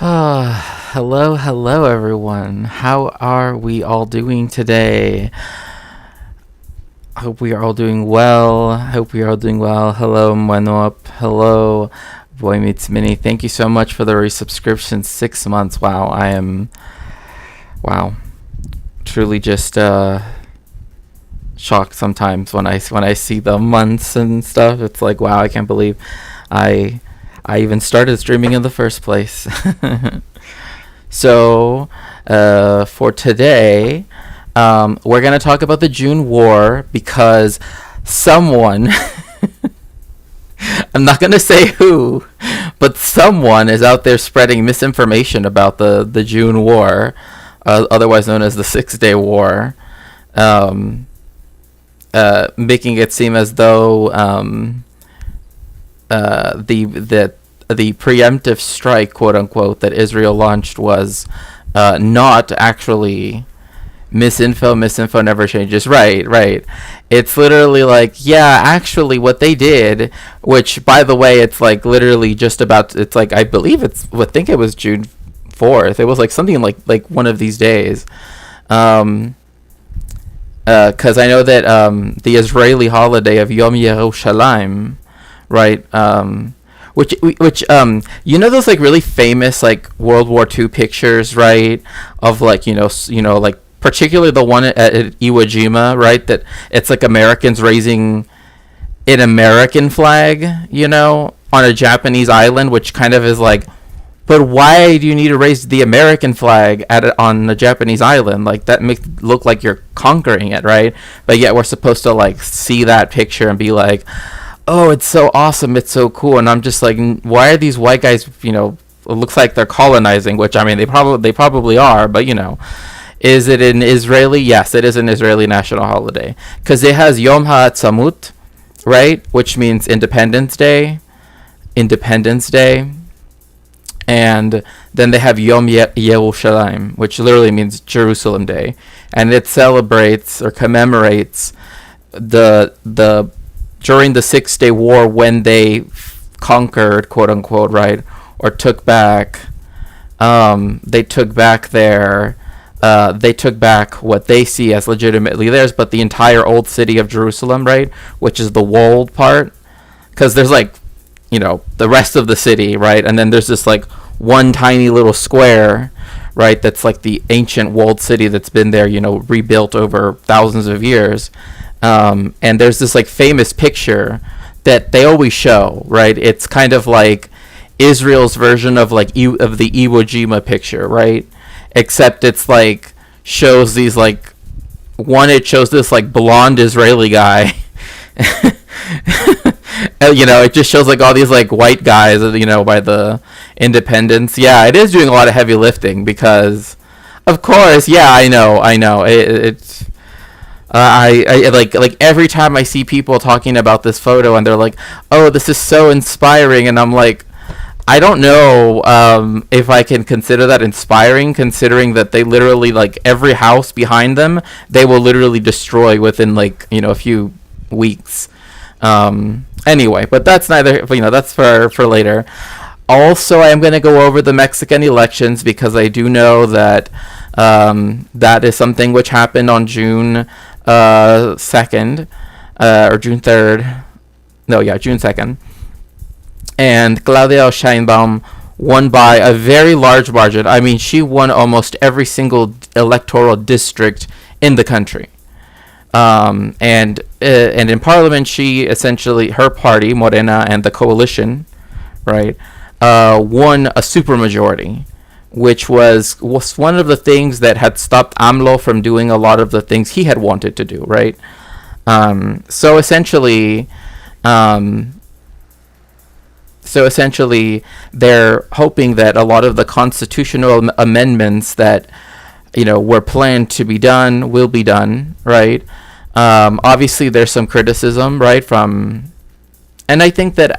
Hello, everyone. How are we all doing today? I hope we are all doing well. Hello, Manop. Hello, Boy Meets Mini. Thank you so much for the resubscription. 6 months. Wow, wow. Truly just shocked sometimes when I see the months and stuff. It's like, wow, I can't believe I I even started streaming in the first place. So, for today, we're going to talk about the June War because someone, I'm not going to say who, but someone is out there spreading misinformation about the June War, otherwise known as the 6-Day War, um, making it seem as though the preemptive strike, quote unquote, that Israel launched was not actually misinfo. Misinfo never changes. Right. It's literally like, yeah, actually what they did, which by the way, it's like literally just about, it's like, I believe I think it was June 4th. It was like something like one of these days. Because I know that the Israeli holiday of Yom Yerushalayim, right? Which you know those like really famous like World War II pictures, right? Of like like particularly the one at Iwo Jima, right? That it's like Americans raising an American flag, on a Japanese island, which kind of is like, but why do you need to raise the American flag on a Japanese island? Like that makes it look like you're conquering it, right? But yet we're supposed to like see that picture and be like, oh, it's so awesome, it's so cool. And I'm just like, why are these white guys, it looks like they're colonizing, which I mean they probably are, but is it an Israeli? Yes, it is an Israeli national holiday because it has Yom HaAtzmaut, right, which means Independence Day, and then they have Yom Yerushalayim, which literally means Jerusalem Day, and it celebrates or commemorates the during the 6-Day War when they conquered, quote unquote, right, or took back they took back what they see as legitimately theirs, but the entire old city of Jerusalem, right, which is the walled part, because there's like, the rest of the city, right, and then there's this like one tiny little square, right, that's like the ancient walled city that's been there, rebuilt over thousands of years. And there's this like famous picture that they always show, right? It's kind of like Israel's version of like of the Iwo Jima picture, right? Except it's like shows these like it shows this like blonde Israeli guy. It just shows like all these like white guys, by the independence. Yeah, it is doing a lot of heavy lifting because, of course, yeah, I know, it's. I like every time I see people talking about this photo and they're like, oh, this is so inspiring, and I'm like, I don't know if I can consider that inspiring, considering that they literally like every house behind them they will literally destroy within like a few weeks. Anyway, but that's neither, that's for later. Also, I'm going to go over the Mexican elections because I do know that that is something which happened on June 2nd, or June 3rd. No, yeah, June 2nd. And Claudia Sheinbaum won by a very large margin. I mean, she won almost every single electoral district in the country. And in Parliament, she essentially, her party, Morena, and the coalition, right, won a supermajority, which was one of the things that had stopped AMLO from doing a lot of the things he had wanted to do, right? So essentially, they're hoping that a lot of the constitutional amendments that were planned to be done will be done, right? Obviously, there's some criticism, right, from, and I think that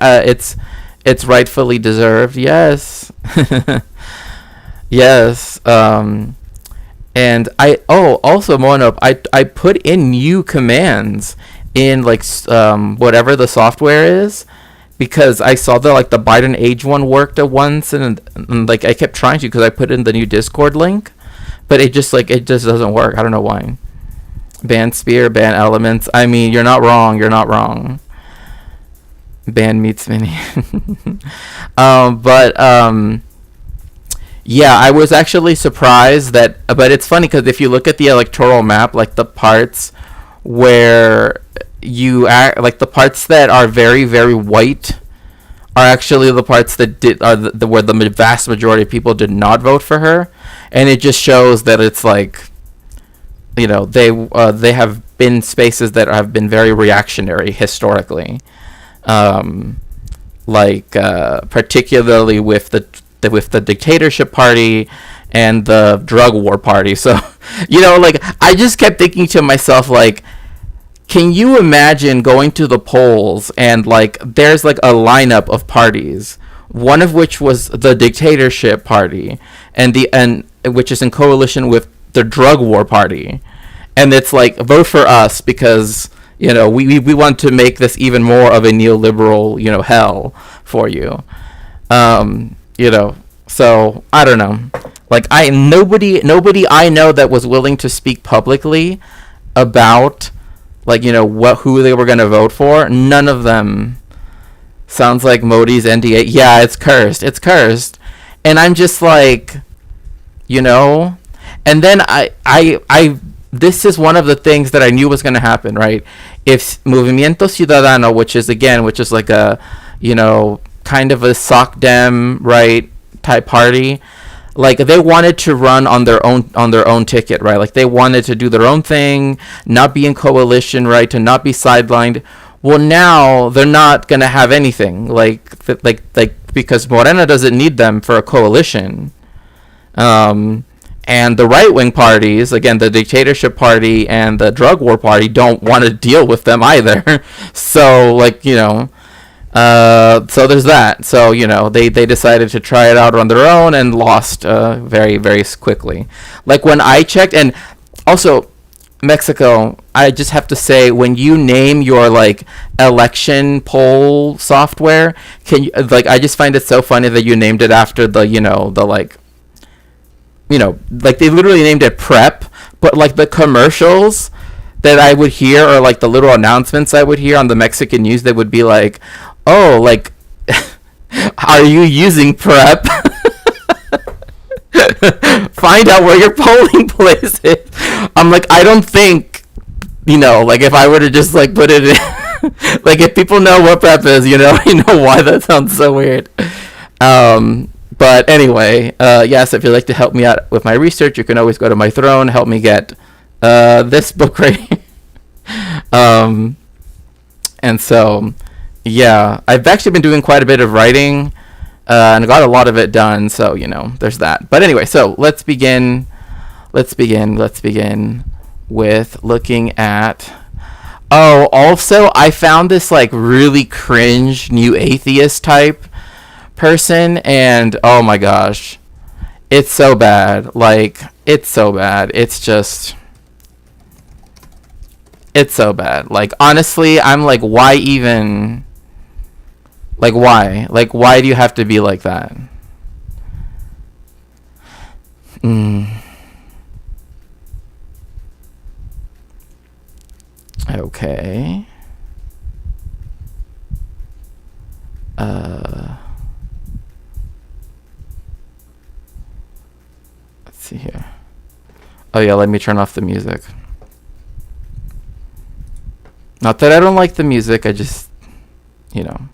it's rightfully deserved. Yes. Yes, and also Mono, I put in new commands in like whatever the software is, because I saw the like the Biden age one worked at once, and like I kept trying to because I put in the new Discord link, but it just doesn't work. I don't know why. Ban spear, ban elements. I mean, you're not wrong. You're not wrong. Ban meets mini. But yeah, I was actually surprised that. But it's funny because if you look at the electoral map, like the parts where you act, like the parts that are very very white are actually the parts that did are where the vast majority of people did not vote for her, and it just shows that it's like, you know, they have been spaces that have been very reactionary historically, particularly with the dictatorship party and the drug war party. So, you know, like I just kept thinking to myself, like, can you imagine going to the polls and like there's like a lineup of parties, one of which was the dictatorship party, and which is in coalition with the drug war party, and it's like, vote for us because, you know, we want to make this even more of a neoliberal, you know, hell for you. You know, so I don't know. Like nobody I know that was willing to speak publicly about, like, you know, who they were going to vote for. None of them. Sounds like Modi's NDA. Yeah, it's cursed. It's cursed. And I'm just like, you know, and then I this is one of the things that I knew was going to happen, right? If Movimiento Ciudadano, which is like a, you know, kind of a soc dem, right, type party, like they wanted to run on their own ticket, right? Like they wanted to do their own thing, not be in coalition, right? To not be sidelined. Well, now they're not gonna have anything, like because Morena doesn't need them for a coalition. And the right wing parties, again, the dictatorship party and the drug war party, don't want to deal with them either. So, like, you know. So there's that. So, you know, they decided to try it out on their own and lost very, very quickly. Like when I checked, and also Mexico, I just have to say, when you name your like election poll software, can you, like, I just find it so funny that you named it after the, you know, the like, you know, like they literally named it Prep, but like the commercials that I would hear, or like the little announcements I would hear on the Mexican news, that would be like, oh, like, are you using Prep? Find out where your polling place is. I'm like, I don't think, you know, like if I were to just like put it in, like if people know what Prep is, you know why that sounds so weird. But anyway, yes, if you'd like to help me out with my research, you can always go to my throne, help me get this book right here. And so, yeah, I've actually been doing quite a bit of writing, and I got a lot of it done, so, you know, there's that. But anyway, so let's begin with looking at, oh, also, I found this, like, really cringe new atheist type person, and oh my gosh, it's so bad. Like, it's so bad. It's just, it's so bad. Like, honestly, I'm like, why even? Like, why? Like, why do you have to be like that? Okay. Let's see here. Oh yeah, let me turn off the music. Not that I don't like the music, I just, you know.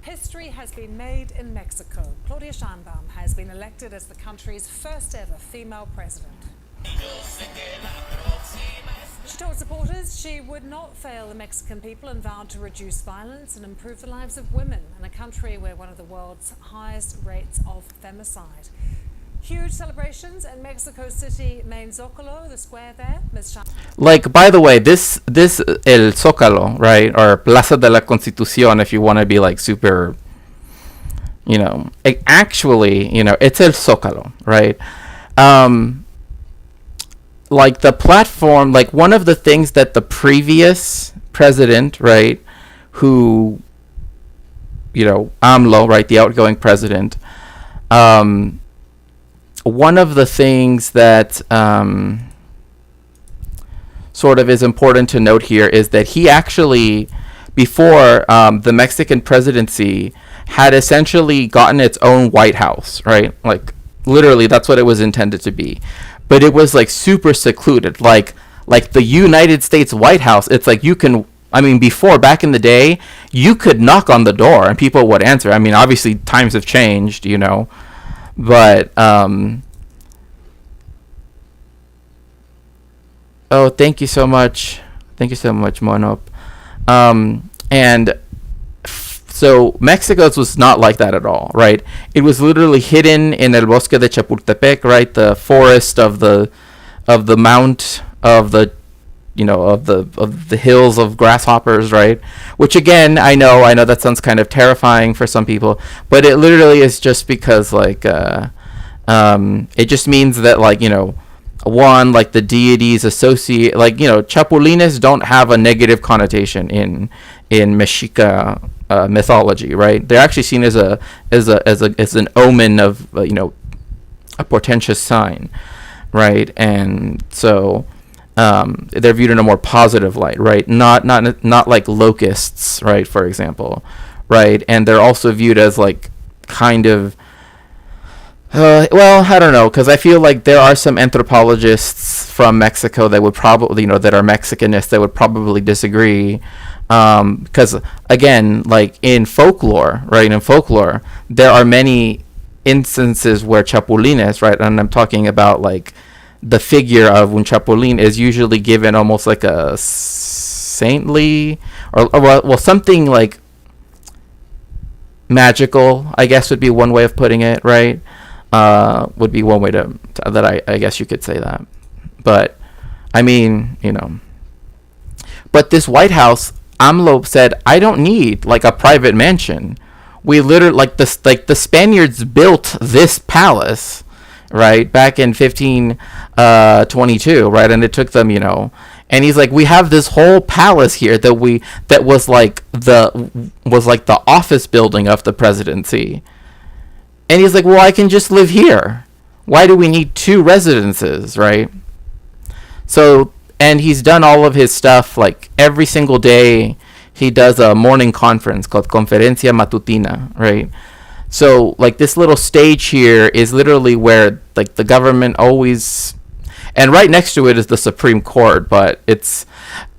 History has been made in Mexico. Claudia Sheinbaum has been elected as the country's first ever female president. She told supporters she would not fail the Mexican people and vowed to reduce violence and improve the lives of women in a country where one of the world's highest rates of femicide. Huge celebrations in Mexico City main Zócalo, the square there. Like, by the way, this El Zócalo, right, or Plaza de la Constitución, if you want to be like super, you know, actually, you know, it's El Zócalo, right? like the platform, like one of the things that the previous president, right, who, AMLO, right, the outgoing president, um, one of the things that sort of is important to note here is that he actually, before the Mexican presidency, had essentially gotten its own White House, right? Like literally, that's what it was intended to be, but it was like super secluded, like the United States White House. It's like you can. I mean, before, back in the day, you could knock on the door and people would answer. I mean, obviously times have changed, but oh, thank you so much. Thank you so much, Monop. And so Mexico's was not like that at all, right? It was literally hidden in El Bosque de Chapultepec, right? The forest of the mount of the of the hills of grasshoppers, right? Which again, I know that sounds kind of terrifying for some people, but it literally is just because like it just means that like one, like the deities associate, like chapulines don't have a negative connotation in Mexica mythology, right? They're actually seen as an omen of a portentous sign, right? And so they're viewed in a more positive light, right? Not like locusts, right? For example, right? And they're also viewed as like kind of well, I don't know, because I feel like there are some anthropologists from Mexico that would probably, that are Mexicanists that would probably disagree. Because again, like in folklore, right? In folklore, there are many instances where chapulines, right? And I'm talking about like the figure of un chapulín is usually given almost like a saintly or well something like magical, I guess would be one way of putting it, right? Would be one way to that I guess you could say that. But I mean, but this White House, AMLO said, I don't need like a private mansion. We literally like the Spaniards built this palace, right, back in 1522, right, and it took them, and he's like, we have this whole palace here that was like the office building of the presidency. And he's like, well, I can just live here. Why do we need two residences, right? So, and he's done all of his stuff, like every single day he does a morning conference called Conferencia Matutina, right? So, like this little stage here is literally where like the government always, and right next to it is the Supreme Court, but it's,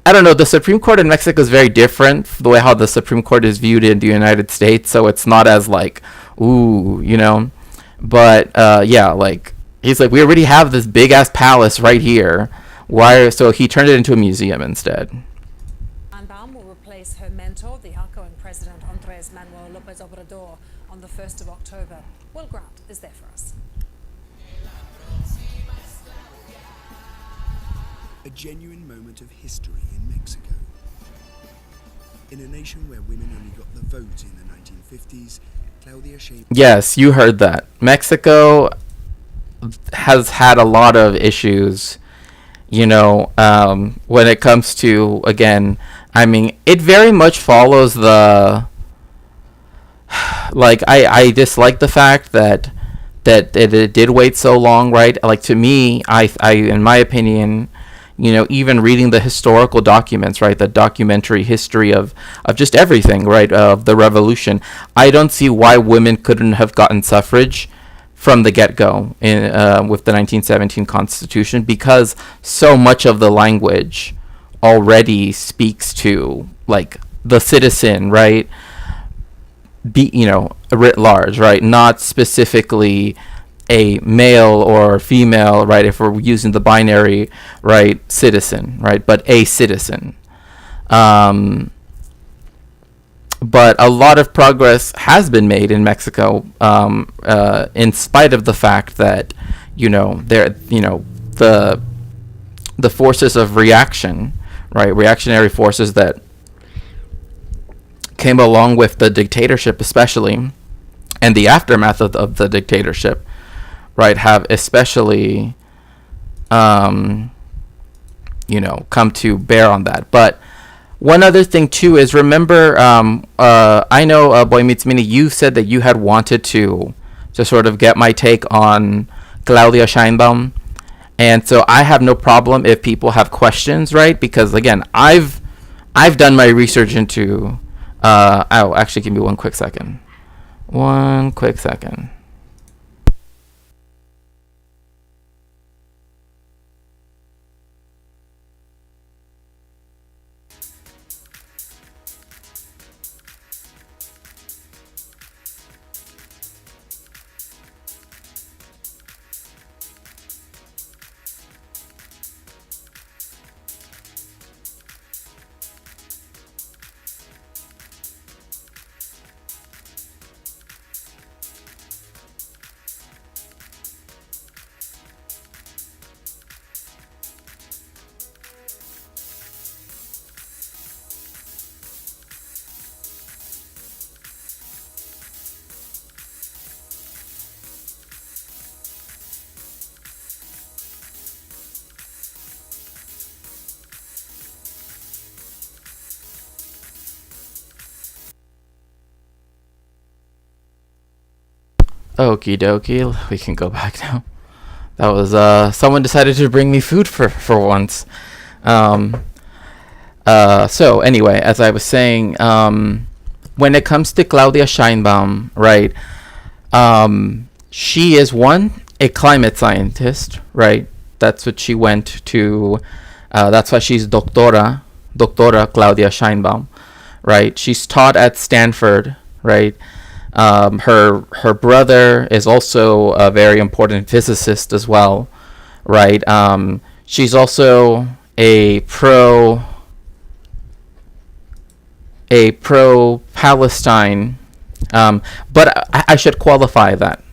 I don't know, the Supreme Court in Mexico is very different the way how the Supreme Court is viewed in the United States, so it's not as like, ooh, but yeah, like he's like, we already have this big ass palace right here. Why? So he turned it into a museum instead. Baum will replace her mentor, the outgoing president Andrés Manuel López Obrador, on the 1st of October. Will Grant is there for us. A genuine moment of history in Mexico. In a nation where women only got the vote in the 1950s, Claudia Sheinbaum... Yes, you heard that. Mexico has had a lot of issues, when it comes to, again, I mean, it very much follows the, like, I dislike the fact that it did wait so long, right? Like, to me, I in my opinion, even reading the historical documents, right, the documentary history of just everything, right, of the revolution, I don't see why women couldn't have gotten suffrage from the get-go in with the 1917 Constitution, because so much of the language already speaks to like the citizen, right, writ large, right, not specifically a male or female, right, if we're using the binary, right, citizen, right, but a citizen. But a lot of progress has been made in Mexico, in spite of the fact that, the forces of reaction, right, reactionary forces that came along with the dictatorship especially, and the aftermath of the dictatorship, right, have especially come to bear on that. But one other thing too is, remember, I know, Boy Meets Mini, you said that you had wanted to sort of get my take on Claudia Scheinbaum, and so I have no problem if people have questions, right? Because again, I've done my research into. Oh, actually, give me one quick second. One quick second. Okie dokie, we can go back now. That was someone decided to bring me food for once. Um, so anyway, as I was saying, when it comes to Claudia Scheinbaum, right? She is a climate scientist, right? That's what she went to. That's why she's Doctora Claudia Scheinbaum, right? She's taught at Stanford, right? Her brother is also a very important physicist as well, right? She's also a pro Palestine, but I should qualify that.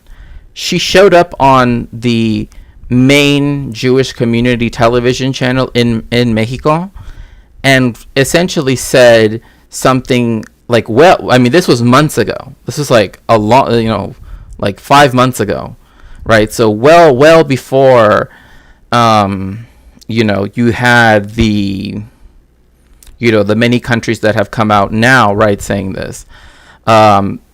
She showed up on the main Jewish community television channel in Mexico, and essentially said something like, well, I mean, this was months ago. This is like a long, like 5 months ago, right? So well before, you had the many countries that have come out now, right, saying this,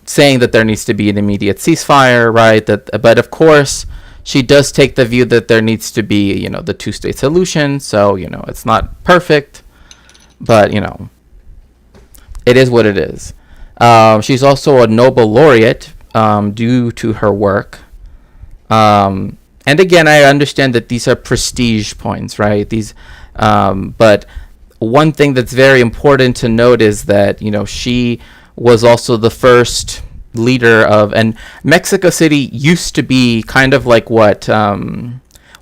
saying that there needs to be an immediate ceasefire, right? But of course, she does take the view that there needs to be, the two-state solution. So, it's not perfect, but, it is what it is. She's also a Nobel laureate due to her work. And again, I understand that these are prestige points, right? But one thing that's very important to note is that, she was also the first leader and Mexico City used to be kind of like what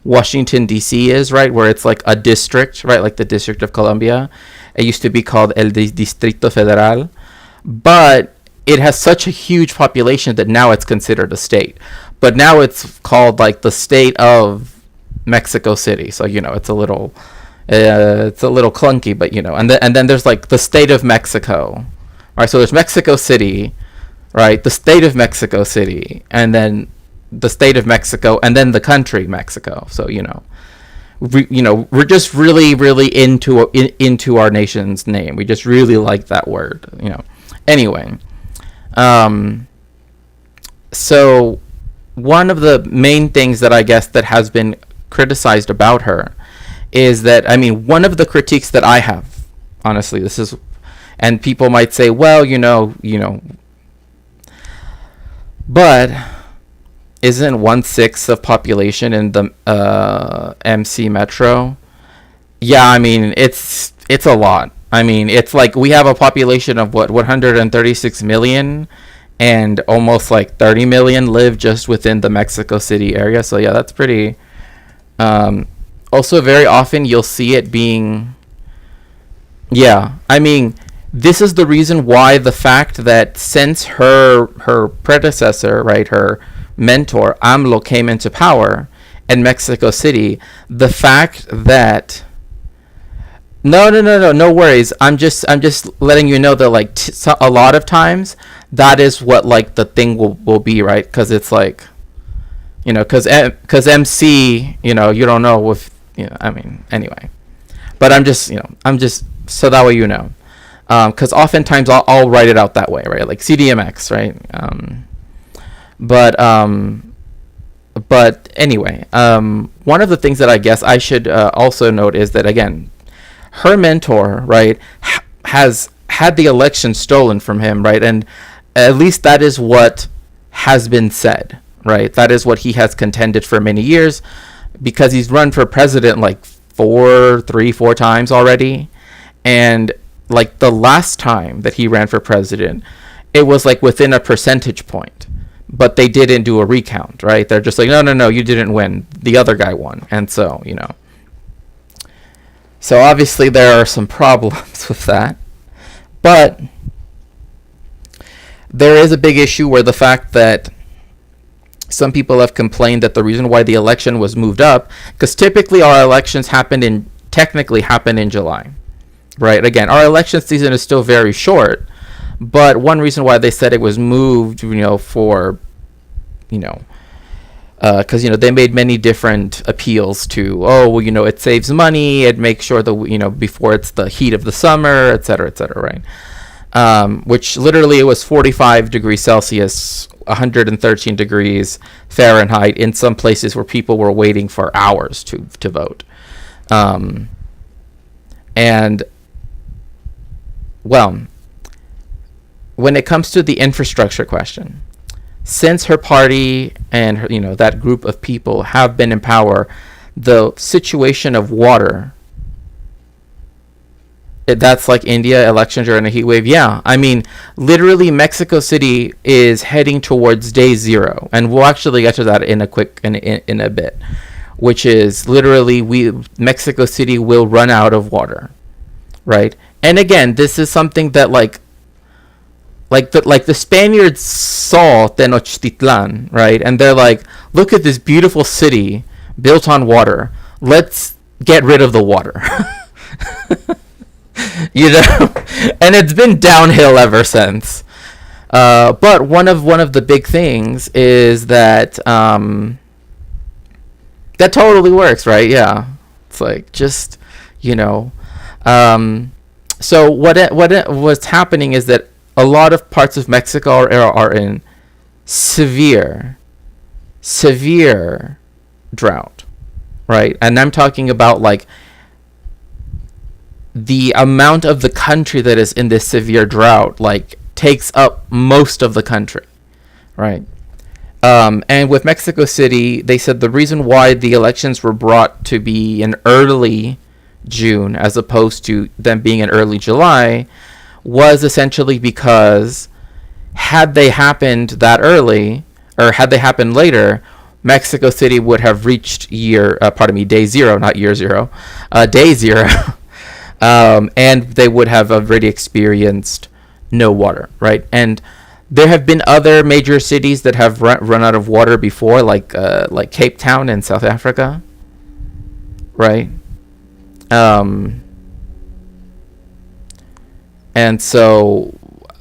Washington, D.C. is, right? Where it's like a district, right? Like the District of Columbia. It used to be called El Distrito Federal. But it has such a huge population that now it's considered a state. But now it's called like the state of Mexico City. So, it's a little clunky, but, and then there's like the state of Mexico, right? So there's Mexico City, right? The state of Mexico City, and then the state of Mexico, and then the country Mexico. So we're just really, really into our nation's name. We just really like that word. Anyway, so one of the main things that I guess that has been criticized about her is that, I mean, one of the critiques that I have, honestly, this is, and people might say, well, but isn't 1/6 of population in the MC Metro? Yeah, I mean, it's a lot. I mean, it's like we have a population of 136 million, and almost like 30 million live just within the Mexico City area. So yeah, that's pretty. Also, very often you'll see it being. Yeah, I mean, this is the reason why the fact that since her predecessor, right, her mentor AMLO came into power in Mexico City, the fact that no worries. I'm just letting you know that like a lot of times that is what like the thing will be, right? Because it's like, because MC, you don't know if I mean, anyway. But I'm just so that way you know, because oftentimes I'll write it out that way, right? Like CDMX, right? But anyway, one of the things that I guess I should also note is that, again, her mentor, right, has had the election stolen from him, right? And at least that is what has been said, right? That is what he has contended for many years, because he's run for president like 4 times already. And like the last time that he ran for president, it was like within a percentage point, but they didn't do a recount, right? They're just like, no, you didn't win. The other guy won. And so, so obviously there are some problems with that. But there is a big issue where the fact that some people have complained that the reason why the election was moved up, because typically our elections technically happen in July, right? Again, our election season is still very short, but one reason why they said it was moved, for, because they made many different appeals to, it saves money, it makes sure that before it's the heat of the summer, et cetera, right? Which literally it was 45 degrees Celsius, 113 degrees Fahrenheit in some places where people were waiting for hours to vote. And well, when it comes to the infrastructure question, since her party and her, that group of people have been in power, the situation of water, that's like India elections during a heat wave. Yeah, I mean, literally Mexico City is heading towards day 0, and we'll actually get to that in a bit, which is literally Mexico City will run out of water, right? And again, this is something that like the Spaniards saw Tenochtitlan, right? And they're like, look at this beautiful city built on water. Let's get rid of the water. And it's been downhill ever since. But one of the big things is that that totally works, right? Yeah, it's like just so what's happening is that a lot of parts of Mexico are in severe drought, right? And I'm talking about like the amount of the country that is in this severe drought like takes up most of the country, right? And with Mexico City, they said the reason why the elections were brought to be in early June as opposed to them being in early July was essentially because had they happened that early, or had they happened later, Mexico City would have reached day 0, not year 0, day 0. And they would have already experienced no water, right? And there have been other major cities that have run out of water before, like Cape Town in South Africa, right? And so,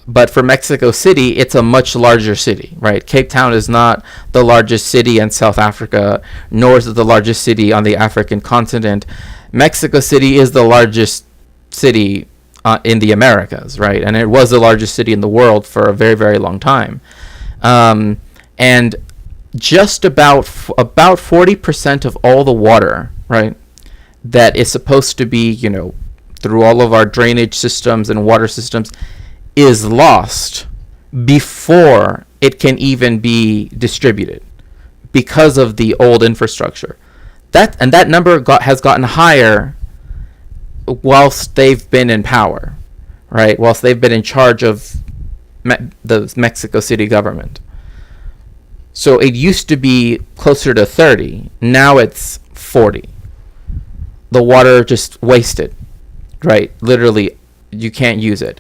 but for Mexico City, it's a much larger city, right? Cape Town is not the largest city in South Africa, nor is it the largest city on the African continent. Mexico City is the largest city in the Americas, right? And it was the largest city in the world for a very, very long time. And just about 40% of all the water, right, that is supposed to be, through all of our drainage systems and water systems is lost before it can even be distributed because of the old infrastructure. That number has gotten higher whilst they've been in power, right? Whilst they've been in charge of the Mexico City government. So it used to be closer to 30. Now it's 40. The water just wasted, right? Literally, you can't use it.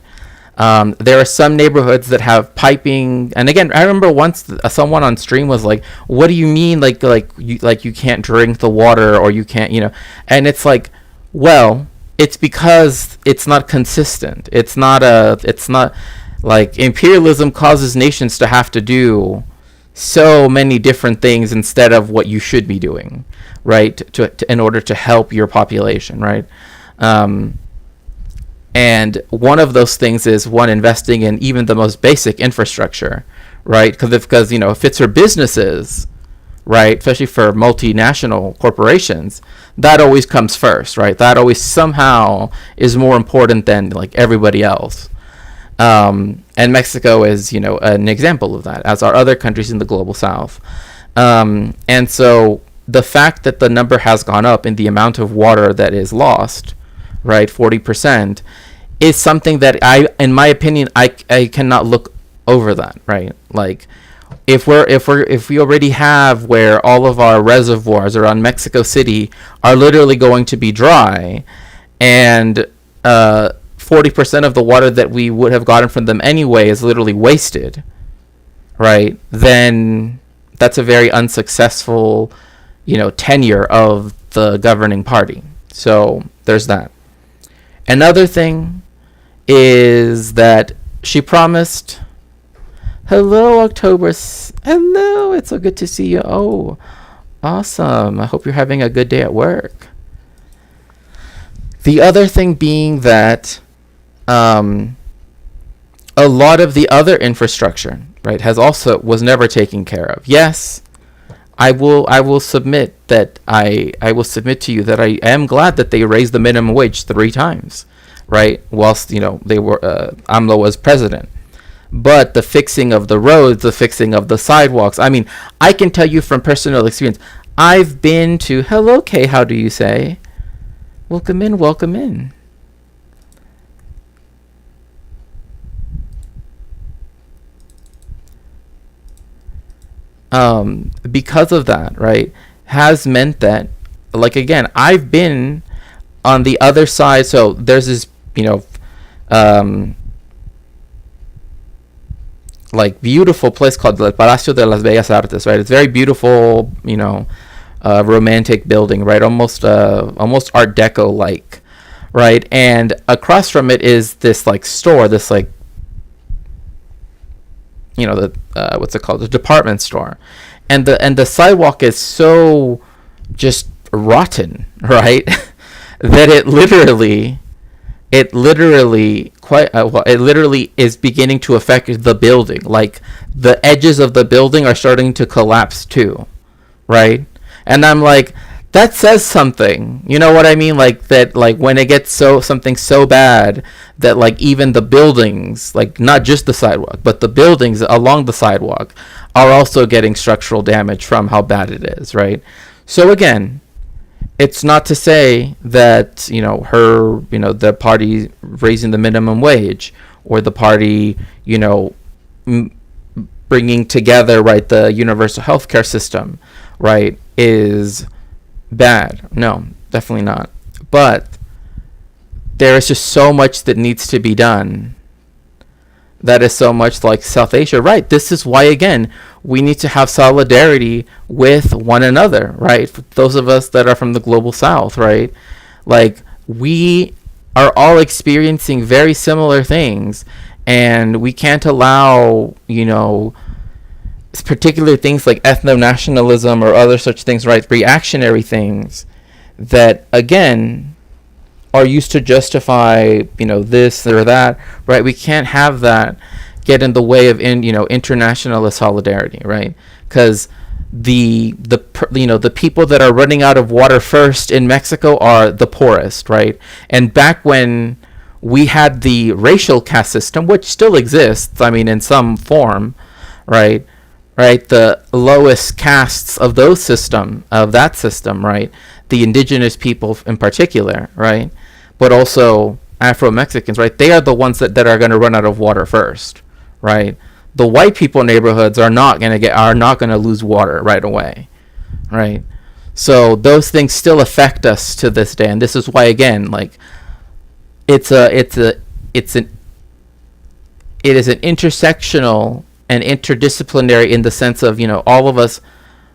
There are some neighborhoods that have piping, and again, I remember once someone on stream was like, "What do you mean, like you can't drink the water, or you can't, And it's like, well, it's because it's not consistent. It's not like imperialism causes nations to have to do so many different things instead of what you should be doing, right? In order to help your population, right? Um, and one of those things is one investing in even the most basic infrastructure, right? Because if it's for businesses, right, especially for multinational corporations, that always comes first, right? That always somehow is more important than like everybody else. And Mexico is, an example of that, as are other countries in the global south. And so the fact that the number has gone up in the amount of water that is lost, right, 40%, is something that in my opinion, I cannot look over that, right? Like, if we already have where all of our reservoirs around Mexico City are literally going to be dry, and 40% of the water that we would have gotten from them anyway is literally wasted, right? Then that's a very unsuccessful, tenure of the governing party. So there's that. Another thing is that she promised, hello, October. Hello, it's so good to see you. Oh, awesome. I hope you're having a good day at work. The other thing being that a lot of the other infrastructure, right, was never taken care of. Yes, I will submit that I will submit to you that I am glad that they raised the minimum wage 3 times, right? Whilst they were AMLO was president. But the fixing of the roads, the fixing of the sidewalks, I mean, I can tell you from personal experience. I've been to, hello, Kay, how do you say? Welcome in, welcome in. Because of that, right, has meant that, like, again, I've been on the other side. So there's this, like, beautiful place called the Palacio de las Bellas Artes, right? It's very beautiful, romantic building, right? Almost Art Deco like, right? And across from it is this like store, this like, what's it called? The department store, and the sidewalk is so just rotten, right? That it literally is beginning to affect the building. Like, the edges of the building are starting to collapse too, right? And I'm like, that says something. You know what I mean? Like, that, like, when it gets something so bad that, like, even the buildings, like, not just the sidewalk, but the buildings along the sidewalk are also getting structural damage from how bad it is, right? So again, it's not to say that, the party raising the minimum wage, or the party, bringing together, right, the universal healthcare system, right, is bad. No, definitely not. But there is just so much that needs to be done. That is so much like South Asia, right? This is why, again, we need to have solidarity with one another, right? For those of us that are from the global south, right? Like, we are all experiencing very similar things, and we can't allow, particular things like ethno-nationalism or other such things, right? Reactionary things that, again, are used to justify, this or that, right? We can't have that get in the way of internationalist solidarity, right? Because the people that are running out of water first in Mexico are the poorest, right? And back when we had the racial caste system, which still exists, I mean, in some form, right? The lowest castes of that system, right? The indigenous people in particular, right? But also Afro-Mexicans, right? They are the ones that are going to run out of water first, right? The white people neighborhoods are not going to lose water right away, right? So those things still affect us to this day, and this is why, again, like, it is an intersectional and interdisciplinary, in the sense of, all of us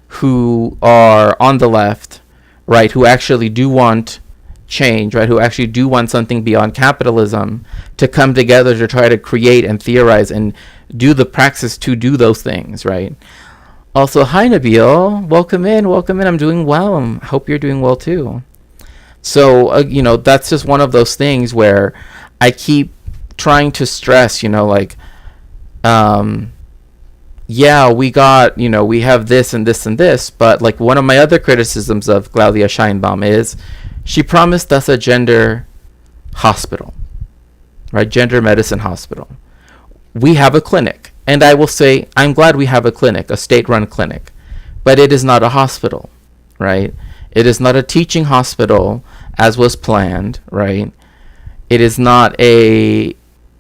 who are on the left, right, who actually do want change, right, who actually do want something beyond capitalism, to come together to try to create and theorize and do the praxis to do those things, right? Also, hi Nabil, welcome in. I'm doing well. I hope you're doing well too. So, that's just one of those things where I keep trying to stress, like, yeah, we have this and this and this, but like one of my other criticisms of Claudia Scheinbaum is she promised us a gender hospital, right? Gender medicine hospital. We have a clinic, and I will say I'm glad we have a clinic, a state-run clinic, but it is not a hospital, right? It is not a teaching hospital as was planned, right? It is not a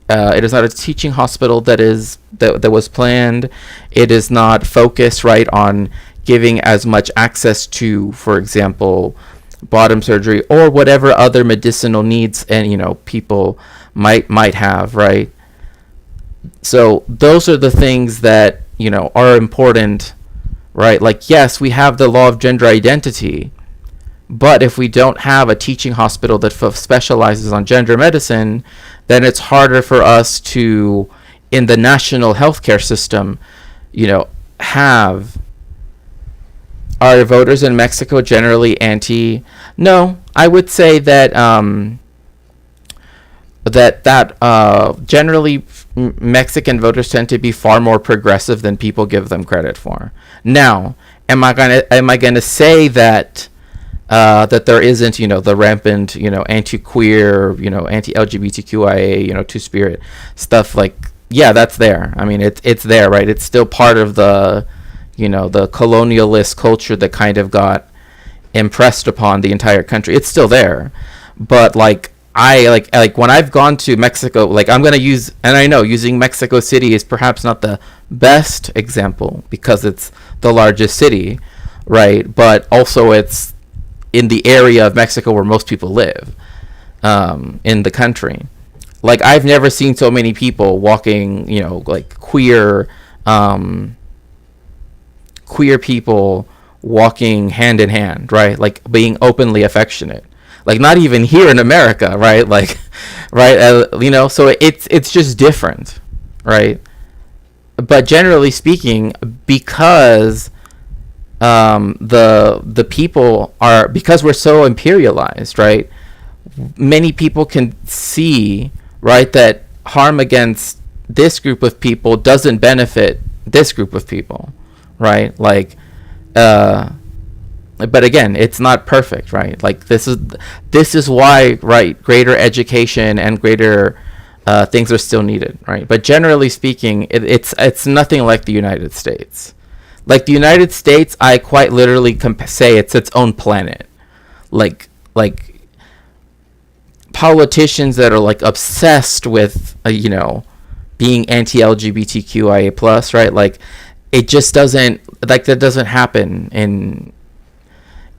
teaching hospital that was planned. It is not focused right on giving as much access to, for example, bottom surgery or whatever other medicinal needs and people might have, right? So those are the things that are important, right? Like, yes, we have the law of gender identity, but if we don't have a teaching hospital that specializes on gender medicine, then it's harder for us to, in the national healthcare system, have our voters in Mexico generally anti. No, I would say that generally Mexican voters tend to be far more progressive than people give them credit for. Now, am I gonna say that there isn't, the rampant, anti-queer, anti-LGBTQIA, two-spirit stuff? Like, yeah, that's there. I mean, it's there, right? It's still part of the, the colonialist culture that kind of got impressed upon the entire country. It's still there. But, like, I when I've gone to Mexico, like, I'm going to use, and I know using Mexico City is perhaps not the best example because it's the largest city, right? But also it's in the area of Mexico where most people live, in the country. Like, I've never seen so many people walking, like queer people walking hand in hand, right? Like being openly affectionate. Like, not even here in America, right? Like, right? So it's just different, right? But generally speaking, because the people are, because we're so imperialized, right? Many people can see, right, that harm against this group of people doesn't benefit this group of people, right? Like, but again, it's not perfect, right? Like, this is why, right, greater education and greater things are still needed, right? But generally speaking, it's nothing like the United States. Like, the United States, I quite literally say it's its own planet. Like politicians that are like obsessed with being anti-LGBTQIA plus, right? Like, it just doesn't, like, that doesn't happen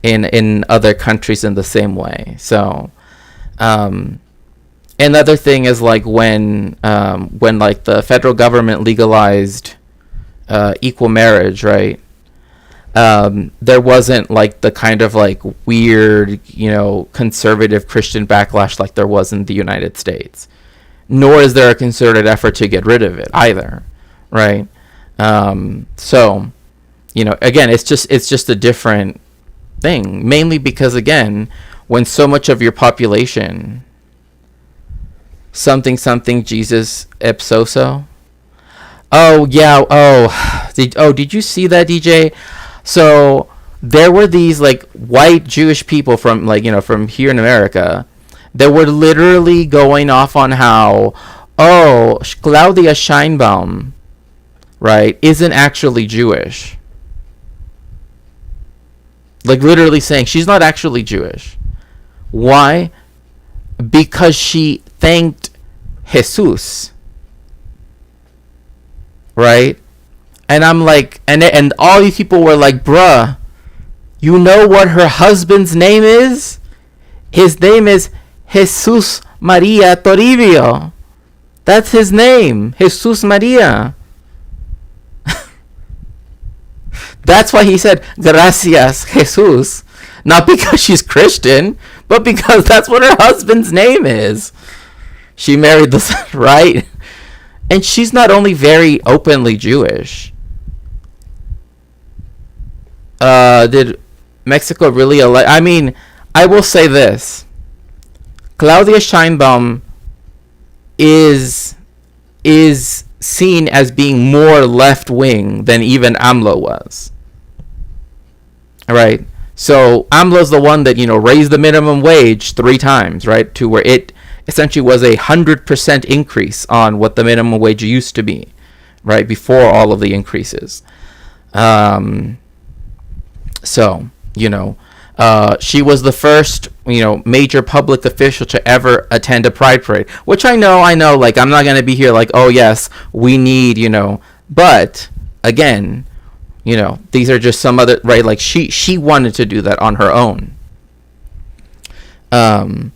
in other countries in the same way. So another thing is, like, when like the federal government legalized equal marriage, right? There wasn't like the kind of like weird, conservative Christian backlash like there was in the United States. Nor is there a concerted effort to get rid of it either, right? So, again, it's just a different thing, mainly because, again, when so much of your population, something Jesus ipsoso. Oh yeah. Did you see that, DJ? So there were these like white Jewish people from from here in America that were literally going off on how, Claudia Scheinbaum, right, isn't actually Jewish. Like, literally saying she's not actually Jewish. Why? Because she thanked Jesus. Right? And I'm like, and all these people were like, bruh, you know what her husband's name is? His name is Jesus Maria Toribio. That's his name. Jesus Maria. That's why he said, gracias, Jesus. Not because she's Christian, but because that's what her husband's name is. She married this, right? And she's not only very openly Jewish. Did Mexico really I mean, I will say this: Claudia Sheinbaum is seen as being more left wing than even AMLO was. All right. So AMLO's the one that, raised the minimum wage 3 times, right, to where it essentially was 100% increase on what the minimum wage used to be, right, before all of the increases. So, she was the first, major public official to ever attend a pride parade, which I know, like, I'm not going to be here like, oh, yes, we need, but again, these are just some other, right, like, she wanted to do that on her own. And,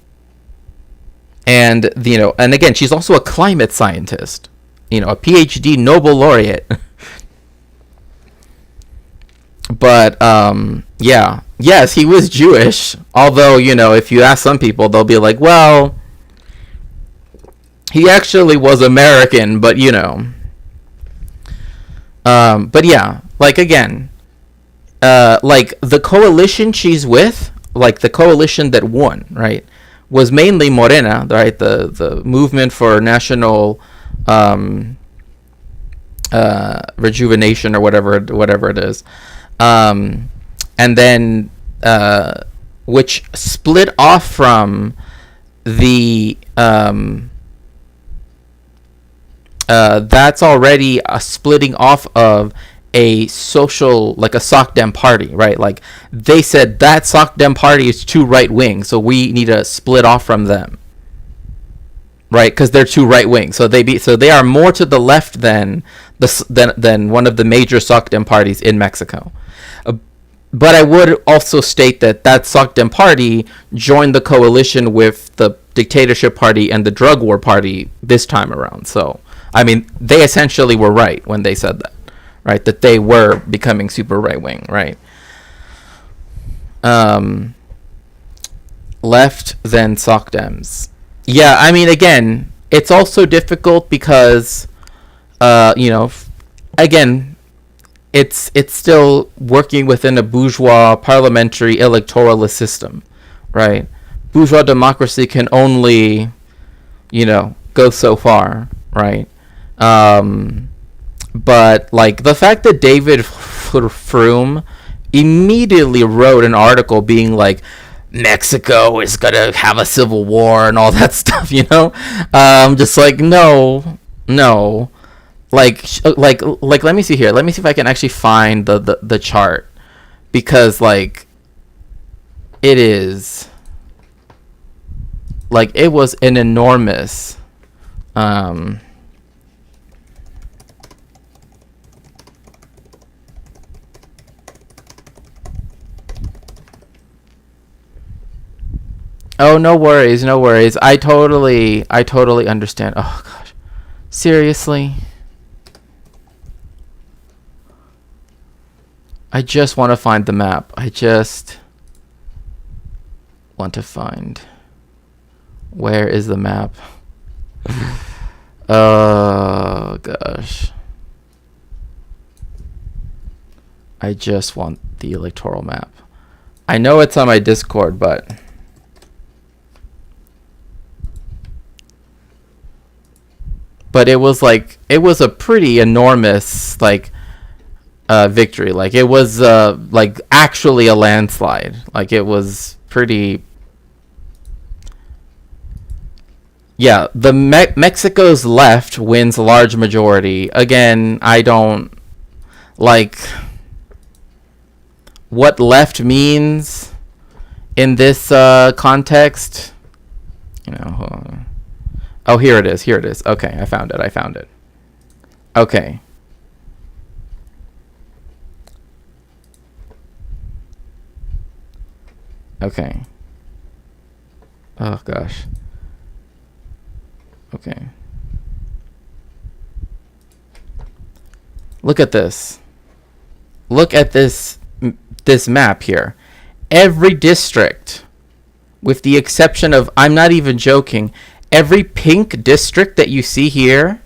and again, she's also a climate scientist, a PhD Nobel laureate. But, yeah. Yes, he was Jewish. Although, if you ask some people, they'll be like, well, he actually was American, but, but yeah, like, again, like, the coalition she's with, like, the coalition that won, right, was mainly Morena, right, the movement for national, rejuvenation, or whatever it is. And then, which split off from the, that's already a splitting off of a social, like a SOCDEM party, right? Like, they said that SOCDEM party is too right wing, so we need to split off from them, right? Because they're too right wing, so they are more to the left than one of the major SOCDEM parties in Mexico. But I would also state that SOCDEM party joined the coalition with the dictatorship party and the drug war party this time around. So, I mean, they essentially were right when they said that, right? That they were becoming super right wing, right? Left than SOCDEMs. Yeah, I mean, again, it's also difficult because, again, it's still working within a bourgeois parliamentary electoralist system, right? Bourgeois democracy can only, go so far, right? But, like, the fact that David Froome immediately wrote an article being like, Mexico is gonna have a civil war and all that stuff, just like, no. Like, let me see here. Let me see if I can actually find the chart, because, like, it is, like, it was an enormous, oh, no worries. I totally understand. Oh gosh, seriously. I just want to find the map. I just want to find, where is the map? Oh gosh. I just want the electoral map. I know it's on my Discord, but it was like, it was a pretty enormous, like, victory. Like, it was like actually a landslide. Like, it was pretty. Yeah, the Mexico's left wins a large majority. Again, I don't like what left means in this context. Hold on. Oh, here it is. Okay, I found it. Okay. Okay. Oh gosh. Okay. Look at this. Look at this map here. Every district, with the exception of, I'm not even joking, every pink district that you see here,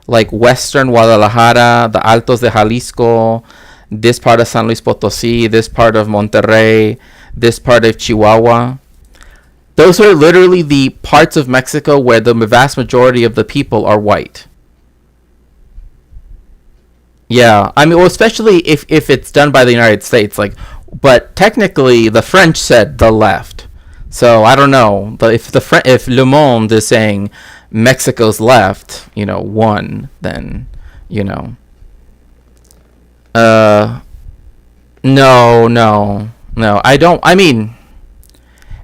like Western Guadalajara, the Altos de Jalisco, this part of San Luis Potosí, this part of Monterrey, this part of Chihuahua. Those are literally the parts of Mexico where the vast majority of the people are white. Yeah, I mean, well, especially if it's done by the United States, like, but technically the French said the left, so I don't know. But if Le Monde is saying Mexico's left, won, then no, I don't. I mean,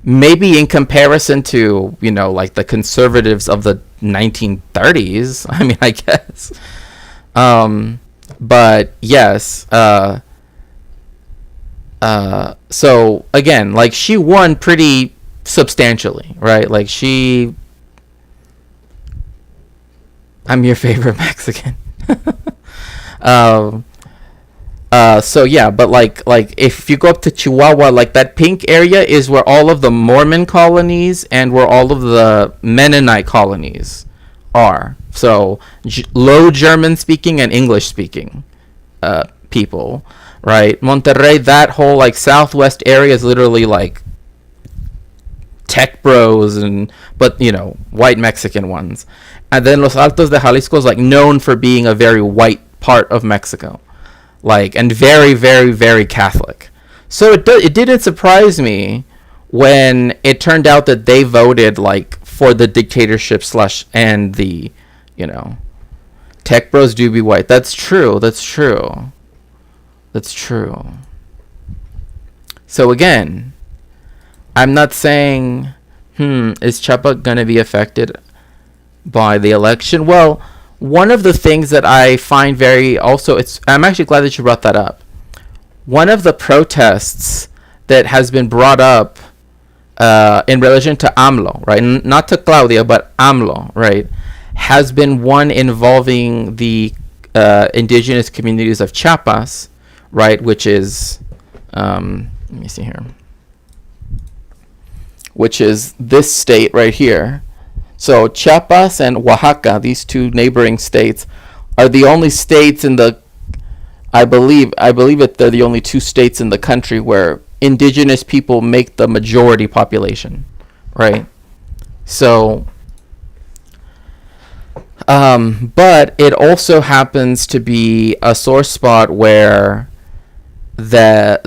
maybe in comparison to like the conservatives of the 1930s. I mean, I guess. But yes, so again, like, she won pretty substantially, right? Like, I'm your favorite Mexican. So yeah, but like if you go up to Chihuahua, like, that pink area is where all of the Mormon colonies and where all of the Mennonite colonies are. So low German speaking and English speaking people, right? Monterrey, that whole like southwest area is literally like tech bros but white Mexican ones. And then Los Altos de Jalisco is like known for being a very white part of Mexico, like, and very, very, very Catholic. So it didn't surprise me when it turned out that they voted like for the dictatorship and the tech bros do be white. That's true. So again, I'm not saying is Chiapa gonna be affected by the election? Well, one of the things that I find I'm actually glad that you brought that up. One of the protests that has been brought up in relation to AMLO, right? Not to Claudia, but AMLO, right? Has been one involving the indigenous communities of Chiapas, right? Which is, let me see here. Which is this state right here. So Chiapas and Oaxaca, these two neighboring states, are the only states in the, I believe they're the only two states in the country where indigenous people make the majority population, right? So, but it also happens to be a sore spot where the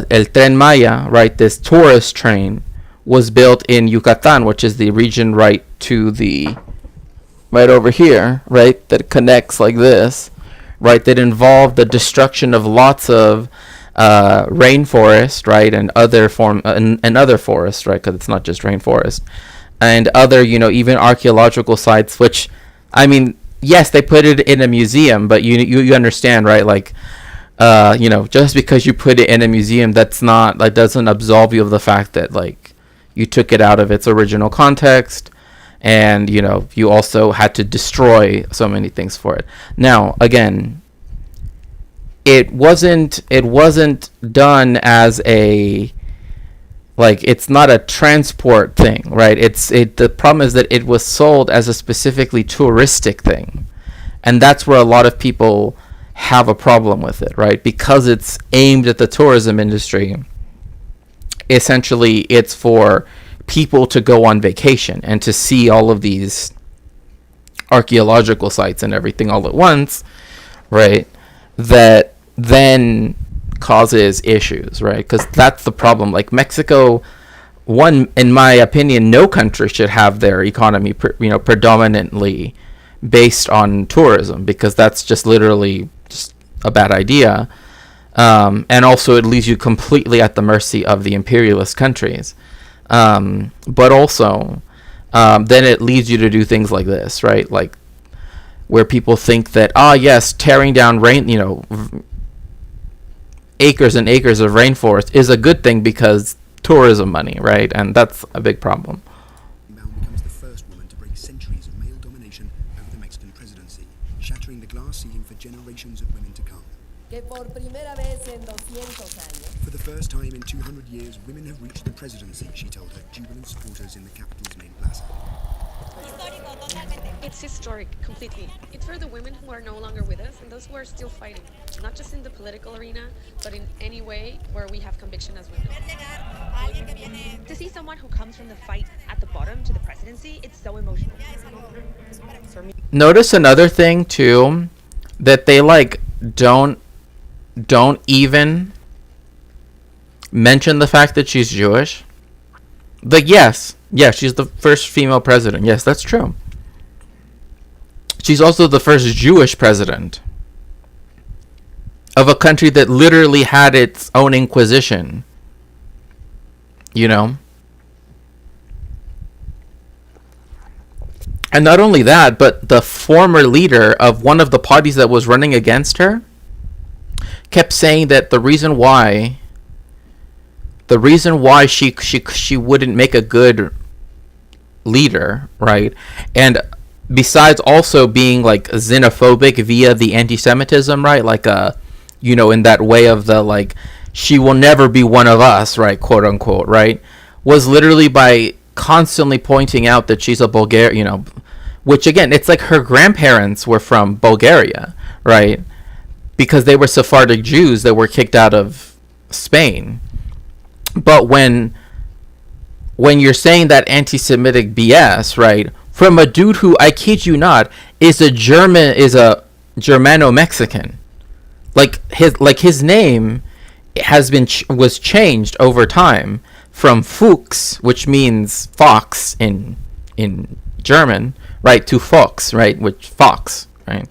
El Tren Maya, right, this tourist train, was built in Yucatan, which is the region right over here, right, that connects like this, right, that involved the destruction of lots of rainforest, right, and other forests, right, because it's not just rainforest, and other, even archaeological sites, which, I mean, yes, they put it in a museum, but you understand, right, like, just because you put it in a museum, that doesn't absolve you of the fact that, like, you took it out of its original context, and you also had to destroy so many things for it. Now, again, it wasn't done as a, like, it's not a transport thing, right? The problem is that it was sold as a specifically touristic thing, and that's where a lot of people have a problem with it, right? Because it's aimed at the tourism industry. Essentially, it's for people to go on vacation and to see all of these archaeological sites and everything all at once, right? That then causes issues, right? Because that's the problem. Like, Mexico, in my opinion, no country should have their economy, predominantly based on tourism, because that's just literally just a bad idea. And also it leaves you completely at the mercy of the imperialist countries. But also, then it leads you to do things like this, right? Like, where people think that, yes, tearing down acres and acres of rainforest is a good thing because tourism money, right? And that's a big problem. Becomes the first woman to break centuries of male domination over the Mexican presidency, shattering the glass ceiling for generations of women to come. For the first time in 200 years, women have reached the presidency, she told her jubilant supporters in the capital's main plaza. It's historic, completely. It's for the women who are no longer with us and those who are still fighting, not just in the political arena, but in any way where we have conviction as women. To see someone who comes from the fight at the bottom to the presidency, it's so emotional. Notice another thing too, that they like don't even mention the fact that she's Jewish. Like, yes, she's the first female president. Yes, that's true. She's also the first Jewish president of a country that literally had its own inquisition. You know? And not only that, but the former leader of one of the parties that was running against her kept saying that the reason why she wouldn't make a good leader, right? And besides also being like xenophobic via the anti-Semitism, right? Like in that way of the like, she will never be one of us, right? Quote unquote, right? Was literally by constantly pointing out that she's a Bulgarian, which again, it's like her grandparents were from Bulgaria, right? Because they were Sephardic Jews that were kicked out of Spain. But when you're saying that anti-Semitic BS, right, from a dude who, I kid you not, is a Germano-Mexican, his name was changed over time from Fuchs, which means fox in German, right, to Fox, right, which fox, right.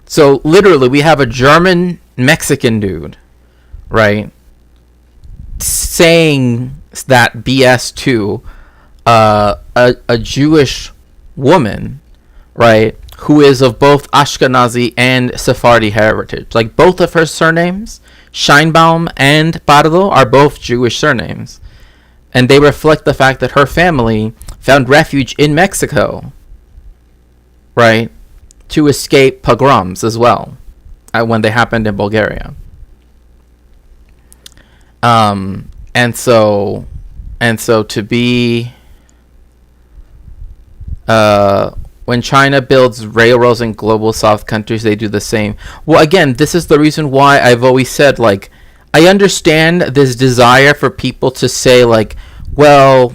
So literally, we have a German Mexican dude, right, saying that BS to a Jewish woman, right, who is of both Ashkenazi and Sephardi heritage. Like, both of her surnames, Scheinbaum and Pardo, are both Jewish surnames. And they reflect the fact that her family found refuge in Mexico, right, to escape pogroms as well, when they happened in Bulgaria. And so to be, when China builds railroads in global South countries, they do the same. Well, again, this is the reason why I've always said, like, I understand this desire for people to say, like, well,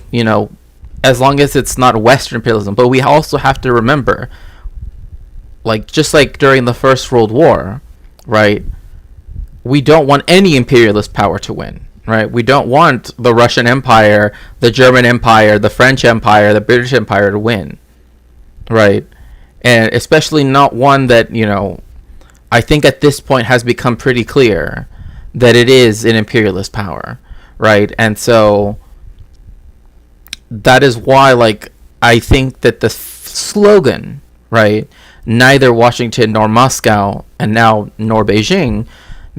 as long as it's not Western imperialism, but we also have to remember, like, just like during the First World War, right, we don't want any imperialist power to win. Right, we don't want the Russian Empire, the German Empire, the French Empire, the British Empire to win, right? And especially not one that, I think at this point has become pretty clear that it is an imperialist power, right? And so that is why, like, I think that the slogan, right, neither Washington nor Moscow, and now nor Beijing,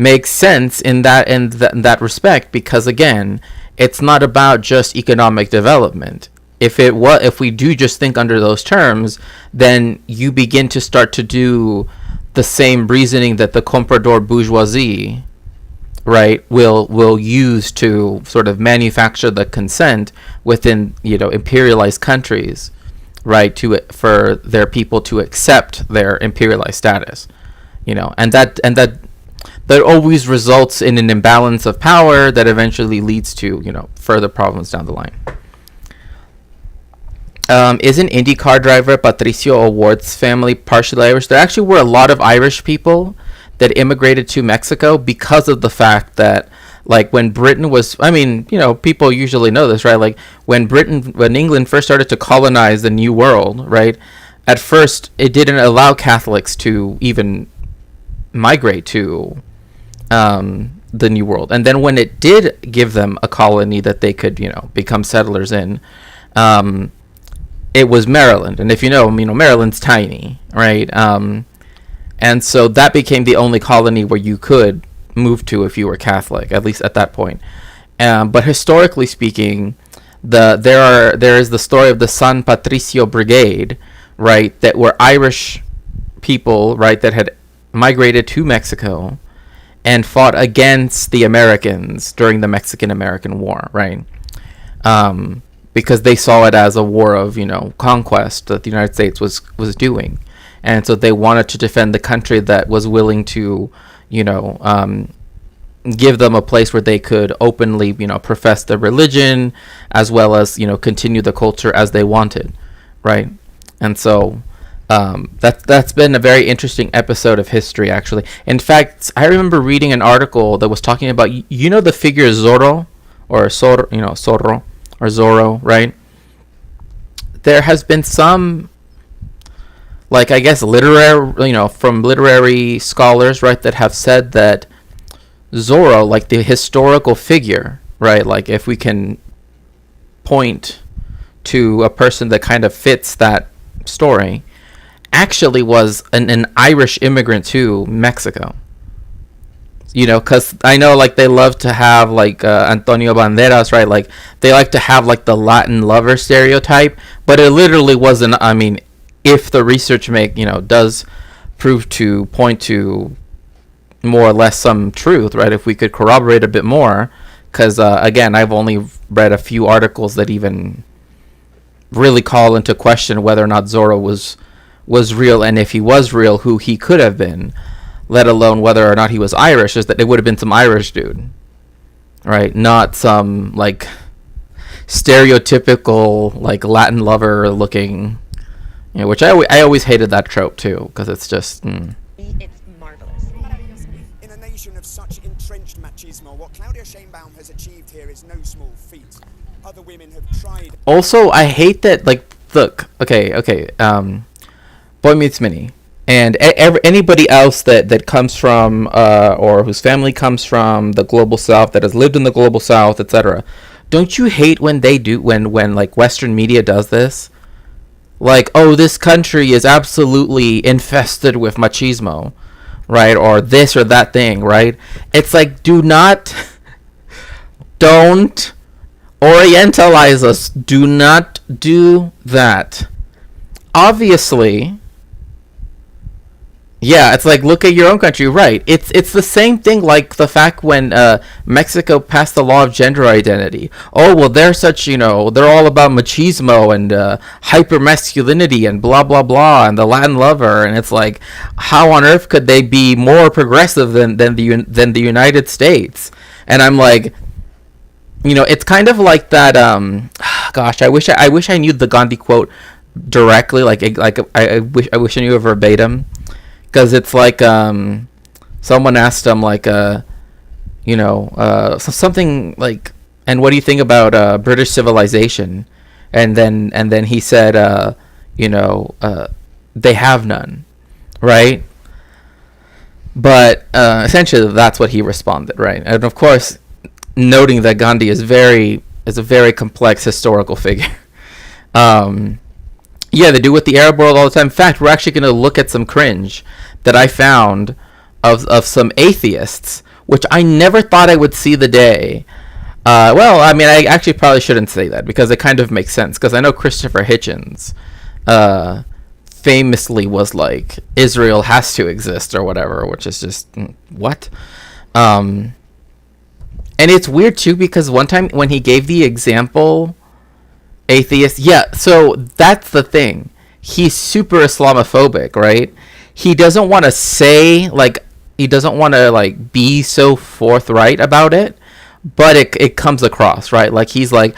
makes sense in that respect, because again, it's not about just economic development. If we do just think under those terms, then you begin to start to do the same reasoning that the comprador bourgeoisie, right, will use to sort of manufacture the consent within imperialized countries, right, for their people to accept their imperialized status, and that always results in an imbalance of power that eventually leads to, further problems down the line. Isn't IndyCar driver Patricio O'Ward's family partially Irish? There actually were a lot of Irish people that immigrated to Mexico because of the fact that, like, when Britain was, people usually know this, right? Like, when England first started to colonize the New World, right? At first, it didn't allow Catholics to even migrate to the New World. And then when it did give them a colony that they could, become settlers in, it was Maryland. And if Maryland's tiny, right? And so that became the only colony where you could move to if you were Catholic, at least at that point. But historically speaking, there is the story of the San Patricio Brigade, right, that were Irish people, right, that had migrated to Mexico and fought against the Americans during the Mexican-American War, right? because they saw it as a war of, conquest that the United States was doing, and so they wanted to defend the country that was willing to, give them a place where they could openly, profess their religion, as well as, continue the culture as they wanted, right? And so that's been a very interesting episode of history, actually. In fact, I remember reading an article that was talking about, the figure Zorro, or Zorro, or Zorro, right? There has been some, like, I guess, literary, from literary scholars, right, that have said that Zorro, like the historical figure, right, like if we can point to a person that kind of fits that story, actually was an Irish immigrant to Mexico. Because I know, like, they love to have, like, Antonio Banderas, right? Like, they like to have, like, the Latin lover stereotype, but it literally wasn't. I mean, if the research does prove to point to more or less some truth, right? If we could corroborate a bit more, because again, I've only read a few articles that even really call into question whether or not Zorro was real, and if he was real, who he could have been, let alone whether or not he was Irish. Is that it would have been some Irish dude, right? Not some, like, stereotypical, like, Latin lover looking, which I always hated that trope too, because it's just It's marvelous. In a nation of such entrenched machismo, what Claudia Sheinbaum has achieved here is no small feat. Other women have tried. Also, I hate that, like, look, okay, Boy Meets Minnie, and anybody else that comes from, or whose family comes from the global south, that has lived in the global south, etc. Don't you hate when they do, when like Western media does this? Like, oh, this country is absolutely infested with machismo, right? Or this or that thing, right? It's like, don't orientalize us. Do not do that. Obviously, yeah, it's like, look at your own country, right? It's the same thing, like the fact when Mexico passed the law of gender identity. Oh, well, they're such, they're all about machismo and hyper masculinity and blah blah blah, and the Latin lover, and it's like, how on earth could they be more progressive than the United States? And I'm like, it's kind of like that. Gosh, I wish I knew the Gandhi quote directly. I wish I knew it verbatim. Because it's like, someone asked him, like, something like, and what do you think about British civilization? And then he said, they have none, right? But essentially, that's what he responded, right? And of course, noting that Gandhi is a very complex historical figure. Yeah, they do with the Arab world all the time. In fact, we're actually going to look at some cringe that I found of some atheists, which I never thought I would see the day. Well, I mean, I actually probably shouldn't say that, because it kind of makes sense. Because I know Christopher Hitchens famously was like, Israel has to exist or whatever, which is just, what? And it's weird, too, because one time when he gave the example... Atheist, yeah, so that's the thing. He's super Islamophobic, right? He doesn't want to say, like, he doesn't want to, like, be so forthright about it, but it comes across, right? Like, he's like,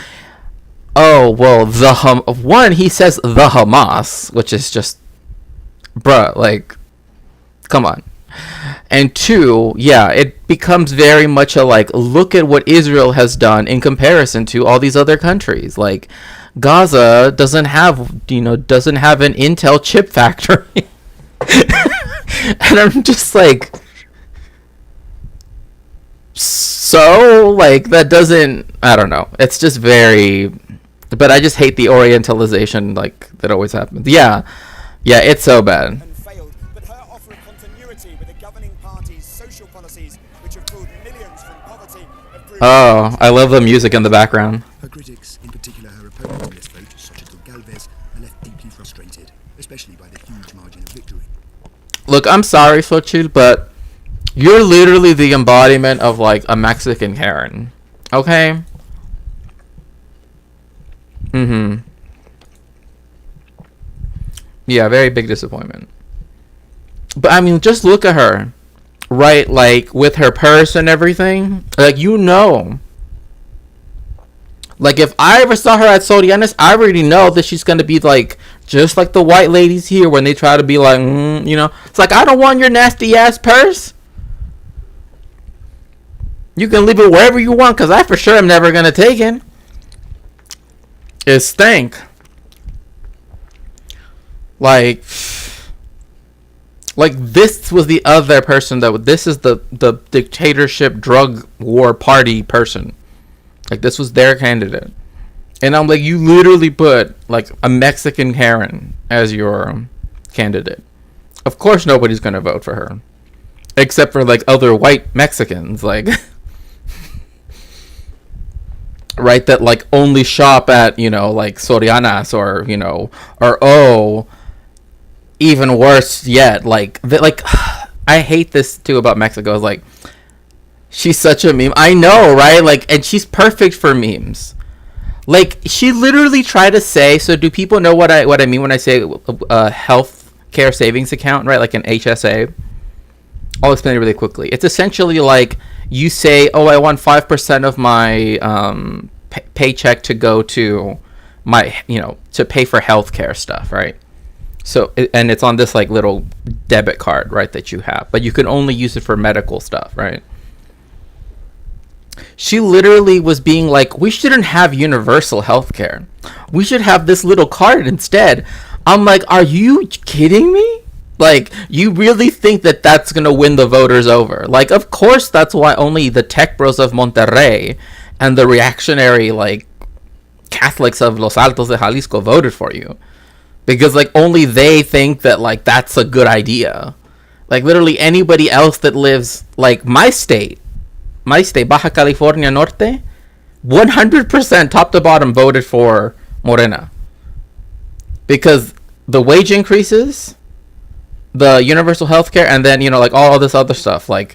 oh, well, one, he says the Hamas, which is just, bruh, like, come on. And two, yeah, it becomes very much a, like, look at what Israel has done in comparison to all these other countries. Like, Gaza doesn't have an Intel chip factory. And I'm just like, so, like, that doesn't, I don't know. It's just very, but I just hate the orientalization, like, that always happens. Yeah, it's so bad. Oh, I love the music in the background. Her critics, in particular her opponents in this vote, such as Galvez, are left deeply frustrated, especially by the huge margin of victory. Look, I'm sorry, Xochitl, but you're literally the embodiment of, like, a Mexican Karen. Okay? Mm-hmm. Yeah, very big disappointment. But I mean, just look at her, right? Like with her purse and everything. Like, you know. Like, if I ever saw her at Sorianas, I already know that she's gonna be like, just like the white ladies here when they try to be like, you know. It's like, I don't want your nasty ass purse. You can leave it wherever you want, because I for sure am never gonna take it. It stank. Like this was the other person that this is the dictatorship drug war party person. Like, this was their candidate. And I'm like, you literally put like a Mexican Karen as your candidate. Of course nobody's gonna vote for her. Except for like other white Mexicans, like right, that like only shop at, you know, like Sorianas, or, you know, or even worse yet, like I hate this too about Mexico. It's like, she's such a meme. I know, right? Like, and she's perfect for memes. Like, she literally tried to say, so do people know what I mean when I say health care savings account, right? Like an HSA. I'll explain it really quickly. It's essentially like you say, oh, I want 5% of my paycheck to go to my, you know, to pay for healthcare stuff, right? So, and it's on this like little debit card, right, that you have, but you can only use it for medical stuff, right? She literally was being like, we shouldn't have universal healthcare. We should have this little card instead. I'm like, are you kidding me? Like, you really think that that's going to win the voters over? Like, of course, that's why only the tech bros of Monterrey and the reactionary, like, Catholics of Los Altos de Jalisco voted for you. Because, like, only they think that, like, that's a good idea. Like, literally anybody else that lives, like, my state, Baja California Norte, 100% top to bottom voted for Morena. Because the wage increases, the universal health care, and then, you know, like, all this other stuff, like,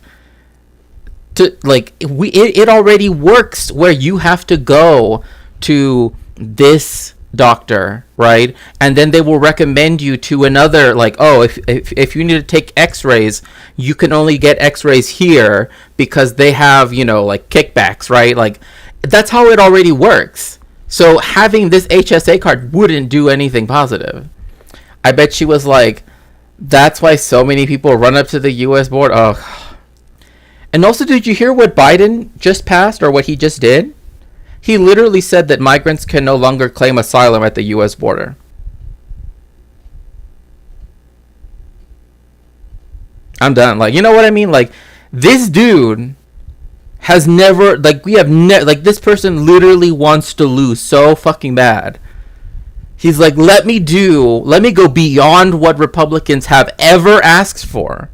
it already works where you have to go to this doctor, right? And then they will recommend you to another, like, oh, if you need to take x-rays, you can only get x-rays here because they have, you know, like, kickbacks, right? Like, that's how it already works. So having this HSA card wouldn't do anything positive. I bet she was like, that's why so many people run up to the US border. Oh. And also, did you hear what Biden just passed, or what he just did? He literally said that migrants can no longer claim asylum at the US border. I'm done. Like, you know what I mean? Like, this dude has never, like, like, this person literally wants to lose so fucking bad. He's like, let me go beyond what Republicans have ever asked for.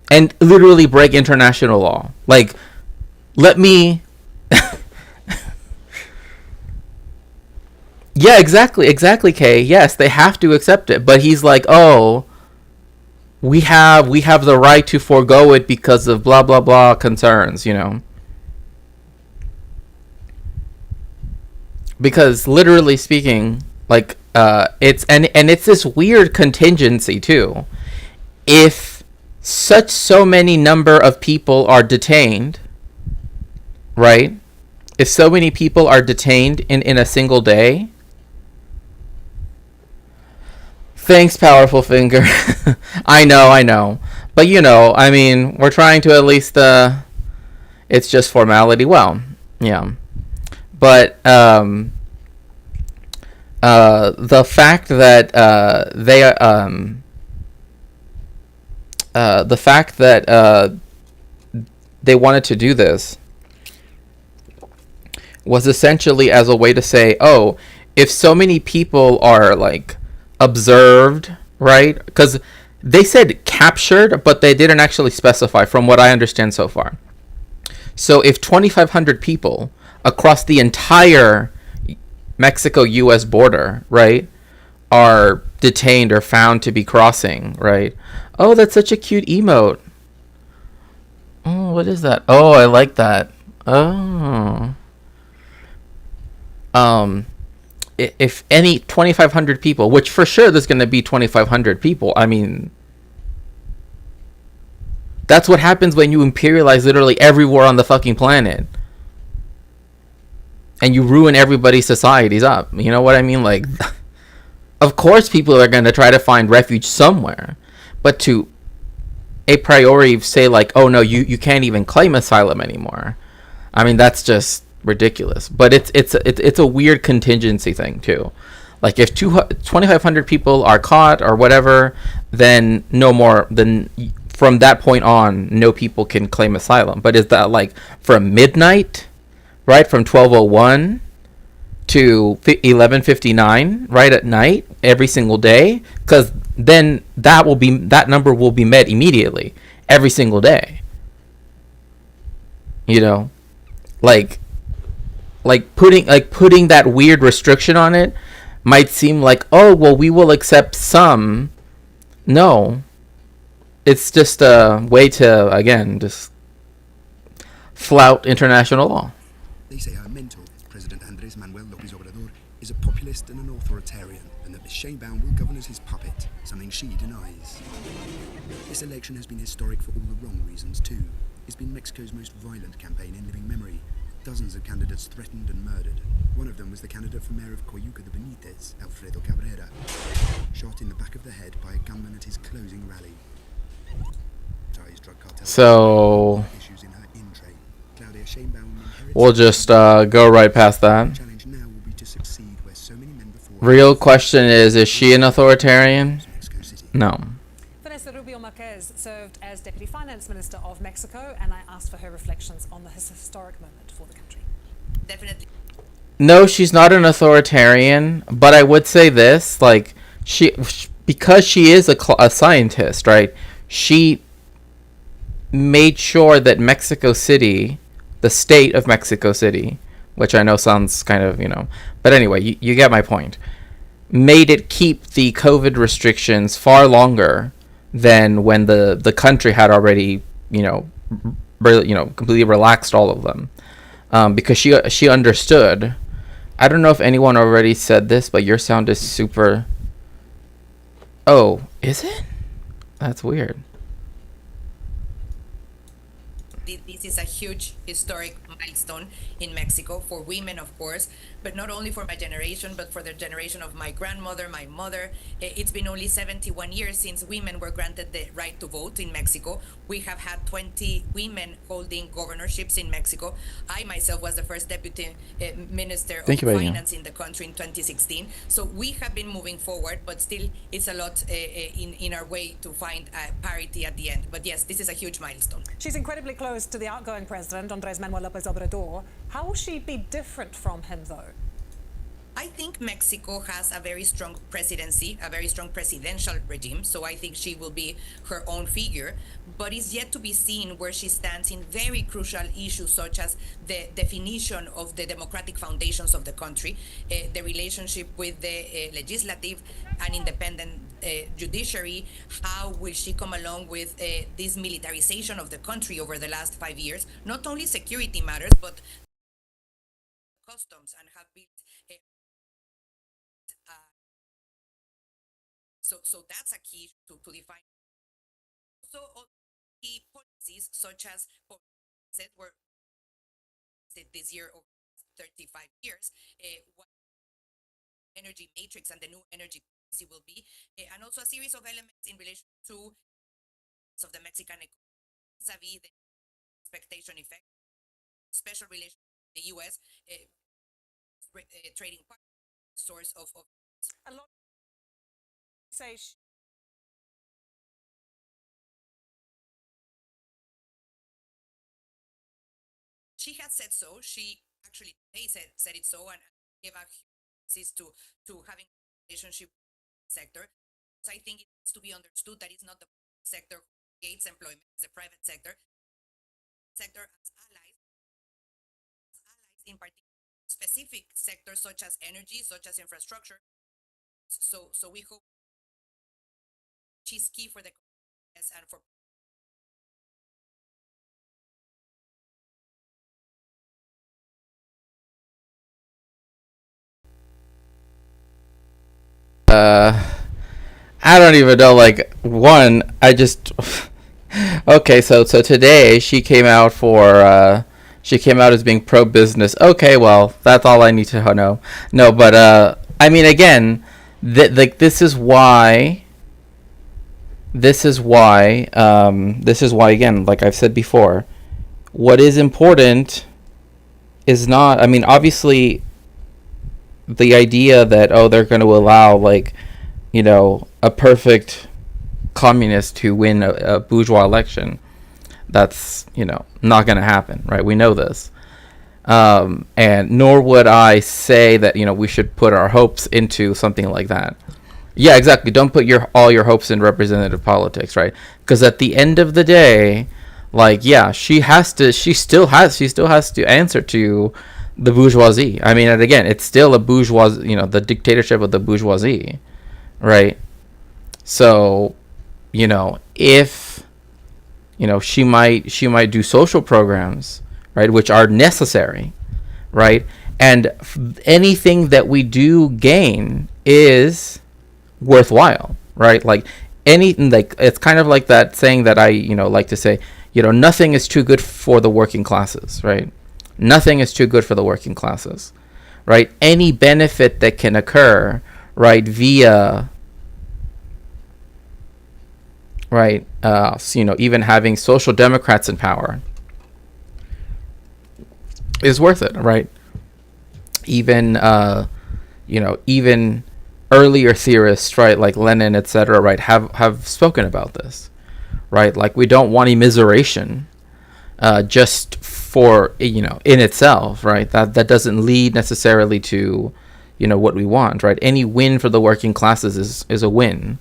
And literally break international law. Like, let me... Yeah, exactly, Kay. Yes, they have to accept it. But he's like, oh, we have the right to forego it because of blah, blah, blah concerns, you know. Because literally speaking, like, it's this weird contingency too. If so many number of people are detained, right? If so many people are detained in a single day. Thanks, powerful finger. I know. But, you know, I mean, we're trying to at least, it's just formality. Well, yeah. But, the fact that, they wanted to do this was essentially as a way to say, oh, if so many people are, like, observed, right? Because they said captured, but they didn't actually specify, from what I understand so far. So if 2,500 people across the entire Mexico-US border, right, are detained or found to be crossing, right? Oh, that's such a cute emote. Oh, what is that? Oh, I like that. Oh. Um, if any 2,500 people, which for sure there's going to be 2,500 people. I mean, that's what happens when you imperialize literally everywhere on the fucking planet. And you ruin everybody's societies up. You know what I mean? Like, of course people are going to try to find refuge somewhere. But to a priori say like, oh no, you can't even claim asylum anymore. I mean, that's just ridiculous. But it's a weird contingency thing too. Like if 2,500 people are caught or whatever, then no more. Then from that point on, no people can claim asylum. But is that like from midnight, right? From 12:01 to 11:59, right at night, every single day? Because then that number will be met immediately, every single day. You know, like putting that weird restriction on it might seem like, oh well, we will accept some. No, it's just a way to again just flout international law. They say her mentor, President Andrés Manuel López Obrador, is a populist and an authoritarian, and that Ms. Sheinbaum will govern as his puppet, something she denies. This election has been historic for all the wrong reasons too. It's been Mexico's most violent campaign in living memory. Dozens of candidates threatened and murdered. One of them was the candidate for mayor of Coyuca de Benítez, Alfredo Cabrera, shot in the back of the head by a gunman at his closing rally. Drug cartel So issues in her in-trade. Claudia Sheinbaum inherits we'll just go right past that. challenge now will be to succeed where so many men before Real question is she an authoritarian? Mexico City. No. Vanessa Rubio Marquez served as Deputy Finance Minister of Mexico, and I asked for her reflections on this historic moment for the country. Definitely. No, she's not an authoritarian, but I would say this, like because she is a scientist, right? She made sure that Mexico City, the state of Mexico City, which I know sounds kind of, but anyway, you get my point, made it keep the COVID restrictions far longer than when the country had already, completely relaxed all of them. Because she understood. I don't know if anyone already said this, but your sound is super. Oh, is it? That's weird. This is a huge historic milestone in Mexico for women, of course, but not only for my generation, but for the generation of my grandmother, my mother. It's been only 71 years since women were granted the right to vote in Mexico. We have had 20 women holding governorships in Mexico. I myself was the first deputy minister of finance in the country in 2016. So we have been moving forward, but still it's a lot in our way to find parity at the end. But yes, this is a huge milestone. She's incredibly close to the outgoing president, Andrés Manuel López Obrador. How will she be different from him, though? I think Mexico has a very strong presidency, a very strong presidential regime, so I think she will be her own figure, but it's yet to be seen where she stands in very crucial issues such as the definition of the democratic foundations of the country, the relationship with the legislative and independent judiciary. How will she come along with this militarization of the country over the last 5 years? Not only security matters, but customs, and have built so that's a key to define. So key policies such as said were this year over 35 years, what energy matrix and the new energy policy will be, and also a series of elements in relation to of the Mexican economy, vis-a-vis the expectation effect, special relation with the U.S. Trading partner, source of A lot say she has said so. She actually today said it so, and gave a emphasis to having a relationship with the sector. So I think it needs to be understood that it's not the sector who creates employment, it's the private sector. Sector as allies in particular specific sectors such as energy, such as infrastructure. So we hope she's key for the and for I don't even know. Like, one, I just okay. So today she came out as being pro business. Okay, well, that's all I need to know. No, but I mean, again, like this is why again, like I've said before, what is important is not. I mean, obviously, the idea that they're going to allow like a perfect communist to win a bourgeois election, that's not going to happen, right? We know this, and nor would I say that we should put our hopes into something like that. Yeah, exactly. Don't put all your hopes in representative politics, right? Because at the end of the day, like, yeah, she still has to answer to the bourgeoisie. I mean, and again, it's still a bourgeoisie, the dictatorship of the bourgeoisie, right? So, if she might do social programs, right, which are necessary, right, and anything that we do gain is worthwhile, right? Like anything, like it's kind of like that saying that I like to say, nothing is too good for the working classes, right? Nothing is too good for the working classes, right? Any benefit that can occur, right, via right, even having social democrats in power is worth it, right? Even even earlier theorists, right, like Lenin, etc., right, have spoken about this, right? Like, we don't want immiseration just for in itself, right? That doesn't lead necessarily to what we want, right? Any win for the working classes is a win,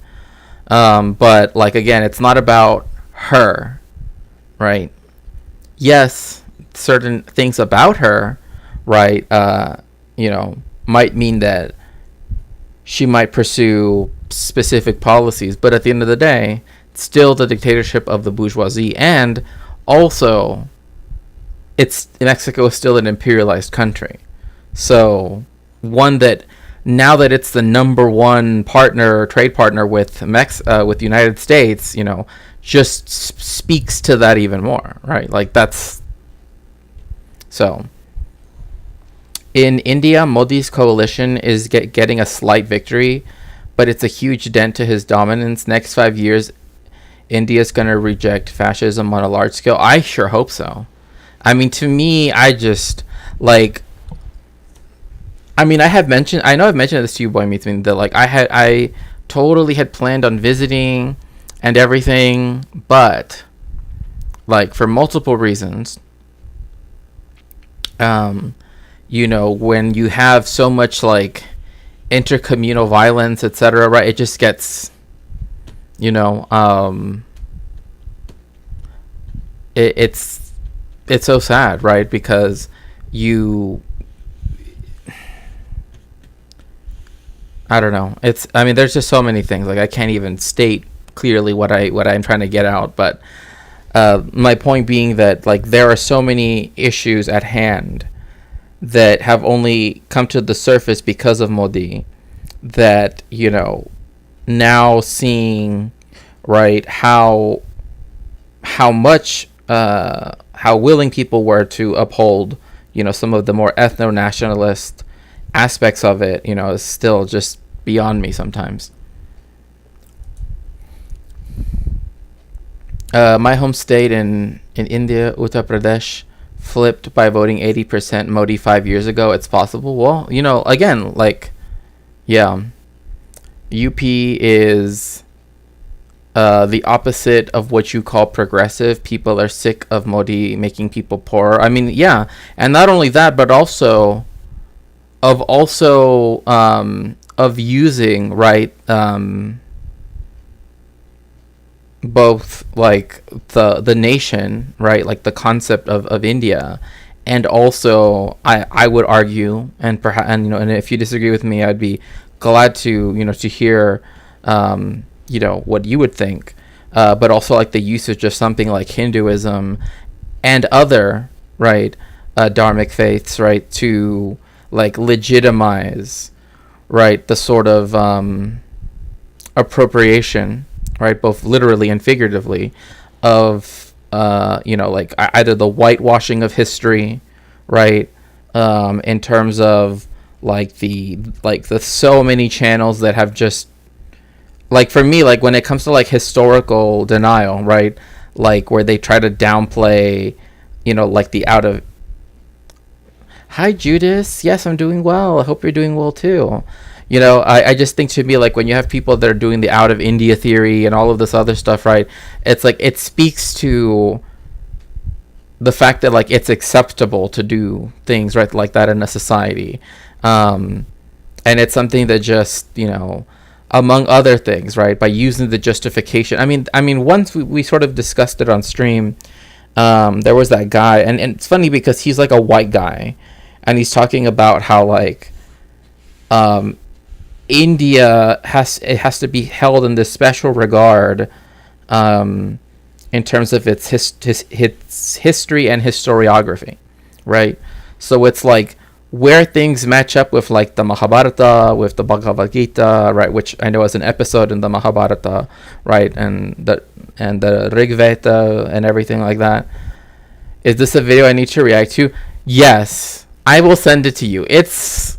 but like, again, it's not about her, right? Yes, certain things about her, right, might mean that she might pursue specific policies, but at the end of the day, it's still the dictatorship of the bourgeoisie, and also, Mexico is still an imperialized country. So, one that now that it's the number one trade partner with with the United States, just speaks to that even more, right? Like, that's so. In India, Modi's coalition is getting a slight victory, but it's a huge dent to his dominance. Next 5 years, India's going to reject fascism on a large scale. I sure hope so. I mean, to me, I just, like, I mean, I know I've mentioned this to you, Boy Meets Me, that, like, I totally had planned on visiting and everything, but, like, for multiple reasons, when you have so much like intercommunal violence, etc., right, it just gets it's so sad, right? Because I don't know, there's just so many things, like I can't even state clearly what I'm trying to get out, but my point being that, like, there are so many issues at hand that have only come to the surface because of Modi, that now seeing, right, how much how willing people were to uphold some of the more ethno-nationalist aspects of it is still just beyond me sometimes. My home state in India, Uttar Pradesh, flipped by voting 80% Modi 5 years ago. It's possible. Well, again, like, yeah, UP is the opposite of what you call progressive. People are sick of Modi making people poorer. I mean, yeah, and not only that, but also of using, right, both like the nation, right, like the concept of India, and also I would argue, and perhaps, and if you disagree with me, I'd be glad to to hear what you would think, but also like the usage of something like Hinduism and other, right, dharmic faiths, right, to like legitimize, right, the sort of appropriation, right, both literally and figuratively, of like either the whitewashing of history, right, in terms of the so many channels that have just, like, for me, like when it comes to like historical denial, right, like where they try to downplay, like the out of. Hi Judas, yes, I'm doing well, I hope you're doing well too. I just think, to me, like when you have people that are doing the out of India theory and all of this other stuff, right, it's like it speaks to the fact that like it's acceptable to do things, right, like that in a society, and it's something that just, among other things, right, by using the justification. I mean once we sort of discussed it on stream. There was that guy, and it's funny because he's like a white guy, and he's talking about how like India has to be held in this special regard, in terms of its history and historiography, right? So it's like where things match up with like the Mahabharata, with the Bhagavad Gita, right, which I know is an episode in the Mahabharata, right, and the Rig Veda and everything like that. Is this a video I need to react to? Yes, I will send it to you. It's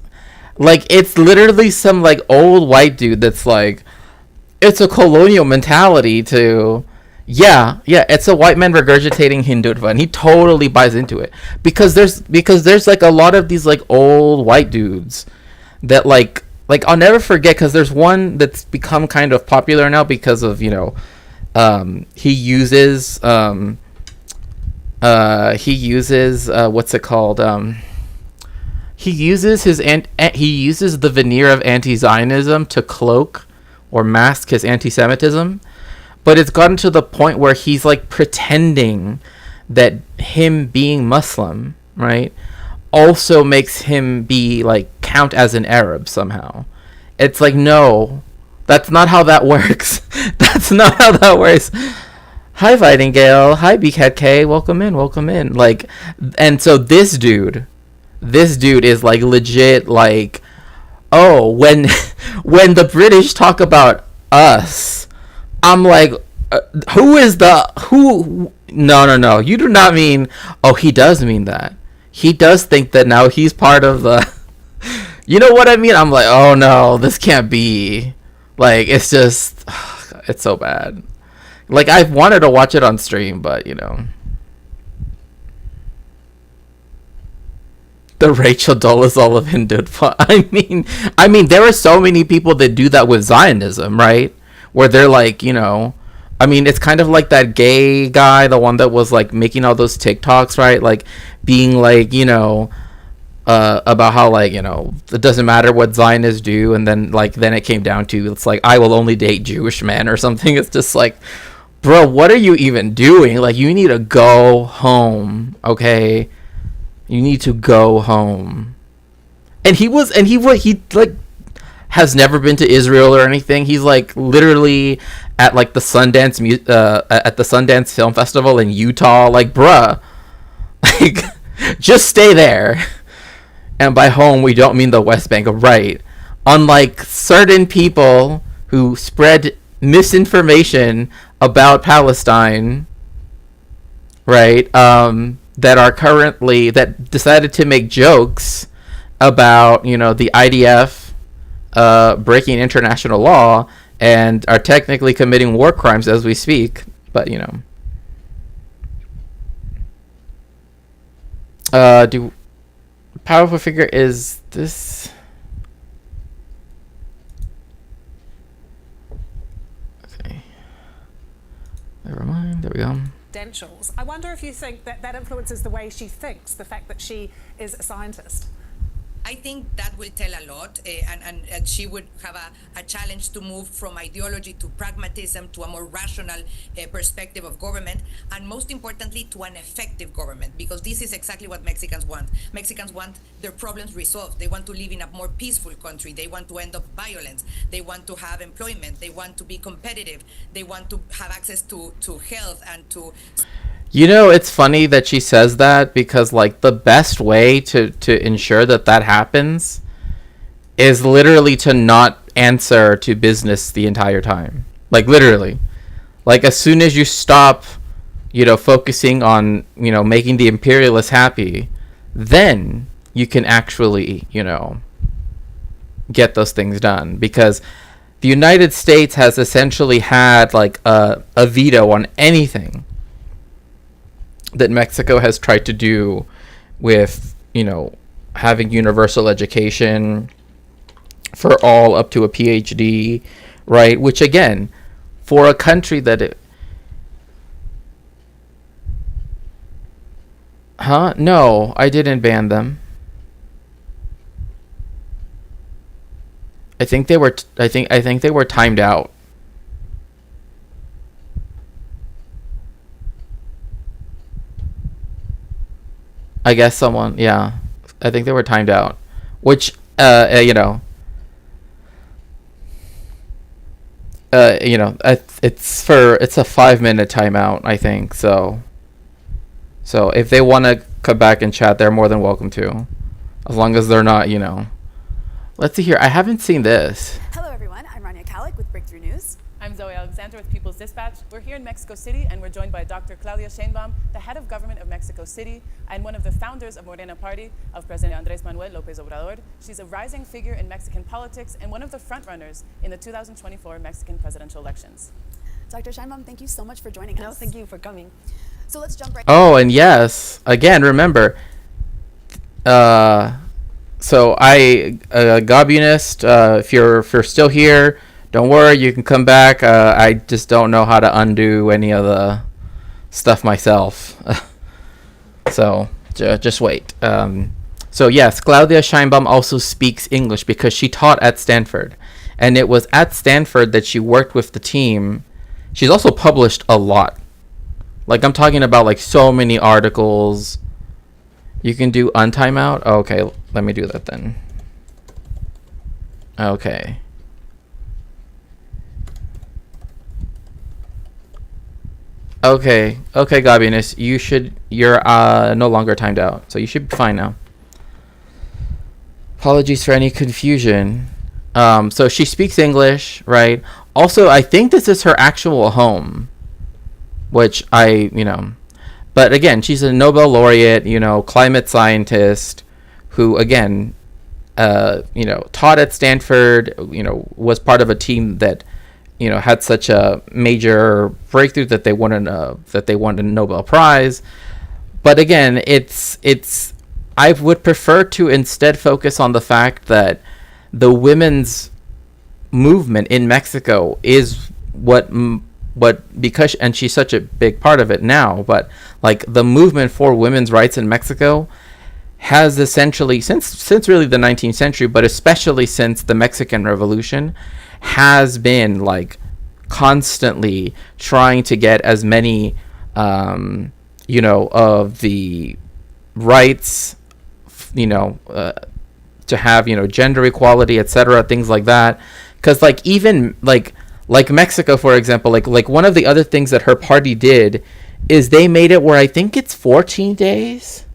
literally some like old white dude that's like, it's a colonial mentality to, yeah, it's a white man regurgitating Hindutva, and he totally buys into it because there's like a lot of these like old white dudes that like I'll never forget, because there's one that's become kind of popular now because of he uses what's it called, he uses the veneer of anti-Zionism to cloak or mask his anti-Semitism, but it's gotten to the point where he's like pretending that him being Muslim, right, also makes him be like count as an Arab somehow. It's like, no, that's not how that works. That's not how that works. Hi Vitingale, hi BCAT K, welcome in. Like, and so this dude is like legit like, oh, when the British talk about us, I'm like, no, you do not mean, oh, he does mean that. He does think that now he's part of the, you know what I mean? I'm like, oh no, this can't be. Like, it's just, it's so bad. Like, I've wanted to watch it on stream, but, the Rachel Dolezal of Hindutva. I mean, there are so many people that do that with Zionism, right? Where they're like, it's kind of like that gay guy, the one that was like making all those TikToks, right? Like being like, about how like, it doesn't matter what Zionists do, and then it came down to, it's like, I will only date Jewish men or something. It's just like, bro, what are you even doing? Like, you need to go home, okay? You need to go home. And he like has never been to Israel or anything. He's like literally at like the Sundance Film Festival in Utah. Like, bruh, like, just stay there. And by home, we don't mean the West Bank, right? Unlike certain people who spread misinformation about Palestine, right? That decided to make jokes about, the IDF breaking international law and are technically committing war crimes as we speak. But, powerful figure is this. Okay. Never mind. There we go. Credentials. I wonder if you think that influences the way she thinks, the fact that she is a scientist. I think that will tell a lot, and she would have a challenge to move from ideology to pragmatism, to a more rational perspective of government, and most importantly, to an effective government, because this is exactly what Mexicans want. Mexicans want their problems resolved. They want to live in a more peaceful country. They want to end up violence. They want to have employment. They want to be competitive. They want to have access to health and to... It's funny that she says that, because like the best way to ensure that happens is literally to not answer to business the entire time. Like literally. Like as soon as you stop, focusing on, making the imperialists happy, then you can actually, get those things done. Because the United States has essentially had like a veto on anything that Mexico has tried to do with, having universal education for all up to a PhD, right? Which again, for a country that No, I didn't ban them. I think they were I think they were timed out. I guess someone, yeah. I think they were timed out, which it's a 5-minute timeout, I think. So if they want to come back and chat, they're more than welcome to, as long as they're not, Let's see here. I haven't seen this. Hello, everyone. I'm Rania Kalik with Breakthrough News. I'm Zoe Alexander with People's Dispatch. We're here in Mexico City, and we're joined by Dr. Claudia Sheinbaum, the head of government of Mexico City, and one of the founders of Morena Party of President Andrés Manuel López Obrador. She's a rising figure in Mexican politics and one of the frontrunners in the 2024 Mexican presidential elections. Dr. Sheinbaum, thank you so much for joining us. No, thank you for coming. So let's jump right. Oh, and yes, again, remember, so Gobunist, if you're still here, don't worry, you can come back. I just don't know how to undo any of the stuff myself. So just wait. So yes, Claudia Sheinbaum also speaks English because she taught at Stanford. And it was at Stanford that she worked with the team. She's also published a lot. Like I'm talking about like so many articles. You can do untimeout? Oh, okay, let me do that then. Okay. Okay, Gabinus, you're no longer timed out, so you should be fine now. Apologies for any confusion. So she speaks English, right? Also, I think this is her actual home, which but again, she's a Nobel laureate, climate scientist who, again, taught at Stanford, was part of a team that, had such a major breakthrough that they won a Nobel Prize. But again, I would prefer to instead focus on the fact that the women's movement in Mexico is because, and she's such a big part of it now, but like the movement for women's rights in Mexico has essentially since really the 19th century, but especially since the Mexican Revolution, has been like constantly trying to get as many of the rights, to have, gender equality, etc., things like that. Because like even like Mexico, for example, like one of the other things that her party did is they made it where I think it's 14 days,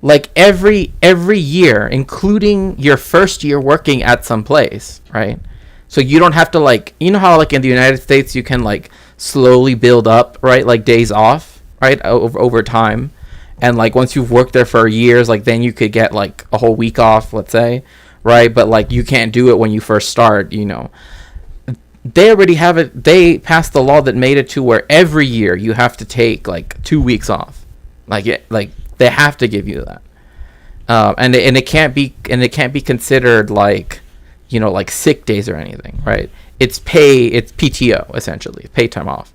like every year, including your first year working at some place, right? So you don't have to how like in the United States you can like slowly build up, right, like days off, right, over time. And like once you've worked there for years, like then you could get like a whole week off, let's say, right? But like you can't do it when you first start, They already have it. They passed the law that made it to where every year you have to take like 2 weeks off. Like they have to give you that. And it can't be considered like, like sick days or anything, right? It's PTO essentially, paid time off,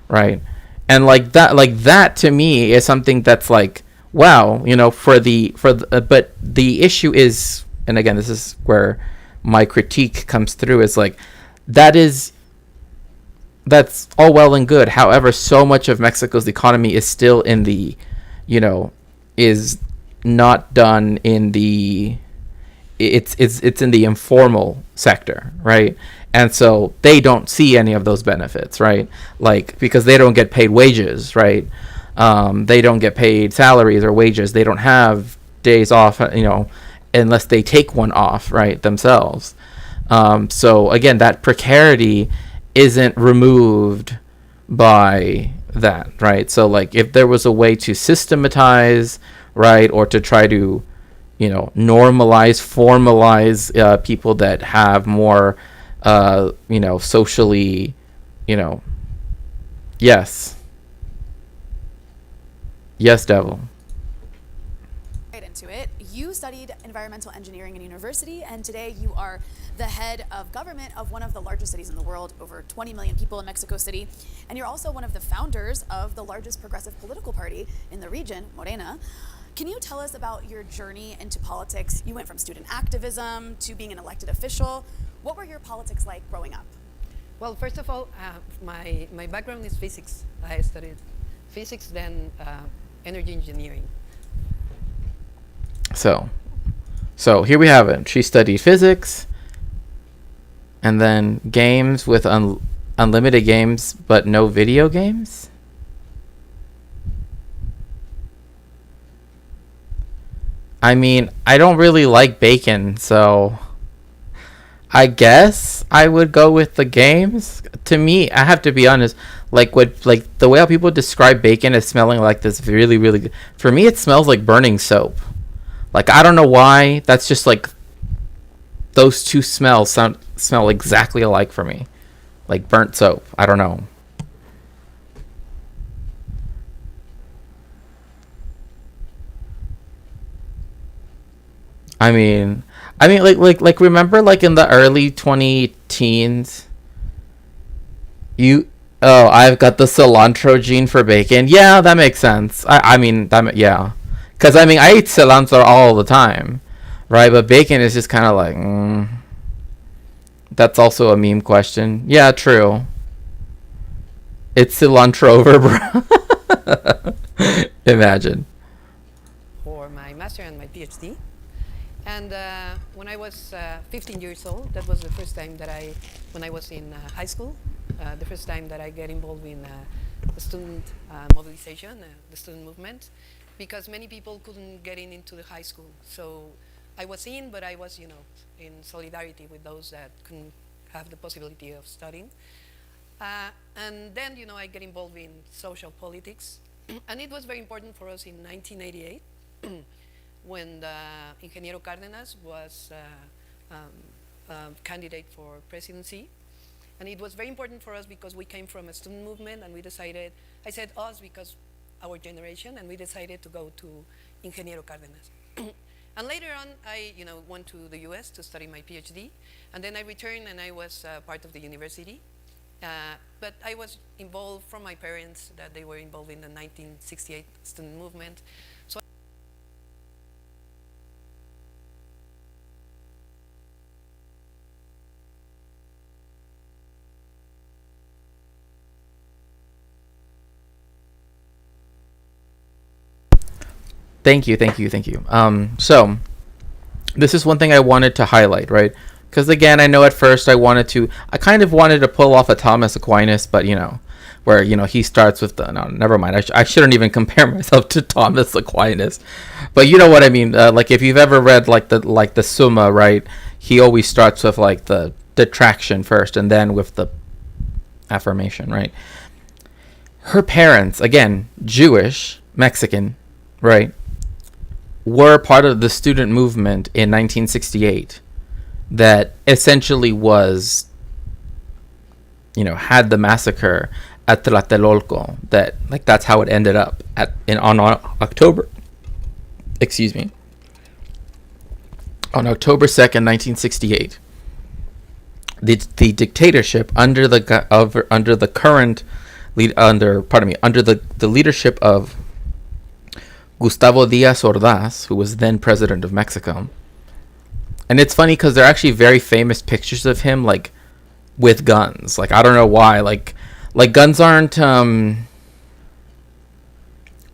right? And like that to me is something that's like, wow, but the issue is, and again, this is where my critique comes through, is like, that's all well and good. However, so much of Mexico's economy is still in the, is not done in the, it's in the informal sector, right? And so they don't see any of those benefits, right? Like, because they don't get paid wages, right? They don't get paid salaries or wages. They don't have days off, unless they take one off, right, themselves. So again, that precarity isn't removed by that, right? So like if there was a way to systematize, right, or to try to, normalize, formalize people that have more, socially, yes. Yes, Devil. Right into it. You studied environmental engineering in university, and today you are the head of government of one of the largest cities in the world, over 20 million people in Mexico City. And you're also one of the founders of the largest progressive political party in the region, Morena. Can you tell us about your journey into politics? You went from student activism to being an elected official. What were your politics like growing up? Well, first of all, my background is physics. I studied physics, then energy engineering. So here we have it. She studied physics, and then games with unlimited games, but no video games. I mean, I don't really like bacon, so I guess I would go with the games. To me, I have to be honest, like the way how people describe bacon as smelling like this really, really good. For me, it smells like burning soap. Like, I don't know why. That's just like those two smells smell exactly alike for me. Like burnt soap. I don't know. I mean, like remember, like in the early 2010s, I've got the cilantro gene for bacon. Yeah, that makes sense. Yeah, because I eat cilantro all the time, right? But bacon is just kind of like, that's also a meme question. Yeah, true. It's cilantro over, bro. Imagine. For my master and my PhD. And when I was 15 years old, that was the first time that when I was in high school, the first time that I get involved in the student mobilization, the student movement, because many people couldn't get into the high school. So I was in, but I was, in solidarity with those that couldn't have the possibility of studying. And then, I get involved in social politics. And it was very important for us in 1988. When Ingeniero Cárdenas was candidate for presidency. And it was very important for us because we came from a student movement, and we decided, I said us because our generation, and we decided to go to Ingeniero Cárdenas. And later on, I went to the US to study my PhD, and then I returned and I was part of the university. But I was involved from my parents that they were involved in the 1968 student movement. So Thank you. So this is one thing I wanted to highlight, right? Because again, I know at first I kind of wanted to pull off a Thomas Aquinas, but where he starts with no, never mind. I shouldn't even compare myself to Thomas Aquinas, but you know what I mean. Like if you've ever read like the Summa, right? He always starts with like the detraction first, and then with the affirmation, right? Her parents, again, Jewish, Mexican, right? Were part of the student movement in 1968 that essentially was, had the massacre at Tlatelolco. That's how it ended up on October. Excuse me. On October 2nd, 1968, the dictatorship under the leadership of Gustavo Díaz Ordaz, who was then president of Mexico. And it's funny because there are actually very famous pictures of him, like, with guns. Like, I don't know why. Like guns aren't,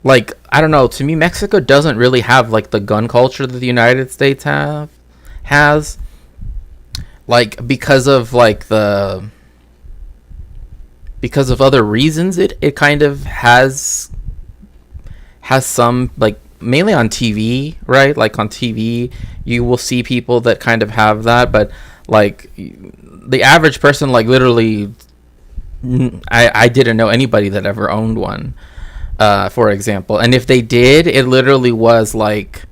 like, I don't know. To me, Mexico doesn't really have, like, the gun culture that the United States has. Like, because of other reasons, it kind of has some, like, mainly on TV, right? Like on TV, you will see people that kind of have that, but Like the average person, like literally, I didn't know anybody that ever owned one, for example. And if they did, it literally was like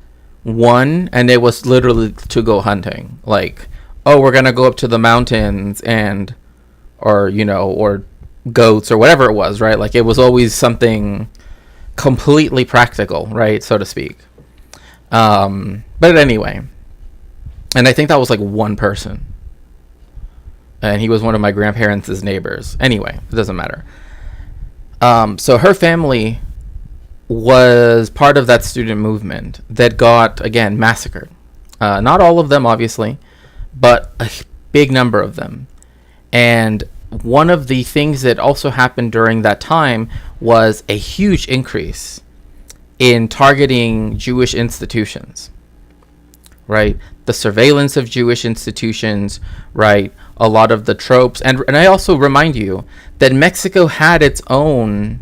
one, and it was literally to go hunting. Like, oh, we're gonna go up to the mountains and, or or goats or whatever it was, right? Like it was always something completely practical, right, so to speak. But anyway, and I think that was like one person, and he was one of my grandparents' neighbors. Anyway, it doesn't matter. So her family was part of that student movement that got, again, massacred. Not all of them, obviously, but a big number of them. And one of the things that also happened during that time was a huge increase in targeting Jewish institutions, right? The surveillance of Jewish institutions, right? A lot of the tropes. And I also remind you that Mexico had its own,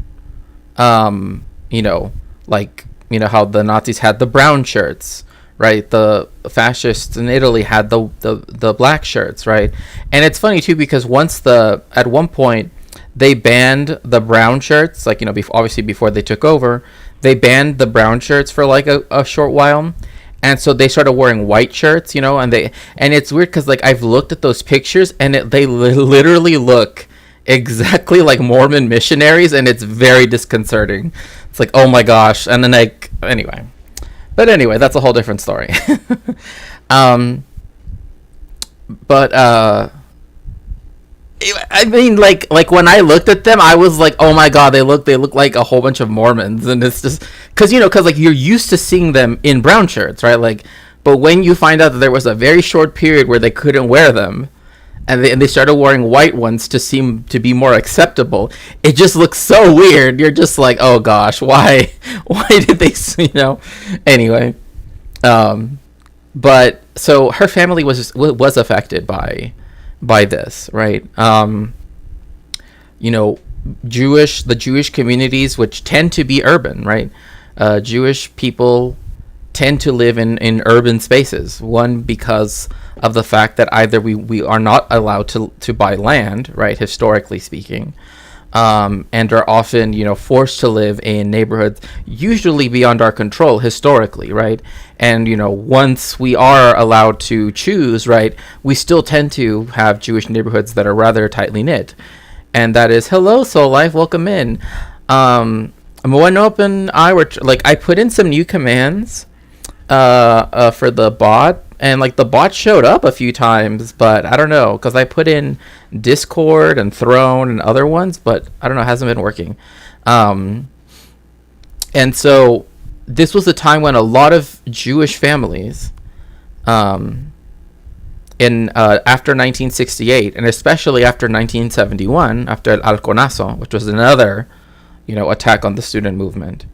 how the Nazis had the brown shirts, right? The fascists in Italy had the black shirts, right? And it's funny too, because at one point they banned the brown shirts, like, obviously before they took over, they banned the brown shirts for like a short while. And so they started wearing white shirts, and it's weird because like I've looked at those pictures and they literally look exactly like Mormon missionaries, and it's very disconcerting. It's like, oh my gosh. And then anyway, that's a whole different story. I mean, like when I looked at them, I was like, oh my god, they look like a whole bunch of Mormons. And it's just because like you're used to seeing them in brown shirts, right? Like, but when you find out that there was a very short period where they couldn't wear them, and they started wearing white ones to seem to be more acceptable, it just looks so weird. You're just like, oh gosh, why did they, anyway. But so her family was affected by this, right? The Jewish communities, which tend to be urban, right? Jewish people tend to live in urban spaces. One, because of the fact that either we are not allowed to buy land, right, historically speaking, and are often, forced to live in neighborhoods usually beyond our control historically, right? And, once we are allowed to choose, right, we still tend to have Jewish neighborhoods that are rather tightly knit. And that is, hello, Soul Life, welcome in. Moenop and I were, I put in some new commands for the bot, and the bot showed up a few times, but I don't know, because I put in Discord and Throne and other ones, but I don't know, it hasn't been working. And so this was a time when a lot of Jewish families, after 1968, and especially after 1971, after El Halconazo, which was another, attack on the student movement,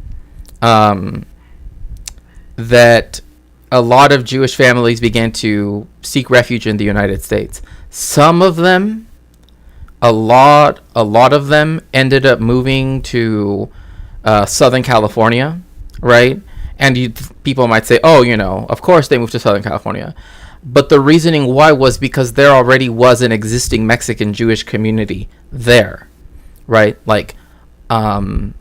that a lot of Jewish families began to seek refuge in the United States. Some of them, a lot of them ended up moving to Southern California, right? And people might say, oh, of course they moved to Southern California. But the reasoning why was because there already was an existing Mexican Jewish community there, right? Like some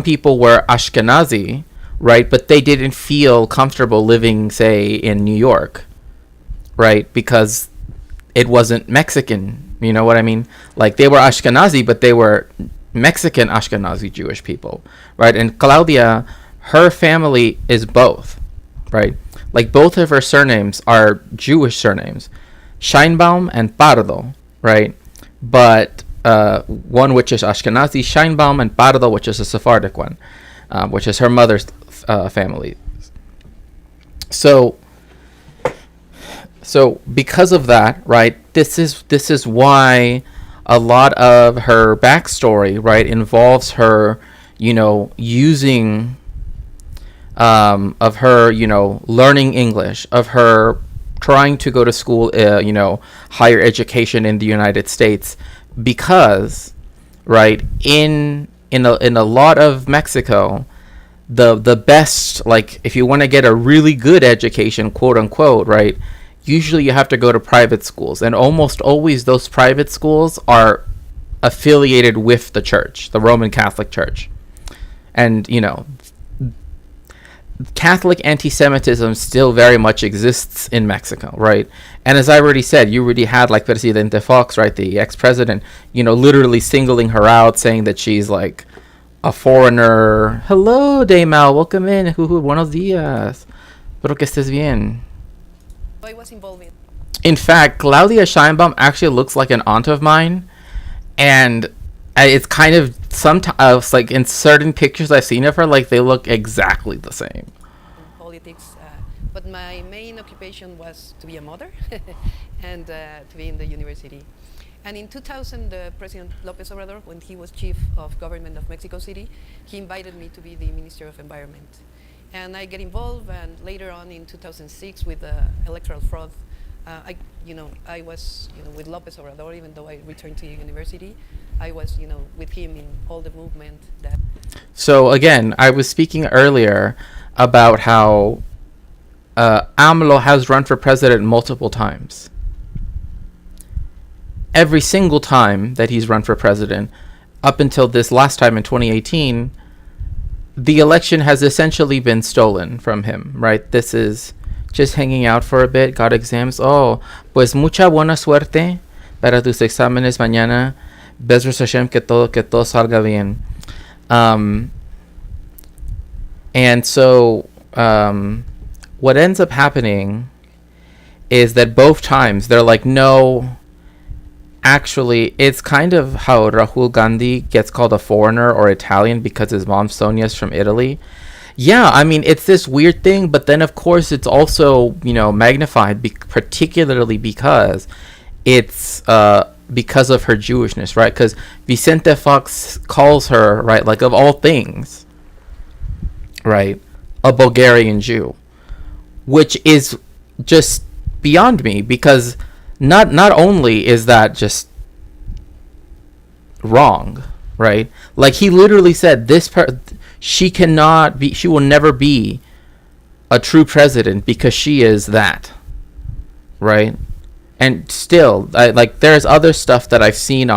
people were Ashkenazi, right? But they didn't feel comfortable living, say, in New York, right? Because it wasn't Mexican, you know what I mean? Like, they were Ashkenazi, but they were Mexican Ashkenazi Jewish people, right? And Claudia, her family is both, right? Like, both of her surnames are Jewish surnames, Scheinbaum and Pardo, right? But one which is Ashkenazi, Scheinbaum, and Pardo, which is a Sephardic one, which is her mother's family. So because of that, right, this is why a lot of her backstory, right, involves her, using of her, learning English, of her trying to go to school, higher education in the United States, because, right, in a lot of Mexico, the best, like, if you want to get a really good education, quote unquote, right, usually you have to go to private schools, and almost always those private schools are affiliated with the church, the Roman Catholic Church. And, you know, Catholic anti-Semitism still very much exists in Mexico, right? And as I already said, you already had like Presidente Fox, right, the ex-president, you know, literally singling her out, saying that she's like a foreigner. Hello, Daymal, welcome in. Buenos días. Espero que estés bien. I was involved in. In fact, Claudia Sheinbaum actually looks like an aunt of mine, and it's kind of sometimes like in certain pictures I've seen of her, like they look exactly the same. Politics, but my main occupation was to be a mother and to be in the university. And in 2000, President López Obrador, when he was chief of government of Mexico City, he invited me to be the Minister of Environment. And I get involved, and later on in 2006 with electoral fraud, I was, with López Obrador, even though I returned to university, I was, with him in all the movement that. So again, I was speaking earlier about how AMLO has run for president multiple times. Every single time that he's run for president, up until this last time in 2018, the election has essentially been stolen from him, right? This is just hanging out for a bit, got exams. Oh, pues mucha buena suerte para tus exámenes mañana. Bezras Hashem, que todo salga bien. And so what ends up happening is that both times they're like, no, actually, it's kind of how Rahul Gandhi gets called a foreigner or Italian because his mom Sonia's from Italy. Yeah, I mean, it's this weird thing, but then of course it's also, magnified, particularly because it's because of her Jewishness, right? Because Vicente Fox calls her, right, like of all things, right, a Bulgarian Jew, which is just beyond me, because not only is that just wrong, right? Like he literally said she will never be a true president because she is that, right? And still, there's other stuff that I've seen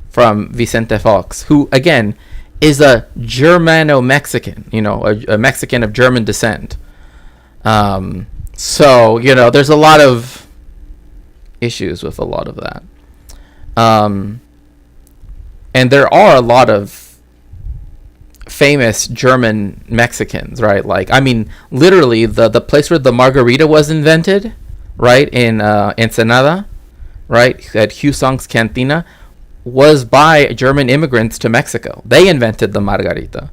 from Vicente Fox, who again is a Germano-Mexican, a Mexican of German descent. So there's a lot of issues with a lot of that. And there are a lot of famous German Mexicans, right? Like, I mean, literally the place where the margarita was invented, right, in Ensenada, right, at Husong's Cantina, was by German immigrants to Mexico. They invented the margarita,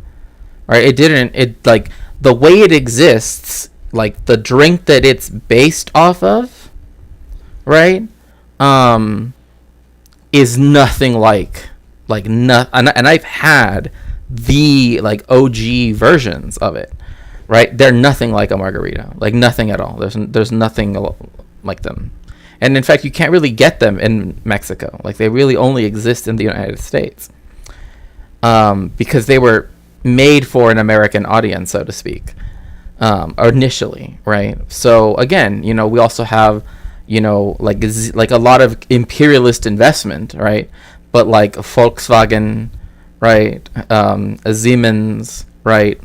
right? The way it exists, like the drink that it's based off of, right, is nothing like and I've had the OG versions of it, right? They're nothing like a margarita, like nothing at all. There's nothing like them, and in fact you can't really get them in Mexico. Like they really only exist in the United States, because they were made for an American audience, so to speak, initially, right? So again, we also have like a lot of imperialist investment, right? But like Volkswagen, right, Siemens, right,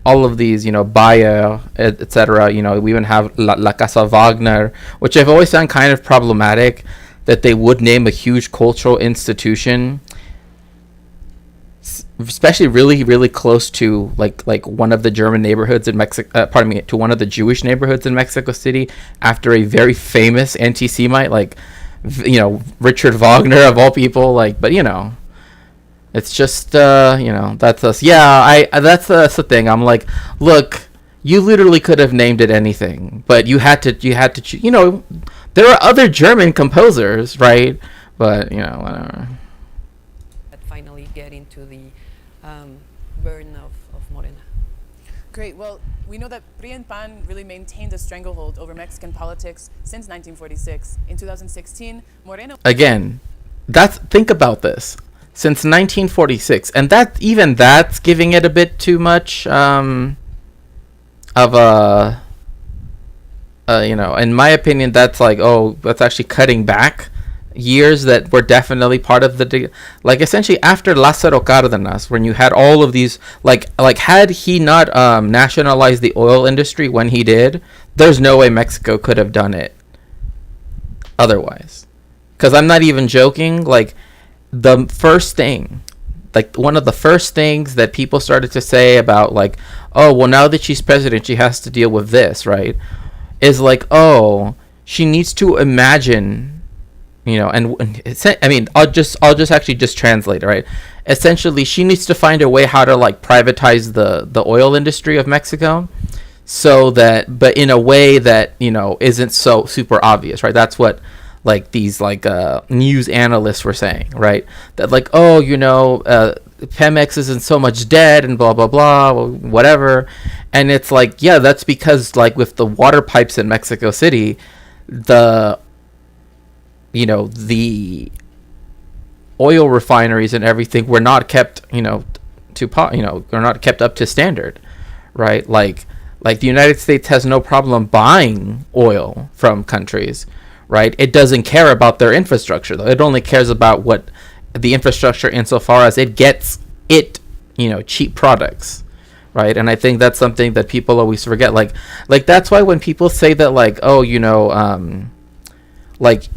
all of these, Bayer, etc. We even have La Casa Wagner, which I've always found kind of problematic, that they would name a huge cultural institution, especially really, really close to like one of the German neighborhoods in Mexico. To one of the Jewish neighborhoods in Mexico City, after a very famous anti-Semite, Richard Wagner of all people. But it's just that's us. Yeah, that's the thing. I'm like, look, you literally could have named it anything, but you had to there are other German composers, right? But whatever. Finally get into the burn of Morena. Great. Well, we know that PRI and PAN really maintained a stranglehold over Mexican politics since 1946. In 2016, Moreno... Again, think about this. Since 1946, and that's giving it a bit too much of a In my opinion, that's like, oh, that's actually cutting back years that were definitely part of the like essentially after Lázaro Cárdenas, when you had all of these like had he not nationalized the oil industry when he did, there's no way Mexico could have done it otherwise. Because I'm not even joking. Like the first thing, like one of the first things that people started to say about like, oh well, now that she's president, she has to deal with this, right? Is like, oh, she needs to imagine, and I mean, I'll just actually just translate it, right? Essentially, she needs to find a way how to like privatize the oil industry of Mexico, so that, but in a way that isn't so super obvious, right? That's what like these like news analysts were saying, right? That like, oh, Pemex is in so much debt and blah blah blah, whatever, and it's like, yeah, that's because like with the water pipes in Mexico City, the the oil refineries and everything were not kept, are not kept up to standard, right? Like the United States has no problem buying oil from countries, right? It doesn't care about their infrastructure, though. It only cares about what the infrastructure insofar as it gets cheap products, right? And I think that's something that people always forget. Like that's why when people say that like, oh, like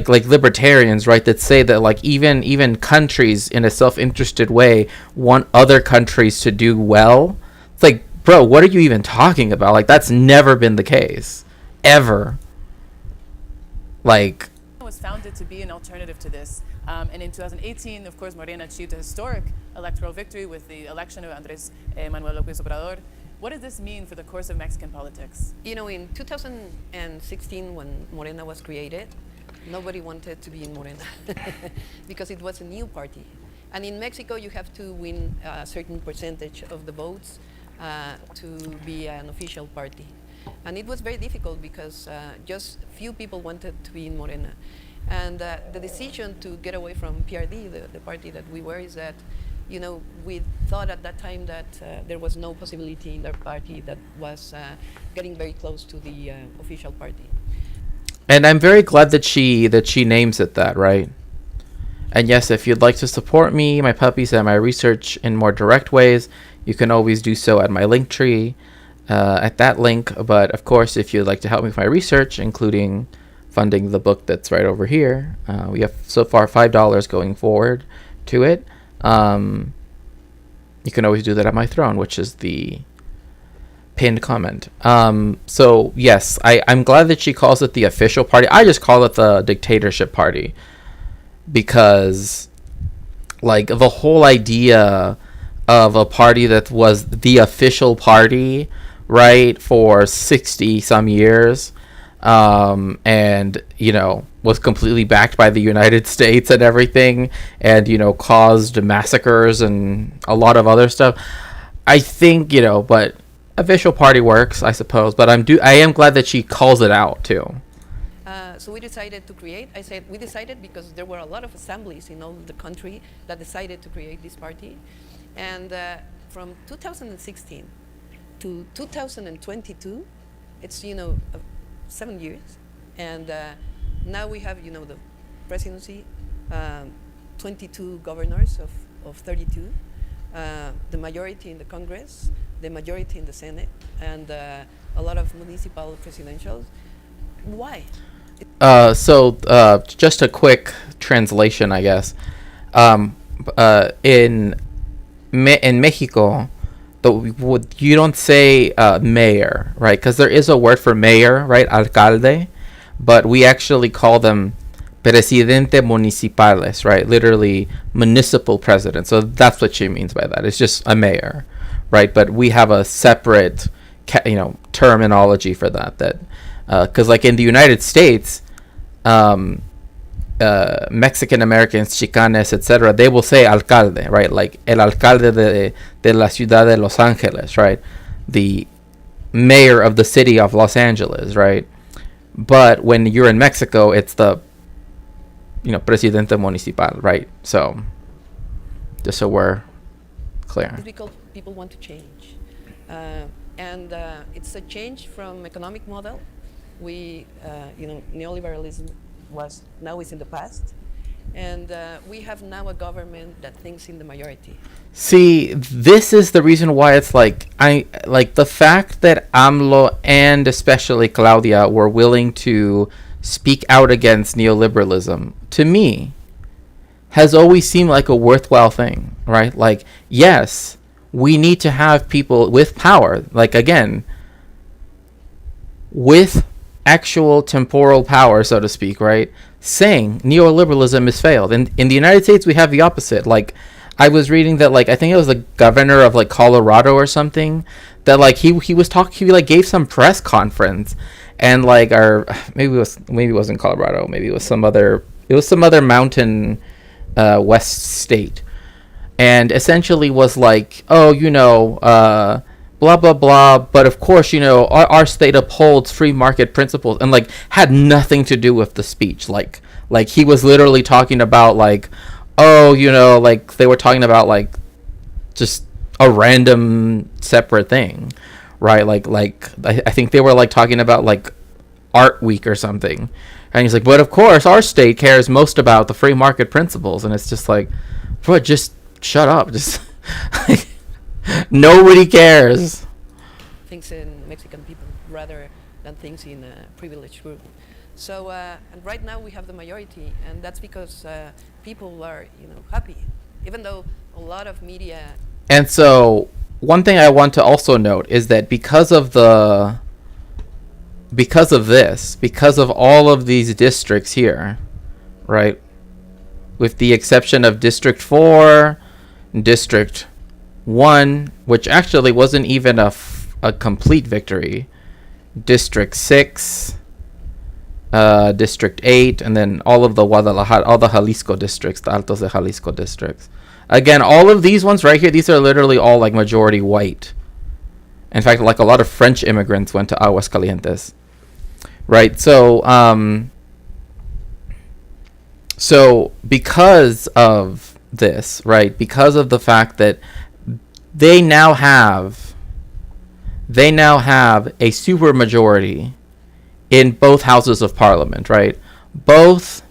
libertarians, right, that say that like even countries in a self-interested way want other countries to do well. It's like, bro, what are you even talking about? Like that's never been the case ever. Like, was founded to be an alternative to this, and in 2018, of course, Morena achieved a historic electoral victory with the election of Andrés Manuel López Obrador. What does this mean for the course of Mexican politics? In 2016, when Morena was created, nobody wanted to be in Morena because it was a new party. And in Mexico, you have to win a certain percentage of the votes to be an official party. And it was very difficult because just few people wanted to be in Morena. And the decision to get away from PRD, the party that we were, is that we thought at that time that there was no possibility in their party that was getting very close to the official party. And I'm very glad that she names it that, right? And yes, if you'd like to support me, my puppies, and my research in more direct ways, you can always do so at my Linktree, at that link. But of course, if you'd like to help me with my research, including funding the book that's right over here, we have so far $5 going forward to it. You can always do that at my throne, which is the pinned comment. So yes, I'm glad that she calls it the official party. I just call it the dictatorship party, because like the whole idea of a party that was the official party, right, for 60 some years, and was completely backed by the United States and everything, and caused massacres and a lot of other stuff. I think but official party works, I suppose. But I am glad that she calls it out too. So we decided to create. I said we decided because there were a lot of assemblies in all the country that decided to create this party, and from 2016 to 2022, it's 7 years, and now we have the presidency, 22 governors of 32, the majority in the Congress, the majority in the Senate, and a lot of municipal presidentials. Why? So just a quick translation, I guess. In Mexico, you don't say mayor, right? Because there is a word for mayor, right? Alcalde, but we actually call them presidente municipales, right? Literally municipal president. So that's what she means by that. It's just a mayor, right? But we have a separate, terminology for that. Because like in the United States, Mexican Americans, Chicanes, etc., they will say alcalde, right? Like el alcalde de la ciudad de Los Angeles, right? The mayor of the city of Los Angeles, right? But when you're in Mexico, it's the presidente municipal, right? So just so we're clear. It's because people want to change, and it's a change from economic model We, neoliberalism now is in the past, and we have now a government that thinks in the majority. See, this is the reason why it's like I like the fact that AMLO and especially Claudia were willing to speak out against neoliberalism to me has always seemed like a worthwhile thing, right? Like, yes, we need to have people with power, like again, with actual temporal power, so to speak, right? Saying neoliberalism has failed. And in the United States, we have the opposite. Like, I was reading that, like, I think it was the governor of like Colorado or something, that like he was talking, he like gave some press conference, and like, or maybe it wasn't Colorado, maybe it was some other mountain west state, and essentially was like, oh, blah blah blah, but of course, our state upholds free market principles, and like had nothing to do with the speech. Like he was literally talking about like, oh, like they were talking about like just a random separate thing, right? Like I think they were like talking about like Art Week or something, and he's like, but of course our state cares most about the free market principles, and it's just like, bro, just shut up, just like, nobody cares. Things in Mexican people rather than things in a privileged group. So, and right now we have the majority, and that's because people are, happy, even though a lot of media. And so, one thing I want to also note is that because of all of these districts here, right, with the exception of District 4, District 1, which actually wasn't even a complete victory, District 6, District 8, and then all of the Guadalajara, all the Jalisco districts, the Altos de Jalisco districts. Again, all of these ones right here, these are literally all like majority white. In fact, like a lot of French immigrants went to Aguascalientes, right? So because of this, right, because of the fact that they now have a super majority in both houses of parliament, right? Both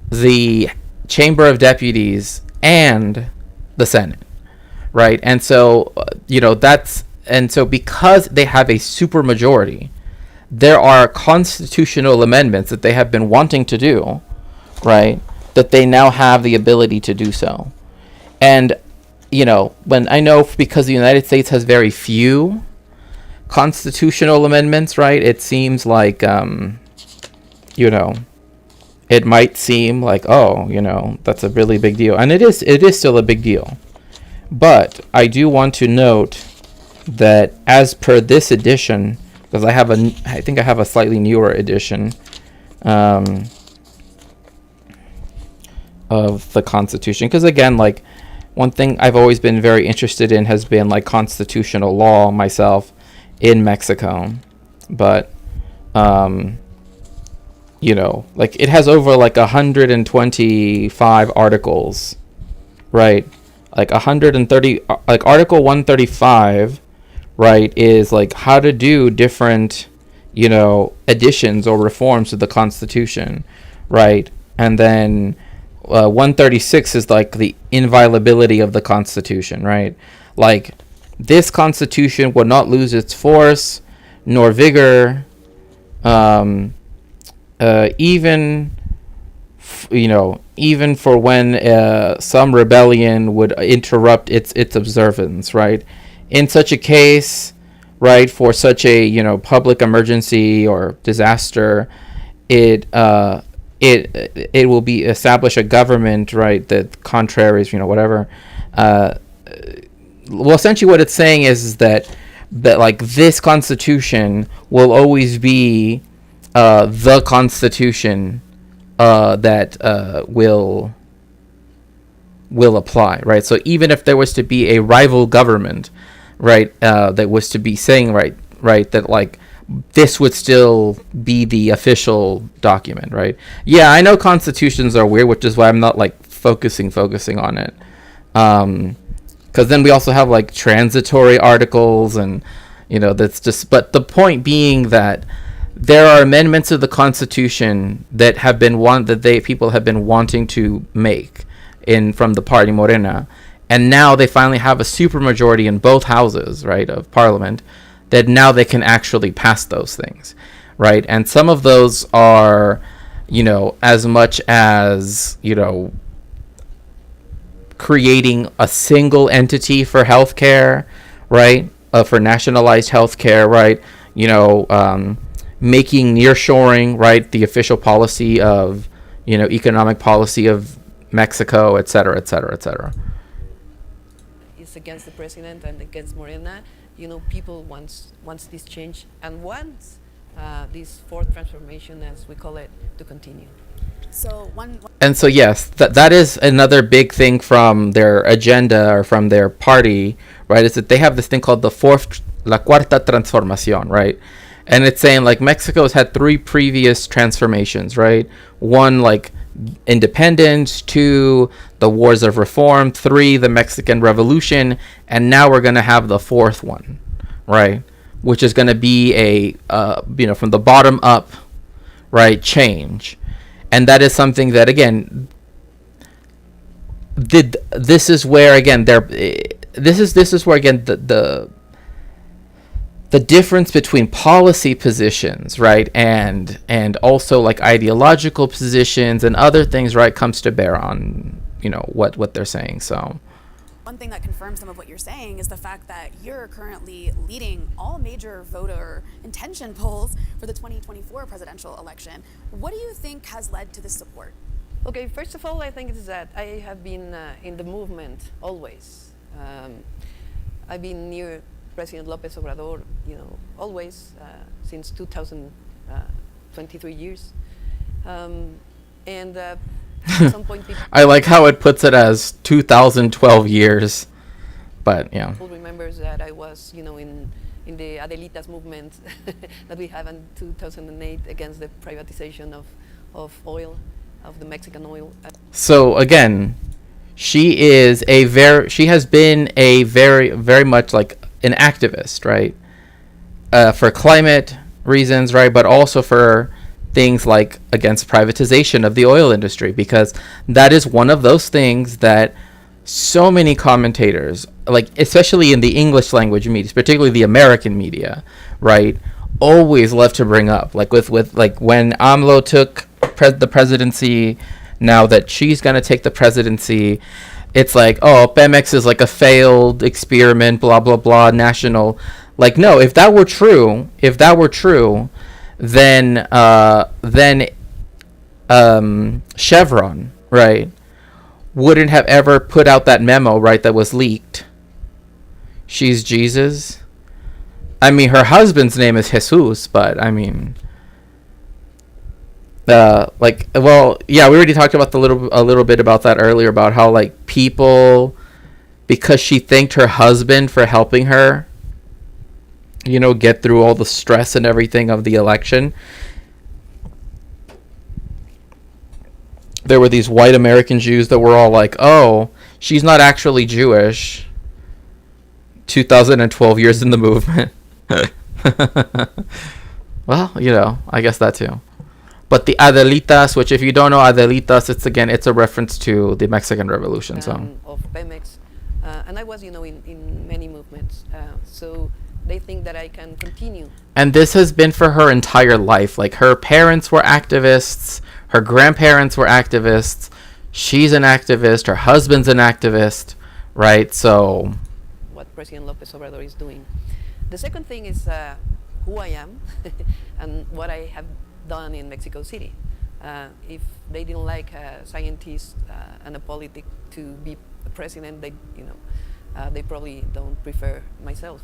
the Chamber of Deputies and the Senate, right? And so, because they have a super majority, there are constitutional amendments that they have been wanting to do, right? That they now have the ability to do so. And, when I know, because the United States has very few constitutional amendments, right? It seems like, it might seem like, oh, that's a really big deal. And it is still a big deal. But I do want to note that as per this edition, because I think I have a slightly newer edition of the Constitution. Because again, like, one thing I've always been very interested in has been like constitutional law myself in Mexico. But like it has over like 125 articles, right? Like 130, like Article 135, right, is like how to do different, additions or reforms to the Constitution, right? And then 136 is like the inviolability of the Constitution, right? Like, this Constitution will not lose its force nor vigor, even for when some rebellion would interrupt its observance, right? In such a case, right, for such a public emergency or disaster, it will be establish a government, right, that contraries, whatever. Well, essentially what it's saying is that like this Constitution will always be the Constitution that will apply, right? So even if there was to be a rival government, right, that was to be saying, right, that like this would still be the official document, right? Yeah, I know constitutions are weird, which is why I'm not like focusing on it. Because then we also have like transitory articles and That's just. But the point being that there are amendments of the Constitution that have been people have been wanting to make from the party Morena, and now they finally have a supermajority in both houses, right, of Parliament, that now they can actually pass those things, right? And some of those are, as much as, creating a single entity for healthcare, right? For nationalized healthcare, right? Making nearshoring, right, the official policy of, economic policy of Mexico, et cetera, et cetera, et cetera. It's against the president and against Morena. People wants this change and wants this fourth transformation, as we call it, to continue. And so yes, that is another big thing from their agenda or from their party, right? Is that they have this thing called La Cuarta Transformación, right? And it's saying like Mexico's had 3 previous transformations, right? 1, like independence, 2, the wars of reform, 3, the Mexican Revolution, and now we're going to have the 4th one, right? Which is going to be a from the bottom up, right, change. And that is something that, again, this is where again the difference between policy positions, right, and also like ideological positions and other things, right, comes to bear on what they're saying. So one thing that confirms some of what you're saying is the fact that you're currently leading all major voter intention polls for the 2024 presidential election. What do you think has led to this support? Okay, first of all, I think it's that I have been in the movement always. I've been near President Lopez Obrador, always since 2023 years. And at some point, I like how it puts it as 2012 years, but yeah. People remembers that I was, in the Adelitas movement that we have in 2008 against the privatization of oil, of the Mexican oil. So again, she has been a very much like an activist, right? For climate reasons, right? But also for things like against privatization of the oil industry, because that is one of those things that so many commentators, like especially in the English language media, particularly the American media, right, always love to bring up. Like with like when AMLO took the presidency, now that she's going to take the presidency, it's like, oh, Pemex is like a failed experiment, blah, blah, blah, national. Like, no, if that were true, then Chevron, right, wouldn't have ever put out that memo, right, that was leaked. She's Jesus. I mean, her husband's name is Jesus, but I mean, well, yeah, we already talked about a little bit about that earlier, about how like people, because she thanked her husband for helping her, get through all the stress and everything of the election. There were these white American Jews that were all like, oh, she's not actually Jewish. 2012 years in the movement. Well, I guess that too. But the Adelitas, which if you don't know Adelitas, it's a reference to the Mexican Revolution. Of Pemex. And I was, in many movements. So they think that I can continue. And this has been for her entire life. Like her parents were activists, her grandparents were activists, she's an activist, her husband's an activist, right? So what President Lopez Obrador is doing. The second thing is who I am and what I have done in Mexico City. If they didn't like a scientist and a politic to be a president, they probably don't prefer myself.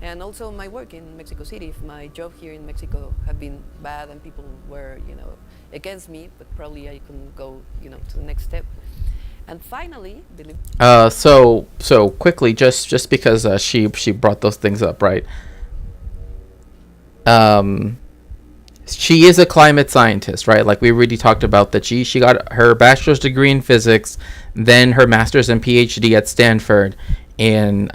And also my work in Mexico City. If my job here in Mexico had been bad and people were, against me, but probably I can go, to the next step. And finally, so quickly, just because she brought those things up, right? She is a climate scientist, right? Like we already talked about that. She got her bachelor's degree in physics, then her master's and PhD at Stanford in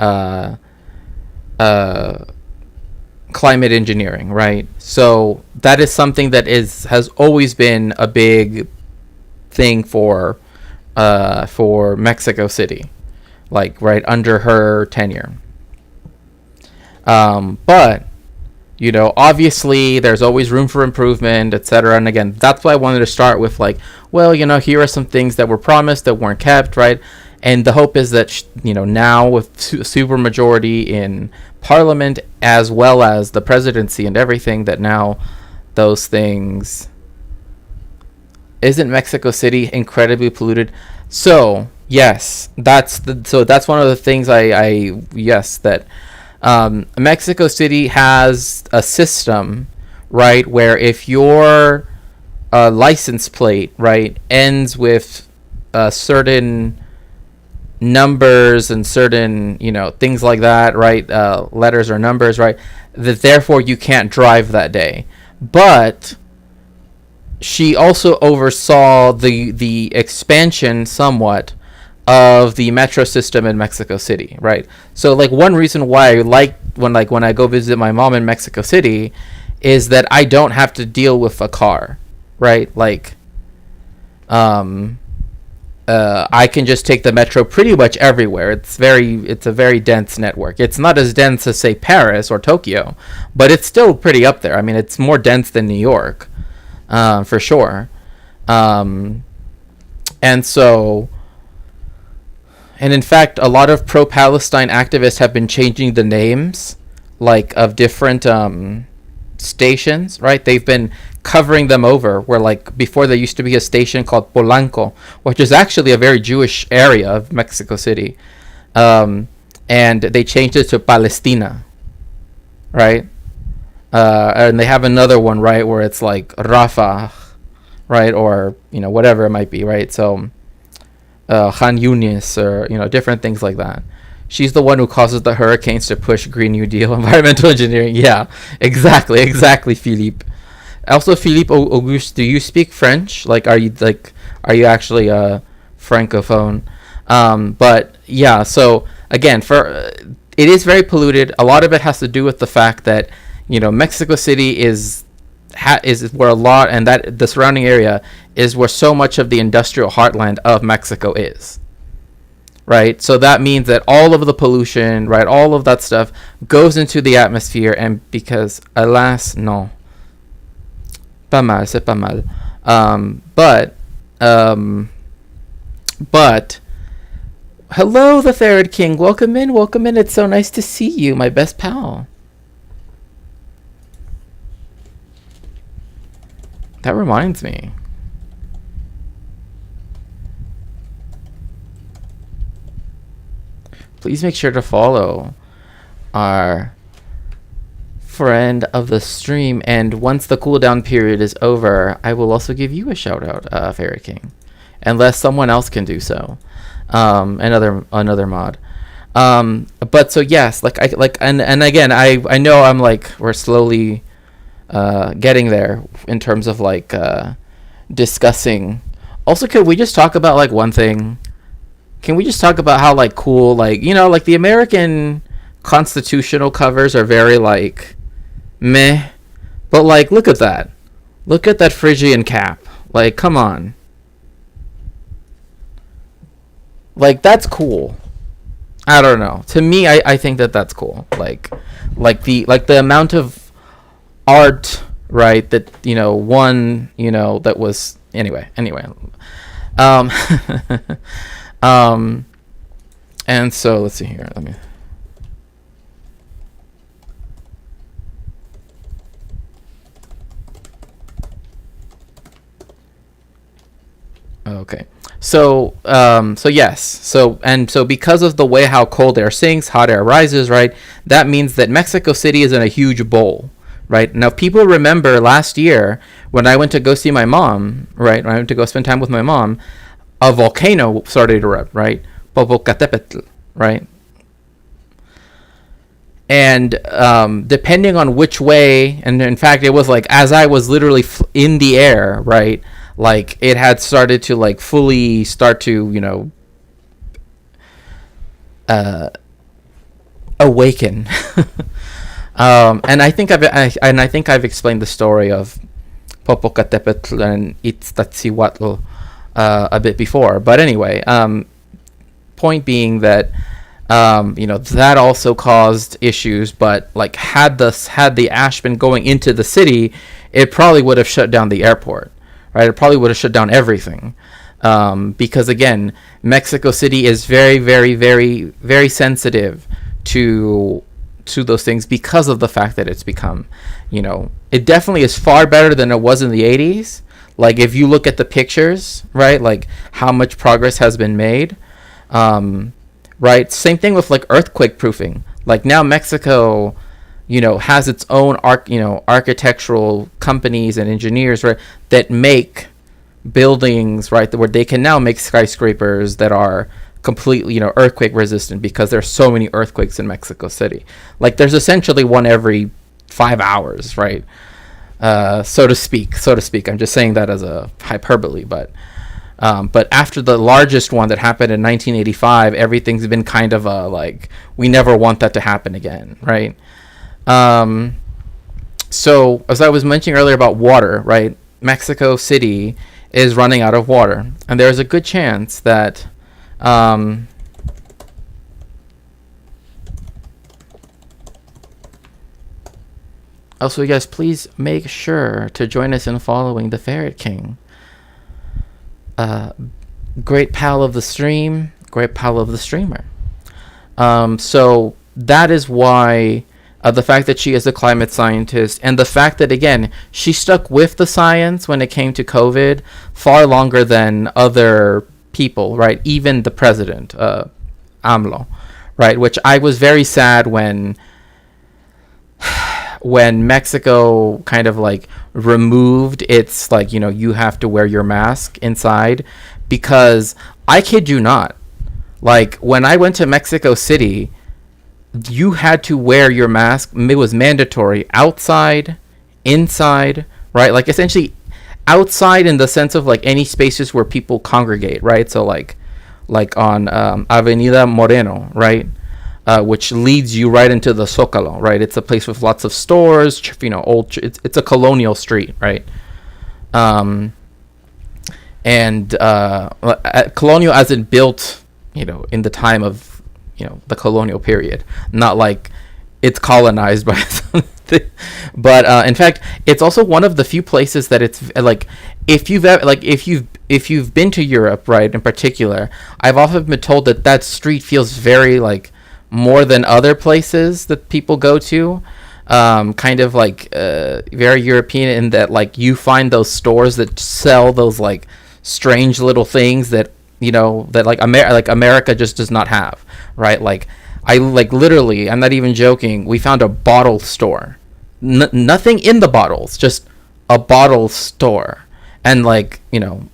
climate engineering, right? So that is something that has always been a big thing for Mexico City, like right under her tenure. But obviously there's always room for improvement, etc. And again, that's why I wanted to start with like, well, here are some things that were promised that weren't kept, right? And the hope is that now with super majority in parliament as well as the presidency and everything, that now those things. Isn't Mexico City incredibly polluted? So yes, that's one of the things that Mexico City has a system, right, where if your license plate, right, ends with certain numbers and certain things like that, right, letters or numbers, right, that therefore you can't drive that day. But she also oversaw the expansion somewhat of the metro system in Mexico City, right? So like one reason why I like when I go visit my mom in Mexico City is that I don't have to deal with a car, right? Like I can just take the metro pretty much everywhere. It's a very dense network. It's not as dense as say Paris or Tokyo, but it's still pretty up there. I mean, it's more dense than New York. For sure. And in fact, a lot of pro-Palestine activists have been changing the names, like, of different stations, right? They've been covering them over, where, like, before there used to be a station called Polanco, which is actually a very Jewish area of Mexico City. And they changed it to Palestina, right? And they have another one, right, where it's like Rafah, right, or whatever it might be, right? So Khan Yunis, or different things like that. She's the one who causes the hurricanes to push Green New Deal environmental engineering. Yeah, exactly, Philippe. Also, Philippe Auguste, do you speak French? Like, are you actually a francophone? But yeah, so again, it is very polluted. A lot of it has to do with the fact that Mexico City is where a lot, and that the surrounding area is where so much of the industrial heartland of Mexico is, right? So that means that all of the pollution, right, all of that stuff goes into the atmosphere, and because alas, no, pas mal, c'est pas mal. But hello, the Third King. Welcome in. It's so nice to see you, my best pal. That reminds me. Please make sure to follow our friend of the stream, and once the cooldown period is over, I will also give you a shout out, Fairy King, unless someone else can do so. Another mod. But so yes, and again, I know I'm like we're slowly getting there in terms of like discussing. Also, could we just talk about like one thing? Can we just talk about how like cool, like like the American constitutional covers are very like meh, but like look at that Phrygian cap. Like, come on, like that's cool. I don't know. To me, I think that's cool. Like the amount of art, right, that one that was anyway and so let's see here, let me okay. So yes. So because of the way how cold air sinks, hot air rises, right? That means that Mexico City is in a huge bowl, right? Now, people remember last year when I went to go see my mom, right? When I went to go spend time with my mom, a volcano started to erupt, right? Popocatépetl, right? And depending on which way, and in fact, it was like as I was literally in the air, right? Like it had started to like fully start to awaken. And I think I've explained the story of Popocatépetl and Iztaccíhuatl a bit before. But anyway, point being that that also caused issues. But like had the ash been going into the city, it probably would have shut down the airport, right? It probably would have shut down everything. Because again, Mexico City is very, very, very, very sensitive to those things because of the fact that it's become, it definitely is far better than it was in the 80s. Like if you look at the pictures, right, like how much progress has been made. Right, same thing with like earthquake proofing. Like now Mexico, has its own architectural companies and engineers, right, that make buildings, right, where they can now make skyscrapers that are completely earthquake resistant because there's so many earthquakes in Mexico City. Like there's essentially one every 5 hours, right, so to speak. I'm just saying that as a hyperbole, but after the largest one that happened in 1985, everything's been kind of like we never want that to happen again, right? So as I was mentioning earlier about water, right, Mexico City is running out of water, and there's a good chance that also, you guys, please make sure to join us in following the Ferret King. Great pal of the stream, great pal of the streamer. So that is why the fact that she is a climate scientist, and the fact that, again, she stuck with the science when it came to COVID far longer than other people, right? Even the president, AMLO, right? Which I was very sad when Mexico kind of like removed its like, you have to wear your mask inside, because I kid you not, like when I went to Mexico City, you had to wear your mask. It was mandatory outside, inside, right? Like essentially outside in the sense of like any spaces where people congregate, right? So like on Avenida Moreno, right? Which leads you right into the Zócalo, right? It's a place with lots of stores, it's a colonial street, right? Colonial as in built, in the time of, the colonial period, not like it's colonized by something. But in fact, it's also one of the few places that it's like, if you've been to Europe, right, in particular, I've often been told that street feels very like more than other places that people go to, kind of like very European, in that like you find those stores that sell those like strange little things that that like America just does not have, right? Like I like literally, I'm not even joking, we found a bottle store, nothing in the bottles, just a bottle store. And like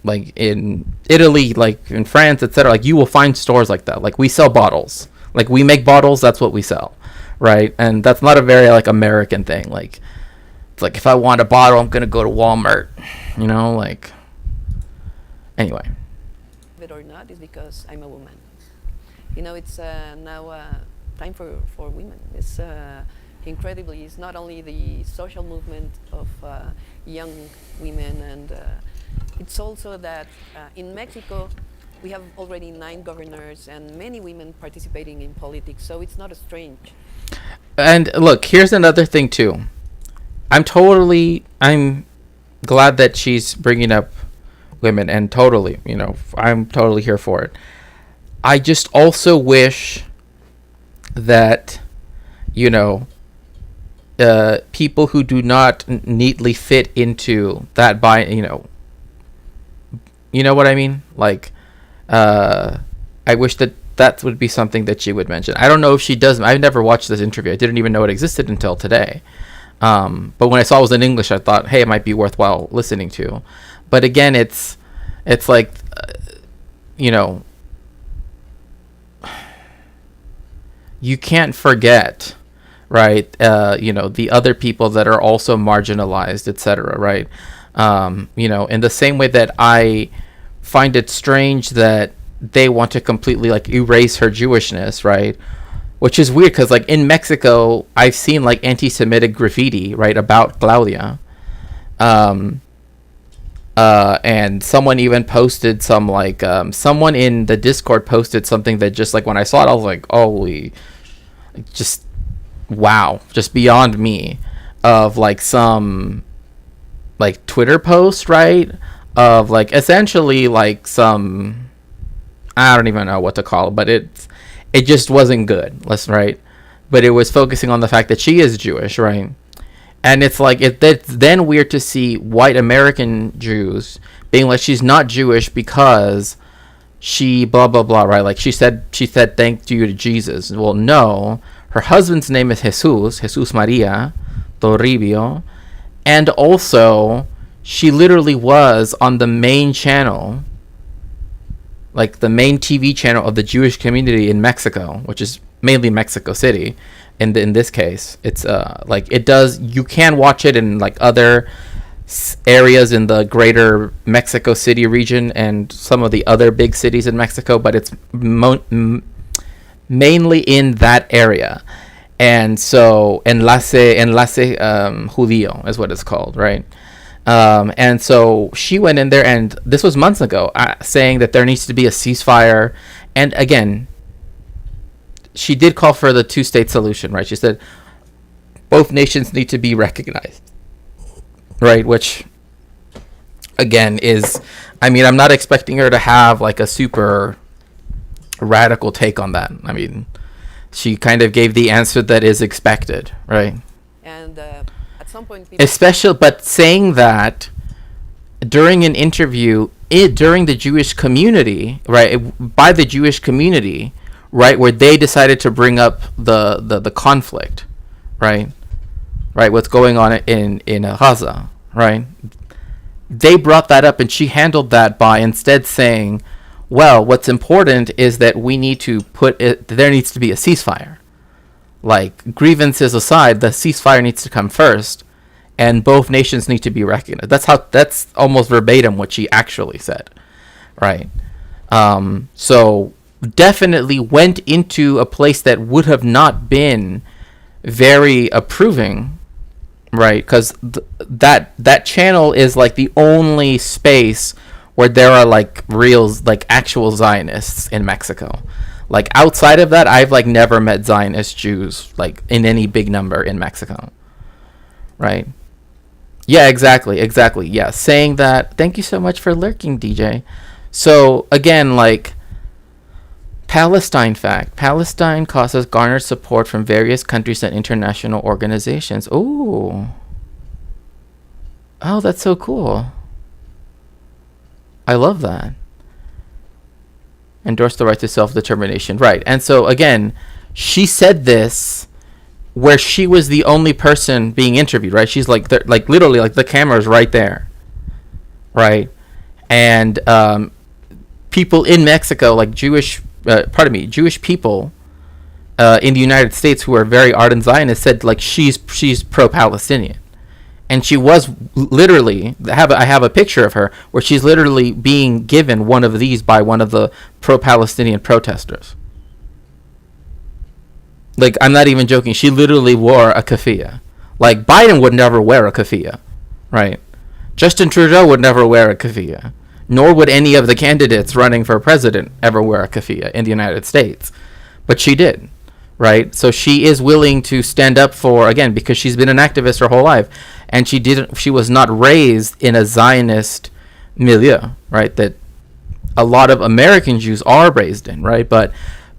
like in Italy, like in France, etc., like you will find stores like that. Like we sell bottles. Like we make bottles, that's what we sell, right? And that's not a very like American thing. Like it's like if I want a bottle, I'm gonna go to Walmart, like. Anyway. It or not is because I'm a woman. It's now time for women. It's incredibly. It's not only the social movement of young women, and it's also that in Mexico, we have already 9 governors and many women participating in politics, so it's not a strange. And look, here's another thing too. I'm glad that she's bringing up women, and totally, I'm totally here for it. I just also wish that, people who do not neatly fit into that you know what I mean? Like, I wish that would be something that she would mention. I don't know if she does. I've never watched this interview. I didn't even know it existed until today. But when I saw it was in English, I thought, hey, it might be worthwhile listening to. But again, it's like, you can't forget, right? The other people that are also marginalized, etc. Right? In the same way that I find it strange that they want to completely like erase her Jewishness, right? which is weird because like in Mexico, I've seen like anti-Semitic graffiti, right, about Claudia. And someone even posted some like someone in the Discord posted something that just like when I saw it, I was like, holy, just wow, just beyond me, of like some like Twitter post, right, of like essentially like some, I don't even know what to call it, but it just wasn't good. Right, but it was focusing on the fact that she is Jewish, right? And it's like it's then weird to see white American Jews being like she's not Jewish because she blah blah blah, right? Like she said thank you to Jesus. Well, no, her husband's name is Jesus Maria Toribio, and also she literally was on the main channel, like the main TV channel of the Jewish community in Mexico, which is mainly Mexico City. In this case, it's like it does. You can watch it in like other areas in the greater Mexico City region and some of the other big cities in Mexico, but it's mainly in that area. And so enlace judío is what it's called, right? And so she went in there, and this was months ago, saying that there needs to be a ceasefire. And again, she did call for the two-state solution, right? She said both nations need to be recognized, right? Which, again, is, I mean, I'm not expecting her to have like a super radical take on that. I mean, she kind of gave the answer that is expected, right? And at some point, especially, but saying that during an interview during the Jewish community, right, by the Jewish community, right, where they decided to bring up the conflict, right, what's going on in Gaza, right? They brought that up, and she handled that by instead saying, well, what's important is that we need to there needs to be a ceasefire. Like, grievances aside, the ceasefire needs to come first, and both nations need to be recognized. That's almost verbatim what she actually said, right? So definitely went into a place that would have not been very approving, right? Because that channel is like the only space where there are like actual Zionists in Mexico. Like outside of that, I've like never met Zionist Jews like in any big number in Mexico, right? Yeah, exactly. Yeah, saying that. Thank you so much for lurking, DJ. So again, like, Palestine fact. Palestine causes garnered support from various countries and international organizations. Oh, that's so cool. I love that. Endorse the right to self-determination. Right. And so again, she said this where she was the only person being interviewed, right? She's like literally like the camera's right there. Right. And people in Mexico, like Jewish people in the United States who are very ardent Zionists said like she's pro-Palestinian, and she was literally I have a picture of her where she's literally being given one of these by one of the pro-Palestinian protesters. Like, I'm not even joking. She literally wore a keffiyeh. Like, Biden would never wear a keffiyeh, right? Justin Trudeau would never wear a keffiyeh. Nor would any of the candidates running for president ever wear a keffiyeh in the United States. But she did, right? So she is willing to stand up for, again, because she's been an activist her whole life. And she was not raised in a Zionist milieu, right? That a lot of American Jews are raised in, right? But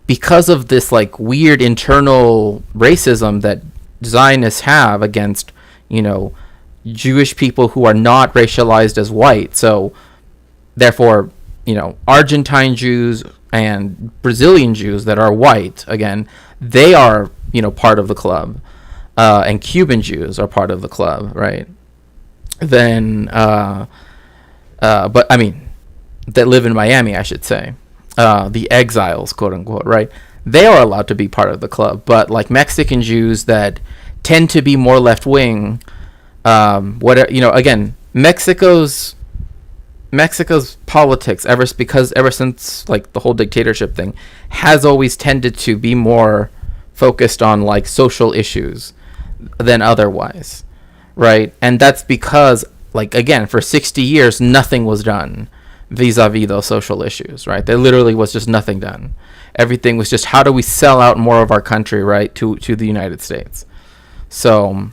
because of this like weird internal racism that Zionists have against, Jewish people who are not racialized as white. So therefore, Argentine Jews and Brazilian Jews that are white, again, they are, part of the club. And Cuban Jews are part of the club, right? Then, but I mean, that live in Miami, I should say. The exiles, quote unquote, right? They are allowed to be part of the club. But like Mexican Jews that tend to be more left wing, again, Mexico's politics ever since like the whole dictatorship thing has always tended to be more focused on like social issues than otherwise, right? And that's because, like, again, for 60 years nothing was done vis-a-vis those social issues, right? There literally was just nothing done. Everything was just, how do we sell out more of our country, right, to the United States? So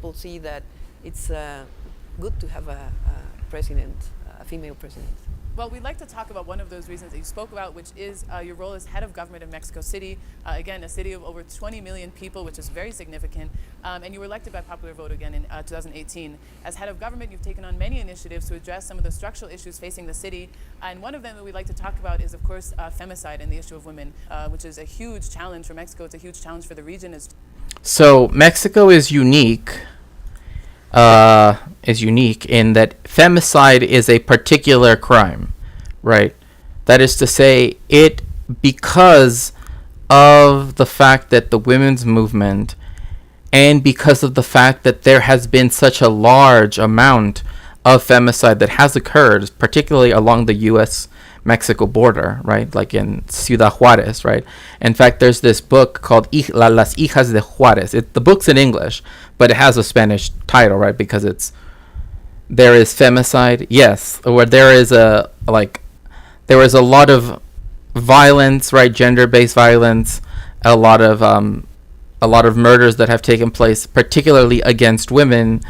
We'll see that it's good to have a president, a female president. Well, we'd like to talk about one of those reasons that you spoke about, which is your role as head of government of Mexico City. Again, a city of over 20 million people, which is very significant. And you were elected by popular vote again in 2018. As head of government, you've taken on many initiatives to address some of the structural issues facing the city. And one of them that we'd like to talk about is, of course, femicide and the issue of women, which is a huge challenge for Mexico. It's a huge challenge for the region. So Mexico is unique. In that femicide is a particular crime, right? That is to say, because of the fact that the women's movement, and because of the fact that there has been such a large amount of femicide that has occurred, particularly along the U.S.-Mexico border, right? Like in Ciudad Juarez, right? In fact, there's this book called Las Hijas de Juarez. The book's in English, but it has a Spanish title, right? Because there is femicide, yes, where there is a lot of violence, right? Gender-based violence, a lot of murders that have taken place, particularly against women.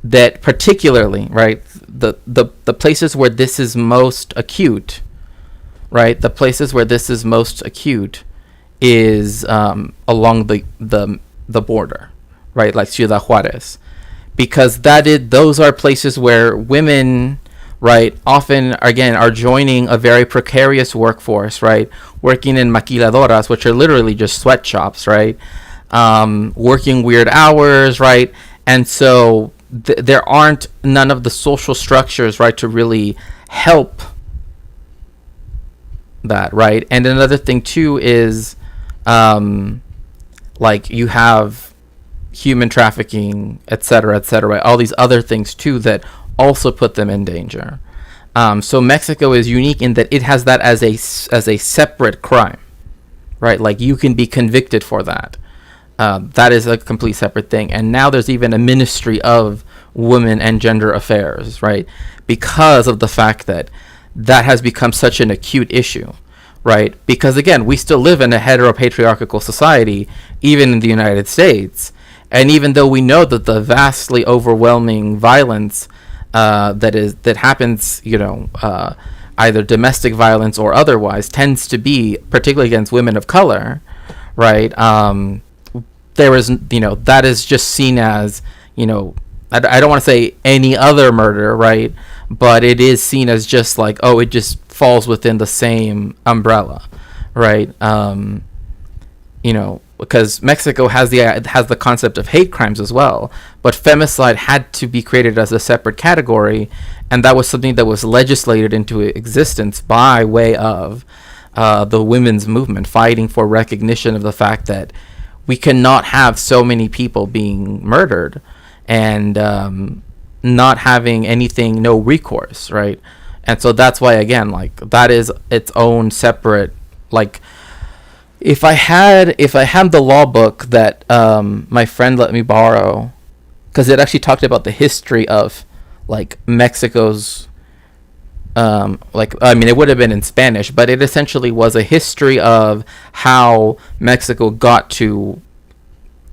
That particularly, right, the places where this is most acute, right? The places where this is most acute is along the border, right? Like Ciudad Juarez, because those are places where women, right, often again are joining a very precarious workforce, right? Working in maquiladoras, which are literally just sweatshops, right? Working weird hours, right? And so there aren't none of the social structures, right, to really help that, right? And another thing too is like you have human trafficking, etc., right? All these other things too that also put them in danger. So Mexico is unique in that it has that as a separate crime, right? Like you can be convicted for that. That is a complete separate thing. And now there's even a Ministry of Women and Gender Affairs, right? Because of the fact that has become such an acute issue, right? Because again, we still live in a heteropatriarchal society, even in the United States. And even though we know that the vastly overwhelming violence that happens, either domestic violence or otherwise, tends to be particularly against women of color, right? There is, that is just seen as, I don't want to say any other murder, right? But it is seen as just like, oh, it just falls within the same umbrella, right? Because Mexico has the concept of hate crimes as well, but femicide had to be created as a separate category, and that was something that was legislated into existence by way of the women's movement fighting for recognition of the fact that we cannot have so many people being murdered and not having anything, no recourse, right? And so that's why, again, like that is its own separate, like, if I had the law book that my friend let me borrow, because it actually talked about the history of like Mexico's it would have been in Spanish, but it essentially was a history of how Mexico got to,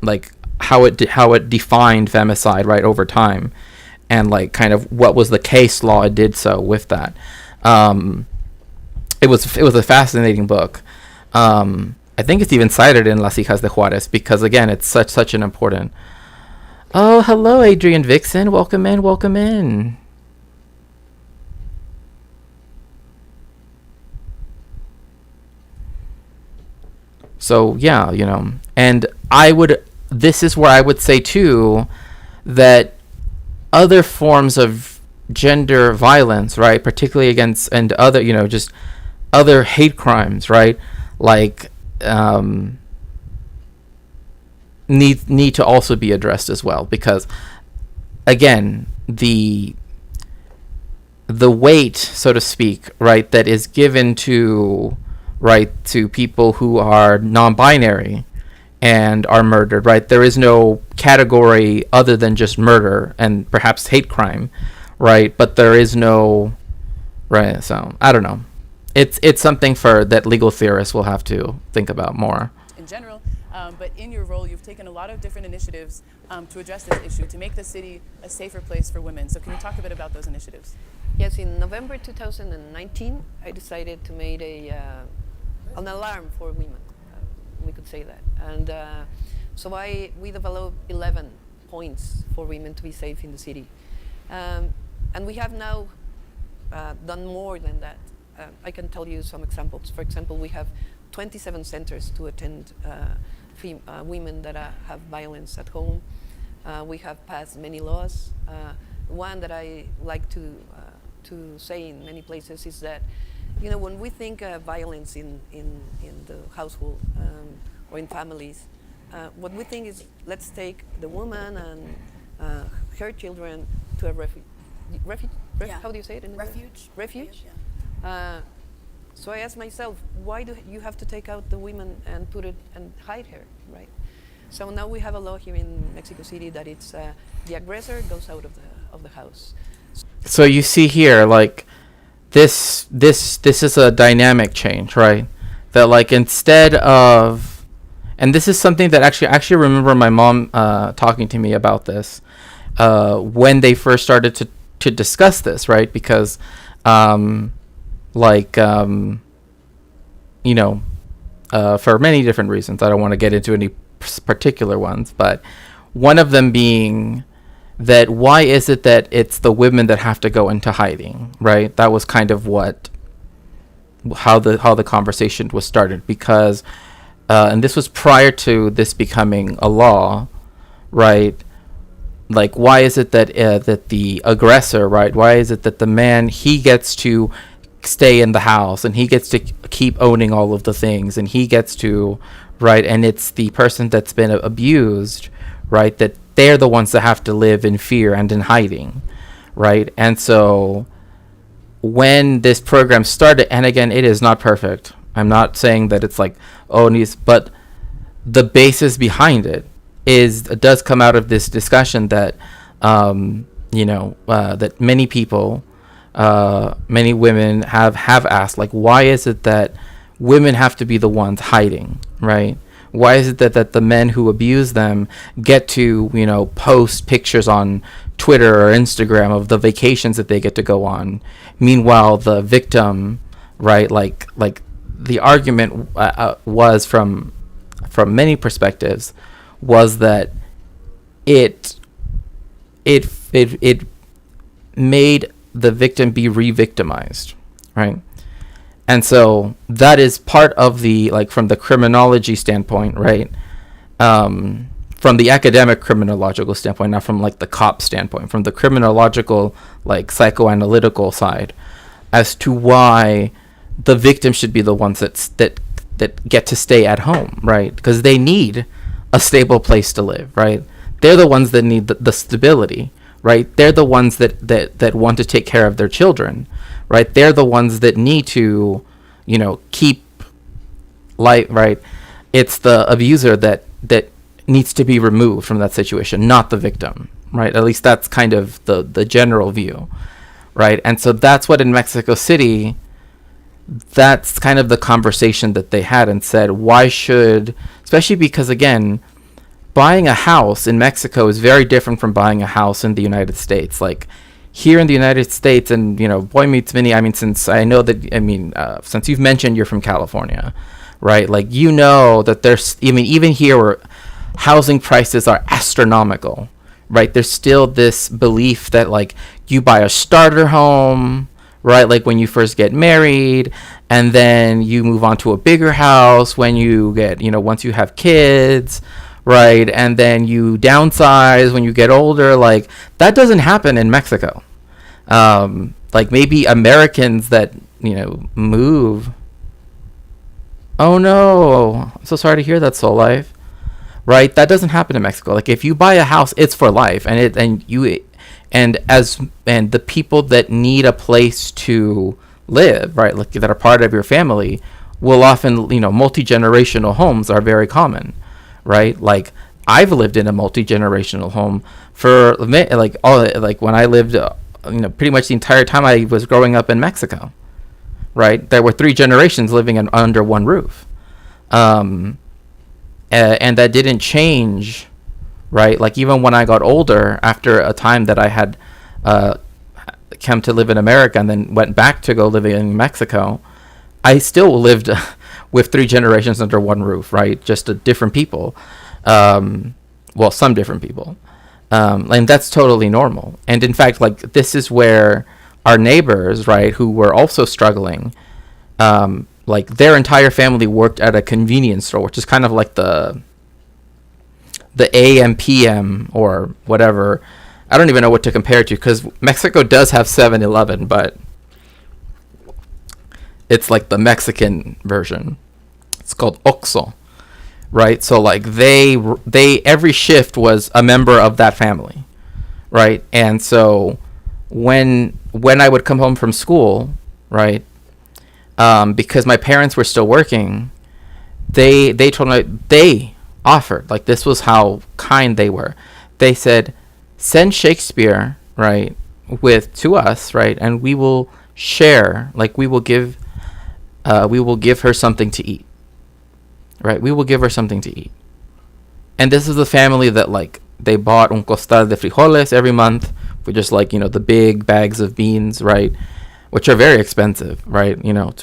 like, how it defined femicide, right, over time, and like kind of what was the case law it did so with that. It was a fascinating book. I think it's even cited in Las Hijas de Juarez because, again, it's such an important. Oh, hello, Adrian Vixen. Welcome in. So yeah, and this is where I would say too that other forms of gender violence, right, particularly against and other, just other hate crimes, right, like need to also be addressed as well, because again, the weight, so to speak, right, that is given to right, to people who are non-binary and are murdered, right? There is no category other than just murder and perhaps hate crime, right? But there is no, right? So I don't know. It's something for that legal theorists will have to think about more. In general, but in your role, you've taken a lot of different initiatives to address this issue, to make the city a safer place for women. So can you talk a bit about those initiatives? Yes, in November 2019, I decided to make an alarm for women. We could say that. And so we developed 11 points for women to be safe in the city. And we have now done more than that. I can tell you some examples. For example, we have 27 centers to attend women that have violence at home. We have passed many laws. One that I like to say in many places is that, when we think violence in the household or in families, what we think is, let's take the woman and her children to a refuge. How do you say it in Refuge. Refuge. Yeah. So I asked myself, why do you have to take out the women and put it and hide her, right? So now we have a law here in Mexico City that it's the aggressor goes out of the house. So you see here, like, this is a dynamic change, right? That, like, instead of, and this is something that actually remember my mom talking to me about this when they first started to discuss this, right? Because for many different reasons, I don't want to get into any particular ones, but one of them being that why is it that it's the women that have to go into hiding, right? That was kind of how the conversation was started, because and this was prior to this becoming a law, right? Like, why is it that that the aggressor, right? Why is it that the man, he gets to stay in the house and he gets to keep owning all of the things and he gets to, right? And it's the person that's been abused, right? That they're the ones that have to live in fear and in hiding, right? And so when this program started, and again, it is not perfect. I'm not saying that it's like, but the basis behind it does come out of this discussion that, that many people, many women have asked, like, why is it that women have to be the ones hiding, right? Why is it that the men who abuse them get to, post pictures on Twitter or Instagram of the vacations that they get to go on? Meanwhile, the victim, right, like the argument was from many perspectives was that it made the victim be re-victimized, right? And so that is part of the, like, from the criminology standpoint, right? From the academic criminological standpoint, not from like the cop standpoint, from the criminological, like, psychoanalytical side, as to why the victim should be the ones that get to stay at home, right? Because they need a stable place to live, right? They're the ones that need the stability, right? They're the ones that want to take care of their children, right? They're the ones that need to, keep light, right? It's the abuser that needs to be removed from that situation, not the victim, right? At least that's kind of the general view, right? And so that's what in Mexico City, that's kind of the conversation that they had and said, why should, especially because, again, buying a house in Mexico is very different from buying a house in the United States. Like, here in the United States, and, boy meets many, since I know that, since you've mentioned you're from California, right? Like, that there's, even here where housing prices are astronomical, right? There's still this belief that, like, you buy a starter home, right? Like, when you first get married, and then you move on to a bigger house when you get, once you have kids, right? And then you downsize when you get older. Like, that doesn't happen in Mexico. Like, maybe Americans that, move. Oh no, I'm so sorry to hear that, Soul Life. Right? That doesn't happen in Mexico. Like, if you buy a house, it's for life, and the people that need a place to live, right, like, that are part of your family, will often, multi-generational homes are very common, right? Like, I've lived in a multi-generational home for when I lived, pretty much the entire time I was growing up in Mexico, right? There were 3 generations living under one roof. And that didn't change, right? Like, even when I got older, after a time that I had come to live in America and then went back to go live in Mexico, I still lived with 3 generations under one roof, right? Just different people. Some different people. And that's totally normal. And in fact, like, this is where our neighbors, right, who were also struggling, like, their entire family worked at a convenience store, which is kind of like the AM PM or whatever. I don't even know what to compare it to, because Mexico does have 7-Eleven, but it's like the Mexican version. It's called Oxxo, right? So like they every shift was a member of that family, right? And so when I would come home from school, right, because my parents were still working, they told me, they offered, like, this was how kind they were. They said, send Shakespeare, right, to us, right, and we will share, like, we will give her something to eat, right? We will give her something to eat. And this is the family that, like, they bought un costal de frijoles every month, for just, like, the big bags of beans, right, which are very expensive, right,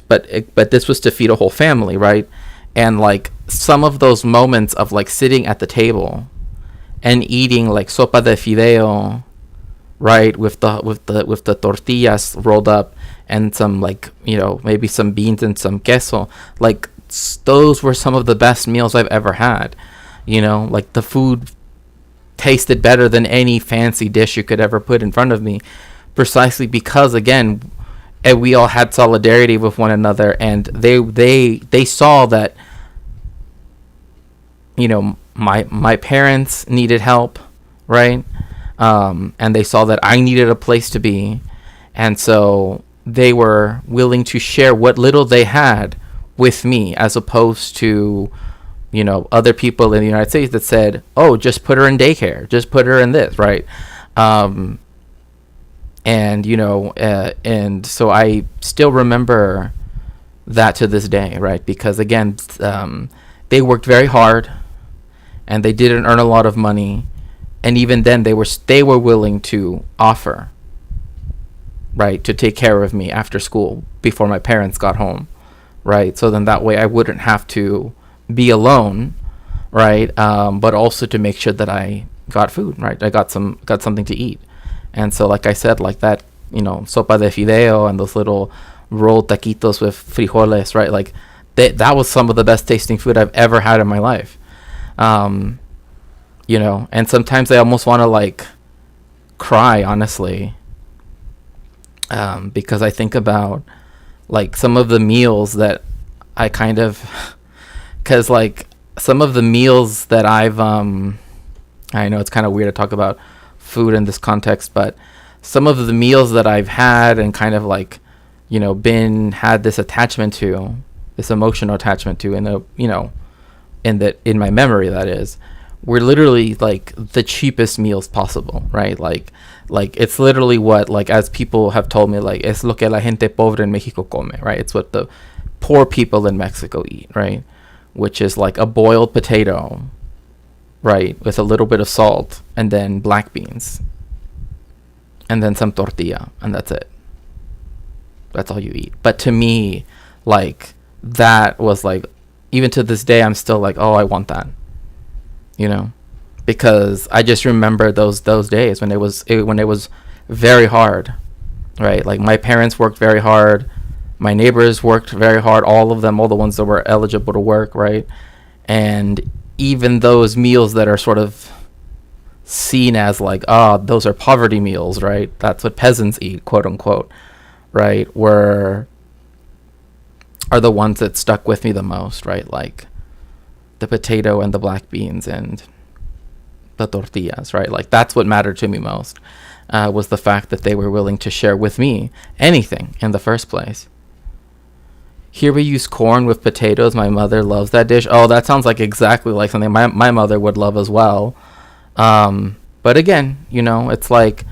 but this was to feed a whole family, right? And, like, some of those moments of, like, sitting at the table and eating, like, sopa de fideo, right, with the tortillas rolled up and some, like, maybe some beans and some queso, like, those were some of the best meals I've ever had. Like, the food tasted better than any fancy dish you could ever put in front of me, precisely because, again, we all had solidarity with one another, and they saw that my parents needed help, right? And they saw that I needed a place to be, and so they were willing to share what little they had with me, as opposed to other people in the United States that said, oh, just put her in daycare, just put her in this, right? And so I still remember that to this day, right? Because, again, they worked very hard, and they didn't earn a lot of money, and even then they were willing to offer, right, to take care of me after school before my parents got home, right? So then that way I wouldn't have to be alone, right? But also to make sure that I got food, right? I got something to eat. And so, like I said, like that, sopa de fideo and those little rolled taquitos with frijoles, right? Like that was some of the best tasting food I've ever had in my life. And sometimes I almost want to, like, cry, honestly, because I think about, like, some of the meals that I kind of, because, like, some of the meals that I've, I know it's kind of weird to talk about food in this context, but some of the meals that I've had and kind of, like, had this attachment to, this emotional attachment to, in my memory, that is, were literally, like, the cheapest meals possible, right? Like it's literally what, like, as people have told me, like, es lo que la gente pobre en Mexico come, right? It's what the poor people in Mexico eat, right? Which is, like, a boiled potato, right, with a little bit of salt, and then black beans, and then some tortilla, and that's it. That's all you eat. But to me, like, that was, like, even to this day, I'm still like, oh, I want that, because I just remember those days when it was very hard, right? Like, my parents worked very hard, my neighbors worked very hard, all of them, all the ones that were eligible to work, right? And even those meals that are sort of seen as, like, those are poverty meals, right? That's what peasants eat, quote unquote, right? Are the ones that stuck with me the most, right? Like the potato and the black beans and the tortillas, right? Like, that's what mattered to me most, was the fact that they were willing to share with me anything in the first place. here we use corn with potatoes. My mother loves that dish. Oh, that sounds like exactly like something my mother would love as well. But again, you know, it's like,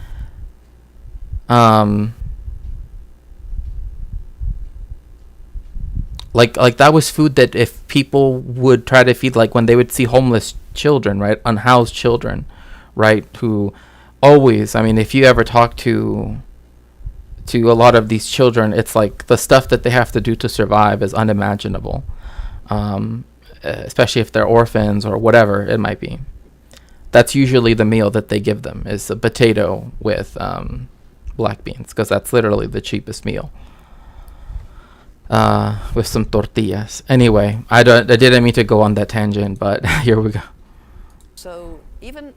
like that was food that if people would try to feed, like when they would see homeless children, right, unhoused children, right, who always, I mean, if you ever talk to a lot of these children, it's like the stuff that they have to do to survive is unimaginable, especially if they're orphans or whatever it might be. That's usually the meal that they give them, is a potato with black beans, because that's literally the cheapest meal, with some tortillas. Anyway, I didn't mean to go on that tangent, but here we go. So even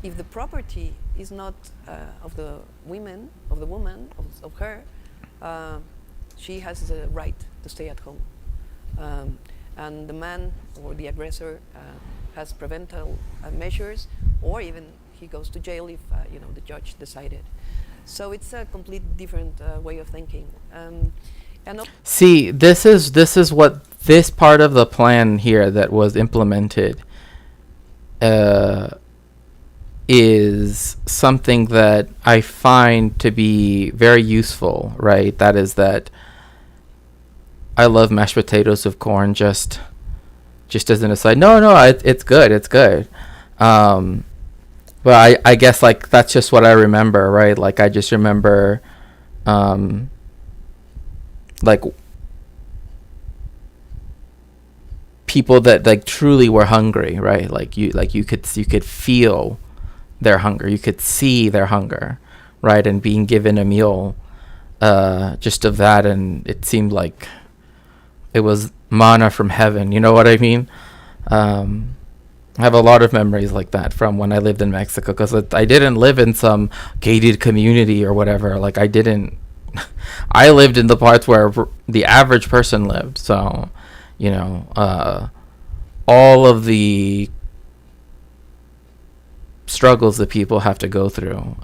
if the property is not of the woman, of her, she has the right to stay at home. And the man or the aggressor has preventive measures, or even he goes to jail if the judge decided. So it's a complete different way of thinking. See, this is what this part of the plan here that was implemented is something that I find to be very useful, right? That is that I love mashed potatoes with corn, just as an aside. No, it's good, it's good. But I guess like that's just what I remember, right? Like I just remember like people that like truly were hungry, right? Like you could feel their hunger, you could see their hunger, right? And being given a meal just of that, and it seemed like it was manna from heaven, you know what I mean? I have a lot of memories like that from when I lived in Mexico, because I didn't live in some gated community or whatever. Like I lived in the parts where the average person lived. So, all of the struggles that people have to go through.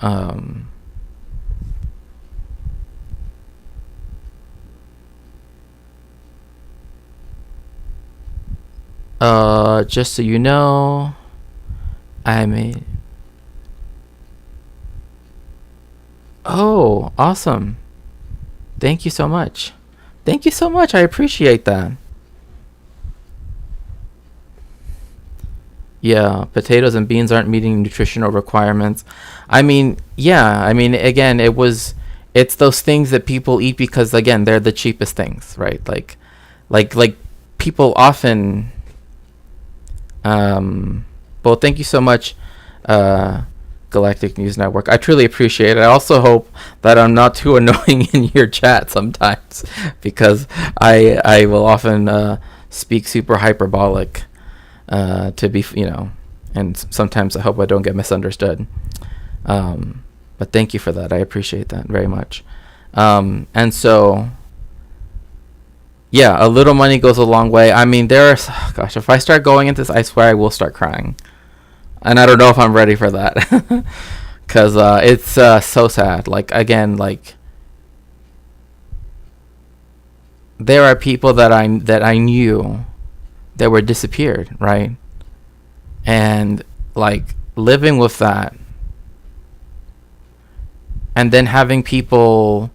Just so you know, oh, awesome. Thank you so much. I appreciate that. Yeah, potatoes and beans aren't meeting nutritional requirements. Again, it's those things that people eat because, again, they're the cheapest things, right? Like people often, well, thank you so much, Galactic News Network. I truly appreciate it. I also hope that I'm not too annoying in your chat sometimes, because I will often speak super hyperbolic to be, and sometimes I hope I don't get misunderstood. But thank you for that. I appreciate that very much. And so, yeah, a little money goes a long way. I mean, gosh, if I start going into this, I swear I will start crying. And I don't know if I'm ready for that. Because it's so sad. Like, again, like, there are people that I knew that were disappeared, right? And, like, living with that. And then having people,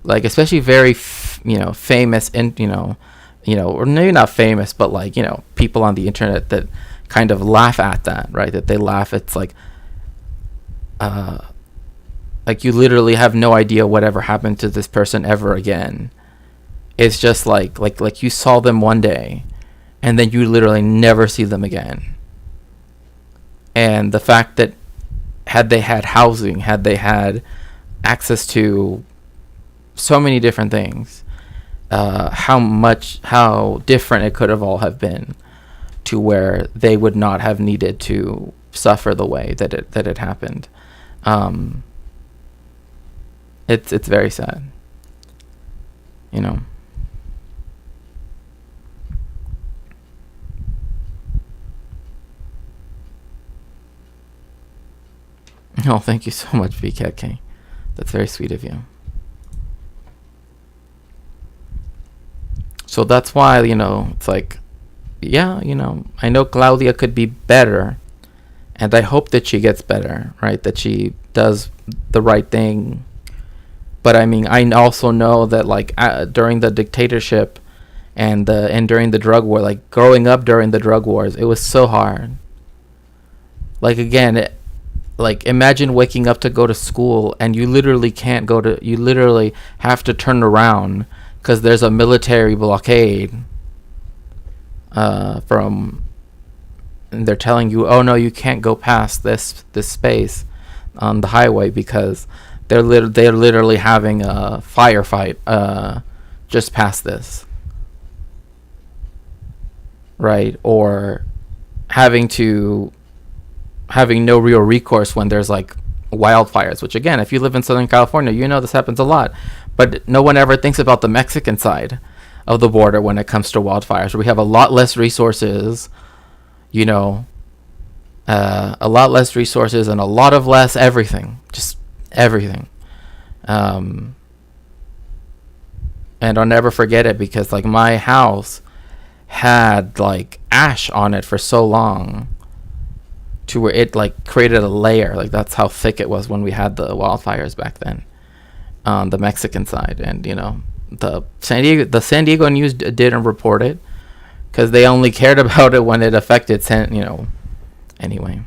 like, especially very, famous, and, or maybe not famous, but, like, people on the internet that kind of laugh at that, right? That they laugh. It's like you literally have no idea whatever happened to this person ever again. It's just like you saw them one day, and then you literally never see them again. And the fact that had they had housing, had they had access to so many different things, how different it could have all have been, to where they would not have needed to suffer the way that it happened. It's very sad, Oh, thank you so much, VKK. That's very sweet of you. So that's why, it's like, yeah, I know Claudia could be better, and I hope that she gets better, right? That she does the right thing. But I mean, I also know that like during the dictatorship and during the drug war, like growing up during the drug wars, it was so hard. Like again, like imagine waking up to go to school and you literally can't go to. You literally have to turn around because there's a military blockade. And they're telling you, oh no, you can't go past this space on the highway because they're literally having a firefight just past this, right? Or having no real recourse when there's like wildfires, which again, if you live in Southern California, this happens a lot, but no one ever thinks about the Mexican side of the border when it comes to wildfires. We have a lot less resources, a lot less resources and a lot of less everything, just everything. And I'll never forget it because like my house had like ash on it for so long to where it like created a layer. Like that's how thick it was when we had the wildfires back then on the Mexican side. And the San Diego news didn't report it because they only cared about it when it affected anyway.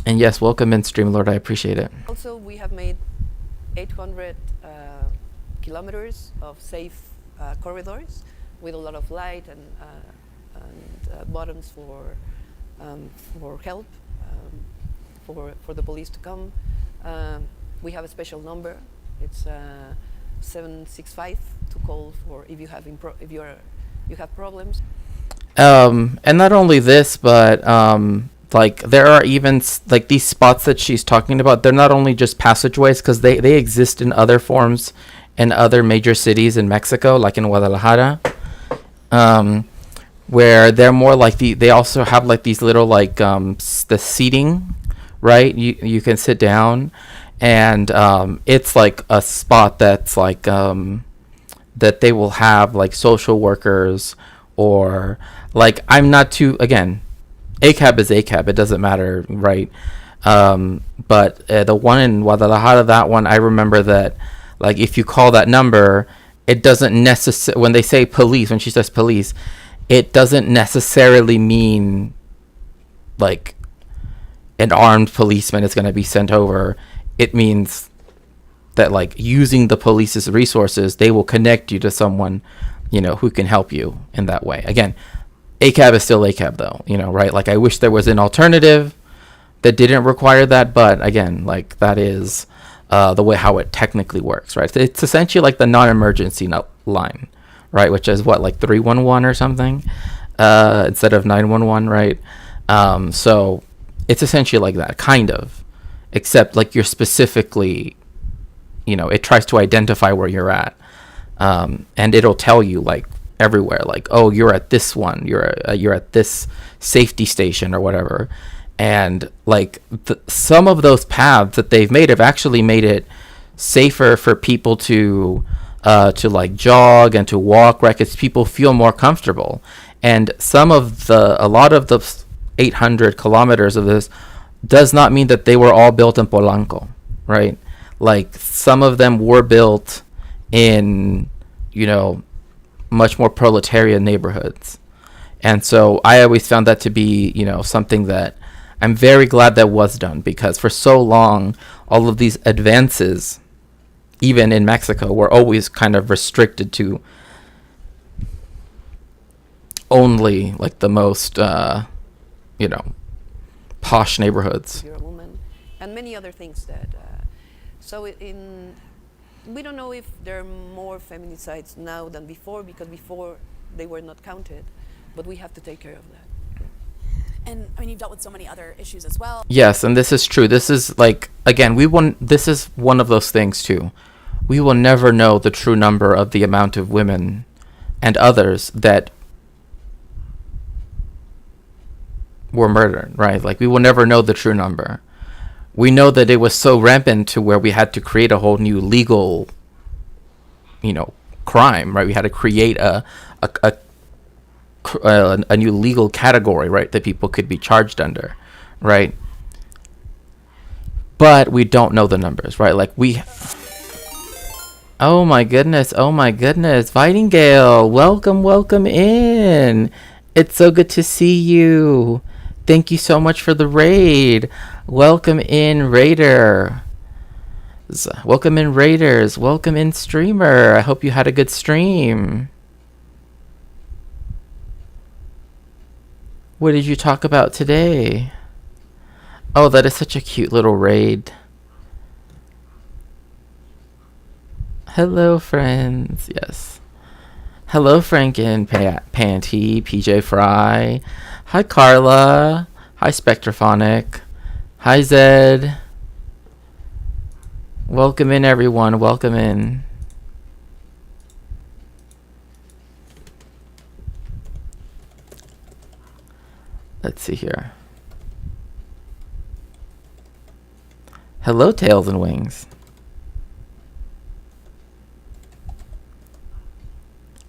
And yes, welcome in, Streamlord. I appreciate it. Also, we have made 800 kilometers of safe corridors with a lot of light and buttons for help, for the police to come. We have a special number. It's 765 to call for if you have you have problems. And not only this, but like there are even like these spots that she's talking about. They're not only just passageways because they exist in other forms in other major cities in Mexico, like in Guadalajara, where they're more like they also have like these little like the seating, right? You can sit down, and it's like a spot that's like that they will have like social workers or like I'm not too again. ACAB is ACAB. It doesn't matter, right? But the one in Guadalajara, that one, I remember that, like, if you call that number, it doesn't necessarily, when they say police, when she says police, it doesn't necessarily mean, like, an armed policeman is going to be sent over. It means that, like, using the police's resources, they will connect you to someone, who can help you in that way. Again, ACAB is still ACAB though, right? Like I wish there was an alternative that didn't require that, but again, like that is the way how it technically works, right? It's essentially like the non-emergency line, right? Which is what, like 311 or something instead of 911, right? So it's essentially like that, kind of, except like you're specifically, it tries to identify where you're at, and it'll tell you like everywhere, like, oh, you're at this one, you're at this safety station or whatever. And like some of those paths that they've made have actually made it safer for people to like jog and to walk, right? Because people feel more comfortable. And a lot of the 800 kilometers of this does not mean that they were all built in Polanco, right? Like some of them were built in, much more proletarian neighborhoods. And so I always found that to be, something that I'm very glad that was done, because for so long, all of these advances, even in Mexico, were always kind of restricted to only like the most, posh neighborhoods. You're a woman, and many other things that. We don't know if there are more feminicides now than before, because before they were not counted, but we have to take care of that. And I mean, you've dealt with so many other issues as well. Yes, and this is true. This is like, again, this is one of those things too. We will never know the true number of the amount of women and others that were murdered, right? Like we will never know the true number. We know that it was so rampant to where we had to create a whole new legal crime, right? We had to create a new legal category, right, that people could be charged under, right? But we don't know the numbers, right? Like oh my goodness, Vitingale, welcome in. It's so good to see you. Thank you so much for the raid. Welcome in, Raider. Welcome in, Raiders. Welcome in, streamer. I hope you had a good stream. What did you talk about today? Oh, that is such a cute little raid. Hello, friends. Yes. Hello, Franken, Panty, PJ Fry. Hi, Carla. Hi, Spectrophonic. Hi, Zed. Welcome in, everyone. Welcome in. Let's see here. Hello, Tails and Wings.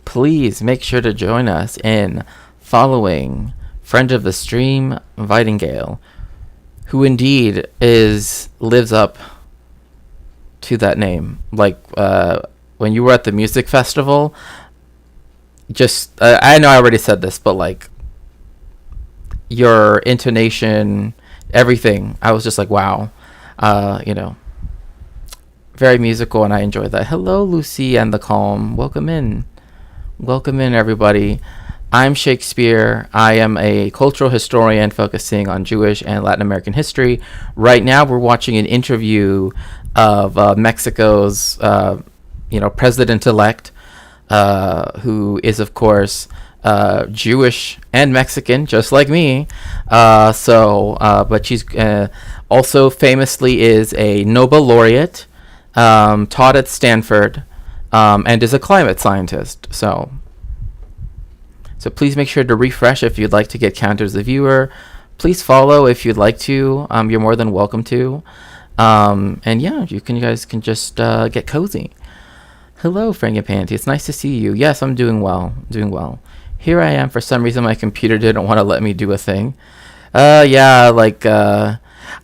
Please make sure to join us in following friend of the stream, Vitingale, who indeed lives up to that name. Like when you were at the music festival, I know I already said this, but like your intonation, everything, I was just like, wow. Very musical, and I enjoyed that. Hello, Lucy and the Calm. Welcome in, everybody. I'm Shakespeare. I am a cultural historian focusing on Jewish and Latin American history. Right now, we're watching an interview of Mexico's, president-elect, who is, of course, Jewish and Mexican, just like me. But she's also famously is a Nobel laureate, taught at Stanford, and is a climate scientist. So please make sure to refresh if you'd like to get counted as a viewer. Please follow if you'd like to. You're more than welcome to. And yeah, you guys can just get cozy. Hello, Frangipanty. It's nice to see you. Yes, I'm doing well. Here I am. For some reason, my computer didn't want to let me do a thing. I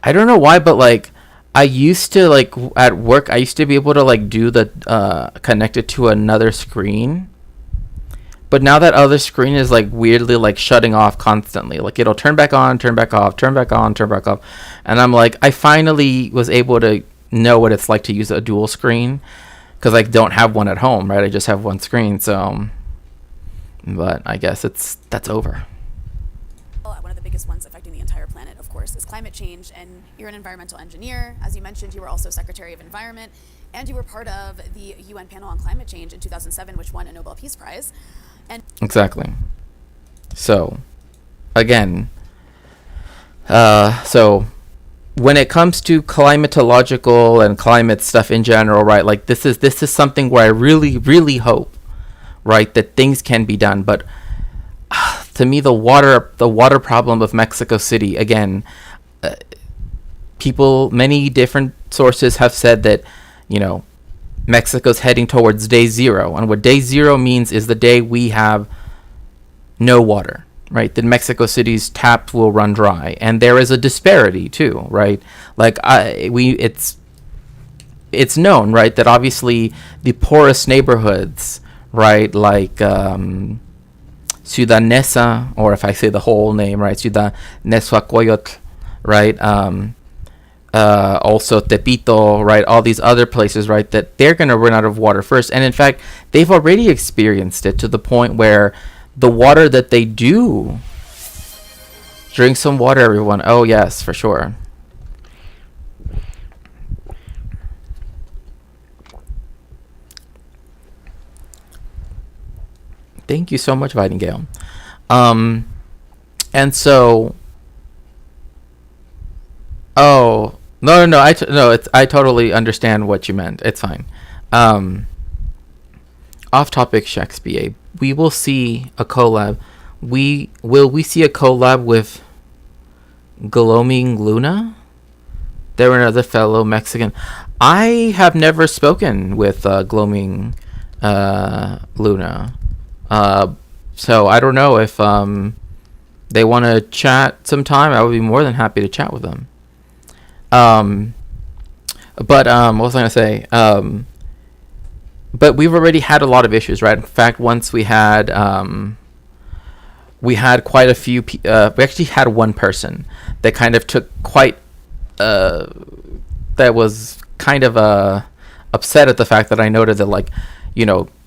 don't know why, but like I used to, like at work, I used to be able to like do the connect it to another screen. But now that other screen is like weirdly like shutting off constantly. Like it'll turn back on, turn back off, turn back on, turn back off. And I'm like, I finally was able to know what it's like to use a dual screen, because I don't have one at home, right? I just have one screen. So, but I guess that's over. One of the biggest ones affecting the entire planet, of course, is climate change. And you're an environmental engineer. As you mentioned, you were also Secretary of Environment, and you were part of the UN panel on climate change in 2007, which won a Nobel Peace Prize. And exactly. So, again, so when it comes to climatological and climate stuff in general, right? Like this is something where I really, really hope, right, that things can be done. But to me, the water problem of Mexico City, again, many different sources have said that, Mexico's heading towards day zero. And what day zero means is the day we have no water, right? That Mexico City's taps will run dry. And there is a disparity too, right? Like it's known, right, that obviously the poorest neighborhoods, right, like Ciudad Neza, or if I say the whole name, right, Ciudad Nezahualcóyotl, right, also Tepito, right, all these other places, right, that they're going to run out of water first. And in fact, they've already experienced it to the point where the water that they do, drink some water, everyone. Oh yes, for sure. Thank you so much, Vitingale. And so, oh no, I totally understand what you meant. It's fine. Off topic, Shakespeare. We will see a collab. Will we see a collab with Glowing Luna? They're another fellow Mexican. I have never spoken with Glowing Luna. So I don't know if they want to chat sometime. I would be more than happy to chat with them. But what was I gonna say? But we've already had a lot of issues, right? In fact, once we had quite a few. We actually had one person that kind of took quite. That was kind of upset at the fact that I noted that, like,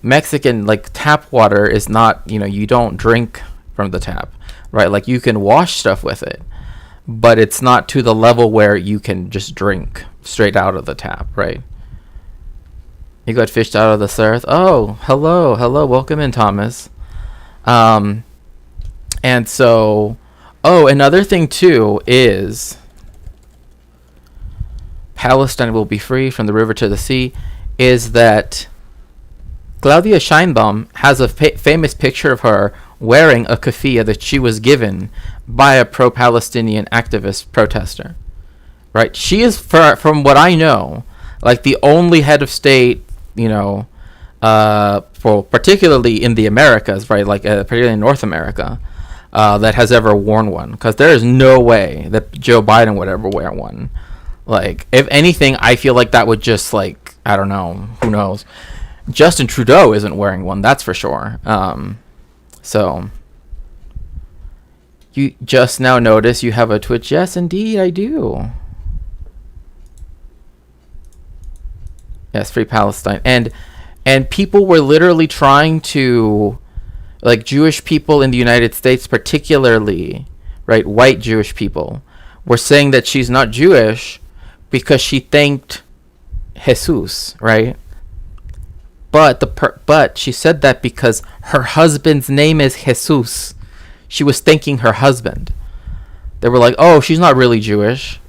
Mexican, like, tap water is not, you don't drink from the tap, right? Like, you can wash stuff with it, but it's not to the level where you can just drink straight out of the tap, right? You got fished out of the surf. Oh, hello, welcome in, Thomas. And so, another thing too is Palestine will be free from the river to the sea, is that Claudia Sheinbaum has a famous picture of her wearing a keffiyeh that she was given by a pro-Palestinian activist protester. Right? She is, from what I know, like the only head of state, for particularly in the Americas, right? Like particularly in North America, that has ever worn one. Because there is no way that Joe Biden would ever wear one. Like, if anything, I feel like that would just, like, I don't know, who knows. Justin Trudeau isn't wearing one, that's for sure. So, you just now notice you have a Twitch. Yes, indeed, I do. Yes, free Palestine. And people were literally trying to, like, Jewish people in the United States particularly, right, white Jewish people, were saying that she's not Jewish because she thanked Jesus, right? But she said that because her husband's name is Jesus. She was thanking her husband. They were like, oh, she's not really Jewish.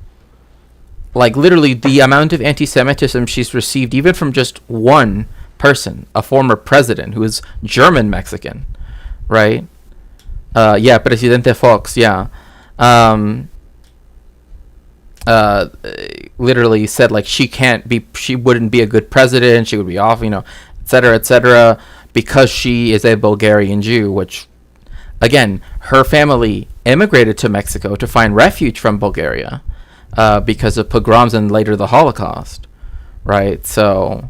Like, literally, the amount of anti-Semitism she's received, even from just one person, a former president who is German-Mexican, right? Yeah, Presidente Fox, yeah. Literally said, like, she wouldn't be a good president, she would be off, etc., because she is a Bulgarian Jew, which, again, her family immigrated to Mexico to find refuge from Bulgaria because of pogroms and later the Holocaust, right? So,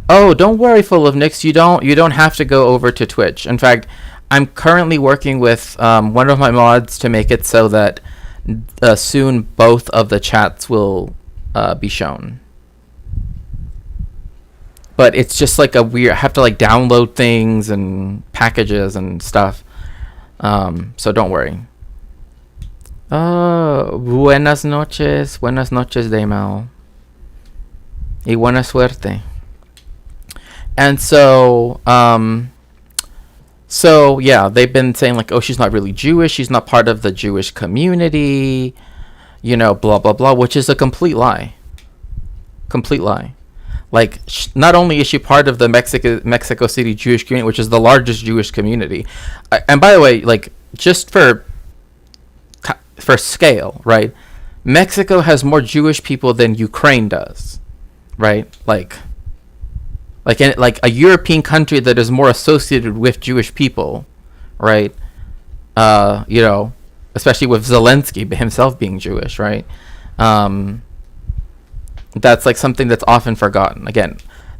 don't worry, Full of Nicks, you don't have to go over to Twitch. In fact, I'm currently working with one of my mods to make it so that soon both of the chats will be shown. But it's just like a weird, I have to like download things and packages and stuff. So don't worry. Buenas noches, Daymal. Y buena suerte. And so, yeah, they've been saying like, oh, she's not really Jewish, she's not part of the Jewish community, blah, blah, blah, which is a complete lie. Complete lie. Like, not only is she part of the Mexico City Jewish community, which is the largest Jewish community, and by the way, like, just for scale, right? Mexico has more Jewish people than Ukraine does, right? Like a European country that is more associated with Jewish people, right? Especially with Zelensky himself being Jewish, right? That's like something that's often forgotten. Again,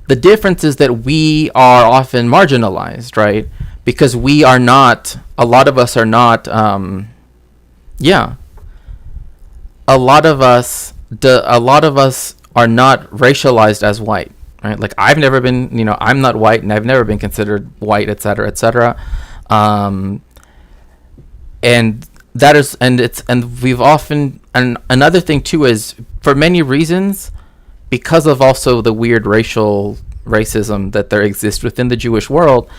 the difference is that we are often marginalized, right? Because we are not, a lot of us are not, a lot of us are not racialized as white, right? Like, I've never been, I'm not white and I've never been considered white, etc., etc. And that is, and we've often, and another thing too is, for many reasons, because of also the weird racism that there exists within the Jewish world,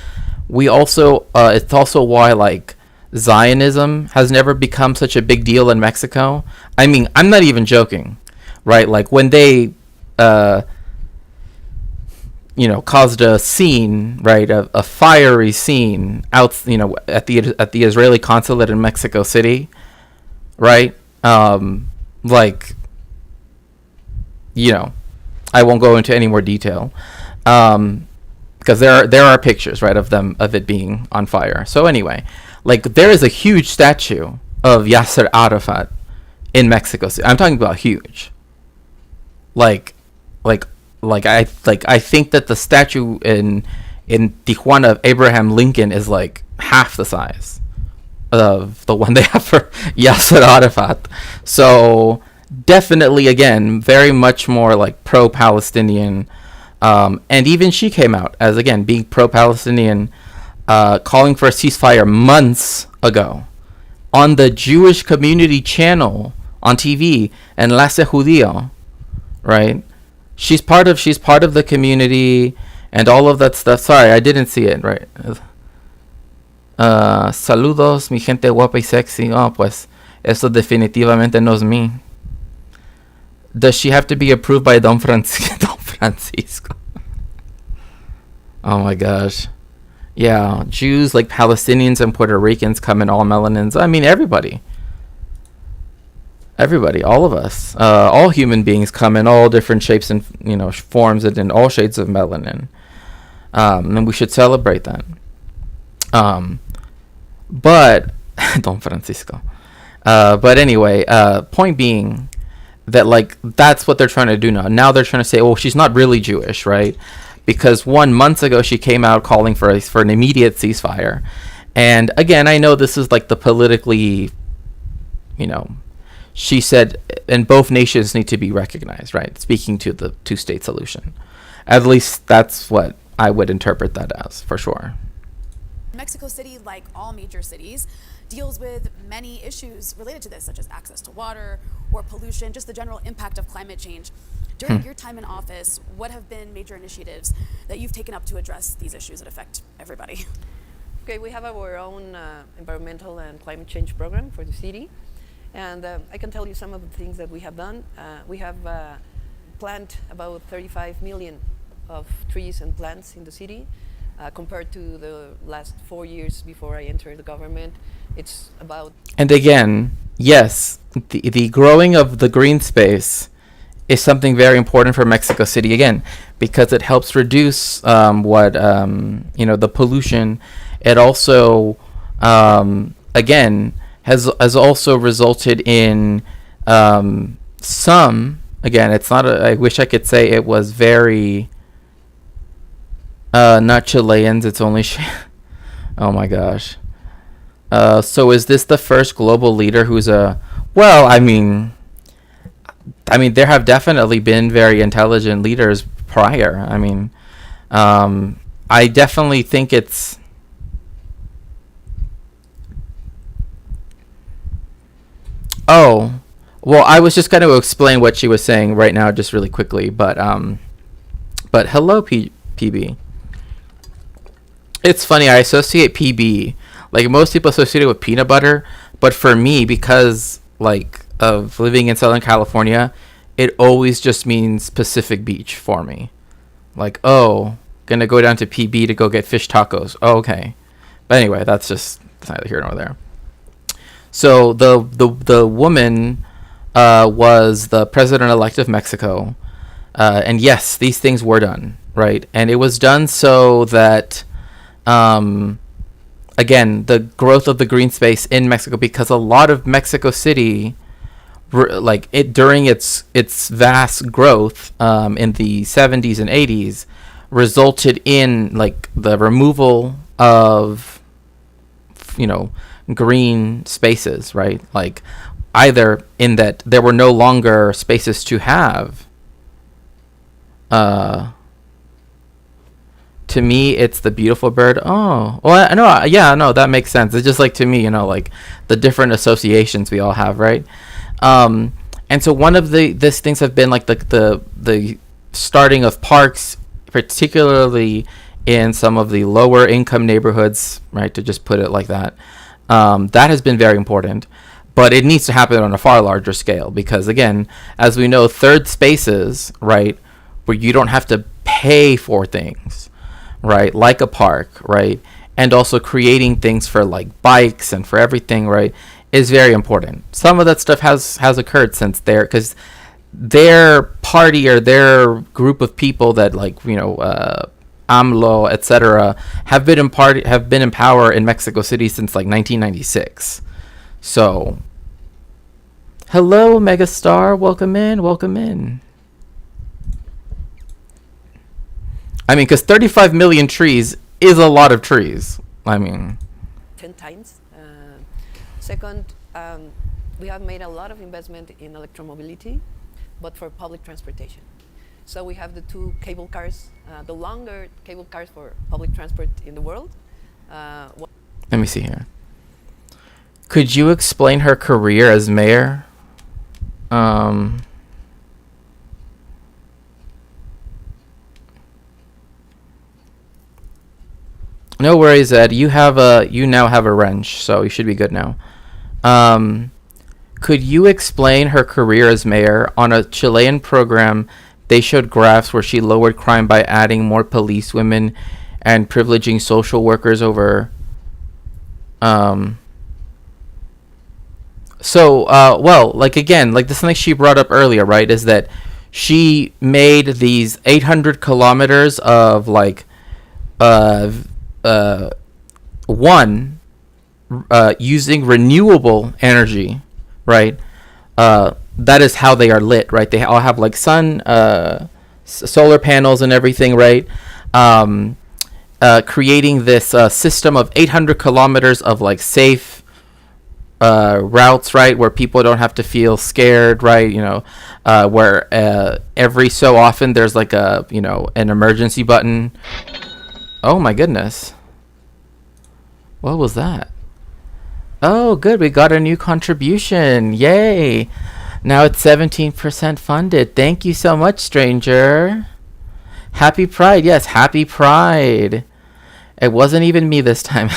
we also, it's also why, like, Zionism has never become such a big deal in Mexico. I mean, I'm not even joking, right? Like, when they, caused a scene, right, a fiery scene out, at the Israeli consulate in Mexico City, right? I won't go into any more detail. because there are pictures, right, of it being on fire. So anyway, like there is a huge statue of Yasser Arafat in Mexico City. I'm talking about huge. Like I think that the statue in Tijuana of Abraham Lincoln is like half the size of the one they have for Yasser Arafat. So definitely, again, very much more like pro-Palestinian. And even she came out as, again, being pro-Palestinian, calling for a ceasefire months ago on the Jewish community channel on TV, Enlace Judío, right? She's part of the community and all of that stuff. Sorry, I didn't see it, right? Saludos, mi gente guapa y sexy. Oh, pues, eso definitivamente no es mí. Does she have to be approved by Don Francisco? Oh my gosh. Yeah, Jews, like Palestinians and Puerto Ricans, come in all melanins. I mean, everybody, all of us, all human beings come in all different shapes and, forms and in all shades of melanin. And we should celebrate that. But Don Francisco. But anyway, point being that, like, that's what they're trying to do now. Now they're trying to say, well, she's not really Jewish, right? Because 1 month ago she came out calling for an immediate ceasefire. And again, I know this is like the politically, she said, and both nations need to be recognized, right? Speaking to the two-state solution. At least that's what I would interpret that as, for sure. Mexico City, like all major cities, deals with many issues related to this, such as access to water or pollution, just the general impact of climate change. During your time in office, what have been major initiatives that you've taken up to address these issues that affect everybody? Okay, we have our own environmental and climate change program for the city. And I can tell you some of the things that we have done. We have planted about 35 million of trees and plants in the city. Compared to the last 4 years before I entered the government, it's about... And again, yes, the growing of the green space is something very important for Mexico City, again, because it helps reduce the pollution. It also, again, has also resulted in some, again, it's not, I wish I could say it was very... not Chileans, it's only oh my gosh. So is this the first global leader who's I mean there have definitely been very intelligent leaders prior. I mean, I definitely think it's I was just going to explain what she was saying right now just really quickly, but hello PB. It's funny, I associate PB, like most people associate it with peanut butter, but for me, because like of living in Southern California, it always just means Pacific Beach for me. Like, gonna go down to PB to go get fish tacos. Oh, okay. But anyway, that's neither here nor there. So the woman was the president-elect of Mexico, and yes, these things were done, right? And it was done so that again, the growth of the green space in Mexico, because a lot of Mexico City, during its vast growth in the 70s and 80s, resulted in like the removal of green spaces, right? Like either in that there were no longer spaces to have. To me, it's the beautiful bird. Oh, well, no, yeah, no, that makes sense. It's just like, to me, like the different associations we all have, right? And so one of these things have been like the starting of parks, particularly in some of the lower income neighborhoods, right? To just put it like that, that has been very important. But it needs to happen on a far larger scale because, again, as we know, third spaces, right, where you don't have to pay for things, right, like a park, right, and also creating things for like bikes and for everything, right, is very important. Some of that stuff has occurred since because their party or their group of people that AMLO, etc., have been in power in Mexico City since like 1996. So, hello, megastar, welcome in, welcome in. I mean, because 35 million trees is a lot of trees. I mean, 10 times. Second, we have made a lot of investment in electromobility, but for public transportation. So we have the 2 cable cars, the longer cable cars for public transport in the world. Let me see here. Could you explain her career as mayor? No worries, Ed. You now have a wrench, so you should be good now. Could you explain her career as mayor? On a Chilean program, they showed graphs where she lowered crime by adding more police women and privileging social workers over. Well, like again, like this thing she brought up earlier, right? Is that she made these 800 kilometers of like, using renewable energy, right? That is how they are lit, right? They all have like solar panels and everything, right? Creating this system of 800 kilometers of like safe routes, right, where people don't have to feel scared, right? Where every so often there's like an emergency button. Oh my goodness. What was that? Oh, good. We got a new contribution. Yay. Now it's 17% funded. Thank you so much, stranger. Happy Pride. Yes, happy Pride. It wasn't even me this time.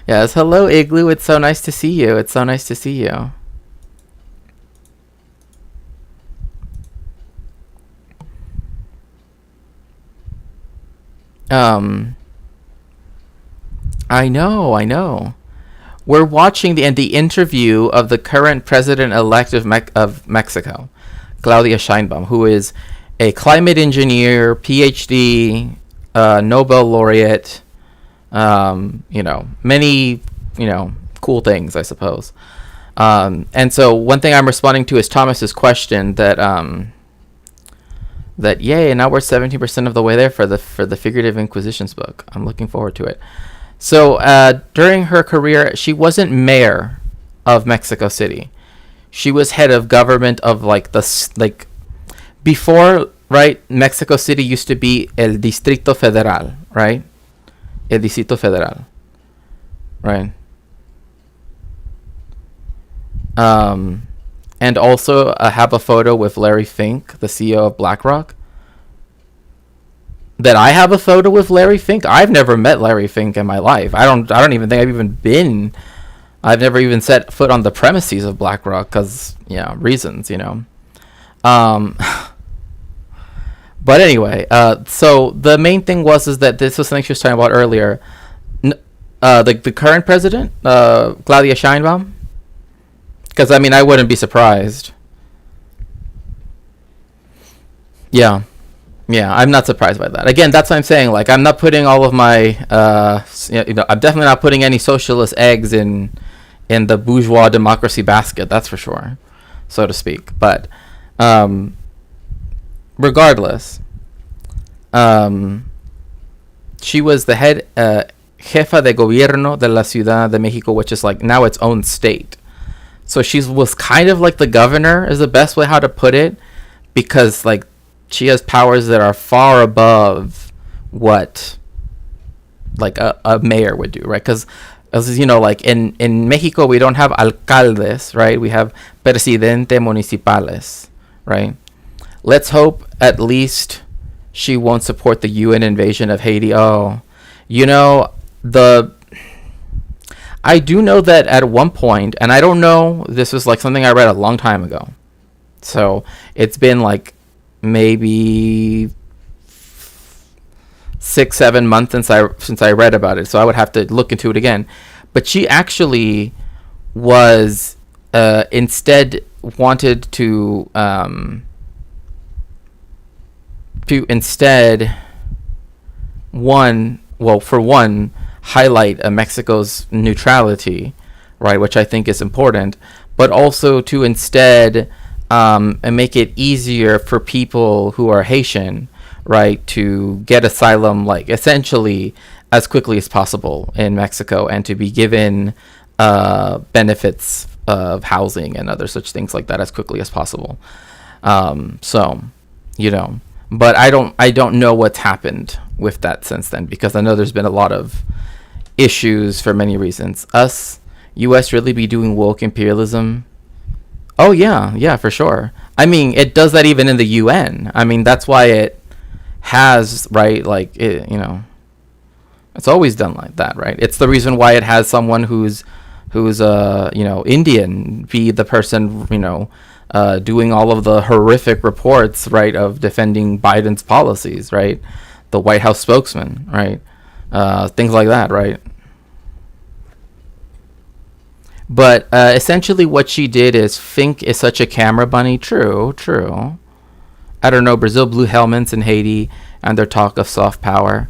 Yes, hello, Igloo. It's so nice to see you. It's so nice to see you. I know. We're watching the interview of the current president-elect of Mexico, Claudia Sheinbaum, who is a climate engineer, PhD, Nobel laureate, many, cool things, I suppose. And so one thing I'm responding to is Thomas's question that yay, now we're 17% of the way there for the Figurative Inquisitions book. I'm looking forward to it. So during her career, she wasn't mayor of Mexico City. She was head of government of before, right? Mexico City used to be El Distrito Federal, right? El Distrito Federal, right? And also have a photo with Larry Fink, the CEO of BlackRock. That I have a photo with Larry Fink. I've never met Larry Fink in my life. I don't even think I've never even set foot on the premises of BlackRock because, reasons, But anyway, so the main thing is that this was something she was talking about earlier. The current president, Claudia Sheinbaum, because I wouldn't be surprised. Yeah, I'm not surprised by that. Again, that's what I'm saying. Like, I'm not putting all of my, I'm definitely not putting any socialist eggs in the bourgeois democracy basket. That's for sure, so to speak. But regardless, she was the head jefa de gobierno de la Ciudad de México, which is like now its own state. So she was kind of like the governor, is the best way how to put it, because like she has powers that are far above what like a mayor would do, right? Because like in Mexico we don't have alcaldes, right? We have presidente municipales, right? Let's hope at least she won't support the UN invasion of Haiti. Oh, I do know that at one point, and I don't know, this was like something I read a long time ago. So it's been like maybe 6-7 months since I read about it. So I would have to look into it again. But she actually was instead wanted to instead for one, highlight Mexico's neutrality, right, which I think is important, but also to instead and make it easier for people who are Haitian, right, to get asylum, like essentially as quickly as possible in Mexico, and to be given benefits of housing and other such things like that as quickly as possible. So, you know, but I don't know what's happened with that since then, because I know there's been a lot of issues for many reasons. US really be doing woke imperialism? Oh yeah, for sure. I mean, it does that even in the UN. I mean, that's why it has, right, like, it, you know, it's always done like that, right? It's the reason why it has someone who's you know, Indian be the person, you know, doing all of the horrific reports, right, of defending Biden's policies, right? The White House spokesman, right? Things like that, right? But essentially what she did is, Fink is such a camera bunny. True. I don't know, Brazil blew helmets in Haiti and their talk of soft power.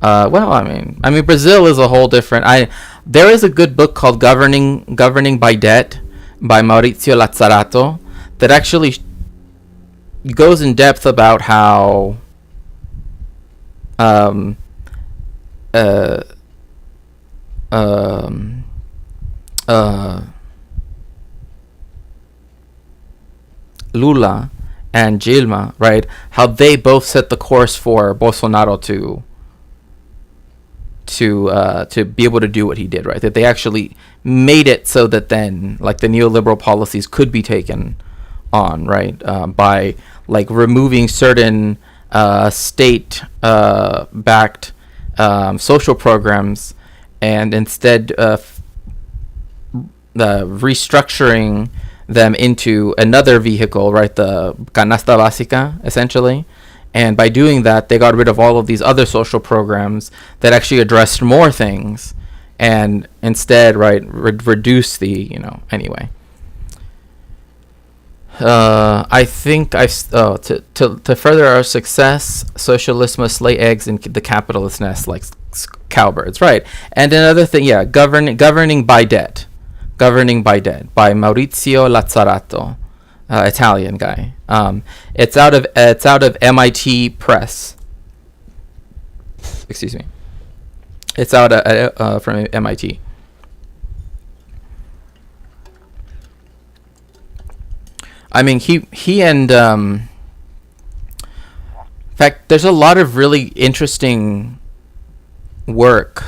Well, I mean, Brazil is a whole different. There is a good book called Governing by Debt by Maurizio Lazzarato that actually goes in depth about how Lula and Dilma, right? How they both set the course for Bolsonaro to be able to do what he did, right? That they actually made it so that then, like, the neoliberal policies could be taken on, right? By like removing certain state backed social programs, and instead restructuring them into another vehicle, right? The canasta básica, essentially. And by doing that, they got rid of all of these other social programs that actually addressed more things, and instead, right, reduce the, you know, anyway. I think to further our success, socialists must lay eggs in the capitalist nest like cowbirds, right? And another thing, yeah, governing by debt by Maurizio Lazzarato, Italian guy. It's out of MIT Press. Excuse me. It's out from MIT. I mean, he and in fact, there's a lot of really interesting work.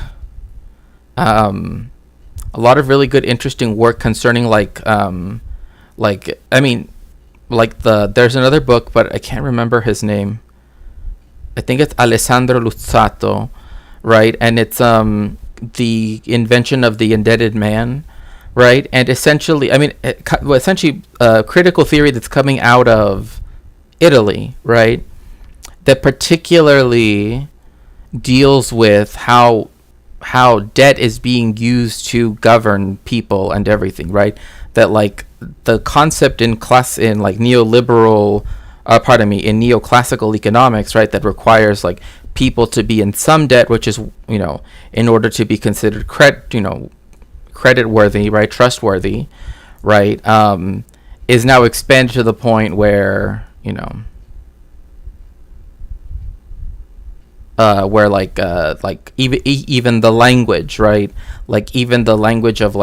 A lot of really good, interesting work concerning there's another book, but I can't remember his name. I think it's Alessandro Luzzatto, right? And it's the invention of the indebted man, right? And essentially, critical theory that's coming out of Italy, right? That particularly deals with how debt is being used to govern people and everything, right? That, like, the concept in neoclassical economics, right, that requires like people to be in some debt, which is, you know, in order to be considered credit worthy, right, trustworthy, right, is now expanded to the point where, you know, where even the language, right, like even the language of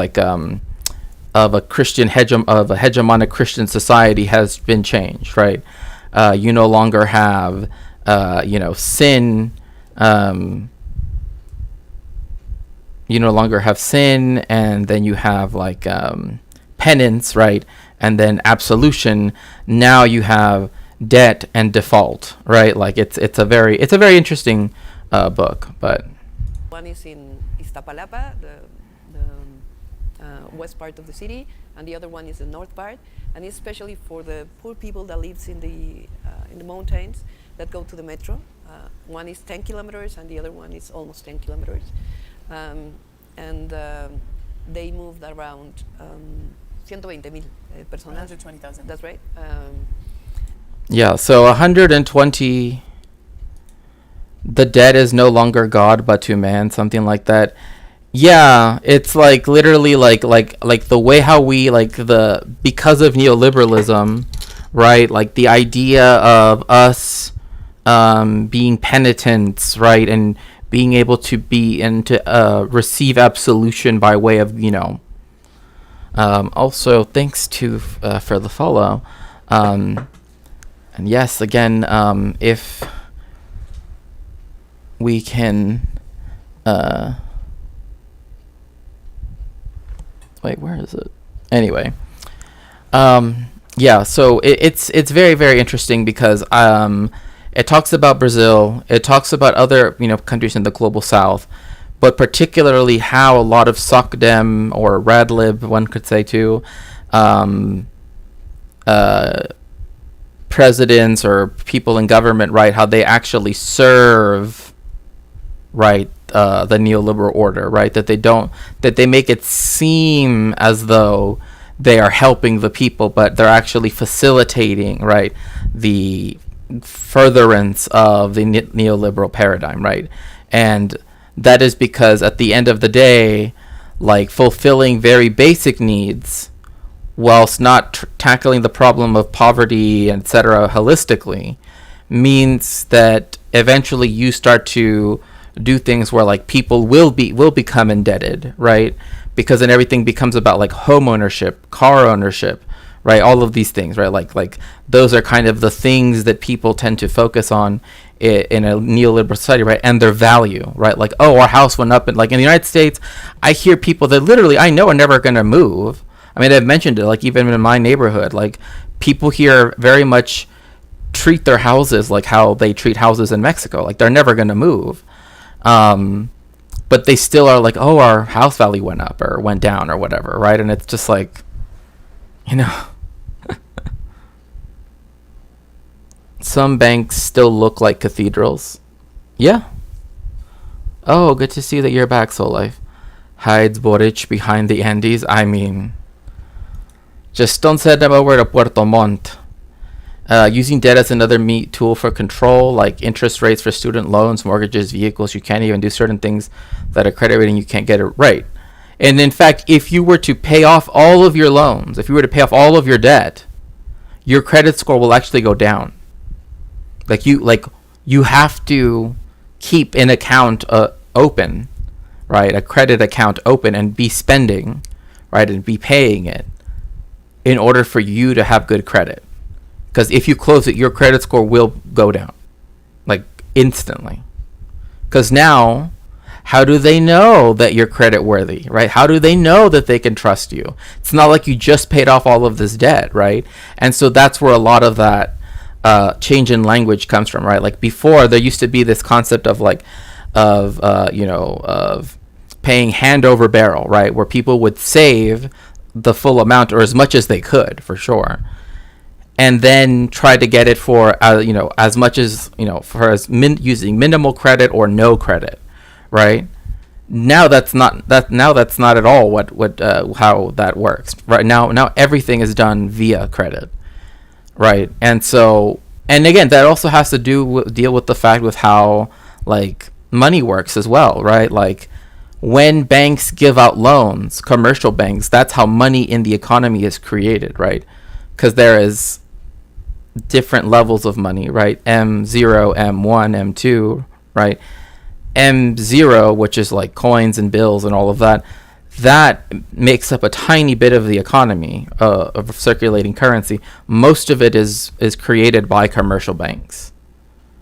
of a hegemonic Christian society has been changed, right? You no longer have sin. You no longer have sin, and then you have penance, right, and then absolution. Now you have debt and default, right? Like it's a very interesting book. But one is in Iztapalapa, the west part of the city, and the other one is the north part, and especially for the poor people that lives in the mountains that go to the metro. One is 10 kilometers and the other one is almost 10 kilometers, and they moved around 120,000 personas. 120,000. That's right. Yeah, so 120. the debt is no longer God but to man, something like that. Yeah, it's like literally like the way how we like the because of neoliberalism, right? Like the idea of us being penitents, right, and being able to be and to receive absolution by way of also thanks to for the follow, and yes, again, if we can wait, where is it? Anyway, yeah. So it's very very interesting because it talks about Brazil, it talks about other countries in the global South, but particularly how a lot of SOCDEM or Radlib, one could say too, presidents or people in government, right? How they actually serve, right? The neoliberal order, right? That they make it seem as though they are helping the people, but they're actually facilitating, right, the furtherance of the neoliberal paradigm, right? And that is because at the end of the day, like fulfilling very basic needs whilst not tackling the problem of poverty, etc., holistically, means that eventually you start to do things where like people will become indebted, right? Because then everything becomes about like home ownership, car ownership, right? All of these things, right? Like those are kind of the things that people tend to focus on in a neoliberal society, right? And their value, right? Like, oh, our house went up, and like in the United States, I hear people that literally I know are never going to move. I mean, I've mentioned it, like even in my neighborhood, like people here very much treat their houses like how they treat houses in Mexico. Like they're never going to move. But they still are like, oh, our house value went up or went down or whatever, right? And it's just like, some banks still look like cathedrals. Yeah. Oh, good to see that you're back, Soul Life. Hides Boric behind the Andes. I mean, just don't send them over to Puerto Montt. Using debt as another tool for control, like interest rates for student loans, mortgages, vehicles. You can't even do certain things that are credit rating. You can't get it right. And in fact, if you were to pay off all of your loans, if you were to pay off all of your debt, your credit score will actually go down. You have to keep an account open, right? A credit account open and be spending, right? And be paying it in order for you to have good credit. Because if you close it, your credit score will go down, like instantly. Because now, how do they know that you're credit worthy, right? How do they know that they can trust you? It's not like you just paid off all of this debt, right? And so that's where a lot of that change in language comes from, right? Like before, there used to be this concept of of paying hand over barrel, right? Where people would save the full amount or as much as they could, for sure, and then try to get it for as much as for using minimal credit or no credit, right? Now that's not at all what how that works, right? Now everything is done via credit, right? And so, and again, that also has to deal with the fact with how like money works as well, right? Like when banks give out loans, commercial banks, that's how money in the economy is created, right? Because there is different levels of money, right? M0, M1, M2, right? M0, which is like coins and bills and all of that, that makes up a tiny bit of the economy of circulating currency. Most of it is created by commercial banks,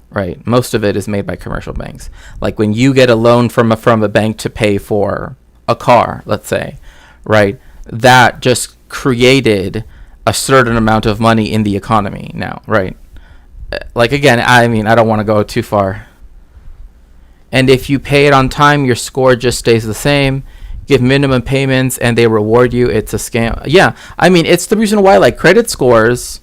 right? Most of it is made by commercial banks. Like when you get a loan from a bank to pay for a car, let's say, right? That just created a certain amount of money in the economy now, right? Like again, I mean, I don't want to go too far. And if you pay it on time, your score just stays the same. Give minimum payments and they reward you. It's a scam. Yeah, I mean, it's the reason why like credit scores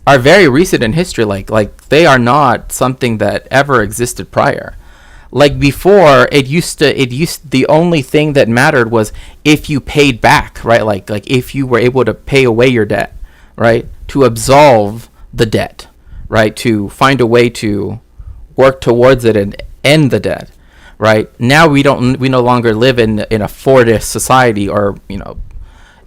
are very recent in history. Like they are not something that ever existed prior. Like before, the only thing that mattered was if you paid back, right? Like if you were able to pay away your debt, right? To absolve the debt, right? To find a way to work towards it and the dead, right? Now we no longer live in a Fordist society, or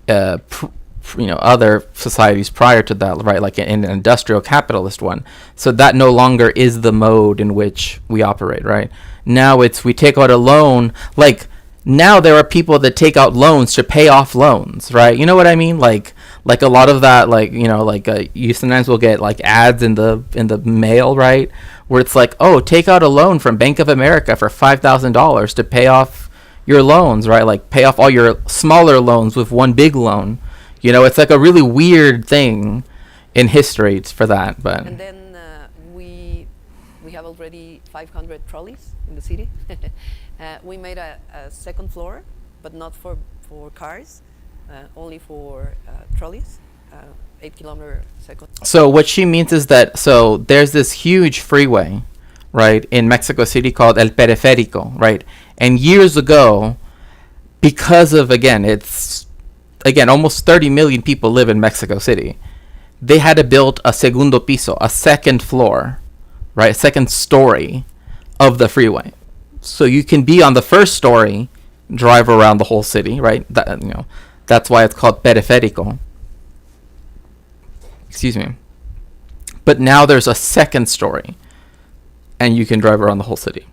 other societies prior to that, right? Like in an industrial capitalist one. So that no longer is the mode in which we operate, right? Now we take out a loan. Like now there are people that take out loans to pay off loans, right? You know what I mean? Like a lot of that, you sometimes will get like ads in the mail, right? Where it's like, oh, take out a loan from Bank of America for $5,000 to pay off your loans, right? Like pay off all your smaller loans with one big loan. It's like a really weird thing in history for that. But And then we have already 500 trolleys in the city. We made a second floor, but not for cars, only for trolleys, 8-kilometer second. so what she means is that, so there's this huge freeway, right, in Mexico City called El Periférico, right? And years ago, because of, almost 30 million people live in Mexico City, they had to build a segundo piso, a second floor, right, a second story of the freeway. So you can be on the first story, drive around the whole city, right? That's why it's called periférico. Excuse me. But now there's a second story, and you can drive around the whole city.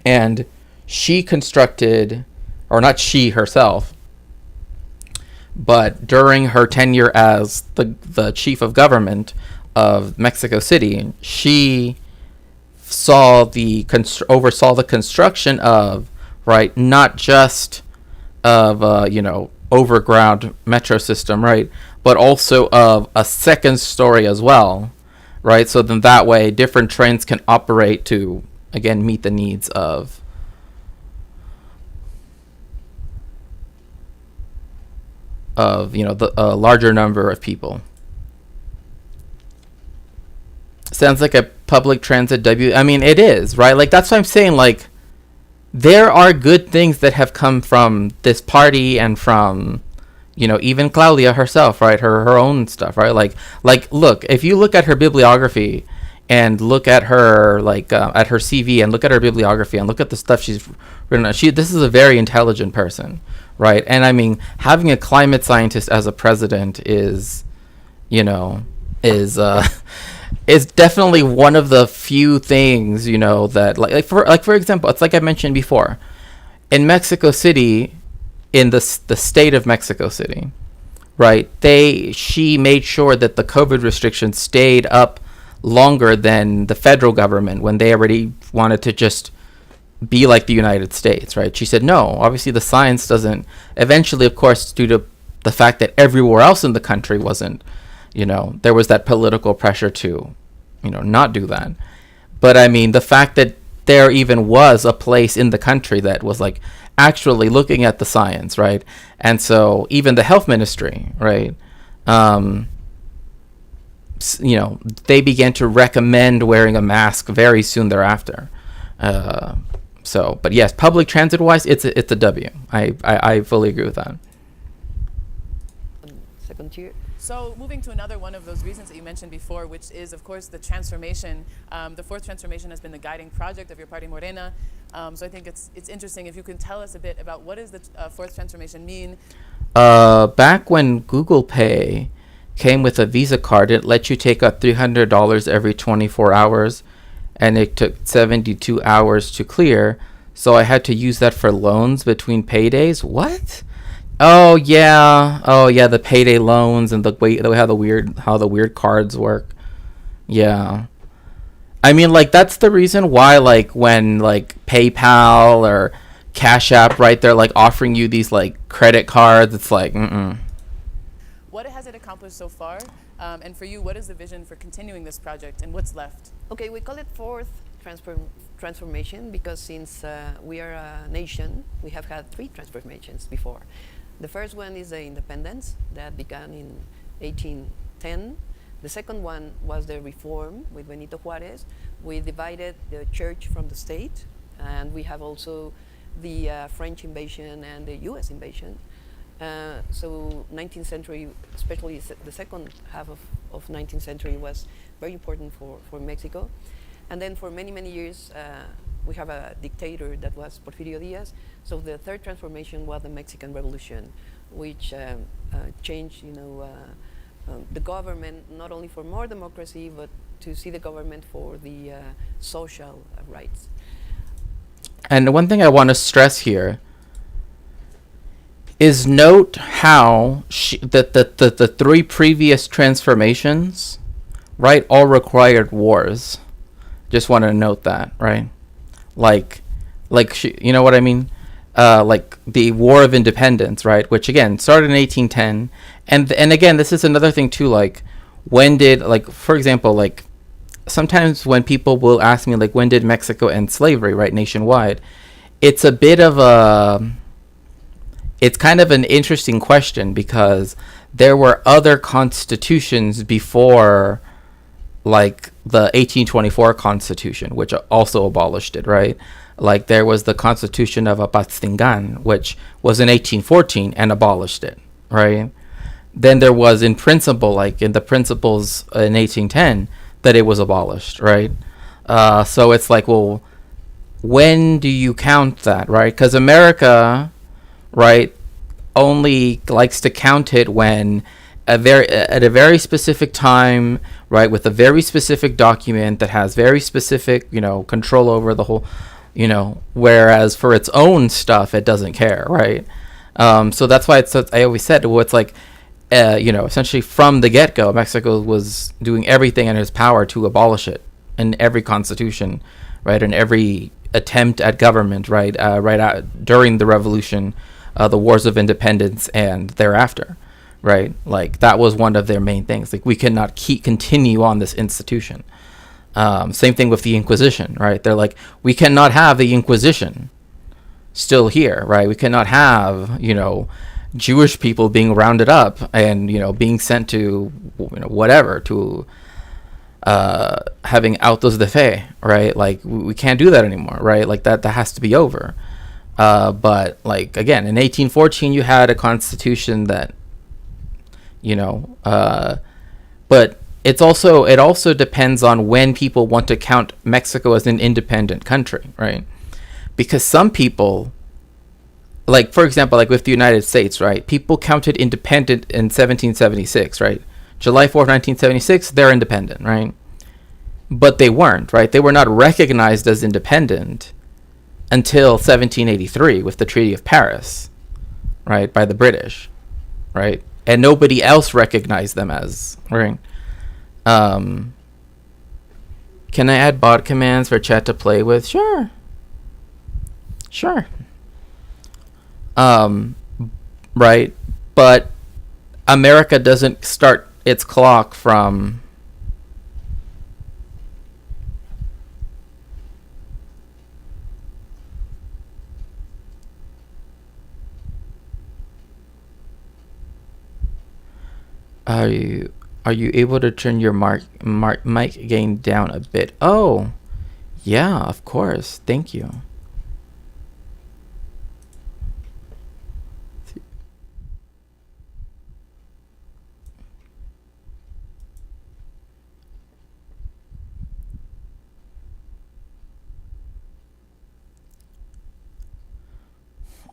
And she constructed, or not she herself, but during her tenure as the chief of government of Mexico City, she oversaw the construction of, right, not just of overground metro system, right, but also of a second story as well, right? So then that way different trains can operate to, again, meet the needs of the larger number of people. Sounds like a public transit I mean, it is, right? Like, that's what I'm saying. Like, there are good things that have come from this party and from, even Claudia herself, right? Her own stuff, right? Like, look, if you look at her bibliography and look at her, at her CV and look at her bibliography and look at the stuff she's written on, this is a very intelligent person, right? And I mean, having a climate scientist as a president is definitely one of the few things, that for example, it's like I mentioned before, in Mexico City, in the state of Mexico City, right? She made sure that the COVID restrictions stayed up longer than the federal government when they already wanted to just be like the United States, right? She said, no, obviously the science doesn't. Eventually, of course, due to the fact that everywhere else in the country wasn't, there was that political pressure to, not do that. But I mean, the fact that there even was a place in the country that was like actually looking at the science, right? And so even the health ministry, right? They began to recommend wearing a mask very soon thereafter. But yes, public transit wise, it's a W. I fully agree with that. Second tier. So moving to another one of those reasons that you mentioned before, which is, of course, the transformation. The fourth transformation has been the guiding project of your party, Morena. So I think it's interesting if you can tell us a bit about what does the fourth transformation mean? Back when Google Pay came with a Visa card, it let you take out $300 every 24 hours, and it took 72 hours to clear. So I had to use that for loans between paydays. What? Oh yeah, the payday loans and how the weird cards work. Yeah, I mean, like, that's the reason why, like, when like PayPal or Cash App, right, they're like offering you these like credit cards. It's like, What has it accomplished so far? And for you, what is the vision for continuing this project and what's left? Okay, we call it fourth transformation because since we are a nation, we have had 3 transformations before. The first one is the independence that began in 1810. The second one was the reform with Benito Juarez. We divided the church from the state, and we have also the French invasion and the US invasion. So 19th century, especially the second half of 19th century, was very important for Mexico. And then for many, many years, we have a dictator that was Porfirio Diaz. So the third transformation was the Mexican Revolution, which changed, the government not only for more democracy, but to see the government for the social rights. And one thing I want to stress here is note how the three previous transformations, right, all required wars. Just want to note that, right? Like you know what I mean? Like the War of Independence, right? Which again started in 1810, and again this is another thing too. Like when did, like, for example, like sometimes when people will ask me like when did Mexico end slavery, right, nationwide? It's a bit of a, it's kind of an interesting question because there were other constitutions before, like the 1824 Constitution, which also abolished it, right? Like there was the Constitution of Apatzingán, which was in 1814 and abolished it, right? Then there was in principle, like in the principles in 1810, that it was abolished, right? So it's like, well, when do you count that, right? Because America, right, only likes to count it when at a very specific time, right, with a very specific document that has very specific, control over the whole, whereas for its own stuff, it doesn't care, right? So that's why I always said, well, it's like, essentially from the get-go, Mexico was doing everything in its power to abolish it in every constitution, right, in every attempt at government, right, during the revolution, the wars of independence, and thereafter. Right, like that was one of their main things. Like we cannot continue on this institution. Same thing with the Inquisition, right? They're like, we cannot have the Inquisition still here, right? We cannot have, Jewish people being rounded up and being sent to, whatever, to having autos de fe, right? Like we can't do that anymore, right? Like that has to be over. But like again, in 1814, you had a constitution that. But it also depends on when people want to count Mexico as an independent country, right? Because some people, like for example, like with the United States, right? People counted independent in 1776, right? July 4th, 1976, they're independent, right? But they weren't, right? They were not recognized as independent until 1783 with the Treaty of Paris, right? By the British, right? And nobody else recognized them as, right? Can I add bot commands for chat to play with? Sure. Right? But America doesn't start its clock from Are you able to turn your mic gain down a bit? Oh, yeah, of course. Thank you.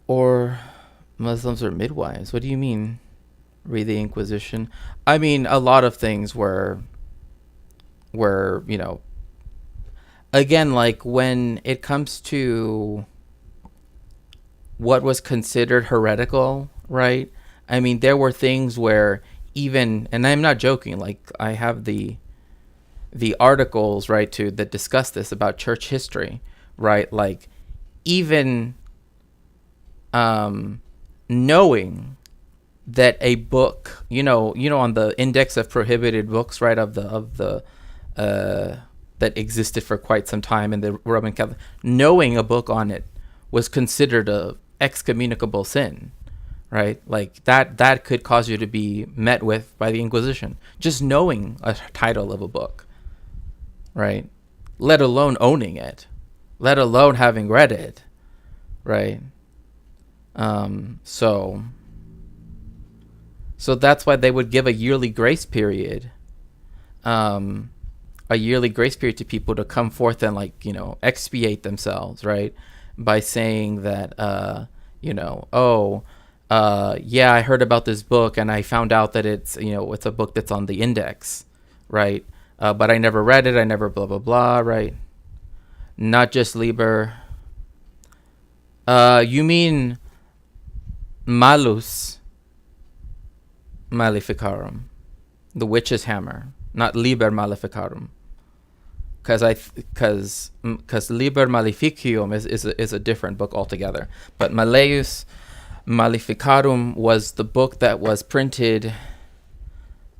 Or Muslims or midwives? What do you mean? Read the Inquisition. I mean, a lot of things were again, like when it comes to what was considered heretical, right? I mean, there were things where even, and I'm not joking, like I have the articles, right, that discuss this about church history, right? Like even knowing that a book, on the index of prohibited books, right, of the that existed for quite some time in the Roman Catholic, knowing a book on it was considered a excommunicable sin, right? Like that could cause you to be met with by the Inquisition, just knowing a title of a book, right? Let alone owning it, let alone having read it, right? So that's why they would give a yearly grace period. A a yearly grace period to people to come forth and, like, expiate themselves, right? By saying that, yeah, I heard about this book and I found out that it's a book that's on the index, right? But I never read it. I never blah, blah, blah, right? Not just Liber. You mean Malus Maleficarum, the witch's hammer, not Liber Maleficarum. Because Liber Maleficium is a different book altogether. But Malleus Maleficarum was the book that was printed.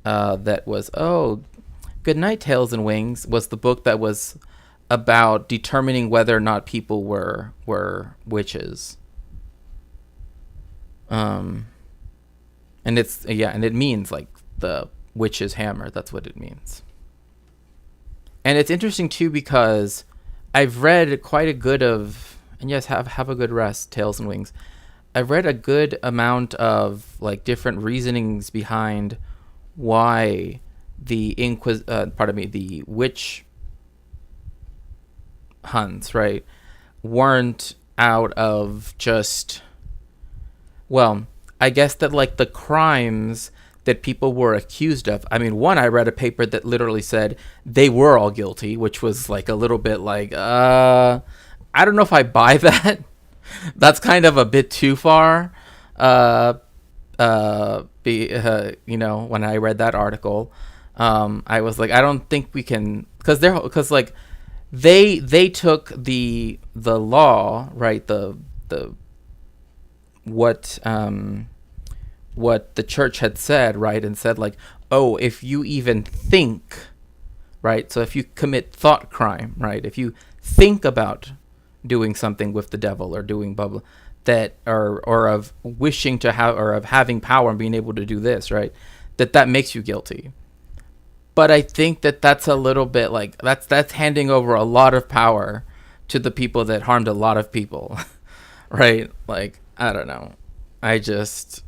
Good Night, Tails and Wings was the book that was about determining whether or not people were witches. And it means like the witch's hammer. That's what it means. And it's interesting too because I've read quite a good of, and yes, have a good rest, Tails and Wings. I've read a good amount of like different reasonings behind why the witch hunts, right, weren't out of just, well, I guess that like the crimes that people were accused of. I mean, I read a paper that literally said they were all guilty, which was like a little bit like, I don't know if I buy that. That's kind of a bit too far. When I read that article, I was like, I don't think we can, because they took the law, right, what the church had said, right, and said like, oh, if you even think, right, so if you commit thought crime, right, if you think about doing something with the devil or doing blah blah, that or of wishing to have or of having power and being able to do this, right, that makes you guilty. But I think that that's a little bit like that's handing over a lot of power to the people that harmed a lot of people, right? Like, I don't know. I just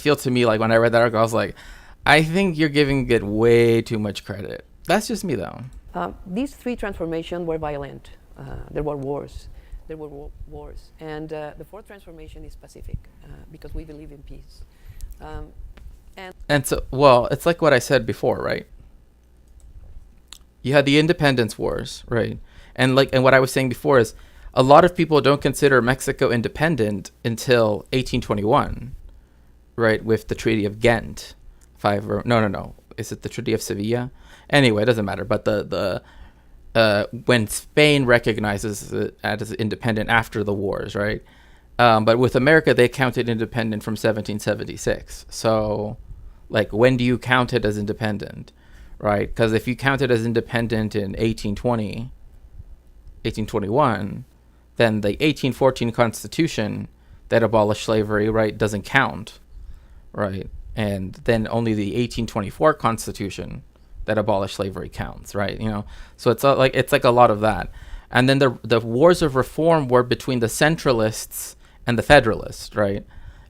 feel, to me, like when I read that article, I was like, I think you're giving it way too much credit. That's just me, though. These three transformations were violent. There were wars. And the fourth transformation is pacific because we believe in peace. And so, well, it's like what I said before, right? You had the independence wars, right? And what I was saying before is a lot of people don't consider Mexico independent until 1821, right? With the Treaty of Ghent. No. Is it the Treaty of Sevilla? Anyway, it doesn't matter. But when Spain recognizes it as independent after the wars, right? But with America, they counted independent from 1776. So, like, when do you count it as independent, right? Because if you count it as independent in 1821, then the 1814 Constitution that abolished slavery, right, doesn't count, right? And then only the 1824 Constitution that abolished slavery counts, right? So it's like a lot of that. And then the wars of reform were between the centralists and the federalists, right?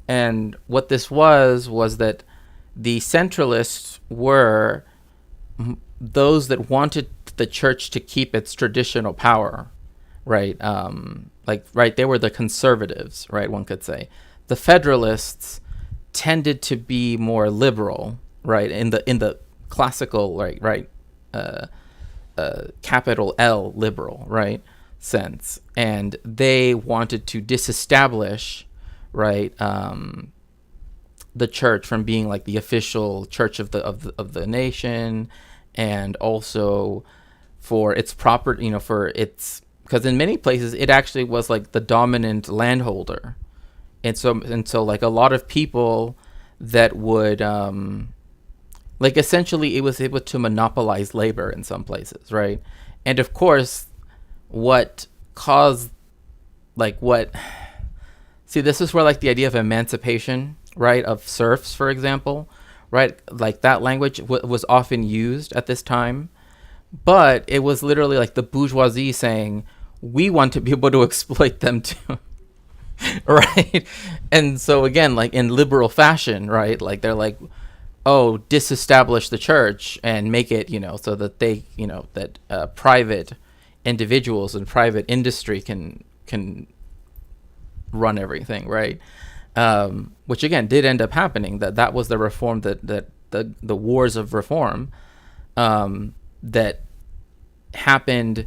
And what this was that the centralists were those that wanted the church to keep its traditional power, right? They were the conservatives, right? One could say. The federalists tended to be more liberal, right? In the classical, capital L liberal, right, sense, and they wanted to disestablish, right, the church from being like the official church of the nation, and also for its proper, because in many places it actually was like the dominant landholder, and so like a lot of people that would essentially it was able to monopolize labor in some places, right? And of course, this is where like the idea of emancipation, right, of serfs, for example, right, like that language was often used at this time, but it was literally like the bourgeoisie saying, we want to be able to exploit them too. Right? And so again, like in liberal fashion, right, like they're like, disestablish the church and make it, so that they, that private individuals and private industry can run everything, right? Which again did end up happening. That was the reform that the wars of reform that happened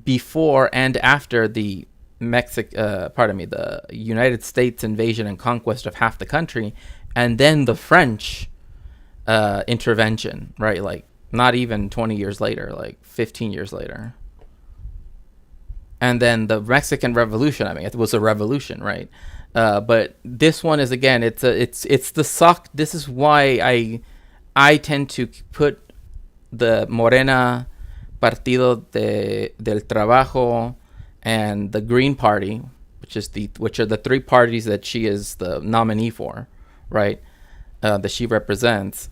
before and after the the United States invasion and conquest of half the country, and then the French intervention, right? Like not even 20 years later, like 15 years later. And then the Mexican Revolution. I mean, it was a revolution, right? But this one is, again, it's the sock. This is why I tend to put the Morena, Partido del Trabajo, and the Green Party, which are the three parties that she is the nominee for, right? That she represents.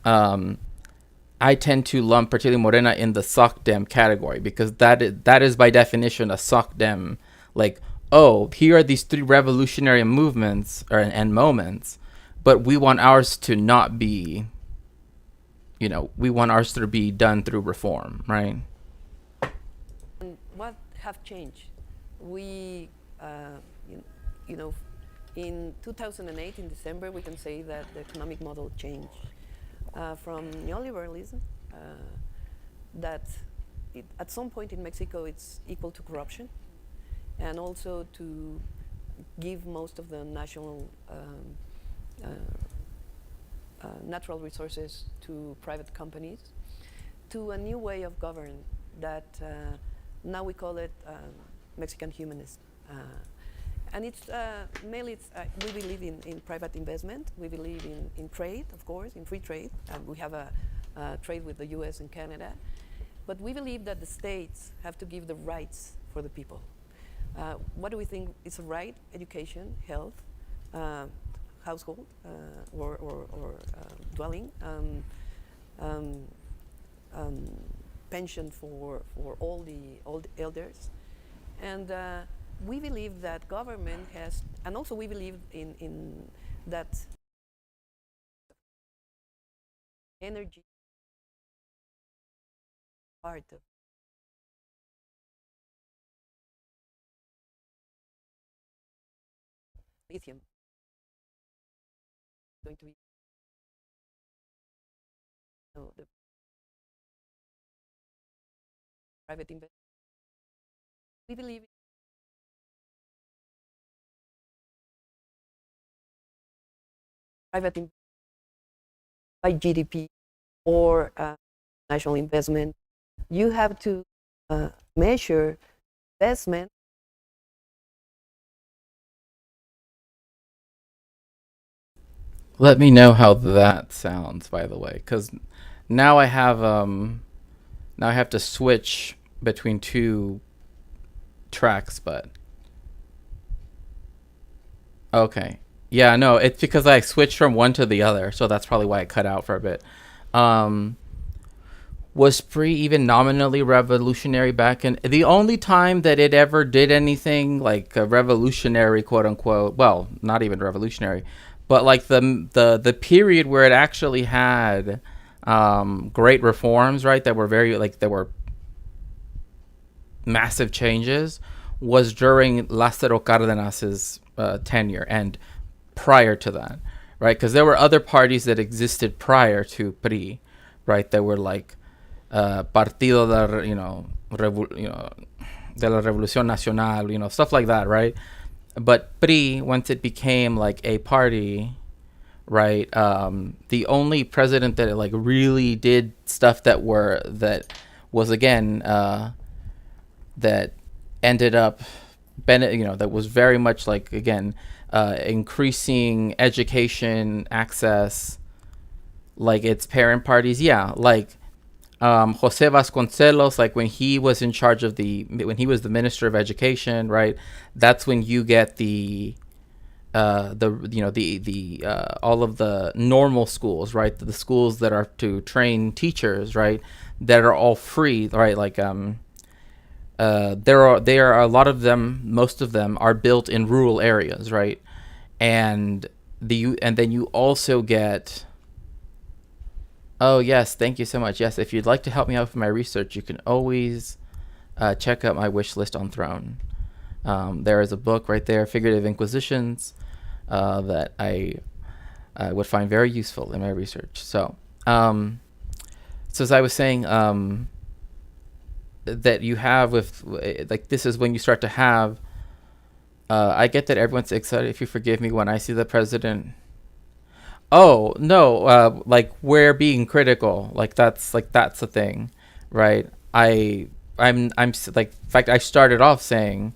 I tend to lump particularly Morena in the sock dem category, because that is by definition a sock dem. Like, here are these three revolutionary movements and moments, but we want ours to not be, we want ours to be done through reform, right? And what have changed? We, in 2008, in December, we can say that the economic model changed from neoliberalism, that at some point in Mexico it's equal to corruption, and also to give most of the national natural resources to private companies, to a new way of governance that now we call it Mexican humanism. And it's mainly, we believe in private investment. We believe in trade, of course, in free trade. And we have a trade with the US and Canada. But we believe that the states have to give the rights for the people. What do we think is a right? Education, health, household, or dwelling, pension for all the elders. And we believe that government has, and also we believe in that energy part of lithium going to be the private investment. We believe private by GDP or national investment. You have to measure investment. Let me know how that sounds, by the way, because now I have to switch between two tracks, but okay. Yeah, no, it's because I switched from one to the other, so that's probably why it cut out for a bit. Was PRI even nominally revolutionary back in the only time that it ever did anything like a revolutionary, quote unquote? Well, not even revolutionary, but like the period where it actually had great reforms, right? That were there were massive changes, was during Lázaro Cárdenas's tenure and prior to that, right? Because there were other parties that existed prior to PRI, right? That were like Partido de, de la Revolución Nacional, stuff like that, right? But PRI, once it became like a party, right? The only president that like really did stuff that was again that ended up that was very much like, again, increasing education access, like its parent parties, like Jose Vasconcelos, like when he was in charge of when he was the Minister of Education, right? That's when you get the all of the normal schools, right? The schools that are to train teachers, right? That are all free, right? Like there are a lot of them. Most of them are built in rural areas, right? And then you also get Oh, yes. Thank you so much. Yes, if you'd like to help me out with my research, you can always check out my wish list on Throne. There is a book right there, Figurative Inquisitions, that I would find very useful in my research. So as I was saying, that you have with, like, this is when you start to have, I get that everyone's excited, if you forgive me, when I see the president. Oh, no, like, we're being critical. Like, that's the thing, right? Like, in fact, I started off saying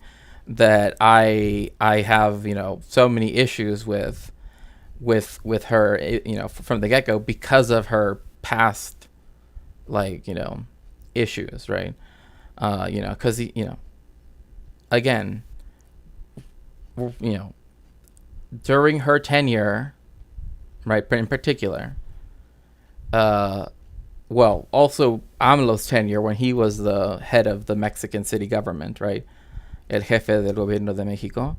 that I have, so many issues with her, from the get-go, because of her past, like, issues, right? Because, again, during her tenure, right, in particular, well, also AMLO's tenure when he was the head of the Mexican city government, right? El jefe del gobierno de Mexico.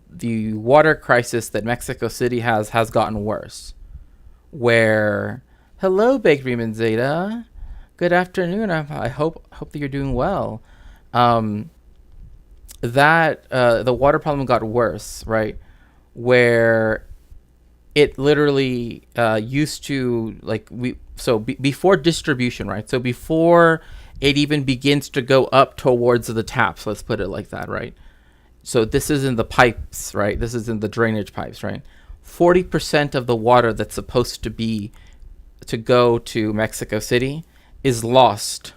The water crisis that Mexico City has gotten worse. Where, hello, Bakery Zeta. Good afternoon. I hope that you're doing well. The water problem got worse, right? Where it literally used to, like, before distribution, right? So before it even begins to go up towards the taps, let's put it like that, right? So this is in the pipes, right? This is in the drainage pipes, right? 40% of the water that's supposed to go to Mexico City is lost,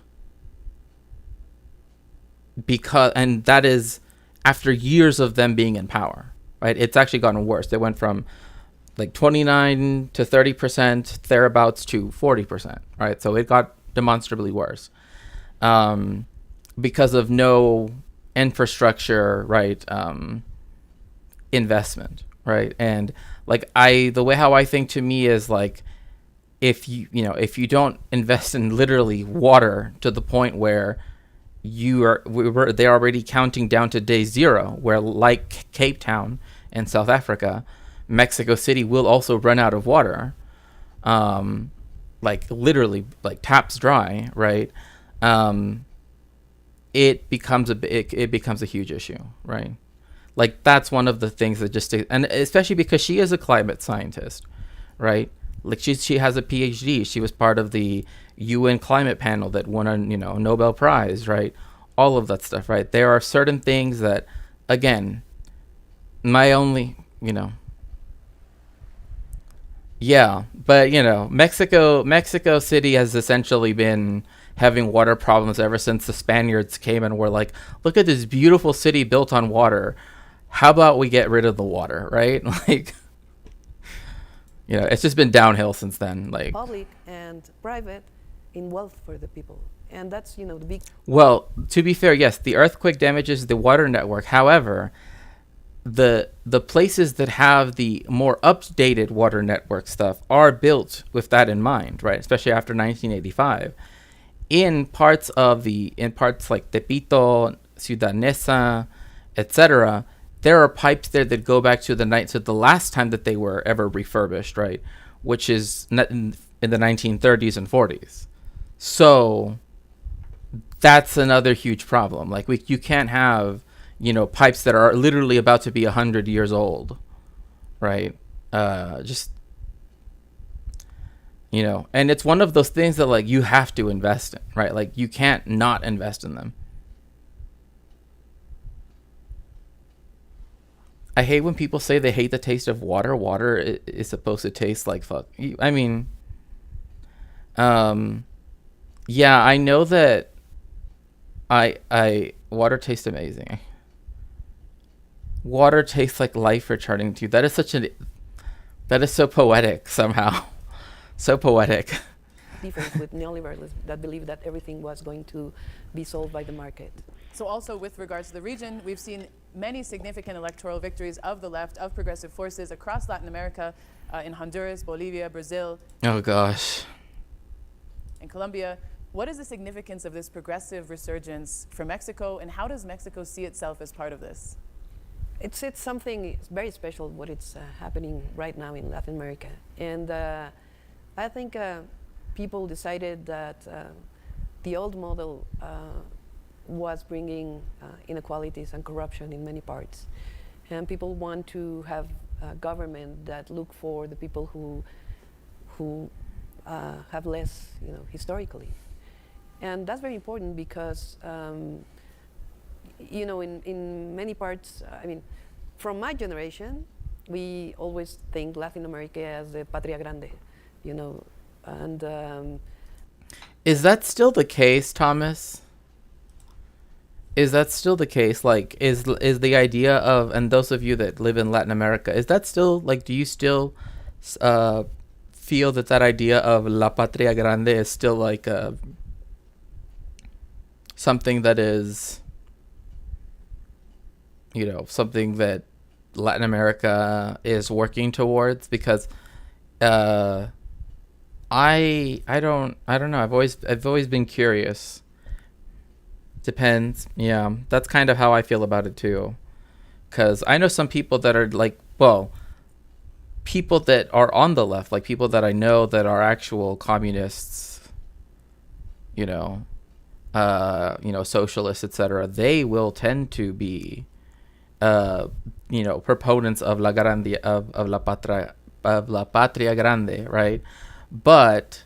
and that is after years of them being in power, right? It's actually gotten worse. They went from like 29 to 30%, thereabouts, to 40%, right? So it got demonstrably worse, because of no infrastructure, right? Investment, right? And like, the way how I think, to me, is like, if you don't invest in literally water to the point where they're already counting down to day zero, where, like Cape Town in South Africa, Mexico City will also run out of water, like, literally, like, taps dry, right? It becomes a huge issue, right? Like, that's one of the things that just, and especially because she is a climate scientist, right? Like, she has a PhD. She was part of the UN climate panel that won a Nobel Prize, right? All of that stuff, right? There are certain things that, again, my only, yeah, but Mexico City has essentially been having water problems ever since the Spaniards came and were like, look at this beautiful city built on water. How about we get rid of the water, right? Like, it's just been downhill since then. Like, public and private in wealth for the people. And that's, the big... Well, to be fair, yes, the earthquake damages the water network. However, the places that have the more updated water network stuff are built with that in mind, right? Especially after 1985. In parts like Tepito, Ciudad Neza, etc., there are pipes there that go back to the last time that they were ever refurbished, right? Which is in the 1930s and 40s. So that's another huge problem. Like, you can't have, pipes that are literally about to be 100 years old, right? And it's one of those things that, like, you have to invest in, right? Like, you can't not invest in them. I hate when people say they hate the taste of water. Water is supposed to taste like fuck. I mean, yeah, I know that water tastes amazing. Water tastes like life returning to you. That is so poetic somehow. So poetic. Difference with neoliberalism that believed that everything was going to be solved by the market. So also with regards to the region, we've seen many significant electoral victories of the left, of progressive forces across Latin America, in Honduras, Bolivia, Brazil. Oh gosh. And Colombia. What is the significance of this progressive resurgence for Mexico, and how does Mexico see itself as part of this? it's something very special what it's happening right now in Latin America, and I think people decided that the old model was bringing inequalities and corruption in many parts, and people want to have a government that look for the people who have less, historically, and that's very important because in many parts, I mean, from my generation, we always think Latin America as the Patria Grande, and Is that still the case, Thomas? Is that still the case? Like, is the idea of, and those of you that live in Latin America, is that still, like, do you still feel that idea of La Patria Grande is still like something that is, something that Latin America is working towards? Because I don't know. I've always been curious. Depends. Yeah, that's kind of how I feel about it too. Because I know some people that are like, well, people that are on the left, like people that I know that are actual communists, socialists, etc. They will tend to be, proponents of la grande of la patria grande, right? But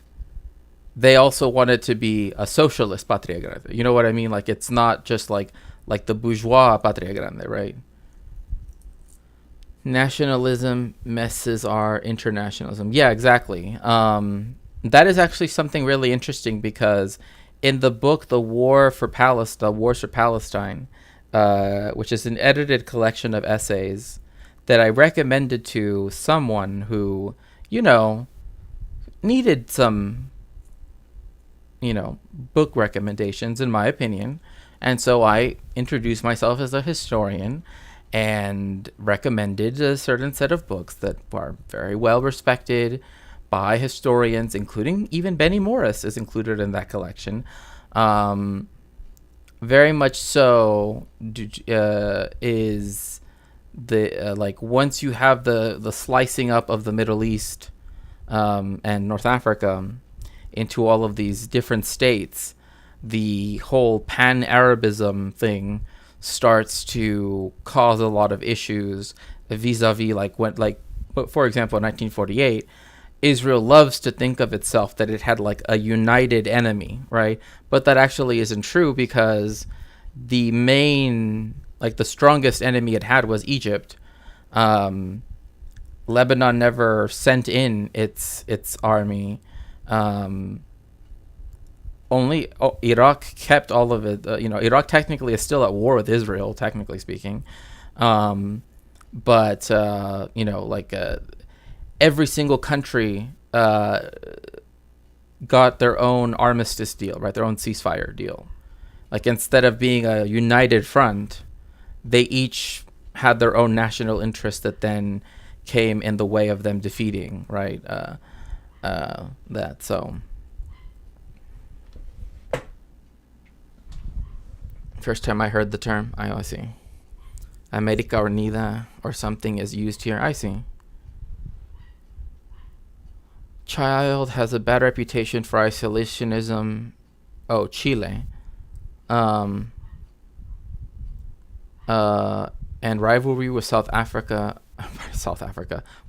they also wanted to be a socialist patria grande. You know what I mean? Like, it's not just like the bourgeois patria grande, right? Nationalism messes our internationalism. Yeah, exactly. That is actually something really interesting because in the book, Wars for Palestine, which is an edited collection of essays that I recommended to someone who, needed some, book recommendations, in my opinion. And so I introduced myself as a historian and recommended a certain set of books that are very well respected by historians, including even Benny Morris is included in that collection. Very much so is the like, once you have the slicing up of the Middle East and North Africa into all of these different states, the whole pan-Arabism thing starts to cause a lot of issues vis-a-vis, for example, in 1948, Israel loves to think of itself that it had like a united enemy, right? But that actually isn't true, because the main, the strongest enemy it had was Egypt. Lebanon never sent in its army. Only Iraq kept all of it. Iraq technically is still at war with Israel, technically speaking. But every single country got their own armistice deal, right? Their own ceasefire deal. Like, instead of being a united front, they each had their own national interest that then came in the way of them defeating, right? That. So first time I heard the term, I see. America Unida or something is used here. I see. Child has a bad reputation for isolationism. Oh, Chile. And rivalry with South Africa,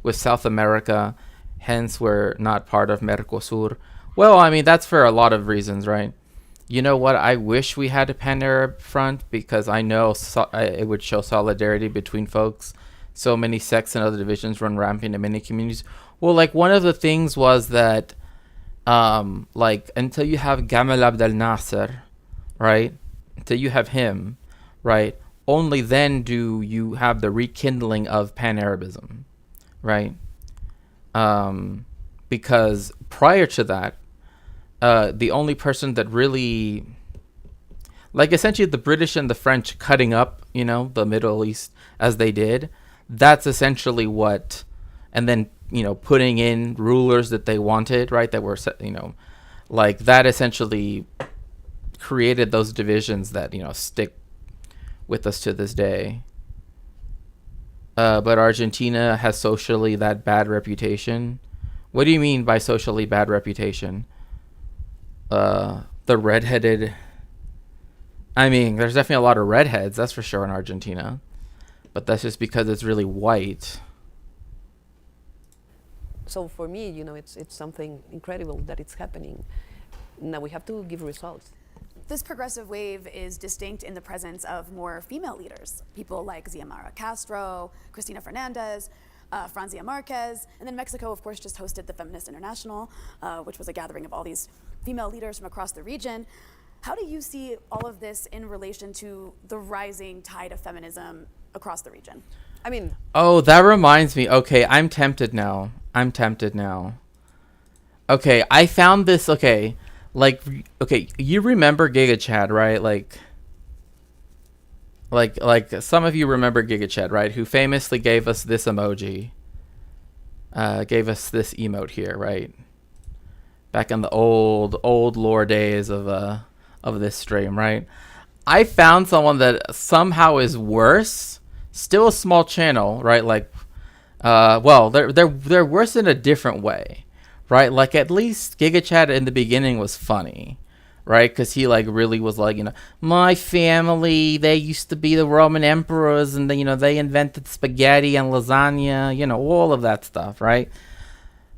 with South America, hence we're not part of Mercosur. Well, I mean, that's for a lot of reasons, right? You know what? I wish we had a pan-Arab front, because I know it would show solidarity between folks. So many sects and other divisions run rampant in many communities. Well, like, one of the things was that, until you have Gamal Abdel Nasser, right? Until you have him, right? Only then do you have the rekindling of pan-Arabism, right? Because prior to that, the only person that really, essentially the British and the French cutting up, the Middle East as they did, that's essentially what, and then, putting in rulers that they wanted, right? That were, that essentially created those divisions that, stick with us to this day. but Argentina has socially that bad reputation. What do you mean by socially bad reputation? The redheaded. I mean, there's definitely a lot of redheads, that's for sure, in Argentina. But that's just because it's really white. So for me, it's something incredible that it's happening. Now we have to give results. This progressive wave is distinct in the presence of more female leaders, people like Xiomara Castro, Cristina Fernandez, Francia Marquez, and then Mexico, of course, just hosted the Feminist International, which was a gathering of all these female leaders from across the region. How do you see all of this in relation to the rising tide of feminism across the region? I mean, oh, that reminds me. Okay, I'm tempted now. Okay, I found this. Okay, you remember Giga Chad, right? Like some of you remember Giga Chad, right? Who famously gave us this emoji, gave us this emote here, right? Back in the old lore days of this stream, right? I found someone that somehow is worse. Still a small channel, right? Well, they're worse in a different way, right? Like, at least Giga Chad in the beginning was funny, right? Because he really was my family, they used to be the Roman emperors, and they invented spaghetti and lasagna, all of that stuff, right?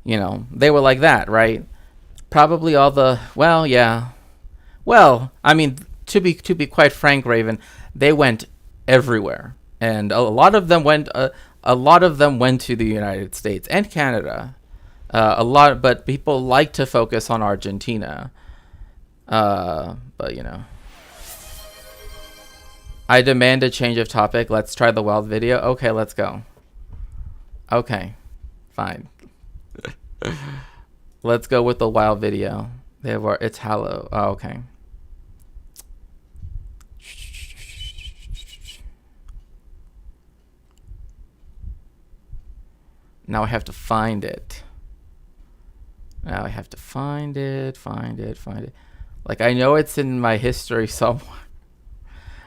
They were like that, right? Probably all the I mean, to be quite frank, Raven, they went everywhere, and a lot of them went to the United States and Canada. But people like to focus on Argentina. But I demand a change of topic. Let's try the wild video. Okay, let's go. Okay, fine. Let's go with the wild video. It's Hallow. Oh, okay. Now I have to find it. Find it. Like, I know it's in my history somewhere.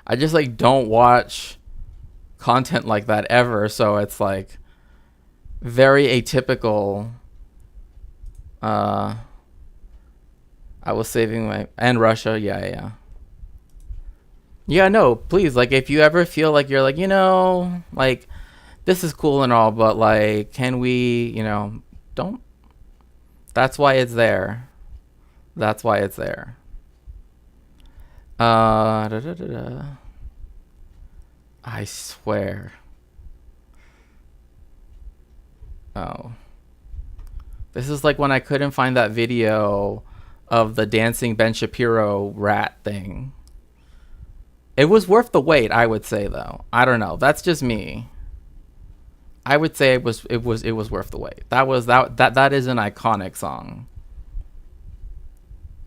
I just don't watch content like that ever, so it's very atypical. I was saving my Russia, yeah. Yeah, no, please, if you ever feel you're this is cool and all, but can we, don't. That's why it's there. I swear. Oh. This is when I couldn't find that video of the dancing Ben Shapiro rat thing. It was worth the wait, I would say, though. I don't know. That's just me. I would say it was worth the wait. That is an iconic song.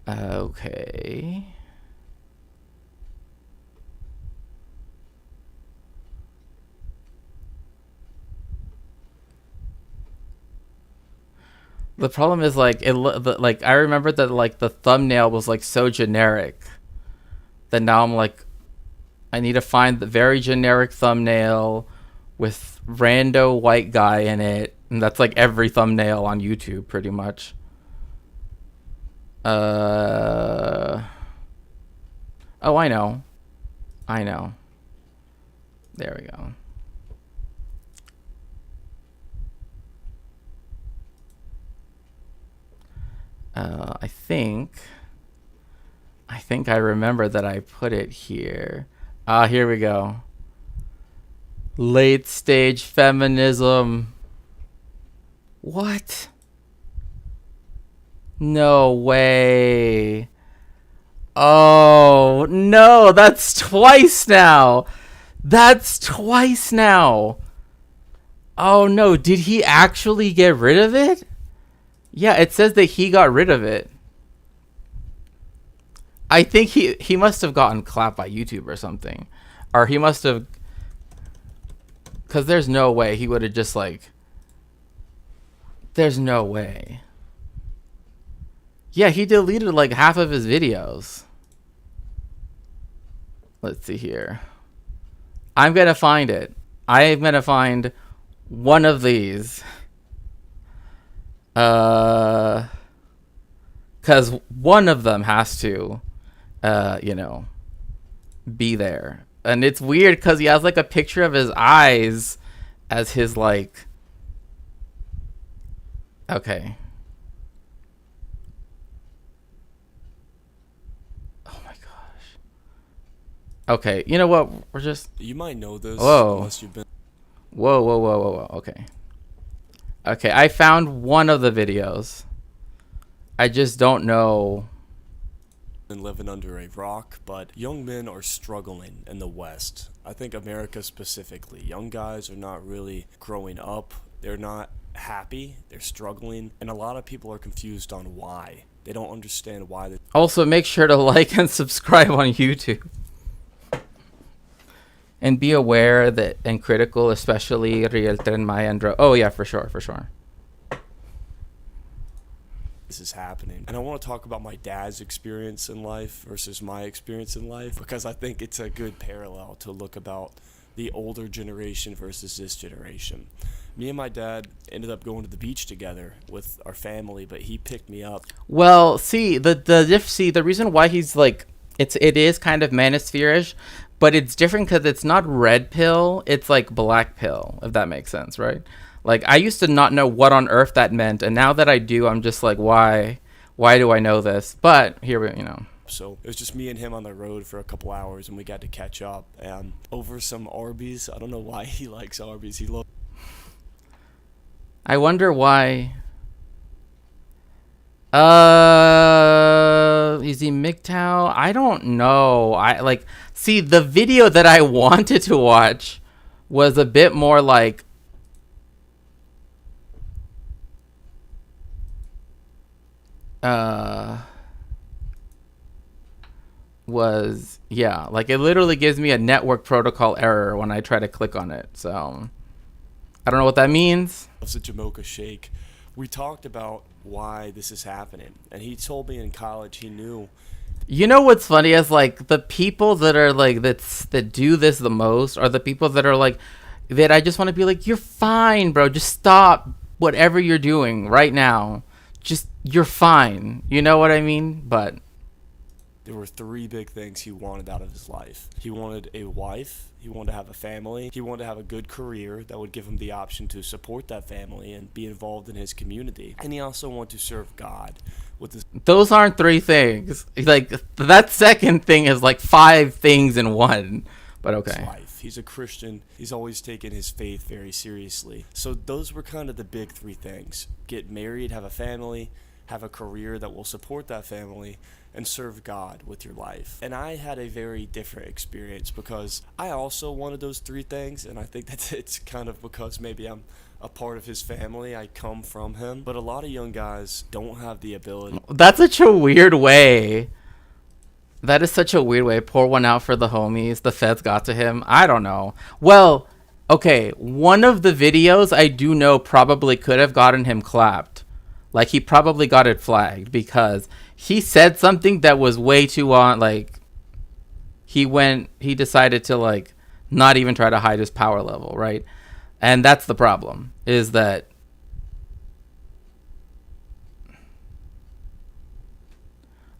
Okay. The problem is I remember that the thumbnail was so generic that now I'm I need to find the very generic thumbnail with rando white guy in it, and that's every thumbnail on YouTube pretty much. Oh, I know. There we go. I think I remember that I put it here. Here we go. Late stage feminism. What? No way. Oh, no, that's twice now. Oh, no, did he actually get rid of it? Yeah, it says that he got rid of it. I think he must have gotten clapped by YouTube or something. Or he must have... Because there's no way he would have just There's no way. Yeah, he deleted half of his videos. Let's see here. I'm going to find it. I am gonna find one of these. Because one of them has to, be there. And it's weird because he has like a picture of his eyes as his like. Okay. Oh my gosh. Okay, you know what? We're just. You might know this. Whoa. Unless you've been. Whoa. Okay. Okay, I found one of the videos. I just don't know. Living under a rock, but young men are struggling in the West. I think America specifically. Young guys are not really growing up. They're not happy. They're struggling, and a lot of people are confused on why. They don't understand why. Also, make sure to like and subscribe on YouTube. And be aware that and critical, especially Real Tren Maya and oh yeah, for sure. This is happening. And I want to talk about my dad's experience in life versus my experience in life, because I think it's a good parallel to look about the older generation versus this generation. Me and my dad ended up going to the beach together with our family, but he picked me up. Well, the reason why he's like it is kind of manosphere-ish, but it's different because it's not red pill, it's like black pill, if that makes sense, right? Like, I used to not know what on earth that meant, and now that I do, I'm just like, why do I know this? But here we, So it was just me and him on the road for a couple hours, and we got to catch up over some Arby's. I don't know why he likes Arby's. I wonder why. Is he MGTOW? I don't know. See, the video that I wanted to watch was a bit more like. It literally gives me a network protocol error when I try to click on it. So I don't know what that means. Loves the Jamocha shake. We talked about why this is happening, and he told me in college he knew. You know what's funny is like the people that are like that do this the most are the people that are like that I just want to be like, you're fine, bro. Just stop whatever you're doing right now. Just you're fine. You know what I mean? But there were three big things he wanted out of his life. He wanted a wife, he wanted to have a family, he wanted to have a good career that would give him the option to support that family and be involved in his community. And he also wanted to serve God with his. Those aren't three things. Like, that second thing is like five things in one. But okay. Life. He's a Christian. He's always taken his faith very seriously. So those were kind of the big three things. Get married, have a family, have a career that will support that family, and serve God with your life. And I had a very different experience because I also wanted those three things, and I think that it's kind of because maybe I'm a part of his family. I come from him. But a lot of young guys don't have the ability. That's such a weird way. That is such a weird way. Pour one out for the homies. The feds got to him. I don't know. Well, okay. One of the videos I do know probably could have gotten him clapped. Like, he probably got it flagged because he said something that was way too on. Like, he decided to, like, not even try to hide his power level, right? And that's the problem, is that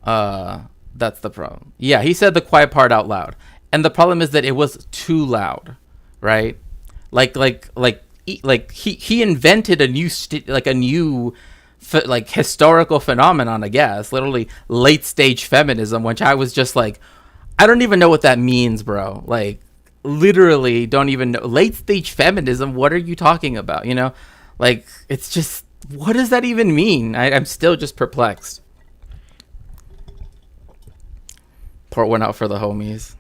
that's the problem. Yeah, he said the quiet part out loud. And the problem is that it was too loud, right? He invented a new historical phenomenon, I guess. Literally late stage feminism, which I was just like, I don't even know what that means, bro. Like, literally don't even know. Late stage feminism, what are you talking about? You know? Like, it's just, what does that even mean? I'm still just perplexed. Pour one out for the homies.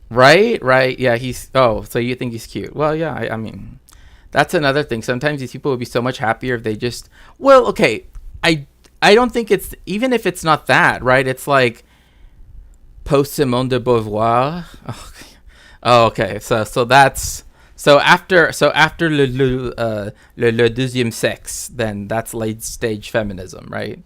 Right? Yeah, so you think he's cute. Well, yeah, I mean, that's another thing. Sometimes these people would be so much happier if they just, well, okay, I don't think it's, even if it's not that, right? It's like post-Simone de Beauvoir. Oh, okay. So that's, so after le deuxième sexe, then that's late stage feminism, right?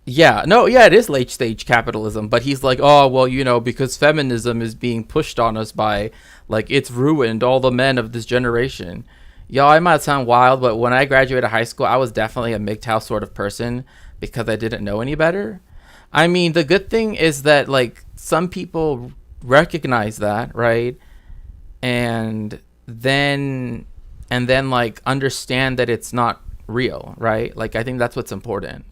Yeah, no, yeah, it is late stage capitalism, but he's like, oh, well, because feminism is being pushed on us by, like, it's ruined all the men of this generation. Y'all, I might sound wild, but when I graduated high school, I was definitely a MGTOW sort of person because I didn't know any better. I mean, the good thing is that, like, some people recognize that, right? And then, like, understand that it's not real, right? Like, I think that's what's important.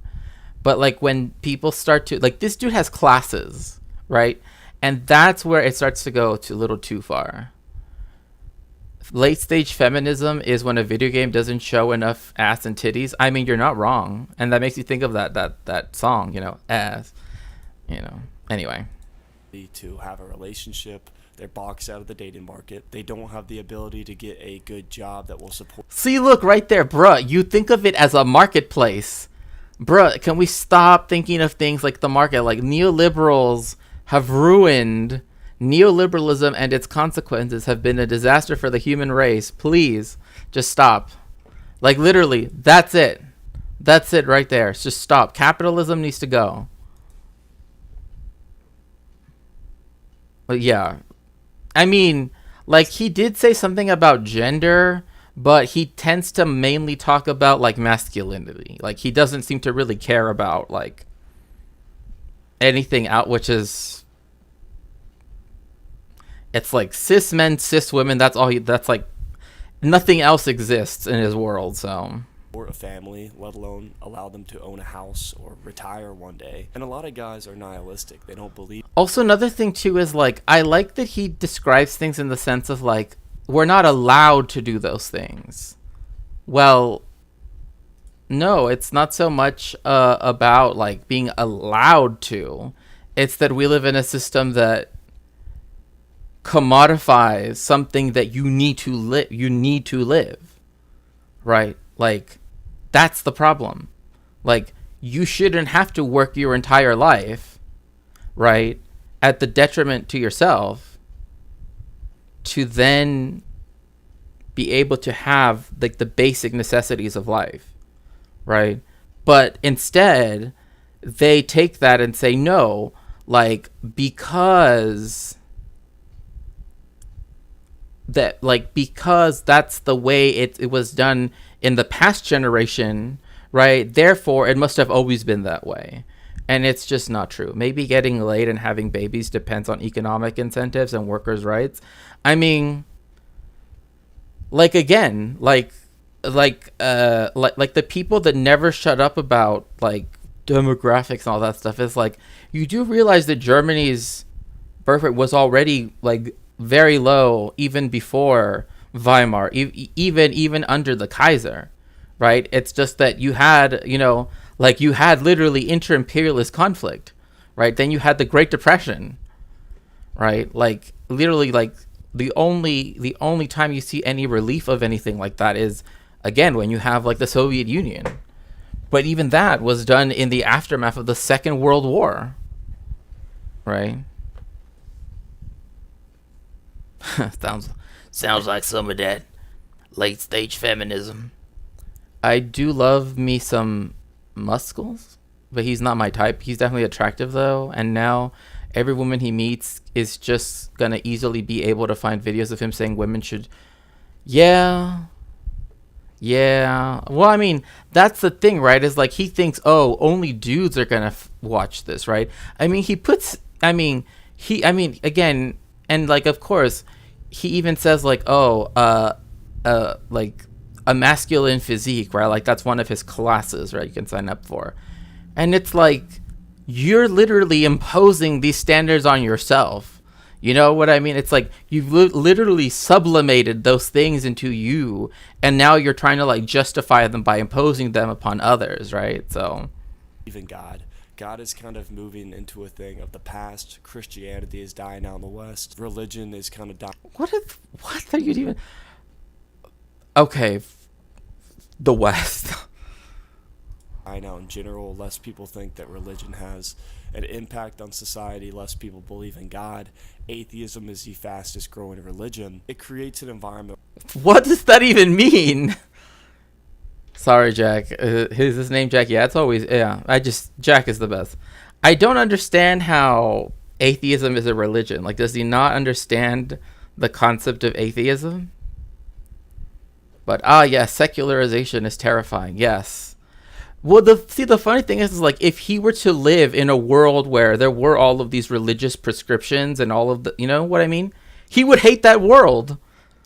But like when people start to like this dude has classes, right? And that's where it starts to go a little too far. Late stage feminism is when a video game doesn't show enough ass and titties. I mean, you're not wrong, and that makes you think of that song, ass, Anyway, to have a relationship. They're boxed out of the dating market. They don't have the ability to get a good job that will support. See, look right there, bruh. You think of it as a marketplace. Bruh, can we stop thinking of things like the market? Like, neoliberals have ruined neoliberalism, and its consequences have been a disaster for the human race. Please, just stop. Like, literally, that's it. That's it right there. Just stop. Capitalism needs to go. But yeah. I mean, like, he did say something about gender, but he tends to mainly talk about like masculinity. Like, he doesn't seem to really care about like anything out, which is, it's like cis men, cis women. That's all that's like, nothing else exists in his world. So, or a family, let alone allow them to own a house or retire one day. And a lot of guys are nihilistic. They don't believe. Also, another thing too is like, I like that he describes things in the sense of like, we're not allowed to do those things. Well, no, it's not so much about like being allowed to. It's that we live in a system that commodifies something that you need to live. You need to live, right? Like, that's the problem. Like, you shouldn't have to work your entire life, right, at the detriment to yourself, to then be able to have like the basic necessities of life, right? But instead, they take that and say, no, like, because that's the way it was done in the past generation, right? Therefore, it must have always been that way. And it's just not true. Maybe getting laid and having babies depends on economic incentives and workers' rights. I mean, like, again, like the people that never shut up about like demographics and all that stuff is like, you do realize that Germany's birth rate was already like very low even before Weimar, even under the Kaiser, right? It's just that you had, you had literally inter-imperialist conflict, right? Then you had the Great Depression, right? Like, literally, like, the only time you see any relief of anything like that is, again, when you have, like, the Soviet Union. But even that was done in the aftermath of the Second World War, right? Sounds like some of that late-stage feminism. I do love me some Muscles, but he's not my type. He's definitely attractive though, and now every woman he meets is just gonna easily be able to find videos of him saying women should. Yeah. Well, I mean, that's the thing, right? Is like, he thinks, oh, only dudes are gonna watch this, right? I mean, again, and like, of course, he even says like, oh, like, a masculine physique, right? Like, that's one of his classes, right? You can sign up for. And it's like, you're literally imposing these standards on yourself. You know what I mean? It's like, you've literally sublimated those things into you, and now you're trying to like justify them by imposing them upon others, right? So, even God is kind of moving into a thing of the past. Christianity is dying out in the West. Religion is kind of dying. What are you even? Okay, the West. I know, in general, less people think that religion has an impact on society. Less people believe in God. Atheism is the fastest growing religion. It creates an environment. What does that even mean? Sorry, Jack. Is his name Jack? Yeah, it's always, yeah. Jack is the best. I don't understand how atheism is a religion. Like, does he not understand the concept of atheism? But, yes, secularization is terrifying. Yes. Well, the funny thing is like, if he were to live in a world where there were all of these religious prescriptions and all of the, you know what I mean? He would hate that world,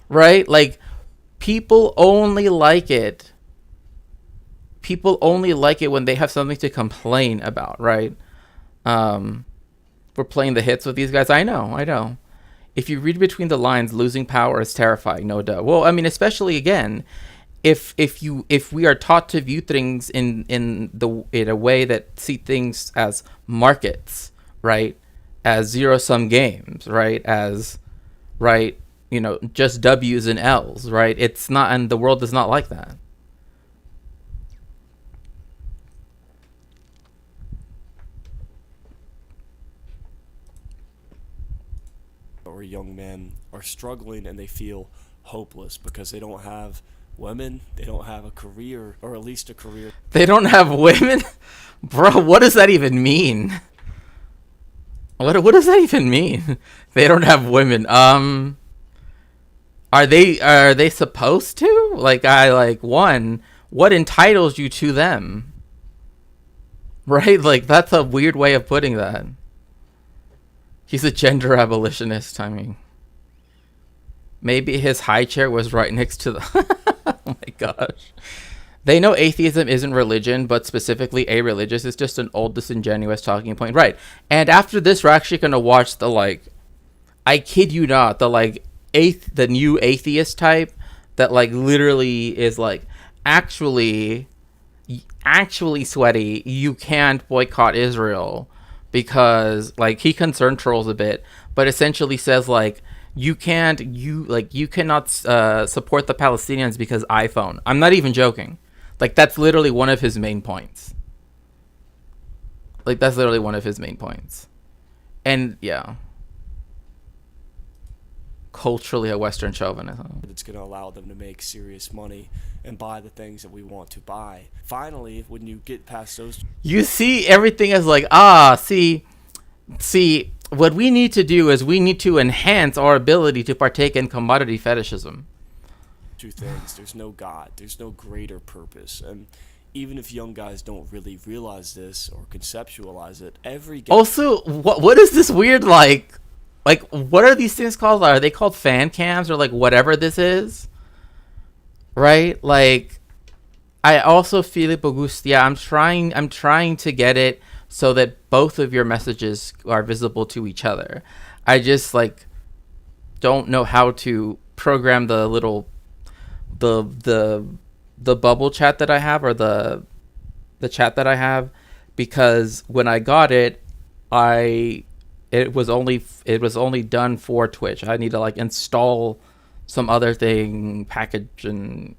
right? Like, people only like it. People only like it when they have something to complain about, right? We're playing the hits with these guys. I know. If you read between the lines, losing power is terrifying, no doubt. Well, I mean, especially again, if we are taught to view things in a way that see things as markets, right? As zero-sum games, right? As, right, you know, just W's and L's, right? It's not, and the world is not like that. Or young men are struggling and they feel hopeless because they don't have women, they don't have a career, or at least a career. They don't have women? Bro, what does that even mean? What does that even mean? They don't have women. Are they supposed to? Like, what entitles you to them? Right? Like, that's a weird way of putting that. He's a gender abolitionist. I mean, maybe his high chair was right next to the... Oh my gosh. They know atheism isn't religion, but specifically a-religious. It's just an old disingenuous talking point. Right. And after this, we're actually going to watch the, like, I kid you not, the, like, the new atheist type that, like, literally is, like, actually, Sweaty, you can't boycott Israel because, like, he concerned trolls a bit, but essentially says, like, you cannot support the Palestinians because iPhone. I'm not even joking. Like, that's literally one of his main points. And yeah, culturally a Western chauvinism. It's going to allow them to make serious money and buy the things that we want to buy. Finally, when you get past those, you see everything as like, see, what we need to do is we need to enhance our ability to partake in commodity fetishism. two things. There's no God. There's no greater purpose. And even if young guys don't really realize this or conceptualize it, also, what is this weird, like, what are these things called? Are they called fan cams or, like, whatever this is? Right? Like, I also, Philip Auguste, yeah, I'm trying to get it so that both of your messages are visible to each other. I just, like, don't know how to program the little, the bubble chat that I have, or the chat that I have, because when I got it, it was only done for Twitch. I need to, like, install some other thing, package and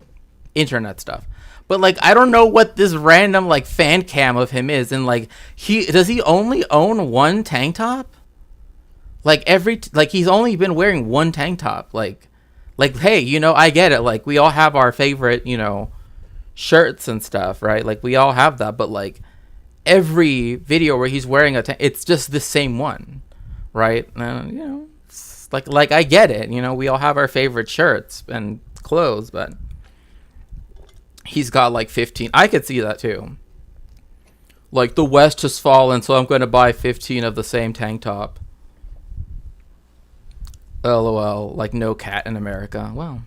internet stuff. But, like, I don't know what this random, like, fan cam of him is. And, like, does he only own one tank top? Like, he's only been wearing one tank top. Like, hey, you know, I get it. Like, we all have our favorite, you know, shirts and stuff, right? Like, we all have that. But, like, every video where he's wearing it's just the same one, right? You know, like, I get it. You know, we all have our favorite shirts and clothes, but he's got like 15. I could see that too. Like, the West has fallen, so I'm going to buy 15 of the same tank top. LOL. Like, no cat in America. Well,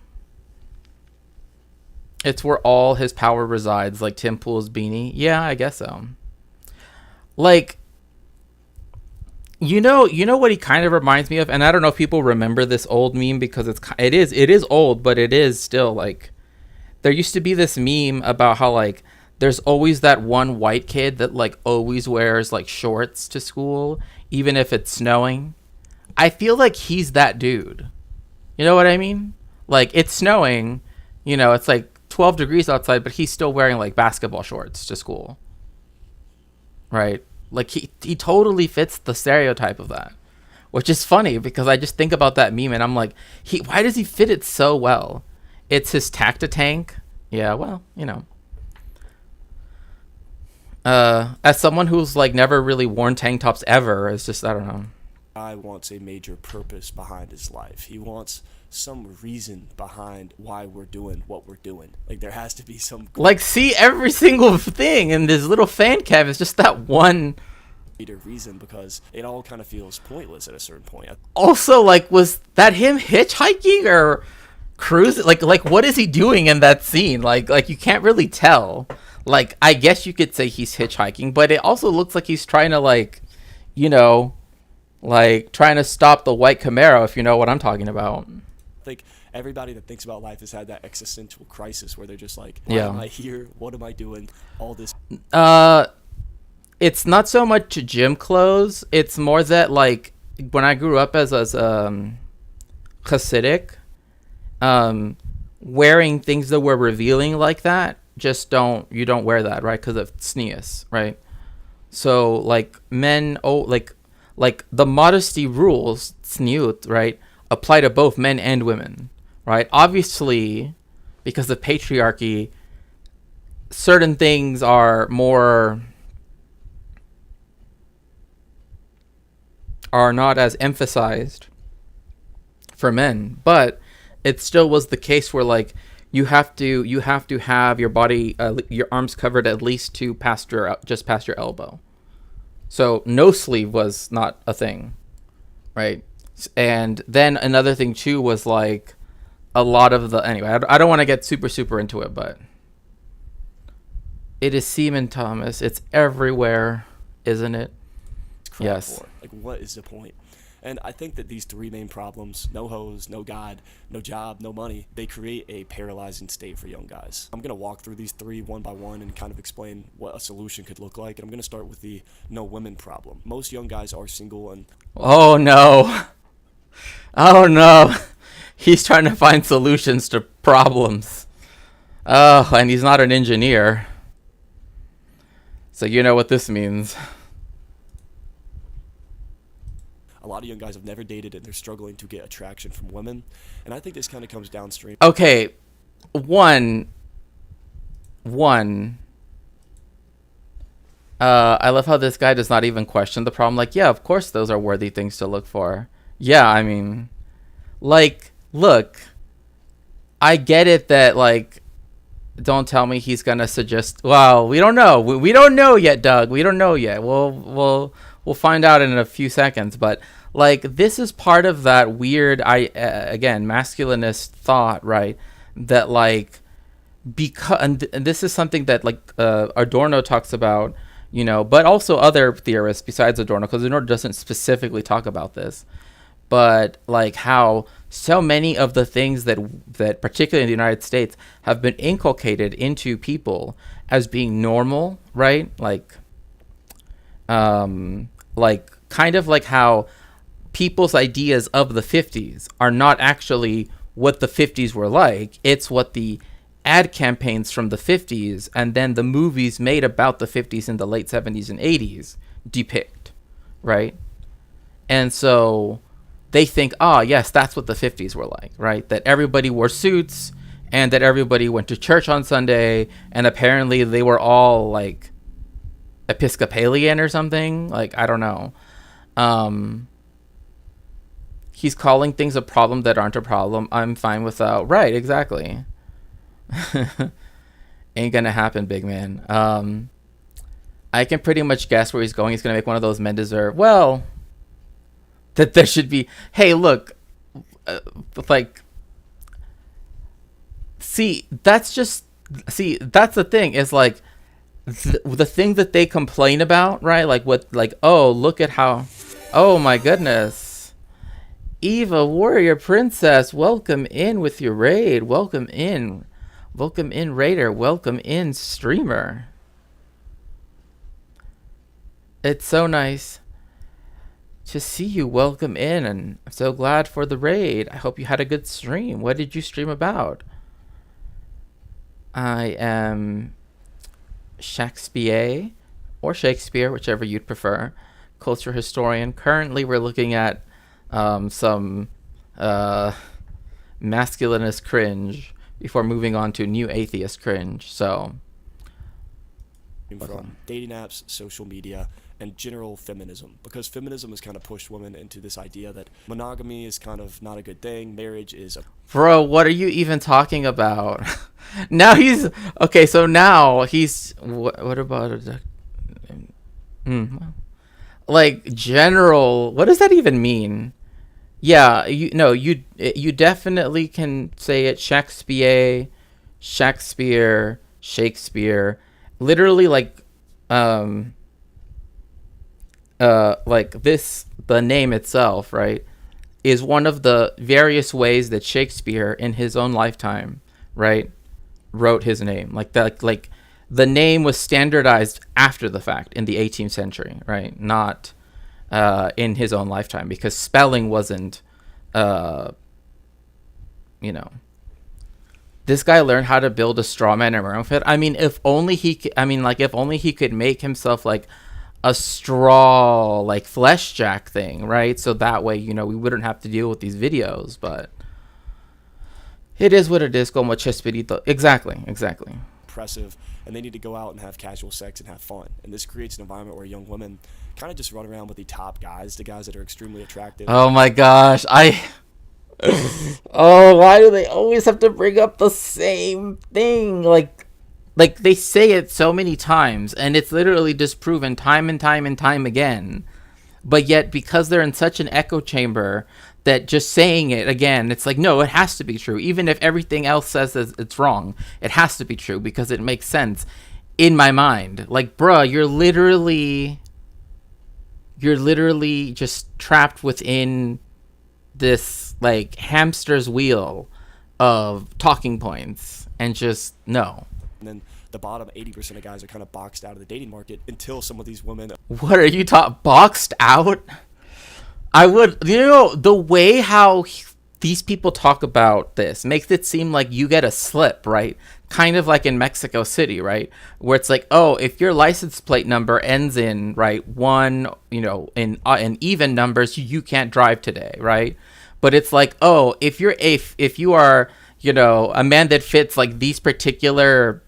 it's where all his power resides, like Tim Pool's beanie. Yeah, I guess so. Like, you know what he kind of reminds me of, and I don't know if people remember this old meme, because it is old, but it is still, like, there used to be this meme about how, like, there's always that one white kid that, like, always wears, like, shorts to school, even if it's snowing. I feel like he's that dude. You know what I mean? Like, it's snowing, you know, it's like 12 degrees outside, but he's still wearing, like, basketball shorts to school. Right? Like, he totally fits the stereotype of that. Which is funny, because I just think about that meme and I'm like, why does he fit it so well? It's his Tacta tank. Yeah, well, you know. As someone who's like never really worn tank tops ever, it's just, I don't know. Guy wants a major purpose behind his life. He wants some reason behind why we're doing what we're doing. Like, there has to be some Like, see, every single thing in this little fan cave is just that one. reason, because it all kind of feels pointless at a certain point. Also, like, was that him hitchhiking or cruising? Like what is he doing in that scene? Like you can't really tell. Like, I guess you could say he's hitchhiking, but it also looks like he's trying to, like, you know, like trying to stop the white Camaro, if you know what I'm talking about. Like, everybody that thinks about life has had that existential crisis where they're just like, why am I here? What am I doing? All this. It's not so much gym clothes. It's more that, like, when I grew up as Hasidic, wearing things that were revealing like that, you don't wear that, right? Because of tznius, right? So, like, men, like the modesty rules, tzniut, right, apply to both men and women, right? Obviously, because of patriarchy, certain things are not as emphasized for men, but it still was the case where, like, you have to have your body, your arms covered at least just past your elbow. So no sleeve was not a thing, right? And then another thing too was, like, a lot of the, anyway, I don't want to get super into it, but it is semen, Thomas. It's everywhere, isn't it? Yes. Like, what is the point? And I think that these three main problems, no hose, no God, no job, no money, they create a paralyzing state for young guys. I'm going to walk through these three one by one and kind of explain what a solution could look like. And I'm going to start with the no women problem. Most young guys are single and... Oh, no. Oh, no. He's trying to find solutions to problems. Oh, and he's not an engineer. So you know what this means. A lot of young guys have never dated and they're struggling to get attraction from women. And I think this kind of comes downstream. Okay, one. I love how this guy does not even question the problem. Like, yeah, of course those are worthy things to look for. Yeah, I mean, like, look, I get it that, like, don't tell me he's gonna suggest. Well, we don't know. We don't know yet, Doug. We don't know yet. We'll find out in a few seconds. But, like, this is part of that weird, again, masculinist thought, right? That, like, because, and this is something that, like, Adorno talks about, you know, but also other theorists besides Adorno, because Adorno doesn't specifically talk about this. But, like, how so many of the things that particularly in the United States have been inculcated into people as being normal, right? Like kind of like how people's ideas of the 50s are not actually what the 50s were like. It's what the ad campaigns from the 50s and then the movies made about the 50s in the late 70s and 80s depict, right? And so they think, yes, that's what the 50s were like, right? That everybody wore suits and that everybody went to church on Sunday, and apparently they were all, like, Episcopalian or something. Like, I don't know. He's calling things a problem that aren't a problem. I'm fine with that. Right, exactly. Ain't gonna happen, big man. I can pretty much guess where he's going. He's gonna make one of those men deserve. Well, that there should be, hey, look, like, that's the thing, is, like, the thing that they complain about, right? Like, what, like, oh, look at how, oh my goodness, Eva, warrior princess, welcome in with your raid, welcome in raider, welcome in streamer. It's so nice to see you. Welcome in, and I'm so glad for the raid. I hope you had a good stream. What did you stream about? I am Shakespeare, or Shakespeare, whichever you'd prefer, culture historian. Currently, we're looking at some masculinist cringe before moving on to new atheist cringe. So from dating apps, social media, and general feminism, because feminism has kind of pushed women into this idea that monogamy is kind of not a good thing, marriage is a... Bro, what are you even talking about? Now he's okay. So now he's what about like general? What does that even mean? Yeah, you definitely can say it. Shakespeare, literally like this, the name itself, right, is one of the various ways that Shakespeare in his own lifetime, right, wrote his name. Like that, like the name was standardized after the fact in the 18th century, right? Not in his own lifetime, because spelling wasn't, this guy learned how to build a straw man and run with it. I mean, if only he could make himself like a straw, like flesh jack thing, right? So that way, we wouldn't have to deal with these videos, but it is what it is. Como Chespirito. Exactly. Impressive, and they need to go out and have casual sex and have fun. And this creates an environment where young women kind of just run around with the top guys, the guys that are extremely attractive. Oh my gosh, why do they always have to bring up the same thing? Like they say it so many times, and it's literally disproven time and time and time again. But yet, because they're in such an echo chamber, that just saying it again, it's like, no, it has to be true. Even if everything else says that it's wrong, it has to be true because it makes sense in my mind. Like, bruh, you're literally just trapped within this like hamster's wheel of talking points, and just no. And then the bottom 80% of guys are kind of boxed out of the dating market until some of these women... What are you boxed out? I would, the way how these people talk about this makes it seem like you get a slip, right? Kind of like in Mexico City, right? Where it's like, oh, if your license plate number ends in, right, one, in even numbers, you can't drive today, right? But it's like, oh, if you are, a man that fits like these particular,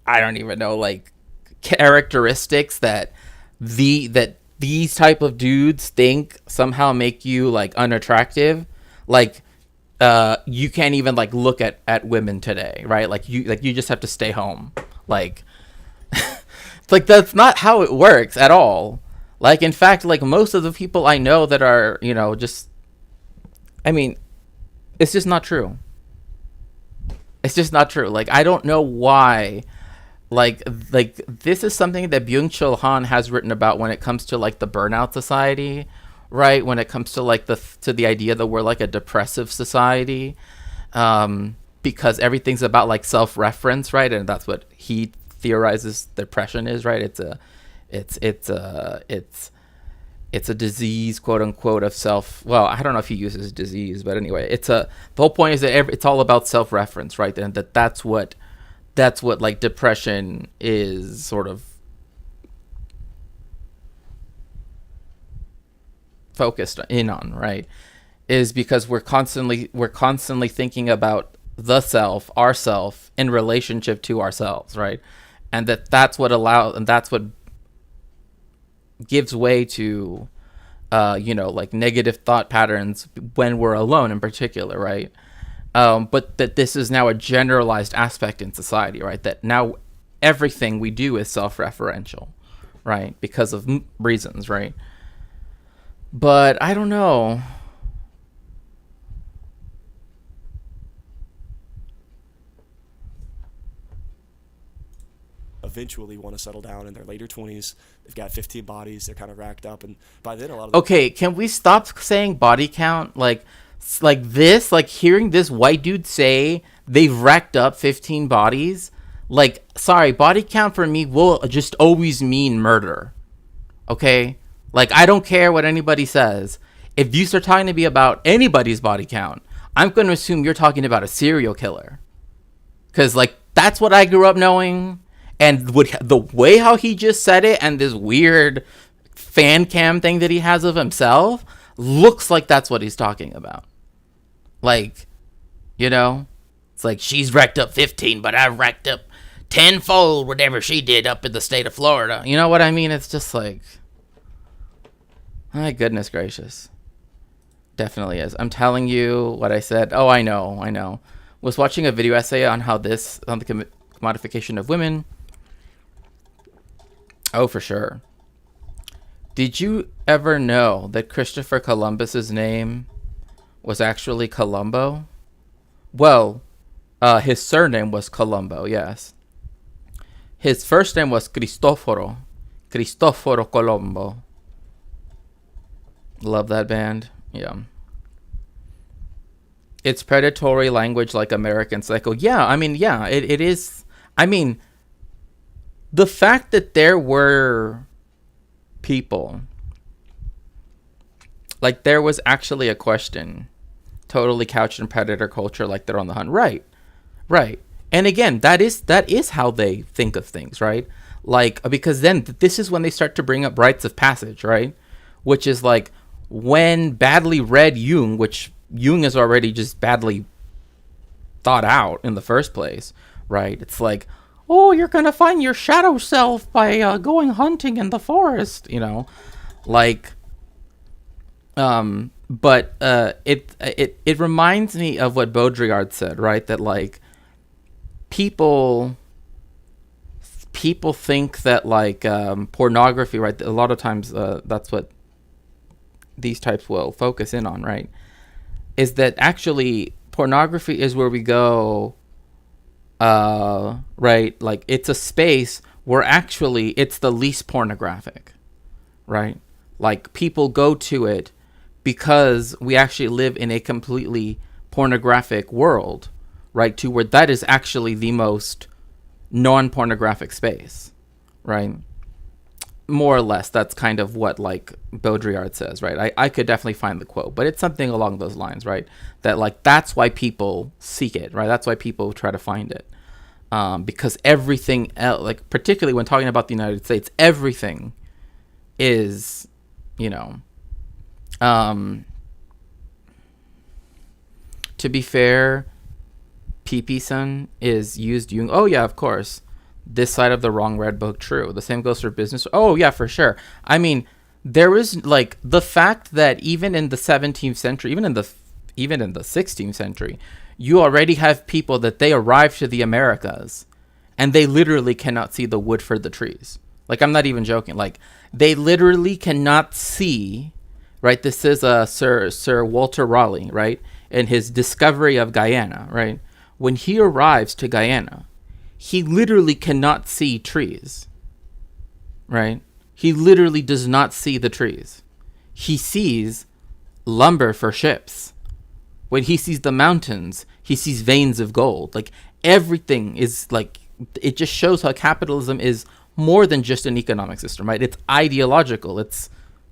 I don't even know, like characteristics that these type of dudes think somehow make you like unattractive, like you can't even like look at women today, right? Like you just have to stay home. Like it's like that's not how it works at all. Like, in fact, like most of the people I know that are, it's just not true. It's just not true. Like, I don't know why. Like this is something that Byung-Chul Han has written about when it comes to like the burnout society, right? When it comes to like the idea that we're like a depressive society, because everything's about like self-reference, right? And that's what he theorizes depression is, right? It's a disease, quote unquote, of self. Well, I don't know if he uses disease, but anyway, the whole point is that it's all about self-reference, right? And that's what like depression is sort of focused in on, right? Is because we're constantly thinking about the self, ourself, in relationship to ourselves, right? And that's what gives way to like negative thought patterns when we're alone in particular, right? But that this is now a generalized aspect in society, right? That now everything we do is self-referential, right? Because of reasons, right? But I don't know. Eventually want to settle down in their later 20s. They've got 15 bodies. They're kind of racked up. And by then, a lot of Okay, can we stop saying body count? Like this, like hearing this white dude say they've racked up 15 bodies. Like, sorry, body count for me will just always mean murder. Okay? Like, I don't care what anybody says. If you start talking to me about anybody's body count, I'm going to assume you're talking about a serial killer. Because, like, that's what I grew up knowing. And the way how he just said it and this weird fan cam thing that he has of himself looks like that's what he's talking about. Like, it's like she's racked up 15, but I've racked up tenfold whatever she did up in the state of Florida. You know what I mean? It's just like, my goodness gracious. Definitely is. I'm telling you what I said. Oh, I know. Was watching a video essay on on the commodification of women. Oh, for sure. Did you ever know that Christopher Columbus's name was actually Colombo? Well, his surname was Colombo, yes. His first name was Cristoforo Colombo. Love that band. Yeah. It's predatory language like American Psycho. Yeah, I mean, yeah, it is. I mean, the fact that there were people, like there was actually a question totally couched in predator culture, like they're on the hunt. Right. And again, that is how they think of things, right? Like, because then this is when they start to bring up rites of passage, right? Which is like when badly read Jung, which Jung is already just badly thought out in the first place, right? It's like, oh, you're gonna find your shadow self by going hunting in the forest, you know, like, but it reminds me of what Baudrillard said, right? That like people think that like pornography, right? A lot of times that's what these types will focus in on, right? Is that actually pornography is where we go, right? Like it's a space where actually it's the least pornographic, right? Like people go to it because we actually live in a completely pornographic world, right? To where that is actually the most non-pornographic space, right? More or less, that's kind of what like Baudrillard says, right? I could definitely find the quote, but it's something along those lines, right? That like that's why people seek it, right? That's why people try to find it, because everything else, like particularly when talking about the United States, everything is, you know, to be fair, PP-san is used Jung. Oh yeah, of course. This side of the wrong red book, true. The same goes for business. Oh yeah, for sure. I mean, there is like the fact that even in the 17th century, even in the 16th century, you already have people that they arrive to the Americas and they literally cannot see the wood for the trees. Like, I'm not even joking. Like, they literally cannot see, right? This is Sir Walter Raleigh, right? In his discovery of Guyana, right? When he arrives to Guyana, he literally cannot see trees, right? He literally does not see the trees. He sees lumber for ships. When he sees the mountains, he sees veins of gold. Like everything is like, it just shows how capitalism is more than just an economic system, right? It's ideological. It's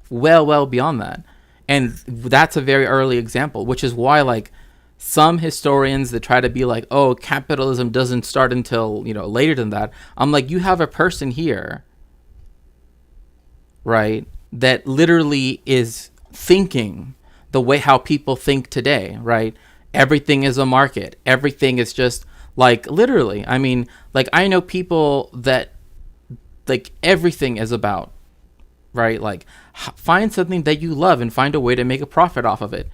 well beyond that. And that's a very early example, which is why like some historians that try to be like, oh, capitalism doesn't start until, you know, later than that. I'm like, you have a person here, right, that literally is thinking the way how people think today, right? Everything is a market. Everything is just like literally. I mean, like I know people that like everything is about, right? Like find something that you love and find a way to make a profit off of it.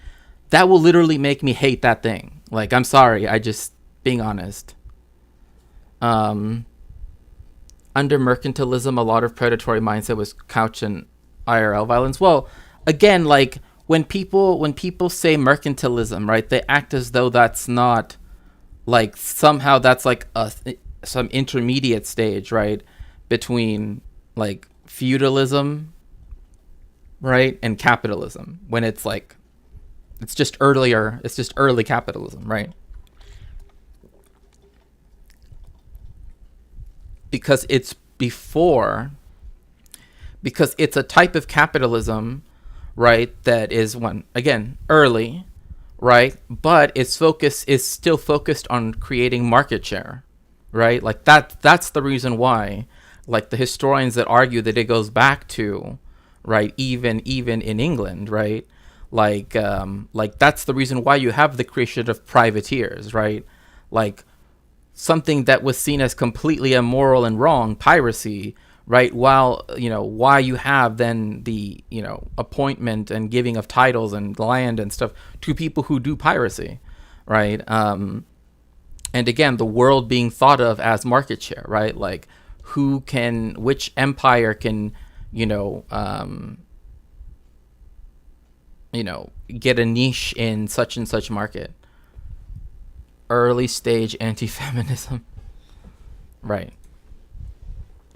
That will literally make me hate that thing. Like, I'm sorry. I just, being honest. Under mercantilism, a lot of predatory mindset was couched in IRL violence. Well, again, like, when people say mercantilism, right, they act as though that's not, like, somehow that's, like, some intermediate stage, right, between, like, feudalism, right, and capitalism. When it's, like, it's just early capitalism, right? Because it's a type of capitalism, right, that is early, right? But its focus is still focused on creating market share, right? Like that's the reason why, like the historians that argue that it goes back to, right, even in England, right? Like that's the reason why you have the creation of privateers, right? Like something that was seen as completely immoral and wrong, piracy, right? While, why you have then the, appointment and giving of titles and land and stuff to people who do piracy, right? And again, the world being thought of as market share, right? Like which empire can, get a niche in such and such market. Early stage anti-feminism. Right.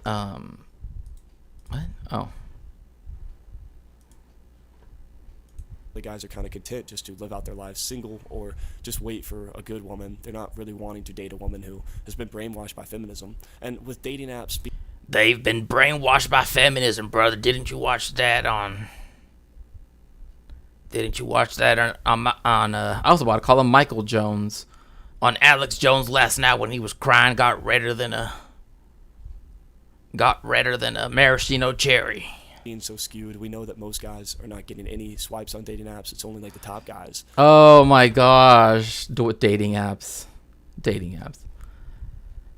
What? Oh. The guys are kind of content just to live out their lives single or just wait for a good woman. They're not really wanting to date a woman who has been brainwashed by feminism. And with dating apps... They've been brainwashed by feminism, brother. Didn't you watch that on... Didn't you watch that on I was about to call him Michael Jones. On Alex Jones last night when he was crying, got redder than a maraschino cherry. Being so skewed, we know that most guys are not getting any swipes on dating apps. It's only like the top guys. Oh my gosh. Dating apps.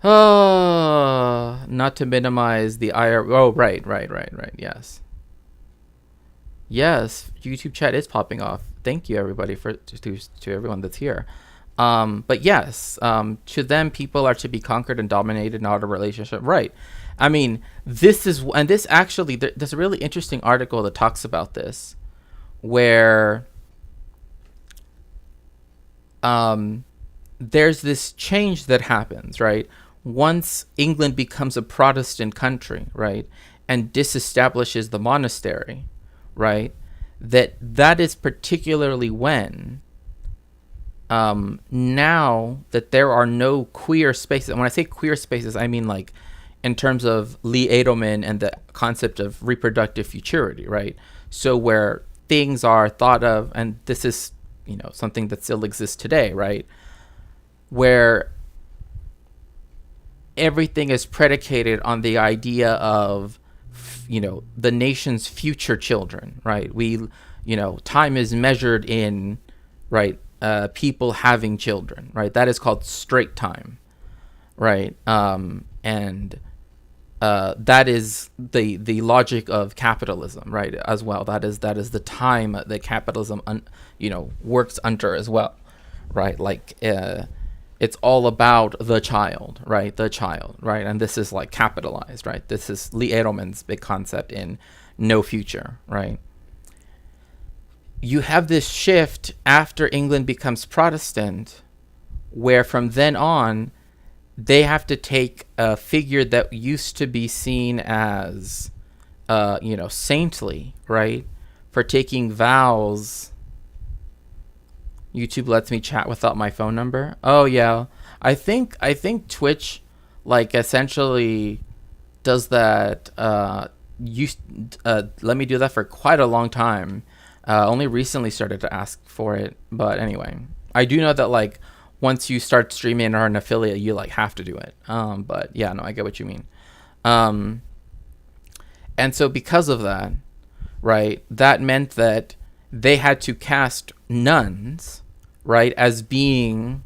Oh, not to minimize the IR. Oh, right. Yes. Yes, YouTube chat is popping off. Thank you, everybody, to everyone that's here. But yes, to them, people are to be conquered and dominated, not a relationship. Right. I mean, there's a really interesting article that talks about this, where there's this change that happens, right? Once England becomes a Protestant country, right, and disestablishes the monastery, right, that is particularly when now that there are no queer spaces. And when I say queer spaces, I mean like in terms of Lee Edelman and the concept of reproductive futurity, right? So where things are thought of, and this is, something that still exists today, right? Where everything is predicated on the idea of, the nation's future children, right? Time is measured in, right, people having children, right? That is called straight time, right? And that is the logic of capitalism, right? As well, that is the time that capitalism, works under as well, right? Like it's all about the child, right? And this is like capitalized, right? This is Lee Edelman's big concept in No Future, right? You have this shift after England becomes Protestant, where from then on, they have to take a figure that used to be seen as, saintly, right? For taking vows. YouTube lets me chat without my phone number. Oh yeah, I think Twitch, like, essentially does that. Let me do that for quite a long time. Only recently started to ask for it, but anyway, I do know that like once you start streaming or an affiliate, you like have to do it. But yeah, no, I get what you mean. And so because of that, right, that meant that they had to cast nuns, right, as being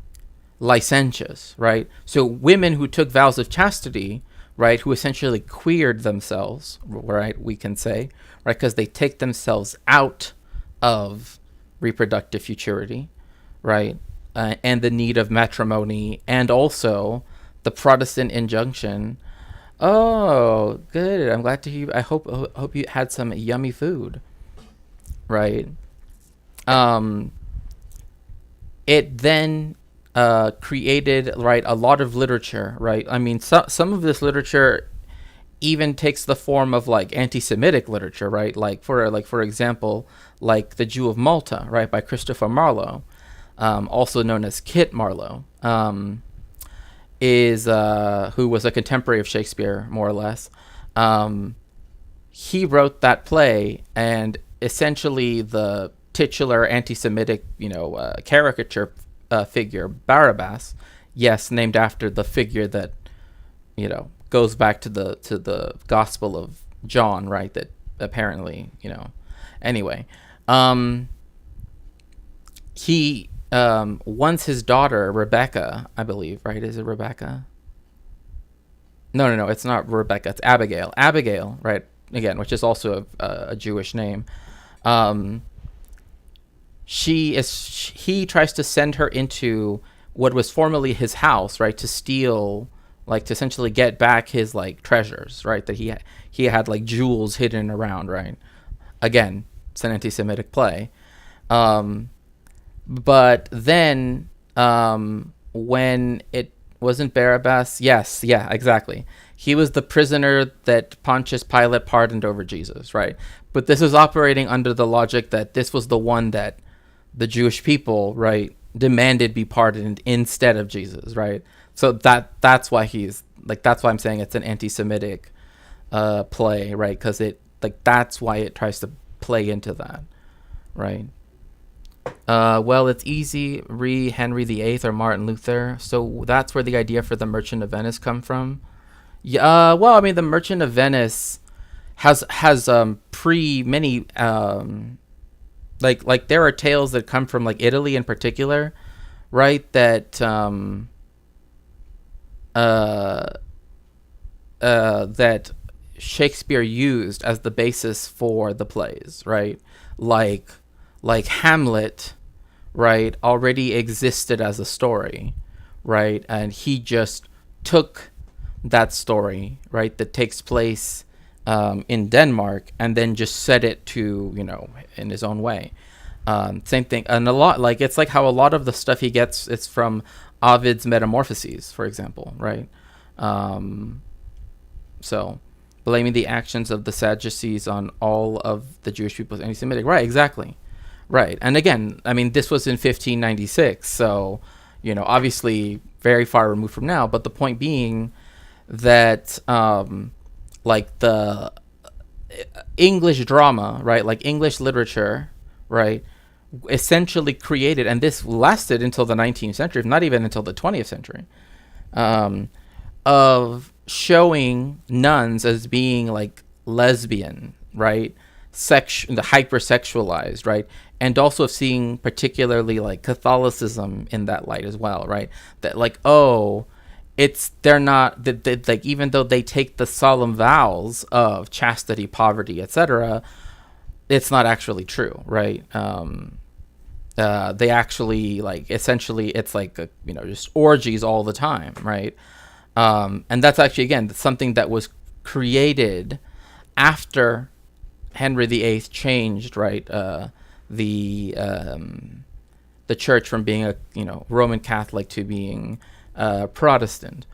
licentious, right? So women who took vows of chastity, right, who essentially queered themselves, right, we can say, right, because they take themselves out of reproductive futurity, right, and the need of matrimony, and also the Protestant injunction. Oh, good. I'm glad to hear. I hope you had some yummy food, right? It then created, right, a lot of literature, right? I mean, some of this literature even takes the form of like anti-Semitic literature, right? Like for example, like The Jew of Malta, right, by Christopher Marlowe, also known as Kit Marlowe, is who was a contemporary of Shakespeare, more or less. He wrote that play, and essentially the titular anti-Semitic, caricature figure, Barabbas, yes, named after the figure that, goes back to the Gospel of John, right? That apparently, anyway, he once his daughter Rebecca, I believe, right? Is it Rebecca? No, it's not Rebecca. It's Abigail. Abigail, right? Again, which is also a Jewish name. He tries to send her into what was formerly his house, right, to steal, like, to essentially get back his, like, treasures, right, that he had like jewels hidden around, right? Again, it's an anti-Semitic play. But then when it wasn't Barabbas, yes, yeah, exactly. He was the prisoner that Pontius Pilate pardoned over Jesus, right? But this is operating under the logic that this was the one that the Jewish people, right, demanded be pardoned instead of Jesus, right? So that's why that's why I'm saying it's an anti-Semitic play, right? Because that's why it tries to play into that, right? Well, it's easy. Henry VIII or Martin Luther. So that's where the idea for the Merchant of Venice come from. Yeah. Well, I mean, the Merchant of Venice has many like there are tales that come from like Italy in particular, right? That that Shakespeare used as the basis for the plays, right? Like Hamlet, right, already existed as a story, right? And he just took that story, right, that takes place in Denmark, and then just set it to, in his own way. Same thing. And a lot, like, it's like how a lot of the stuff he gets, it's from Ovid's Metamorphoses, for example, right? So blaming the actions of the Sadducees on all of the Jewish people as anti-Semitic. Right, exactly. Right. And again, I mean, this was in 1596, so, obviously very far removed from now. But the point being that, like, the English drama, right, like English literature, right, essentially created, and this lasted until the 19th century, not even until the 20th century, of showing nuns as being, like, lesbian, right, the hypersexualized, right, and also seeing particularly like Catholicism in that light as well, right? That like, they're not that like, even though they take the solemn vows of chastity, poverty, etc., it's not actually true, right? They actually, like, essentially it's like just orgies all the time, right? And that's actually, again, something that was created after Henry VIII changed, right, the church from being a Roman Catholic to being Protestant.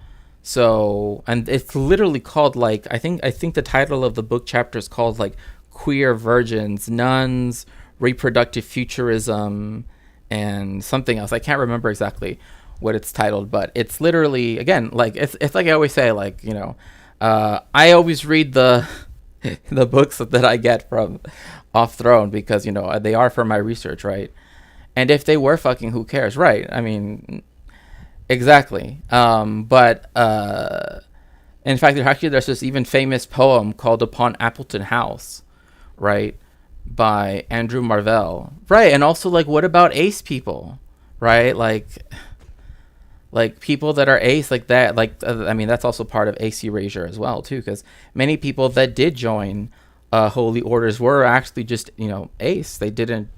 So, and it's literally called, like, I think the title of the book chapter is called like Queer Virgins, Nuns, Reproductive Futurism, and something else. I can't remember exactly what it's titled, but it's literally, again, like, it's like I always say, like, I always read the books that I get from Off Throne because, they are for my research, right? And if they were fucking, who cares, right? I mean, exactly. But in fact, there's this even famous poem called Upon Appleton House, right, by Andrew Marvell, right? And also, like, what about ace people, right? Like people that are ace, like that, like, I mean, that's also part of ace erasure as well, too, because many people that did join holy orders were actually just, ace. They didn't,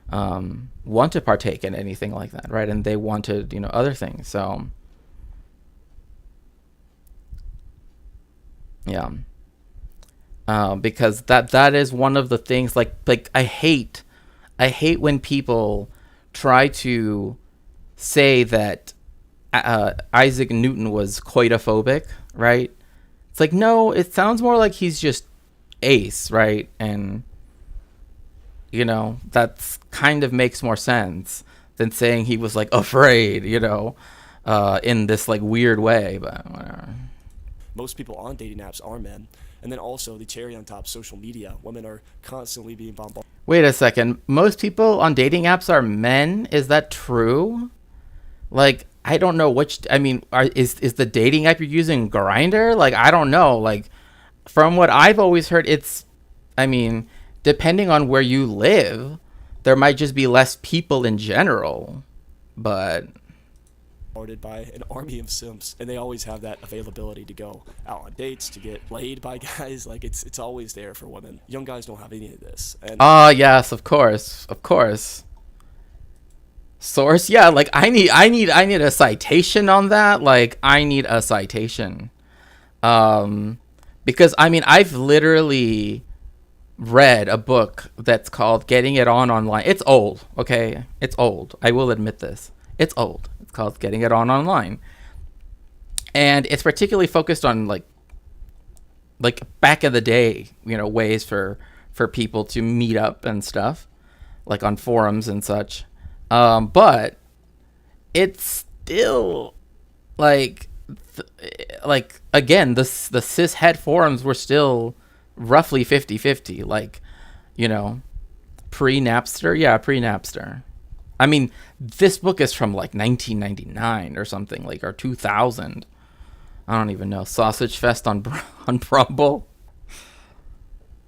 want to partake in anything like that, right? And they wanted, other things. So, yeah. Because that is one of the things, like I hate when people try to say that Isaac Newton was coitophobic, right? It's like, no, it sounds more like he's just ace, right? And that's kind of makes more sense than saying he was like afraid, in this like weird way. But whatever. Most people on dating apps are men. And then also the cherry on top, social media. Women are constantly being bombarded. Wait a second. Most people on dating apps are men? Is that true? Like, I don't know is the dating app you're using Grindr? Like, I don't know. Like, from what I've always heard, it's, I mean, depending on where you live, there might just be less people in general, but By an army of simps, and they always have that availability to go out on dates, to get laid by guys. Like it's always there for women. Young guys don't have any of this. And yes, of course. Source, yeah, like I need a citation on that. Like I need a citation. Because I mean, I've literally read a book that's called Getting It On Online. It's old, okay? It's old. I will admit this. It's old. It's called Getting It On Online. And it's particularly focused on like back in the day, ways for people to meet up and stuff, like on forums and such. But it's still like again, the cis het forums were still roughly 50-50, like, pre-Napster. Yeah, pre-Napster. I mean, this book is from like 1999 or something, like, or 2000. I don't even know. Sausage Fest on Brumble.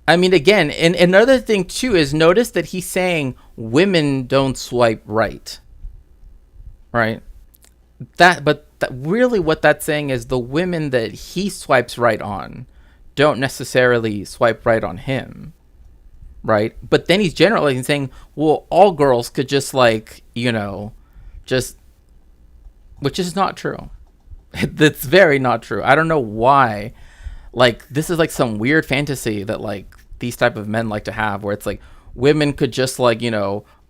I mean, again, and another thing too is notice that he's saying women don't swipe right. Right? But really what that's saying is the women that he swipes right on don't necessarily swipe right on him. Right? But then he's generally saying, well, all girls could just like, just, which is not true. That's very not true. I don't know why. Like, this is like some weird fantasy that like these type of men like to have, where it's like women could just like,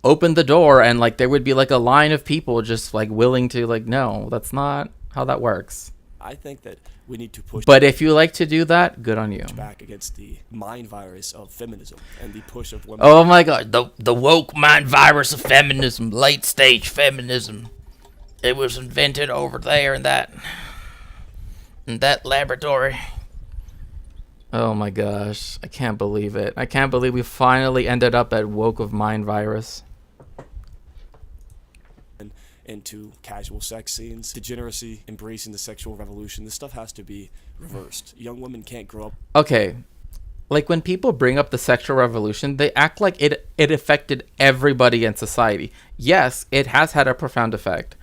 open the door and like there would be like a line of people just like willing to, like, no, that's not how that works. I think that we need to push. But if you like to do that, good on you. Back against the mind virus of feminism and the push of women. Oh my God, the woke mind virus of feminism, late stage feminism. It was invented over there in that laboratory. Oh my gosh, I can't believe it. I can't believe we finally ended up at woke of mind virus. Into casual sex scenes, degeneracy, embracing the sexual revolution. This stuff has to be reversed. Young women can't grow up. Okay, like when people bring up the sexual revolution, they act like it affected everybody in society. Yes, it has had a profound effect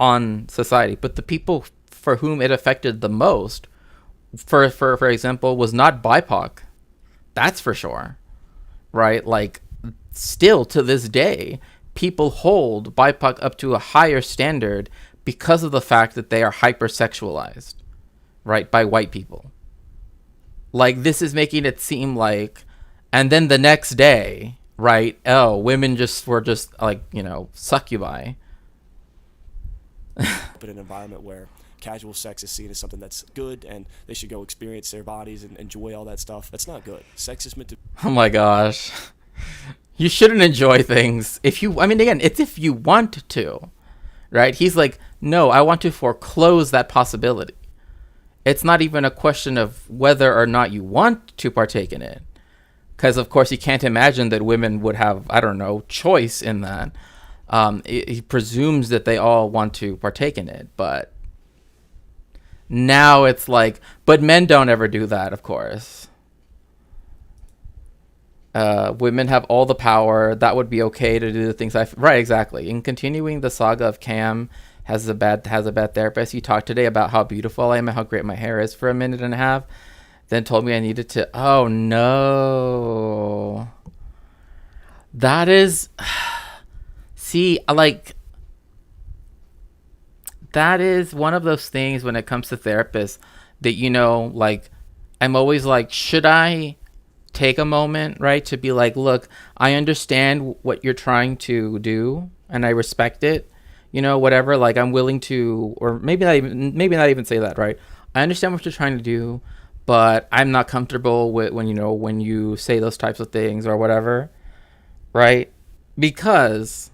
on society, but the people for whom it affected the most, for example, was not BIPOC. That's for sure, right? Like, still to this day, people hold BIPOC up to a higher standard because of the fact that they are hypersexualized, right, by white people. Like, this is making it seem like, and then the next day, right, oh, women were just like, succubi. But in an environment where casual sex is seen as something that's good and they should go experience their bodies and enjoy all that stuff, that's not good. Sex is meant to... Oh my gosh. You shouldn't enjoy things again, it's if you want to, right? He's like, no, I want to foreclose that possibility. It's not even a question of whether or not you want to partake in it. Because, of course, you can't imagine that women would have, I don't know, choice in that. He presumes that they all want to partake in it, but now it's like, but men don't ever do that, of course. Women have all the power. That would be okay to do the things right, exactly. In continuing the saga of Cam has a bad therapist. He talked today about how beautiful I am and how great my hair is for a minute and a half. Then told me I needed to. Oh no. That is. See, like. That is one of those things when it comes to therapists that, like, I'm always like, should I take a moment, right, to be like, look, I understand what you're trying to do and I respect it, whatever, like, I'm willing to, or maybe not even say that, right? I understand what you're trying to do, but I'm not comfortable with when you say those types of things or whatever, right? Because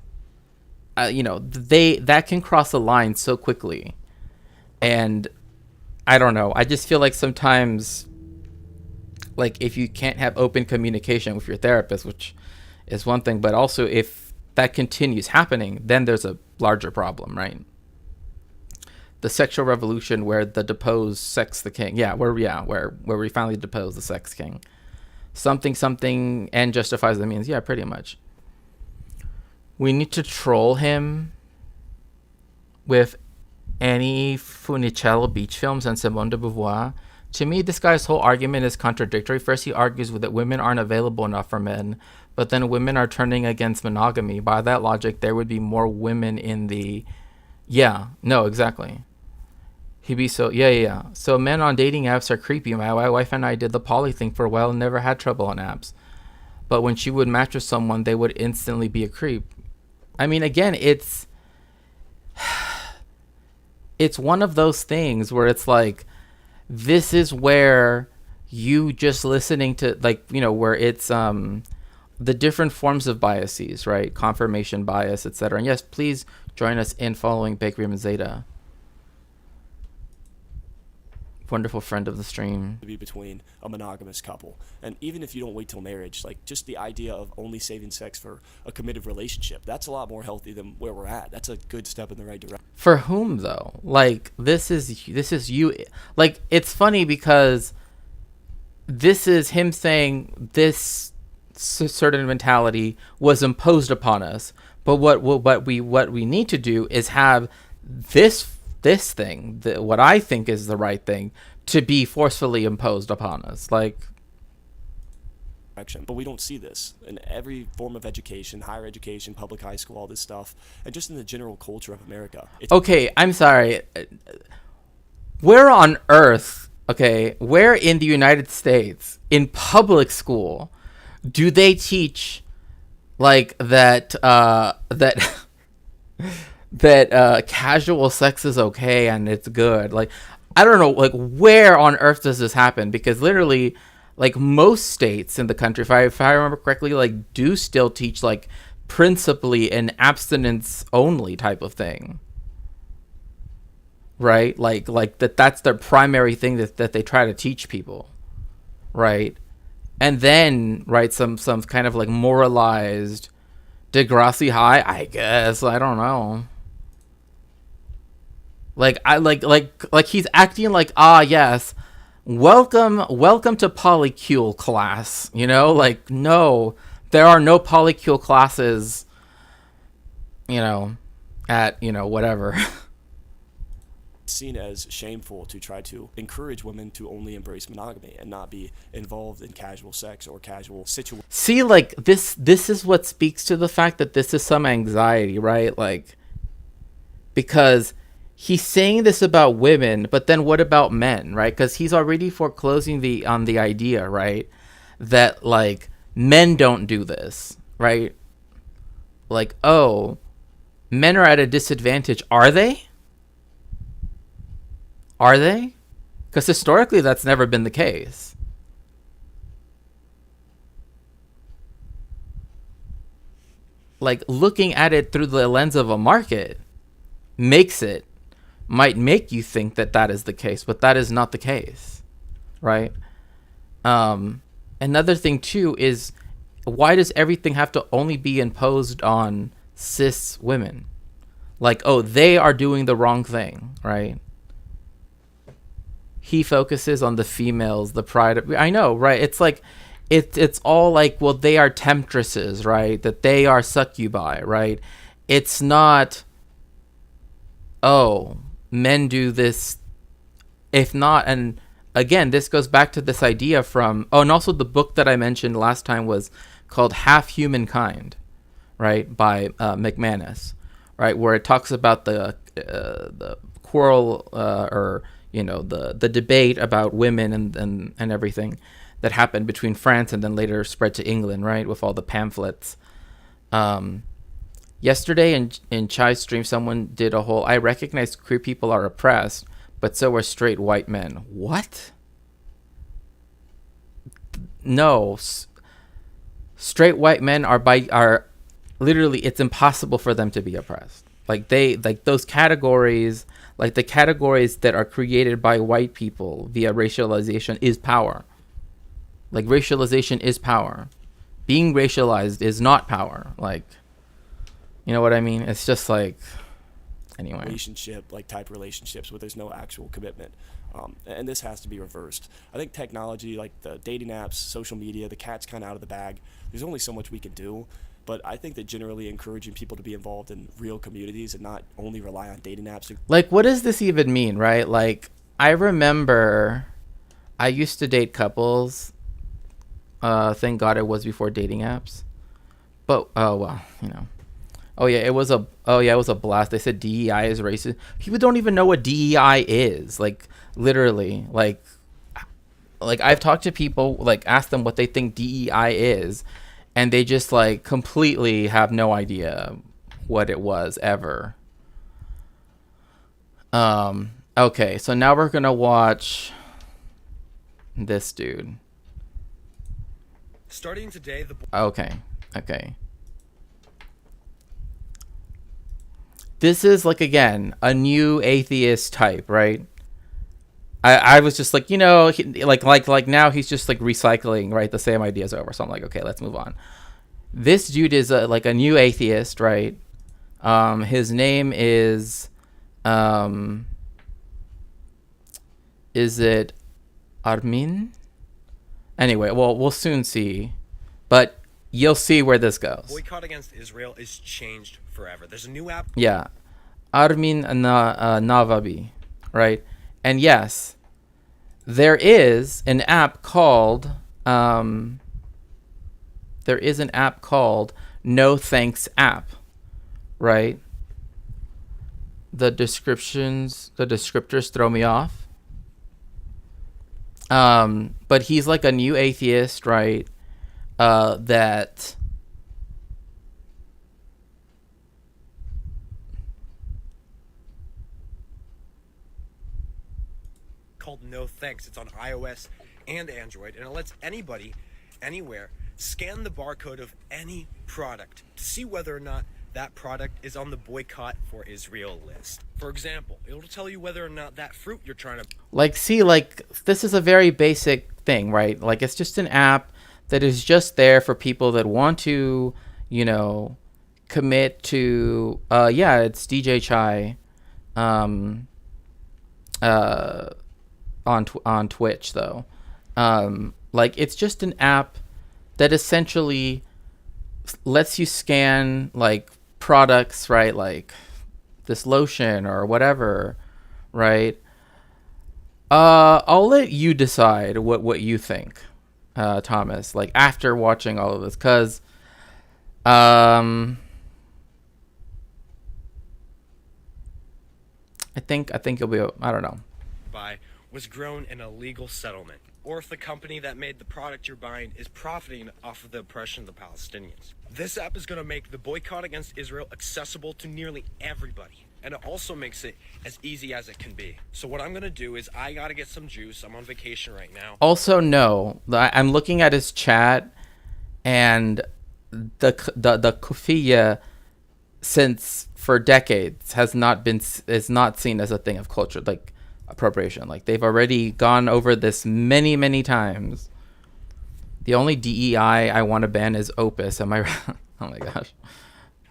that can cross a line so quickly. And I don't know, I just feel like sometimes, like, if you can't have open communication with your therapist, which is one thing, but also if that continues happening, then there's a larger problem, right? The sexual revolution where the deposed sex the king. Where we finally depose the sex king. Something and justifies the means. Yeah, pretty much. We need to troll him with Annie Funicello beach films and Simone de Beauvoir. To me, this guy's whole argument is contradictory. First, he argues that women aren't available enough for men, but then women are turning against monogamy. By that logic, there would be more women in the... Yeah, no, exactly. He'd be so... Yeah. So men on dating apps are creepy. My wife and I did the poly thing for a while and never had trouble on apps. But when she would match with someone, they would instantly be a creep. I mean, again, it's one of those things where it's like, this is where you just listening to, like, you know, where it's the different forms of biases, right? Confirmation bias, etc. And yes, please join us in following Big Rim Zeta. Wonderful friend of the stream. To be between a monogamous couple. And even if you don't wait till marriage, like just the idea of only saving sex for a committed relationship, that's a lot more healthy than where we're at. That's a good step in the right direction. For whom though? Like this is you. Like it's funny because this is him saying this certain mentality was imposed upon us. But what we need to do is have this thing, what I think is the right thing, to be forcefully imposed upon us. Like, but we don't see this in every form of education, higher education, public high school, all this stuff, and just in the general culture of America. Okay, I'm sorry. Where on earth, where in the United States, in public school, do they teach like that that casual sex is okay and it's good? Like, I don't know, like, where on earth does this happen? Because literally, like, most states in the country, if I remember correctly, like, do still teach, like, principally an abstinence only type of thing, right? Like that's their primary thing that they try to teach people, right? And then, right, some kind of like moralized Degrassi high, I guess, I don't know. Like I like he's acting like, yes, welcome to polycule class, you know? Like, no, there are no polycule classes, you know, at, you know, whatever. Seen as shameful to try to encourage women to only embrace monogamy and not be involved in casual sex or casual situations. See, like, this is what speaks to the fact that this is some anxiety, right? Like, because he's saying this about women, but then what about men, right? Because he's already foreclosing on the idea, right, that like men don't do this, right? Like, oh, men are at a disadvantage. Are they? Are they? Because historically, that's never been the case. Like, looking at it through the lens of a market might make you think that is the case, but that is not the case, right? Another thing too is, why does everything have to only be imposed on cis women? Like, oh, they are doing the wrong thing, right? He focuses on the females, the pride of, I know, right? It's like, it's all like, well, they are temptresses, right? That they are succubi, right? It's not, oh, men do this. If not, and again, this goes back to this idea from, and also the book that I mentioned last time was called Half Humankind, right? By McManus, right? Where it talks about the quarrel, or, you know, the debate about women and everything that happened between France and then later spread to England, right, with all the pamphlets. Yesterday in Chai's stream, someone did a whole, I recognize queer people are oppressed, but so are straight white men. What? No. Straight white men are literally, it's impossible for them to be oppressed. Like those categories, like the categories that are created by white people via racialization is power. Like, racialization is power. Being racialized is not power. Like, you know what I mean? It's just like, anyway. Relationship, like type relationships where there's no actual commitment. And this has to be reversed. I think technology, like the dating apps, social media, the cat's kind of out of the bag. There's only so much we can do. But I think that generally encouraging people to be involved in real communities and not only rely on dating apps. Like, what does this even mean, right? Like, I remember I used to date couples. Thank God it was before dating apps. But, oh, well, you know. Oh, yeah, it was a blast. They said DEI is racist. People don't even know what DEI is. Like, literally. Like I've talked to people, like, asked them what they think DEI is, and they just, like, completely have no idea what it was ever. Okay, so now we're gonna watch this dude. Starting today, Okay. This is, like, again, a new atheist type, right? I was just like, you know, like now he's just, like, recycling, right? The same ideas over. So I'm like, okay, let's move on. This dude is like a new atheist, right? His name is it Armin? Anyway, well, we'll soon see, but you'll see where this goes. boycott against Israel is changed forever. There's a new app. Yeah, Armin Navabi, right? And yes, there is an app called No Thanks app, right? The descriptors throw me off. But he's like a new atheist, right? That called No Thanks. It's on iOS and Android, and it lets anybody, anywhere, scan the barcode of any product to see whether or not that product is on the boycott for Israel list. For example, it'll tell you whether or not that fruit you're trying to this is a very basic thing, right? Like, it's just an app that is just there for people that want to, you know, commit to it's DJ Chai on Twitch, though. Like, it's just an app that essentially lets you scan, like, products, right? Like this lotion or whatever, right? I'll let you decide what you think, Thomas, like, after watching all of this, because I think you'll be, I don't know. buy was grown in a legal settlement, or if the company that made the product you're buying is profiting off of the oppression of the Palestinians. This app is going to make the boycott against Israel accessible to nearly everybody, and it also makes it as easy as it can be. So what I'm going to do is I got to get some juice. I'm on vacation right now. Also, no, I'm looking at his chat, and the kufiya, since for decades, is not seen as a thing of culture, like appropriation. Like, they've already gone over this many times. The only DEI I want to ban is Opus. Am I right? Oh my gosh.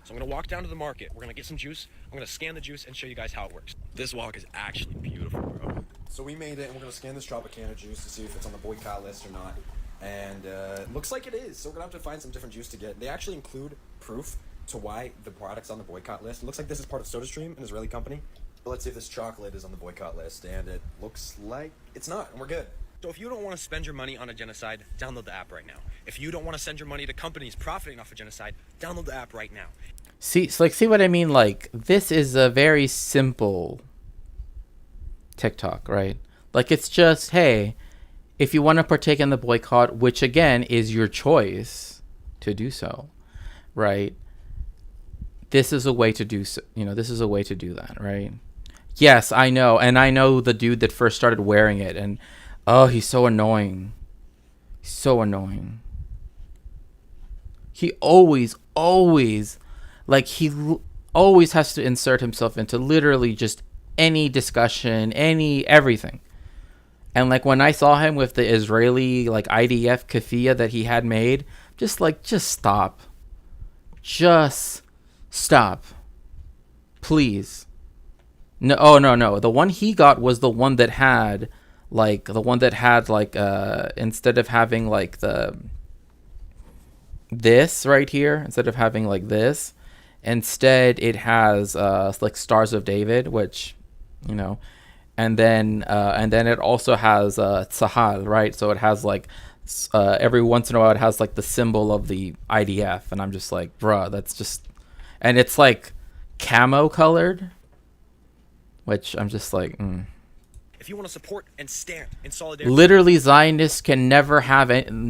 So I'm going to walk down to the market. We're going to get some juice. I'm going to scan the juice and show you guys how it works. This walk is actually beautiful, bro. So we made it, and we're going to scan this Tropicana juice to see if it's on the boycott list or not. And it looks like it is. So we're going to have to find some different juice to get. They actually include proof to why the product's on the boycott list. It looks like this is part of SodaStream, an Israeli company. But let's see if this chocolate is on the boycott list. And it looks like it's not, and we're good. So if you don't want to spend your money on a genocide, download the app right now. If you don't want to send your money to companies profiting off a genocide, download the app right now. See what I mean? Like, this is a very simple TikTok, right? Like, it's just, hey, if you want to partake in the boycott, which again is your choice to do so, right? This is a way to do so. You know, this is a way to do that, right? Yes, I know, and I know the dude that first started wearing it, and oh, he's so annoying. So annoying. He always like, he always has to insert himself into literally just any discussion, everything. And like, when I saw him with the Israeli, like, IDF keffiyeh that he had made, just stop. Just stop. Please. No, oh, no. The one he got was the one that had, instead of having, like, the, this right here, instead of having like this, instead it has like Stars of David, which, you know, and then it also has Tzahal, right? So it has like every once in a while it has like the symbol of the IDF, and I'm just like, bruh, that's just, and it's like camo colored, which I'm just like, If you want to support and stand in solidarity, literally Zionists can never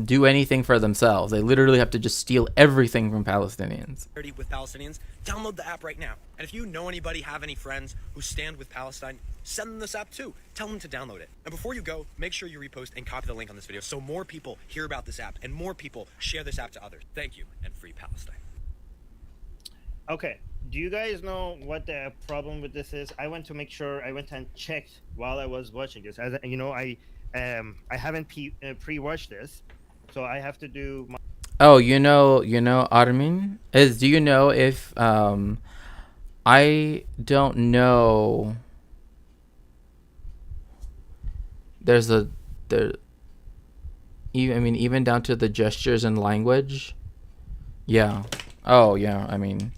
do anything for themselves. They literally have to just steal everything from Palestinians. with Palestinians, download the app right now. And if you know anybody, have any friends who stand with Palestine, send them this app too. Tell them to download it. And before you go, make sure you repost and copy the link on this video so more people hear about this app and more people share this app to others. Thank you, and free Palestine. Okay, do you guys know what the problem with this is? I went and checked while I was watching this. As you know, I haven't pre-watched this, so I have to do my... Oh, you know, Armin, do you know if I don't know, even down to the gestures and language. Yeah. Oh yeah, I mean,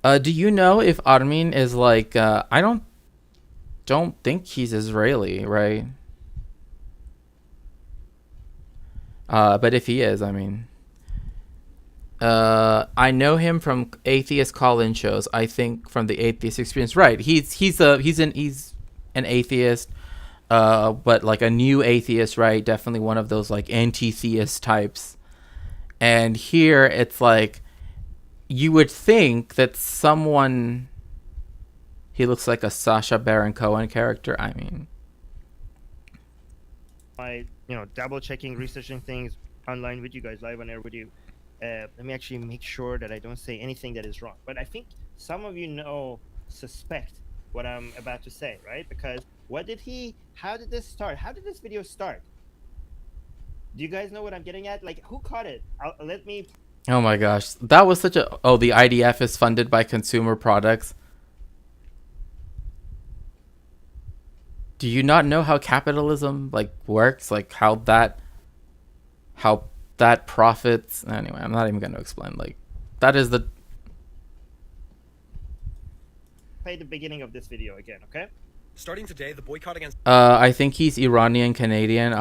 do you know if Armin is like, I don't think he's Israeli, right? But if he is, I mean, I know him from atheist call-in shows. I think from the atheist experience, right? He's an atheist, but like a new atheist, right? Definitely one of those like anti-theist types. And here it's like, you would think that he looks like a Sacha Baron Cohen character. I mean, double checking, researching things online with you guys, live on air with you. Let me actually make sure that I don't say anything that is wrong. But I think some of you suspect what I'm about to say, right? Because how did this start? How did this video start? Do you guys know what I'm getting at? Like, who caught it? Let me... Oh my gosh, that was such a... Oh, the IDF is funded by consumer products. Do you not know how capitalism like works? Like how that profits? Anyway, I'm not even going to explain. Like, that is the... Play the beginning of this video again, okay? Starting today, the boycott against... I think he's Iranian Canadian.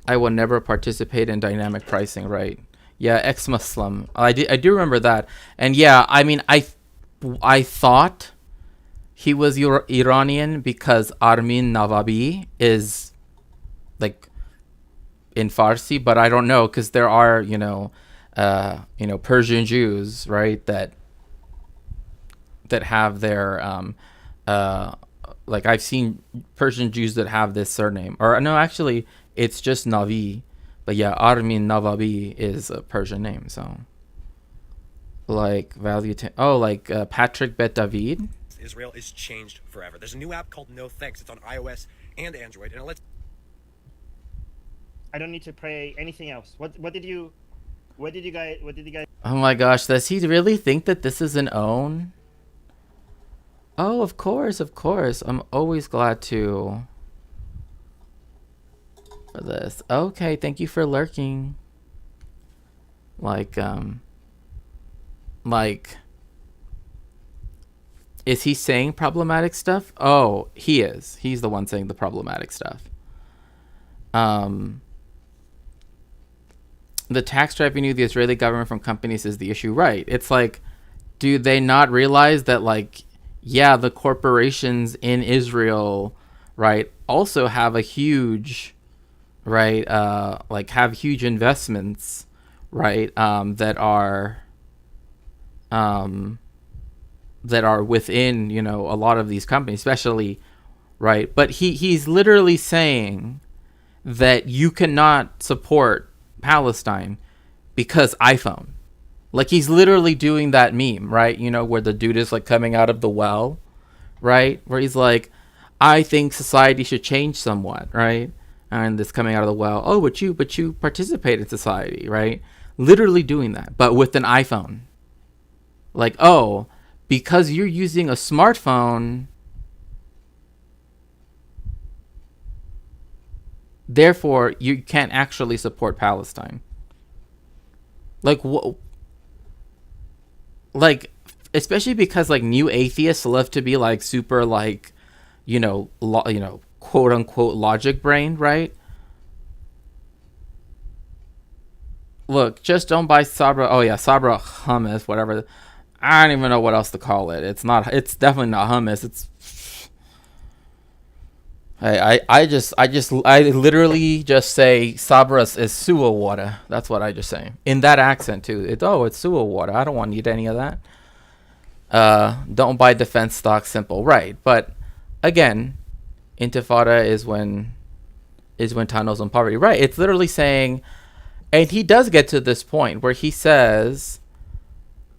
I will never participate in dynamic pricing, right? Yeah, ex-Muslim. I do remember that. And yeah, I mean, I thought he was Iranian because Armin Navabi is like in Farsi, but I don't know, because there are, Persian Jews, right, that have their like, I've seen Persian Jews that have this surname. Or no, actually it's just Navi, but yeah, Armin Navabi is a Persian name. So like Patrick Bet David. Israel is changed forever. There's a new app called No Thanks. It's on iOS and Android, and it lets... I don't need to pray anything else. What did you guys... Oh my gosh, does he really think that this is an own? Oh, of course. I'm always glad to... for this. Okay, thank you for lurking. Like, is he saying problematic stuff? Oh, he is. He's the one saying the problematic stuff. The tax revenue the Israeli government from companies is the issue, right? It's like, do they not realize that, like, yeah, the corporations in Israel, right, also have a huge, right, have huge investments, right, that are within, a lot of these companies, especially, right? But he's literally saying that you cannot support Palestine because iPhone. Like, he's literally doing that meme, right? Where the dude is like coming out of the well, right? Where he's like, I think society should change somewhat, right? And this coming out of the well, oh, but you participate in society, right? Literally doing that, but with an iPhone. Like, oh, because you're using a smartphone, Therefore, you can't actually support Palestine. Like, like, especially because like new atheists love to be like super like, quote unquote logic brain, right? Look, just don't buy Sabra. Oh yeah, Sabra hummus, whatever. I don't even know what else to call it. It's not. It's definitely not hummus. It's. I literally just say Sabras is sewer water. That's what I just say in that accent too. It's sewer water. I don't want to eat any of that. Don't buy defense stock. Simple, right? But again, Intifada is when tunnels and poverty, right? It's literally saying, and he does get to this point where he says,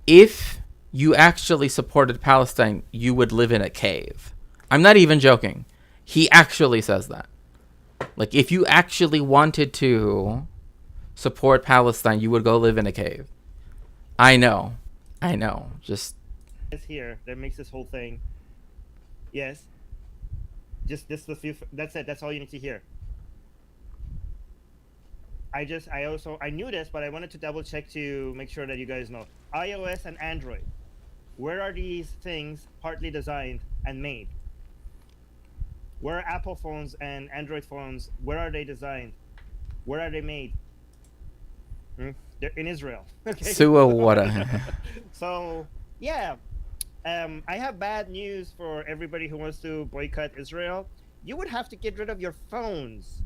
if you actually supported Palestine, you would live in a cave. I'm not even joking. He actually says that. Like, if you actually wanted to support Palestine, you would go live in a cave. I know. Just is here that makes this whole thing. Yes. Just this the few. That's it. That's all you need to hear. I knew this, but I wanted to double check to make sure that you guys know. iOS and Android. Where are these things partly designed and made? Where are Apple phones and Android phones? Where are they designed? Where are they made? They're in Israel. Okay. Sewer water. So yeah, I have bad news for everybody who wants to boycott Israel. You would have to get rid of your phones.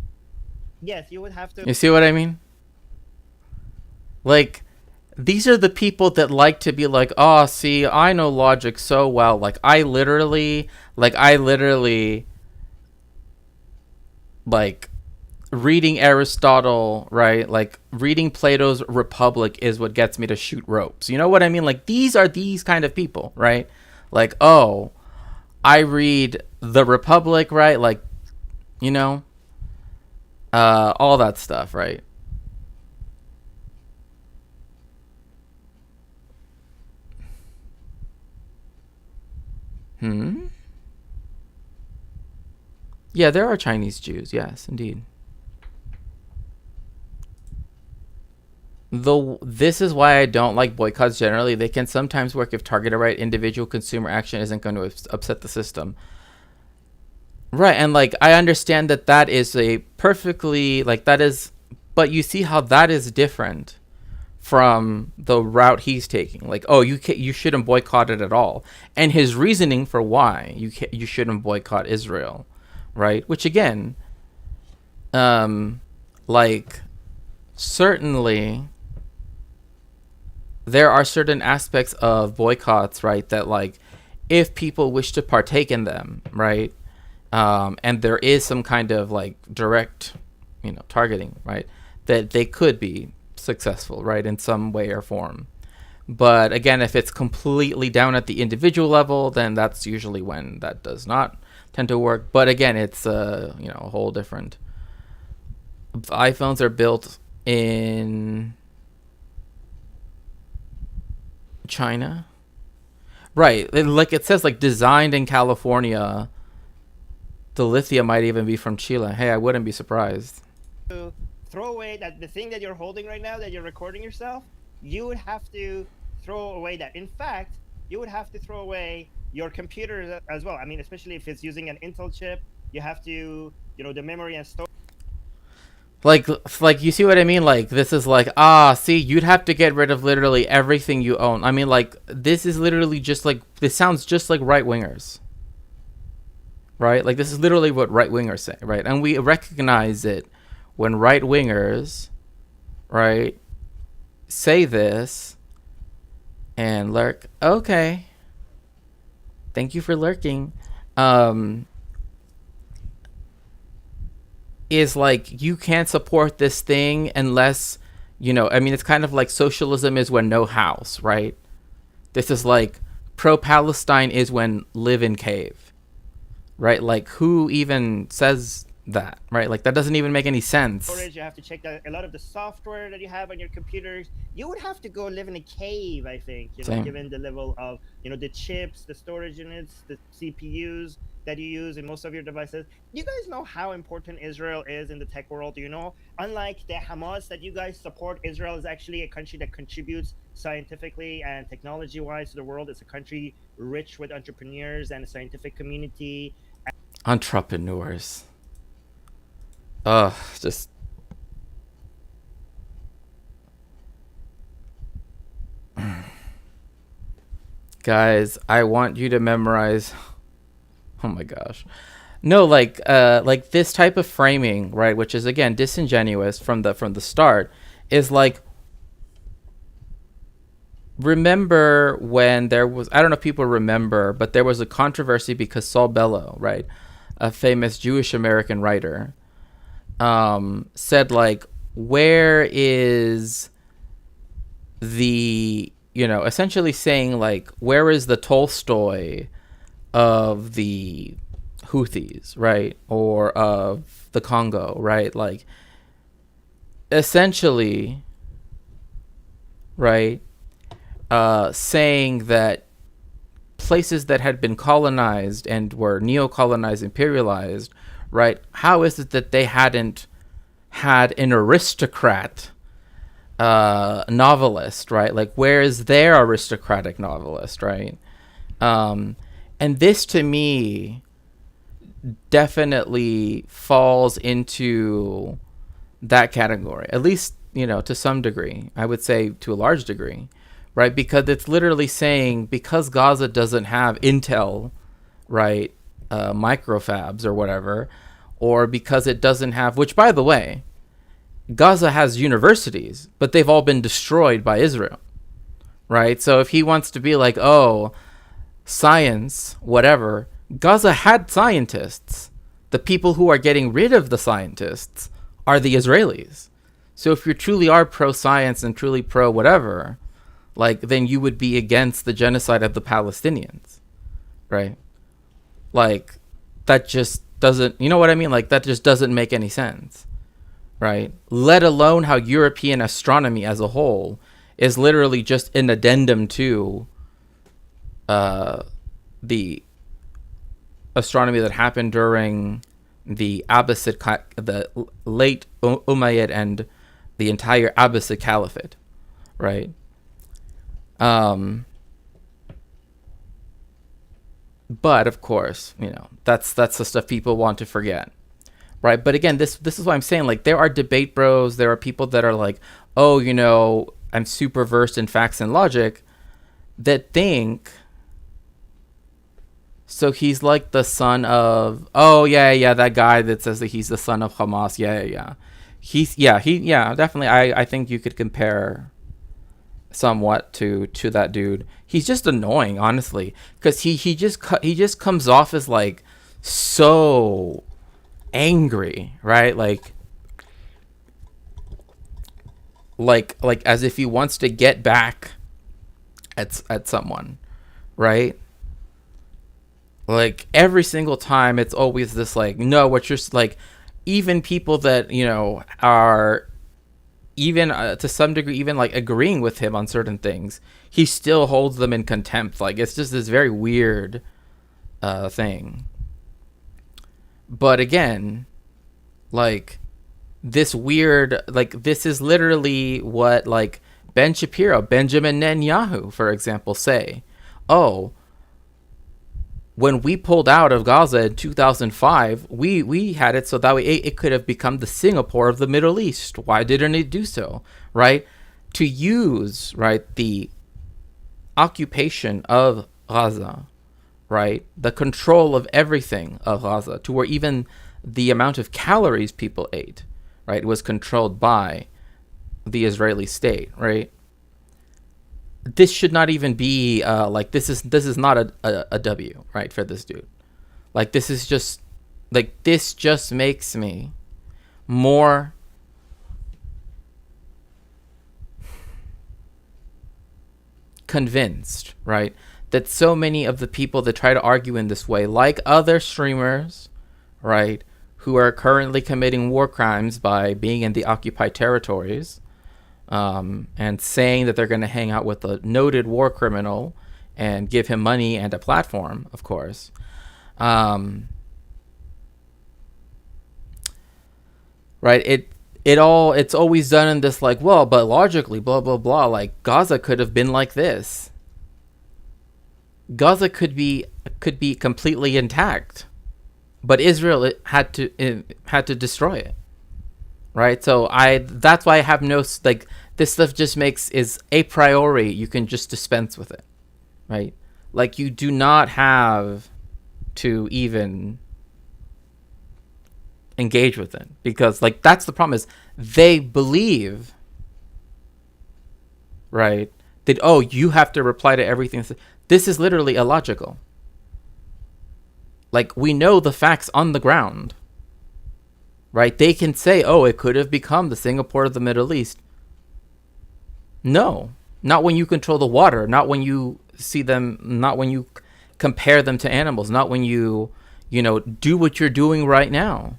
Yes, you would have to. You see what I mean? Like, these are the people that like to be like, oh, see, I know logic so well. Like, I literally, reading Aristotle, right? Like, reading Plato's Republic is what gets me to shoot ropes. You know what I mean? Like, these are these kind of people, right? Like, oh, I read the Republic, right? Like, all that stuff, right? Yeah, there are Chinese Jews. Yes, indeed. Though this is why I don't like boycotts generally. They can sometimes work if targeted right. Individual consumer action isn't going to upset the system. Right, and like I understand that is a perfectly but you see how that is different from the route he's taking. Like, oh, you shouldn't boycott it at all, and his reasoning for why you shouldn't boycott Israel, right? Which again, certainly there are certain aspects of boycotts, right, that like if people wish to partake in them, right. And there is some kind of like direct, targeting, right, that they could be successful, right, in some way or form. But again, if it's completely down at the individual level, then that's usually when that does not tend to work. But again, it's a whole different. iPhones are built in China, right? Like it says, like designed in California. The lithium might even be from Chile. Hey, I wouldn't be surprised. To throw away the thing that you're holding right now, that you're recording yourself, you would have to throw away that. In fact, you would have to throw away your computer as well. I mean, especially if it's using an Intel chip, you have to, the memory and storage. Like you see what I mean? Like this is like, see, you'd have to get rid of literally everything you own. I mean, like this is literally just like, this sounds just like right wingers. Right? Like, this is literally what right-wingers say, right? And we recognize it when right-wingers, right, say this and lurk. Okay. Thank you for lurking. Is like, you can't support this thing unless, I mean, it's kind of like socialism is when no house, right? This is like pro-Palestine is when live in cave. Right, like who even says that, right? Like, that doesn't even make any sense. storage. You have to check a lot of the software that you have on your computers. You would have to go live in a cave, I think, Same. given the level of, the chips, the storage units, the CPUs that you use in most of your devices. You guys know how important Israel is in the tech world. Do you know, unlike the Hamas that you guys support, Israel is actually a country that contributes scientifically and technology-wise to the world. It's a country rich with entrepreneurs and a scientific community. Entrepreneurs. Just... Guys, I want you to memorize... Oh my gosh. No, like this type of framing, right, which is, again, disingenuous from the start, is like, remember when there was, I don't know if people remember, but there was a controversy because Saul Bellow, right, a famous Jewish American writer, said, like, where is the, essentially saying, like, where is the Tolstoy of the Houthis, right, or of the Congo, right? Like, essentially, right, saying that places that had been colonized and were neo-colonized, imperialized, right, how is it that they hadn't had an aristocrat novelist, right? Like, where is their aristocratic novelist, right? And this, to me, definitely falls into that category, at least, to some degree. I would say to a large degree, right? Because it's literally saying, because Gaza doesn't have Intel, right, microfabs or whatever, or because it doesn't have, which, by the way, Gaza has universities, but they've all been destroyed by Israel, right? So if he wants to be like, oh, science, whatever, Gaza had scientists. The people who are getting rid of the scientists are the Israelis. So if you truly are pro-science and truly pro-whatever, like, then you would be against the genocide of the Palestinians, right? Like, that just doesn't, you know what I mean? Like, that just doesn't make any sense, right? Let alone how European astronomy as a whole is literally just an addendum to the astronomy that happened during the Abbasid, the late Umayyad and the entire Abbasid Caliphate, right? But of course, that's the stuff people want to forget, right? But again, this is what I'm saying. Like, there are debate bros. There are people that are like, oh, I'm super versed in facts and logic, that think. So he's like the son of, oh yeah, that guy that says that he's the son of Hamas. Yeah. Definitely. I think you could compare somewhat to that dude. He's just annoying, honestly, because he just comes off as, like, so angry, right? Like as if he wants to get back at someone, right? Like, every single time it's always this, like, no, what you're, like, even people that, are even to some degree even, like, agreeing with him on certain things, he still holds them in contempt. Like, it's just this very weird thing. But again, like, this weird, like, this is literally what, like, Benjamin Netanyahu, for example, say. Oh, when we pulled out of Gaza in 2005, we had it so that way it could have become the Singapore of the Middle East. Why didn't it do so, right? To use, right, the occupation of Gaza, right, the control of everything of Gaza, to where even the amount of calories people ate, right, was controlled by the Israeli state, right? This should not even be like, this is not a W, right, for this dude. Like, this is just, like, this just makes me more convinced, right, that so many of the people that try to argue in this way, like other streamers, right, who are currently committing war crimes by being in the occupied territories, and saying that they're going to hang out with a noted war criminal and give him money and a platform, of course. Right? It's always done in this like, well, but logically, blah, blah, blah. Like, Gaza could have been like this. Gaza could be completely intact, but Israel had to destroy it. Right? So that's why I have no, like, this stuff just is a priori. You can just dispense with it. Right? Like, you do not have to even engage with it, because, like, that's the problem, is they believe, right, that, oh, you have to reply to everything. This is literally illogical. Like, we know the facts on the ground, right? They can say, oh, it could have become the Singapore of the Middle East. No, not when you control the water, not when you see them, not when you compare them to animals, not when you do what you're doing right now.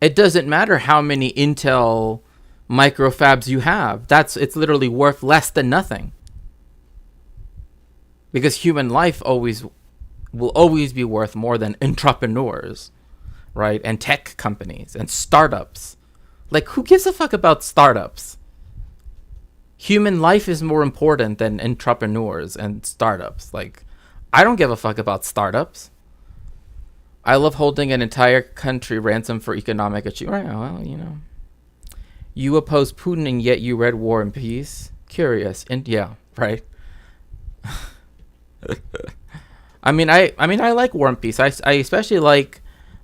It doesn't matter how many Intel microfabs you have. It's literally worth less than nothing. Because human life will always be worth more than entrepreneurs, right? And tech companies and startups. Like, who gives a fuck about startups? Human life is more important than entrepreneurs and startups. Like, I don't give a fuck about startups. I love holding an entire country ransom for economic achievement. Well, you oppose Putin and yet you read War and Peace. Curious. And yeah, right. I mean, I like War and Peace. I especially like,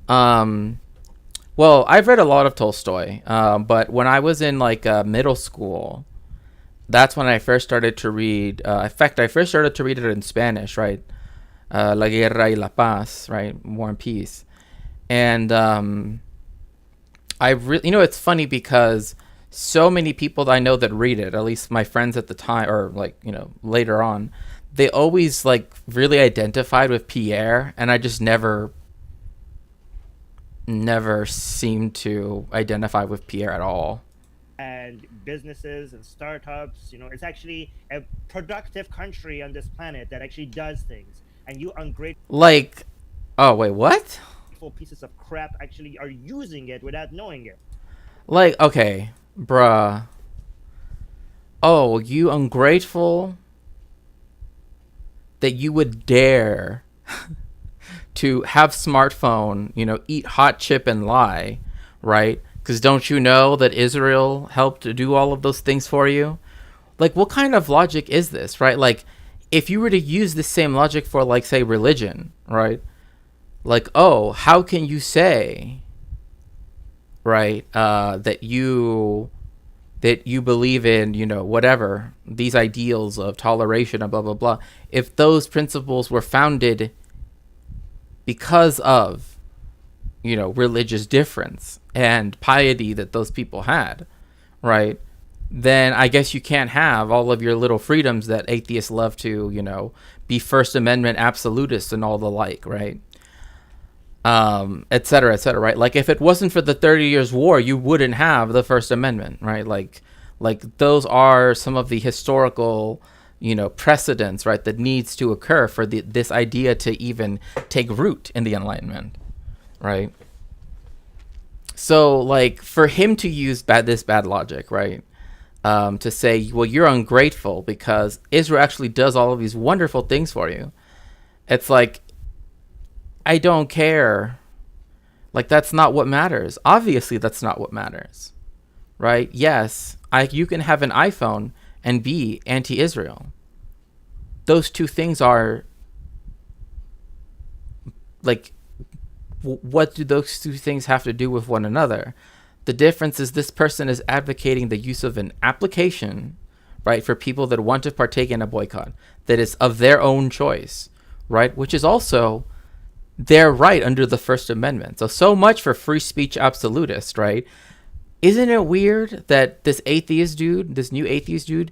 well, I've read a lot of Tolstoy, but when I was in like middle school, that's when I first started to read. In fact, I first started to read it in Spanish, right? La Guerra y la Paz, right? War and Peace. And it's funny because so many people that I know that read it, at least my friends at the time, or like, later on, they always like really identified with Pierre, and I just never seemed to identify with Pierre at all. And businesses and startups, it's actually a productive country on this planet that actually does things. And you ungrateful, like, oh wait, what? Pieces of crap actually are using it without knowing it. Like, okay, bruh. Oh, you ungrateful that you would dare to have smartphone, eat hot chip and lie, right? Because don't you know that Israel helped to do all of those things for you? Like, what kind of logic is this, right? Like, if you were to use the same logic for, like, say, religion, right? Like, oh, how can you say, right, that you believe in, whatever, these ideals of toleration and blah, blah, blah, if those principles were founded because of, religious difference and piety that those people had, right? Then I guess you can't have all of your little freedoms that atheists love to, be First Amendment absolutists and all the like, right? Et cetera, right? Like, if it wasn't for the 30 Years' War, you wouldn't have the First Amendment, right? Like those are some of the historical, precedents, right, that needs to occur for this idea to even take root in the Enlightenment, right? So, like, for him to use this bad logic, right, to say, well, you're ungrateful because Israel actually does all of these wonderful things for you. It's like, I don't care. Like, that's not what matters. Obviously, that's not what matters, right? Yes, you can have an iPhone and be anti-Israel. Those two things are, like, what do those two things have to do with one another? The difference is this person is advocating the use of an application, right, for people that want to partake in a boycott that is of their own choice, right, which is also their right under the First Amendment. So much for free speech absolutist, right? Isn't it weird that this new atheist dude,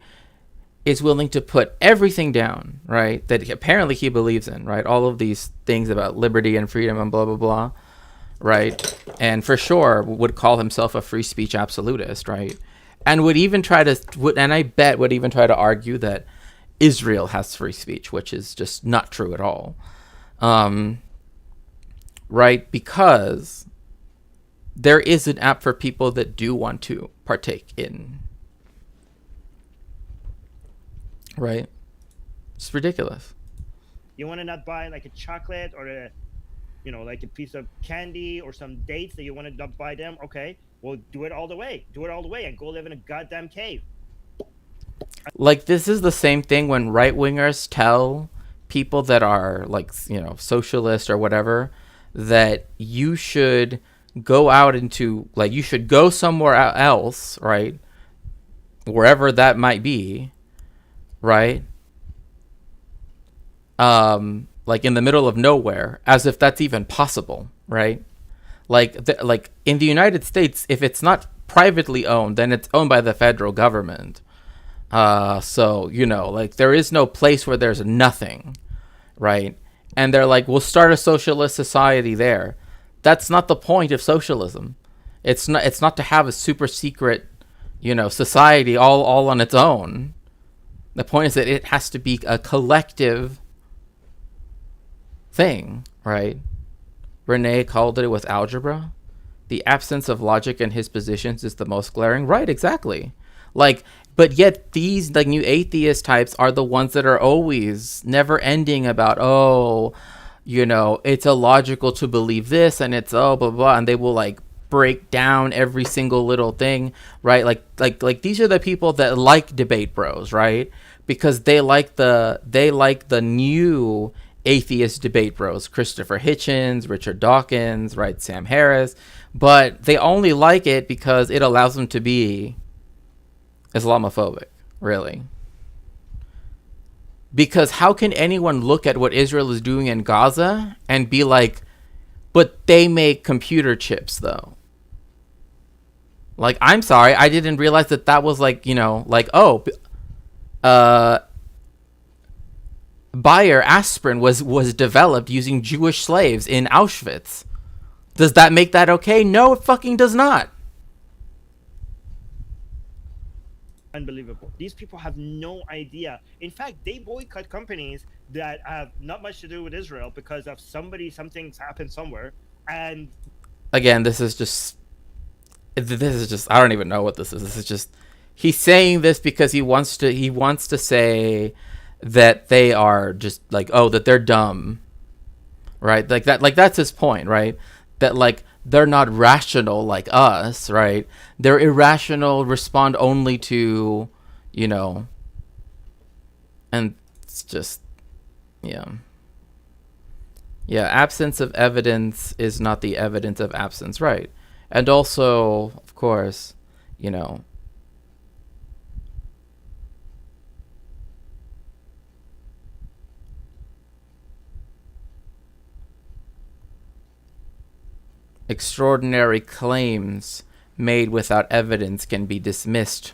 is willing to put everything down, right, that apparently he believes in, right? All of these things about liberty and freedom and blah, blah, blah, right? And for sure would call himself a free speech absolutist, right? And would even try to, and I bet would even try to argue that Israel has free speech, which is just not true at all. Right? Because there is an app for people that do want to partake in. Right? It's ridiculous. You want to not buy like a chocolate or a, like a piece of candy or some dates that you want to not buy them? Okay, well, do it all the way. Do it all the way and go live in a goddamn cave. Like, this is the same thing when right-wingers tell people that are, like, socialist or whatever, that you should go out into, like, you should go somewhere else, right? Wherever that might be, right? Like in the middle of nowhere, as if that's even possible, right? Like in the United States, if it's not privately owned, then it's owned by the federal government. So, like, there is no place where there's nothing, right? And they're like, we'll start a socialist society there. That's not the point of socialism. It's not to have a super secret, society all on its own. The point is that it has to be a collective thing, right? Rene called it with algebra. The absence of logic in his positions is the most glaring. Right, exactly. Like, but yet these like new atheist types are the ones that are always never ending about, it's illogical to believe this, and it's blah blah, and they will like break down every single little thing, right? Like these are the people that like debate bros, right? Because they like the new atheist debate bros, Christopher Hitchens, Richard Dawkins, right, Sam Harris, but they only like it because it allows them to be Islamophobic, really. Because how can anyone look at what Israel is doing in Gaza and be like, but they make computer chips though? Like, I'm sorry, I didn't realize that was like, Bayer aspirin was developed using Jewish slaves in Auschwitz. Does that make that okay? No, it fucking does not. Unbelievable. These people have no idea. In fact, they boycott companies that have not much to do with Israel because of something's happened somewhere. And again, this is just I don't even know what this is. This is just, he's saying this because he wants to say that they are just like, that they're dumb, right? Like that's his point, right? That like they're not rational like us, right? They're irrational, respond only to, and it's just, absence of evidence is not the evidence of absence, right? And also, of course, extraordinary claims made without evidence can be dismissed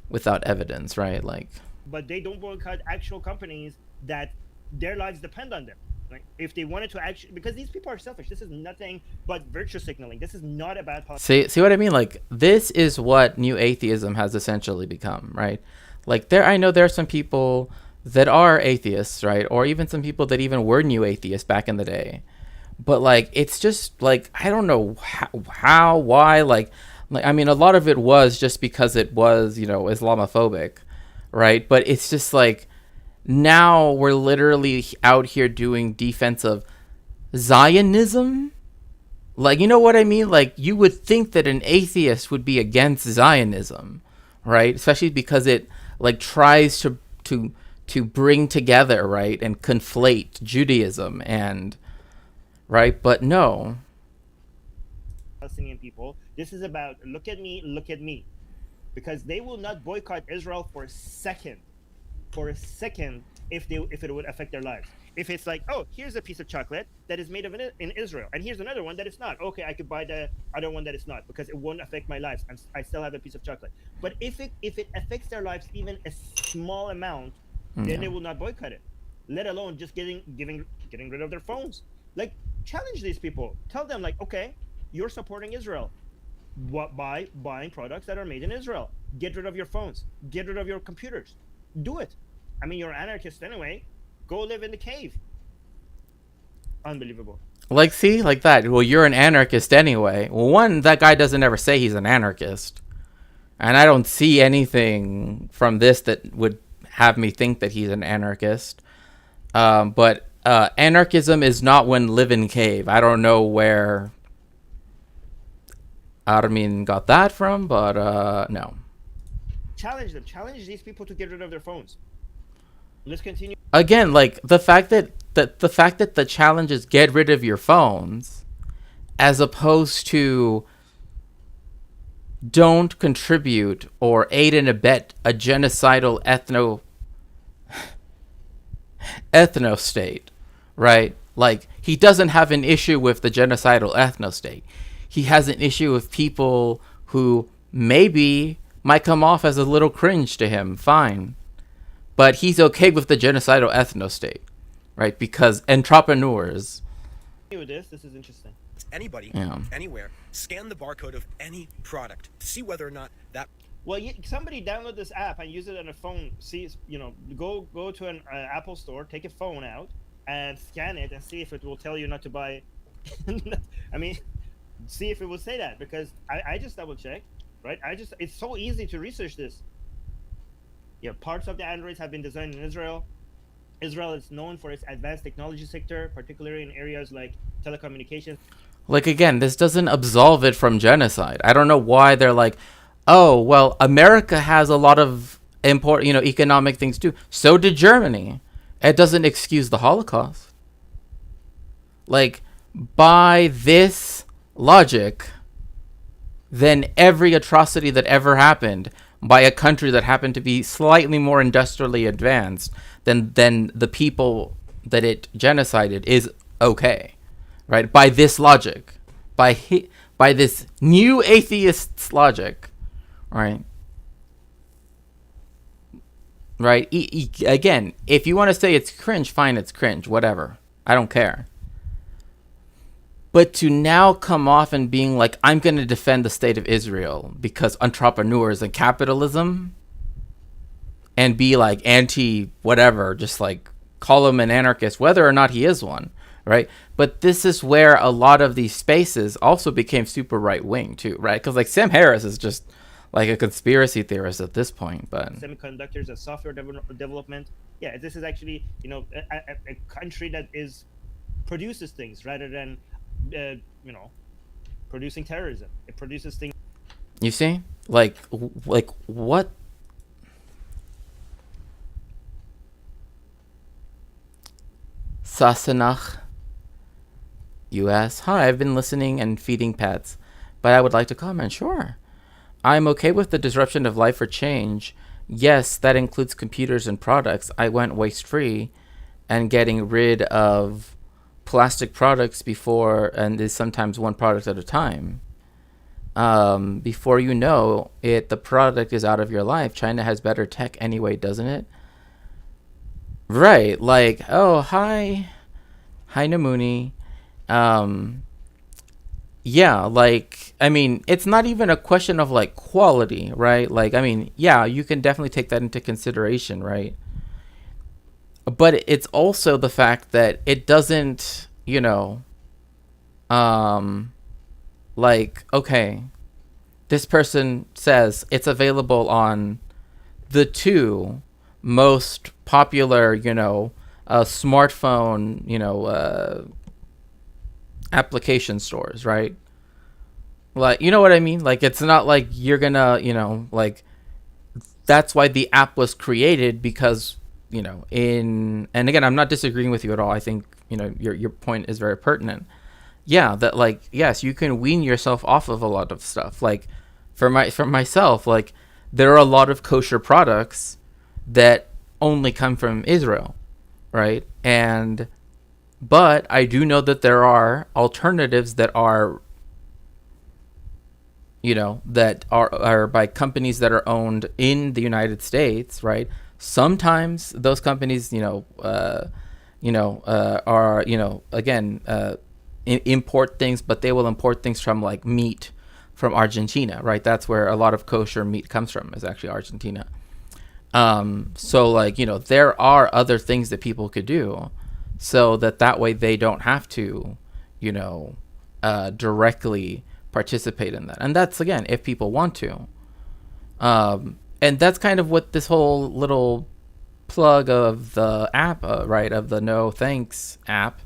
without evidence, right? Like, but they don't boycott actual companies that their lives depend on them. Like, if they wanted to actually, because these people are selfish. This is nothing but virtue signaling. This is not about see what I mean? Like, this is what new atheism has essentially become, right? Like, I know there are some people that are atheists, right? Or even some people that even were new atheists back in the day. But like, it's just like, I don't know why, like, I mean, a lot of it was just because it was, Islamophobic, right? But it's just like, now we're literally out here doing defensive Zionism. Like, you know what I mean? Like, you would think that an atheist would be against Zionism, right? Especially because it like tries to bring together, right, and conflate Judaism and, right? But no. Palestinian people. This is about look at me, because they will not boycott Israel for a second, if it would affect their lives. If it's like, oh, here's a piece of chocolate that is made of in Israel, and here's another one that is not. Okay, I could buy the other one that is not because it won't affect my lives. I still have a piece of chocolate. But if it affects their lives even a small amount, then they will not boycott it. Let alone just getting rid of their phones. Like, challenge these people. Tell them like, okay, you're supporting Israel. What, by buying products that are made in Israel? Get rid of your phones. Get rid of your computers. Do it. I mean, you're anarchist anyway. Go live in the cave. Unbelievable. Like, see, like that. Well, you're an anarchist anyway. Well, one, that guy doesn't ever say he's an anarchist, and I don't see anything from this that would have me think that he's an anarchist. But anarchism is not when live in cave. I don't know where Armin got that from, but no. Challenge them. Challenge these people to get rid of their phones. Let's continue. Again, like the fact that the challenge is get rid of your phones, as opposed to don't contribute or aid and abet a genocidal ethno state, right? Like, he doesn't have an issue with the genocidal ethno state. He has an issue with people who maybe might come off as a little cringe to him. Fine. But he's okay with the genocidal ethno state, right? Because entrepreneurs. This is interesting. Anybody, anywhere, scan the barcode of any product to see whether or not that. Well, somebody download this app and use it on a phone. See, go to an Apple store, take a phone out, and scan it and see if it will tell you not to buy. I mean, see if it will say that, because I just double checked, right? It's so easy to research this. Yeah, parts of the Androids have been designed in Israel. Israel is known for its advanced technology sector, particularly in areas like telecommunications. Like, again, this doesn't absolve it from genocide. I don't know why they're like, oh, well, America has a lot of important, economic things too. So did Germany. It doesn't excuse the Holocaust. Like, by this logic, then every atrocity that ever happened by a country that happened to be slightly more industrially advanced than the people that it genocided is okay, right? By this logic, by this new atheist's logic, right? Right? Again, if you want to say it's cringe, fine, it's cringe, whatever. I don't care. But to now come off and being like, I'm going to defend the state of Israel because entrepreneurs and capitalism, and be like anti whatever, just like call him an anarchist, whether or not he is one, right? But this is where a lot of these spaces also became super right wing too, right? Because like Sam Harris is just like a conspiracy theorist at this point. But semiconductors and software development, yeah, this is actually a country that produces things rather than producing terrorism. It produces things. You see, like what? Sassenach, US. Hi, I've been listening and feeding pets, but I would like to comment. Sure. I'm okay with the disruption of life for change. Yes, that includes computers and products. I went waste free and getting rid of plastic products before, and is sometimes one product at a time. Before you know it, the product is out of your life. China has better tech anyway, doesn't it? Right, like, oh, hi Namuni. Yeah, like, I mean, it's not even a question of like quality, right? Like, I mean, yeah, you can definitely take that into consideration, right? But it's also the fact that it doesn't, like, okay, this person says it's available on the two most popular, smartphone, application stores, right? Like, you know what I mean? Like, it's not like you're gonna, like, that's why the app was created, because, and again, I'm not disagreeing with you at all. I think, your point is very pertinent. Yeah, that, like, yes, you can wean yourself off of a lot of stuff. Like, for myself, like, there are a lot of kosher products that only come from Israel, right? But I do know that there are alternatives that are, that are by companies that are owned in the United States, right? Sometimes those companies, are, again, import things, but they will import things from like meat from Argentina, right? That's where a lot of kosher meat comes from, is actually Argentina. So like, you know, there are other things that people could do so that way they don't have to, you know, directly participate in that. And that's, again, if people want to. And that's kind of what this whole little plug of the app, right, of the No Thanks app,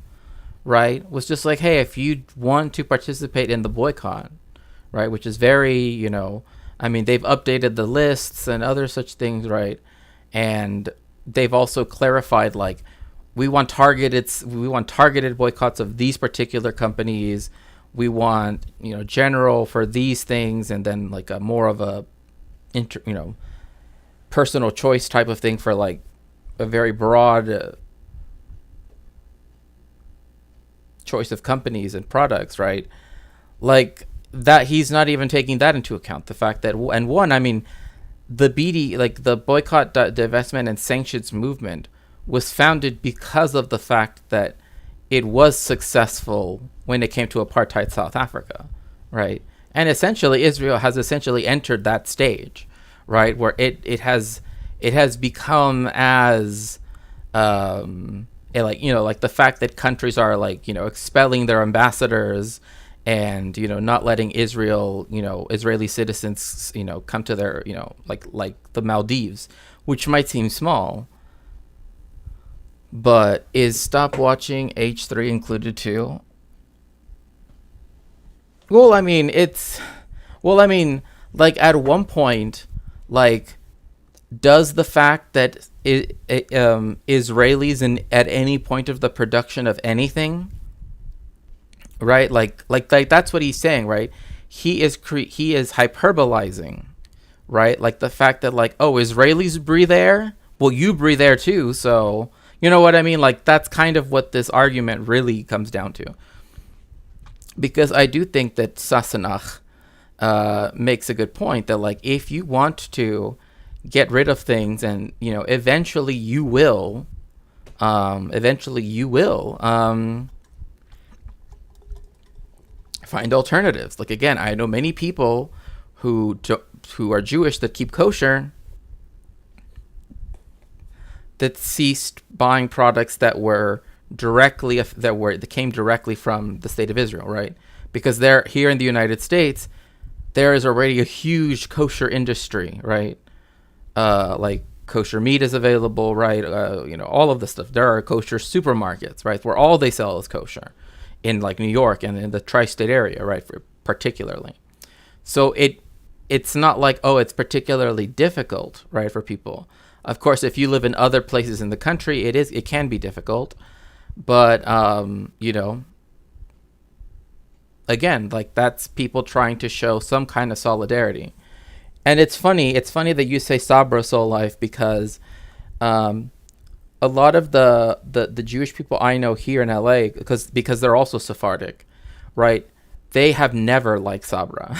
right, was just like, hey, if you want to participate in the boycott, right, which is very, you know, I mean, they've updated the lists and other such things, right, and they've also clarified, like, we want targeted boycotts of these particular companies. We want, you know, general for these things, and then like a more of a, you know, personal choice type of thing for like a very broad choice of companies and products, right? Like that, he's not even taking that into account. The fact that, and one, I mean, the BD, like the boycott, divestment, and sanctions movement was founded because of the fact that it was successful when it came to apartheid South Africa, right? And essentially, Israel has essentially entered that stage, right, where it has become as like, you know, like the fact that countries are like, you know, expelling their ambassadors and, you know, not letting Israel, you know, Israeli citizens, you know, come to their, you know, like the Maldives, which might seem small. But is stop watching H3 included too? Well, I mean, like at one point, like, does the fact that Israelis at any point of the production of anything, right? Like that's what he's saying, right? He is hyperbolizing, right? Like the fact that like, oh, Israelis breathe air, well, you breathe air too, so. You know what I mean? Like, that's kind of what this argument really comes down to. Because I do think that Sassenach makes a good point that, like, if you want to get rid of things and, you know, eventually you will find alternatives. Like, again, I know many people who are Jewish that keep kosher that ceased buying products that came directly from the state of Israel, right? Because here in the United States, there is already a huge kosher industry, right? Like kosher meat is available, right? You know, all of the stuff. There are kosher supermarkets, right, where all they sell is kosher, in like New York and in the tri-state area, right, particularly. So it's not like, oh, it's particularly difficult, right, for people. Of course, if you live in other places in the country, it can be difficult. But, you know, again, like that's people trying to show some kind of solidarity. And it's funny that you say Sabra Soul Life, because a lot of the Jewish people I know here in LA, because they're also Sephardic, right? They have never liked Sabra.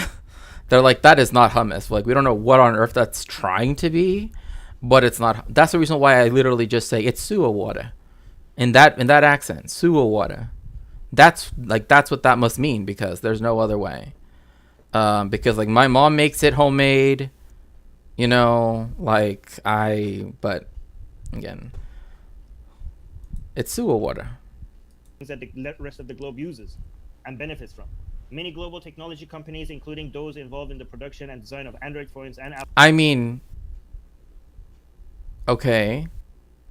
They're like, that is not hummus. Like, we don't know what on earth that's trying to be. But it's not. That's the reason why I literally just say it's sewer water, in that accent, sewer water. That's what that must mean, because there's no other way. Because like my mom makes it homemade, you know. But again, it's sewer water. That the rest of the globe uses and benefits from. Many global technology companies, including those involved in the production and design of Android phones and Apple. I mean. Okay,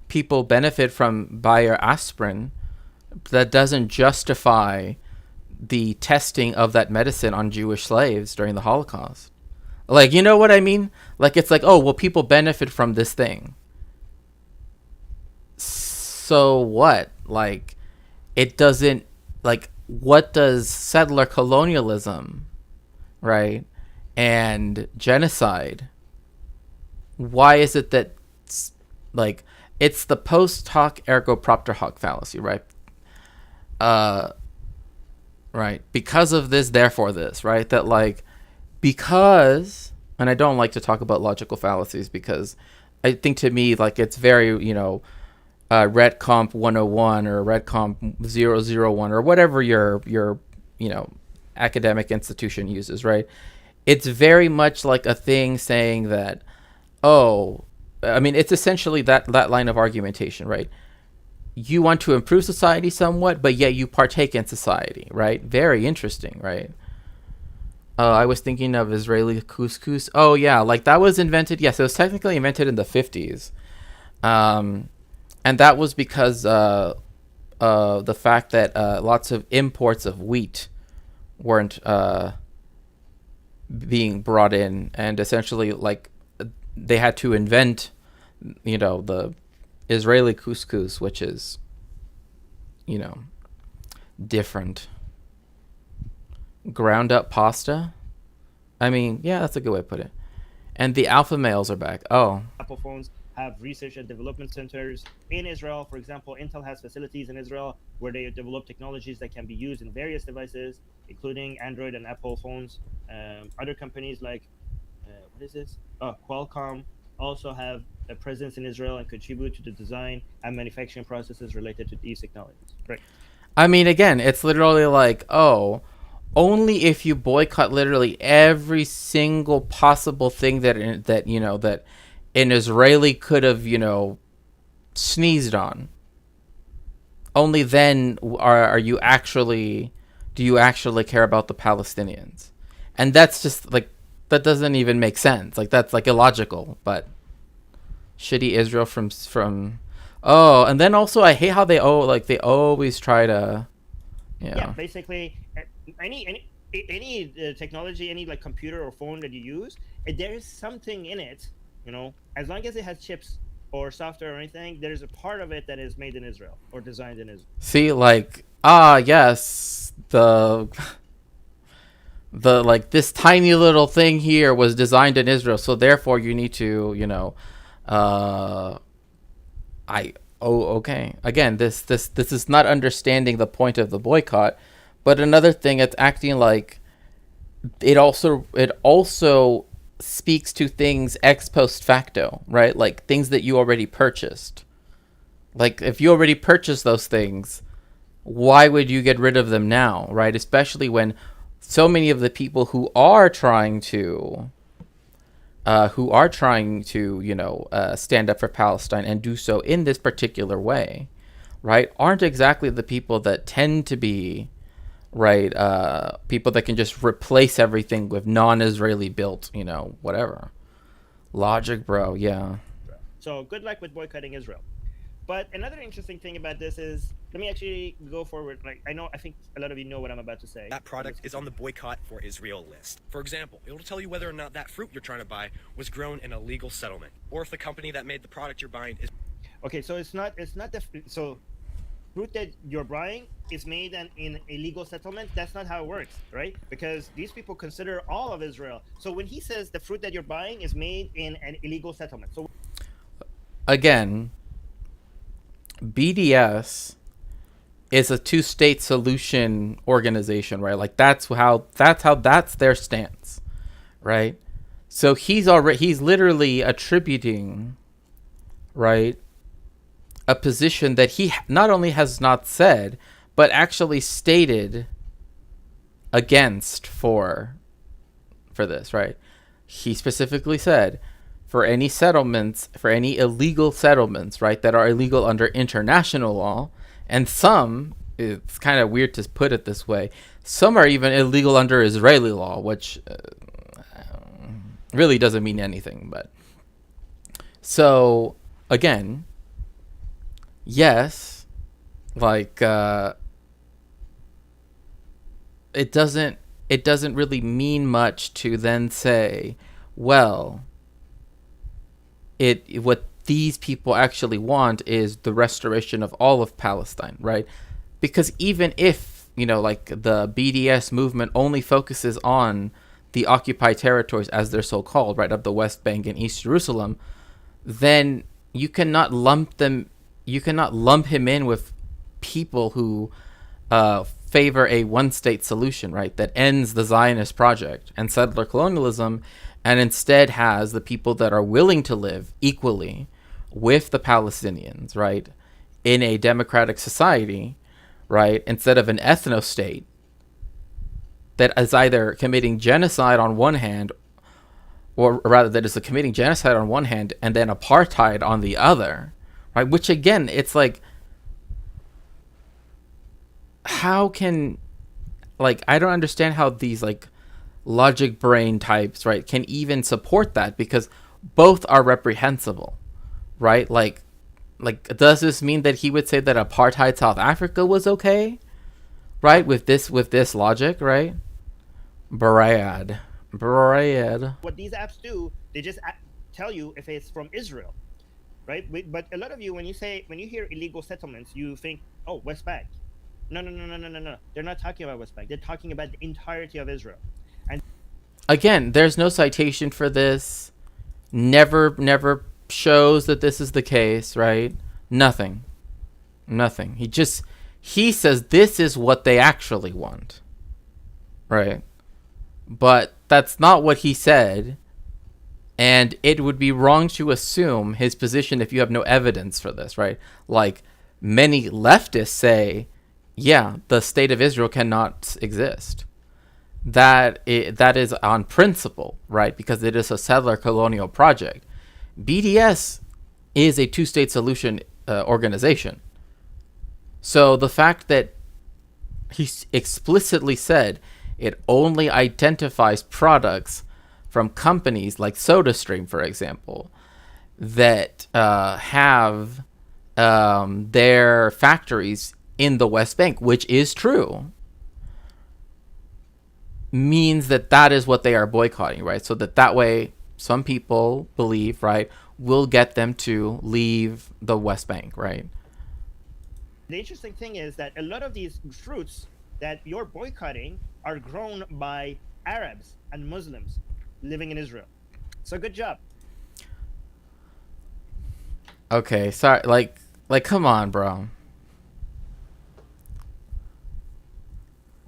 people benefit from Bayer aspirin. That doesn't justify the testing of that medicine on Jewish slaves during the Holocaust. Like, you know what I mean? Like, it's like, oh, well, people benefit from this thing. So what? Like, it doesn't, like, what does settler colonialism, right, and genocide, why is it that, like, it's the post hoc ergo propter hoc fallacy, right? Right. Because of this, therefore this, right? That like, because, and I don't like to talk about logical fallacies because I think to me, like, it's very, you know, Redcomp 101 or Redcomp 001 or whatever your academic institution uses, right? It's very much like a thing saying that, oh, I mean, it's essentially that line of argumentation, right? You want to improve society somewhat, but yet you partake in society, right? Very interesting, right? I was thinking of Israeli couscous. Oh, yeah, like that was invented. Yes, it was technically invented in the 50s. And that was because the fact that lots of imports of wheat weren't being brought in, and essentially like they had to invent, the Israeli couscous, which is, different. Ground up pasta. I mean, yeah, that's a good way to put it. And the alpha males are back. Oh, Apple phones have research and development centers in Israel. For example, Intel has facilities in Israel where they develop technologies that can be used in various devices, including Android and Apple phones. Other companies like, what is this? Qualcomm also have a presence in Israel and contribute to the design and manufacturing processes related to these technologies. Right. I mean, again, it's literally like, oh, only if you boycott literally every single possible thing that an Israeli could have, sneezed on. Only then do you actually care about the Palestinians? And that's just like, that doesn't even make sense. Like, that's like illogical. But shitty Israel from oh, and then also I hate how they always try to, yeah, basically any technology, any like computer or phone that you use, there is something in it, as long as it has chips or software or anything, there's a part of it that is made in Israel or designed in Israel. See, like, yes, the like this tiny little thing here was designed in Israel, so therefore you need to, okay. Again, this is not understanding the point of the boycott, but another thing, it's acting like it also speaks to things ex post facto, right? Like things that you already purchased. Like if you already purchased those things, why would you get rid of them now, right? Especially when so many of the people who are trying to stand up for Palestine and do so in this particular way, right, aren't exactly the people that tend to be, right, people that can just replace everything with non-Israeli built, whatever. Logic, bro, yeah. So good luck with boycotting Israel. But another interesting thing about this is, let me actually go forward. Like, I think a lot of you know what I'm about to say. That product is on the boycott for Israel list. For example, it will tell you whether or not that fruit you're trying to buy was grown in a legal settlement, or if the company that made the product you're buying is. Okay, so so fruit that you're buying is made in a legal settlement. That's not how it works, right? Because these people consider all of Israel. So when he says the fruit that you're buying is made in an illegal settlement, so again, BDS is a two-state solution organization, right? Like that's their stance, right? So he's literally attributing, right, a position that he not only has not said, but actually stated against for this, right? He specifically said, for any illegal settlements, right, that are illegal under international law, and some, it's kind of weird to put it this way, some are even illegal under Israeli law, which really doesn't mean anything. But so again, yes, like it doesn't really mean much to then say, well, what these people actually want is the restoration of all of Palestine, right? Because even if, like the BDS movement only focuses on the occupied territories, as they're so called, right, of the West Bank and East Jerusalem, then you cannot lump him in with people who favor a one-state solution, right, that ends the Zionist project and settler colonialism, and instead has the people that are willing to live equally with the Palestinians, right, in a democratic society, right, instead of an ethno-state that is either committing genocide on one hand, or rather that is committing genocide on one hand and then apartheid on the other, right? Which again, it's like, how can, like, I don't understand how these like logic brain types, right, can even support that, because both are reprehensible, right? Like does this mean that he would say that apartheid South Africa was okay, right, with this logic, right? Brad. What these apps do, they just tell you if it's from Israel, right? But a lot of you, when you hear illegal settlements, you think, oh, West Bank. No. They're not talking about West Bank. They're talking about the entirety of Israel. And again, there's no citation for this. Never shows that this is the case, right? Nothing. He says this is what they actually want, right? But that's not what he said, and it would be wrong to assume his position if you have no evidence for this, right? Like many leftists say, yeah, the state of Israel cannot exist. That is on principle, right? Because it is a settler colonial project. BDS is a two-state solution organization. So the fact that he explicitly said it only identifies products from companies like SodaStream, for example, that have their factories in the West Bank, which is true, means that is what they are boycotting, right? So that way, some people believe, right, will get them to leave the West Bank, right? the interesting thing is that a lot of these fruits that you're boycotting are grown by Arabs and Muslims living in Israel. So good job. Okay, sorry, like come on, bro.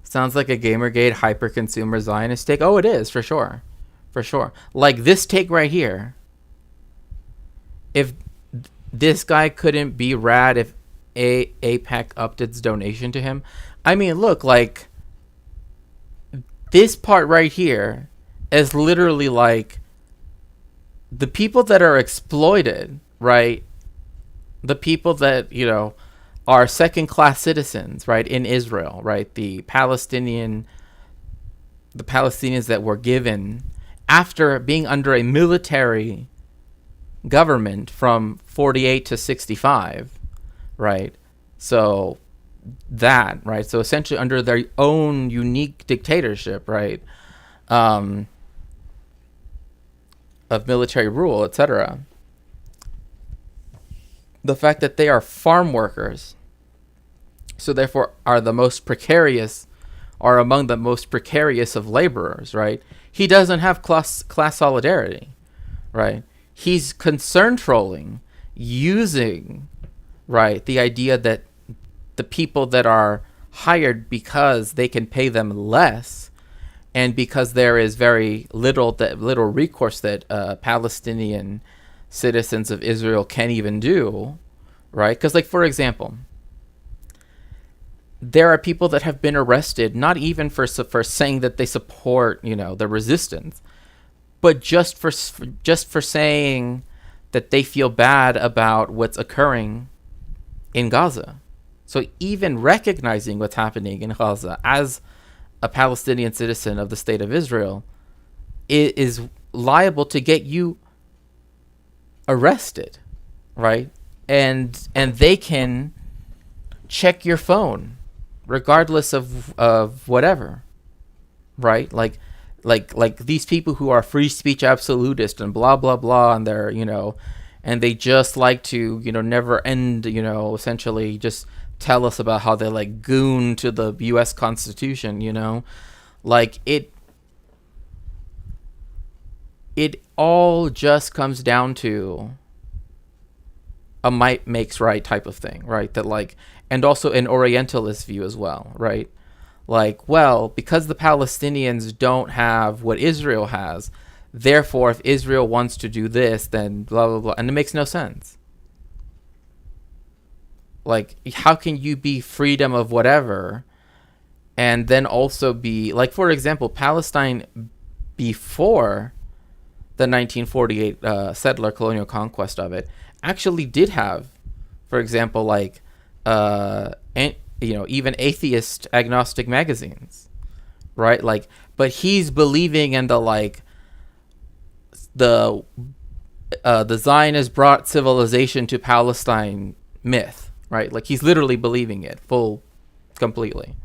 Sounds like a Gamergate hyper-consumer Zionist take. Oh, it is, for sure. For sure. Like this take right here. If this guy couldn't be rad if APEC upped its donation to him. I mean, look, like, this part right here is literally like the people that are exploited, right? The people that, you know, are second-class citizens, right, in Israel, right? The Palestinians that were given after being under a military government from 48 to 65, right? So that, right? So essentially under their own unique dictatorship, right? Of military rule, etc. The fact that they are farm workers, so therefore are the most precarious, are among the most precarious of laborers, right? He doesn't have class solidarity, right? He's concern trolling, using, right, the idea that the people that are hired because they can pay them less, and because there is very little recourse that Palestinian citizens of Israel can even do, right? Because, like, for example, there are people that have been arrested not even for saying that they support, you know, the resistance, but just for saying that they feel bad about what's occurring in Gaza. So even recognizing what's happening in Gaza as a Palestinian citizen of the state of Israel is liable to get you arrested, right? And they can check your phone regardless of whatever, right? Like these people who are free speech absolutist and blah blah blah, and they're, you know, and they just like to, you know, never end, you know, essentially just tell us about how they like goon to the US Constitution, you know, like it all just comes down to a might makes right type of thing, right? That, like, and also an Orientalist view as well, right? Like, well, because the Palestinians don't have what Israel has, therefore, if Israel wants to do this, then blah, blah, blah. And it makes no sense. Like, how can you be freedom of whatever and then also be, like, for example, Palestine before the 1948 settler colonial conquest of it actually did have, for example, like, even atheist agnostic magazines, right? Like, but he's believing in the, like, the Zionist brought civilization to Palestine myth, right? Like, he's literally believing it completely.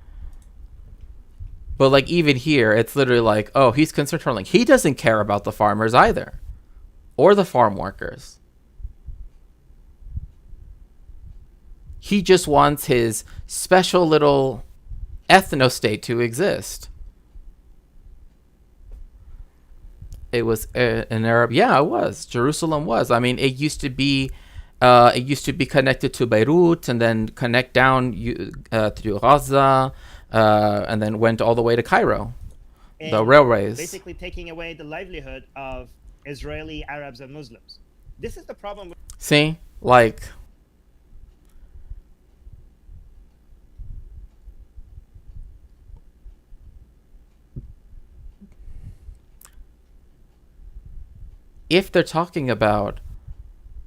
But, like, even here, it's literally like, oh, he's concerned for, like, he doesn't care about the farmers either, or the farm workers. He just wants his special little ethno-state to exist. It was an Arab, yeah, it was. Jerusalem was. I mean, it used to be connected to Beirut, and then connect down to Gaza, and then went all the way to Cairo. And the railways. Basically taking away the livelihood of Israeli Arabs and Muslims. This is the problem. See? Like, if they're talking about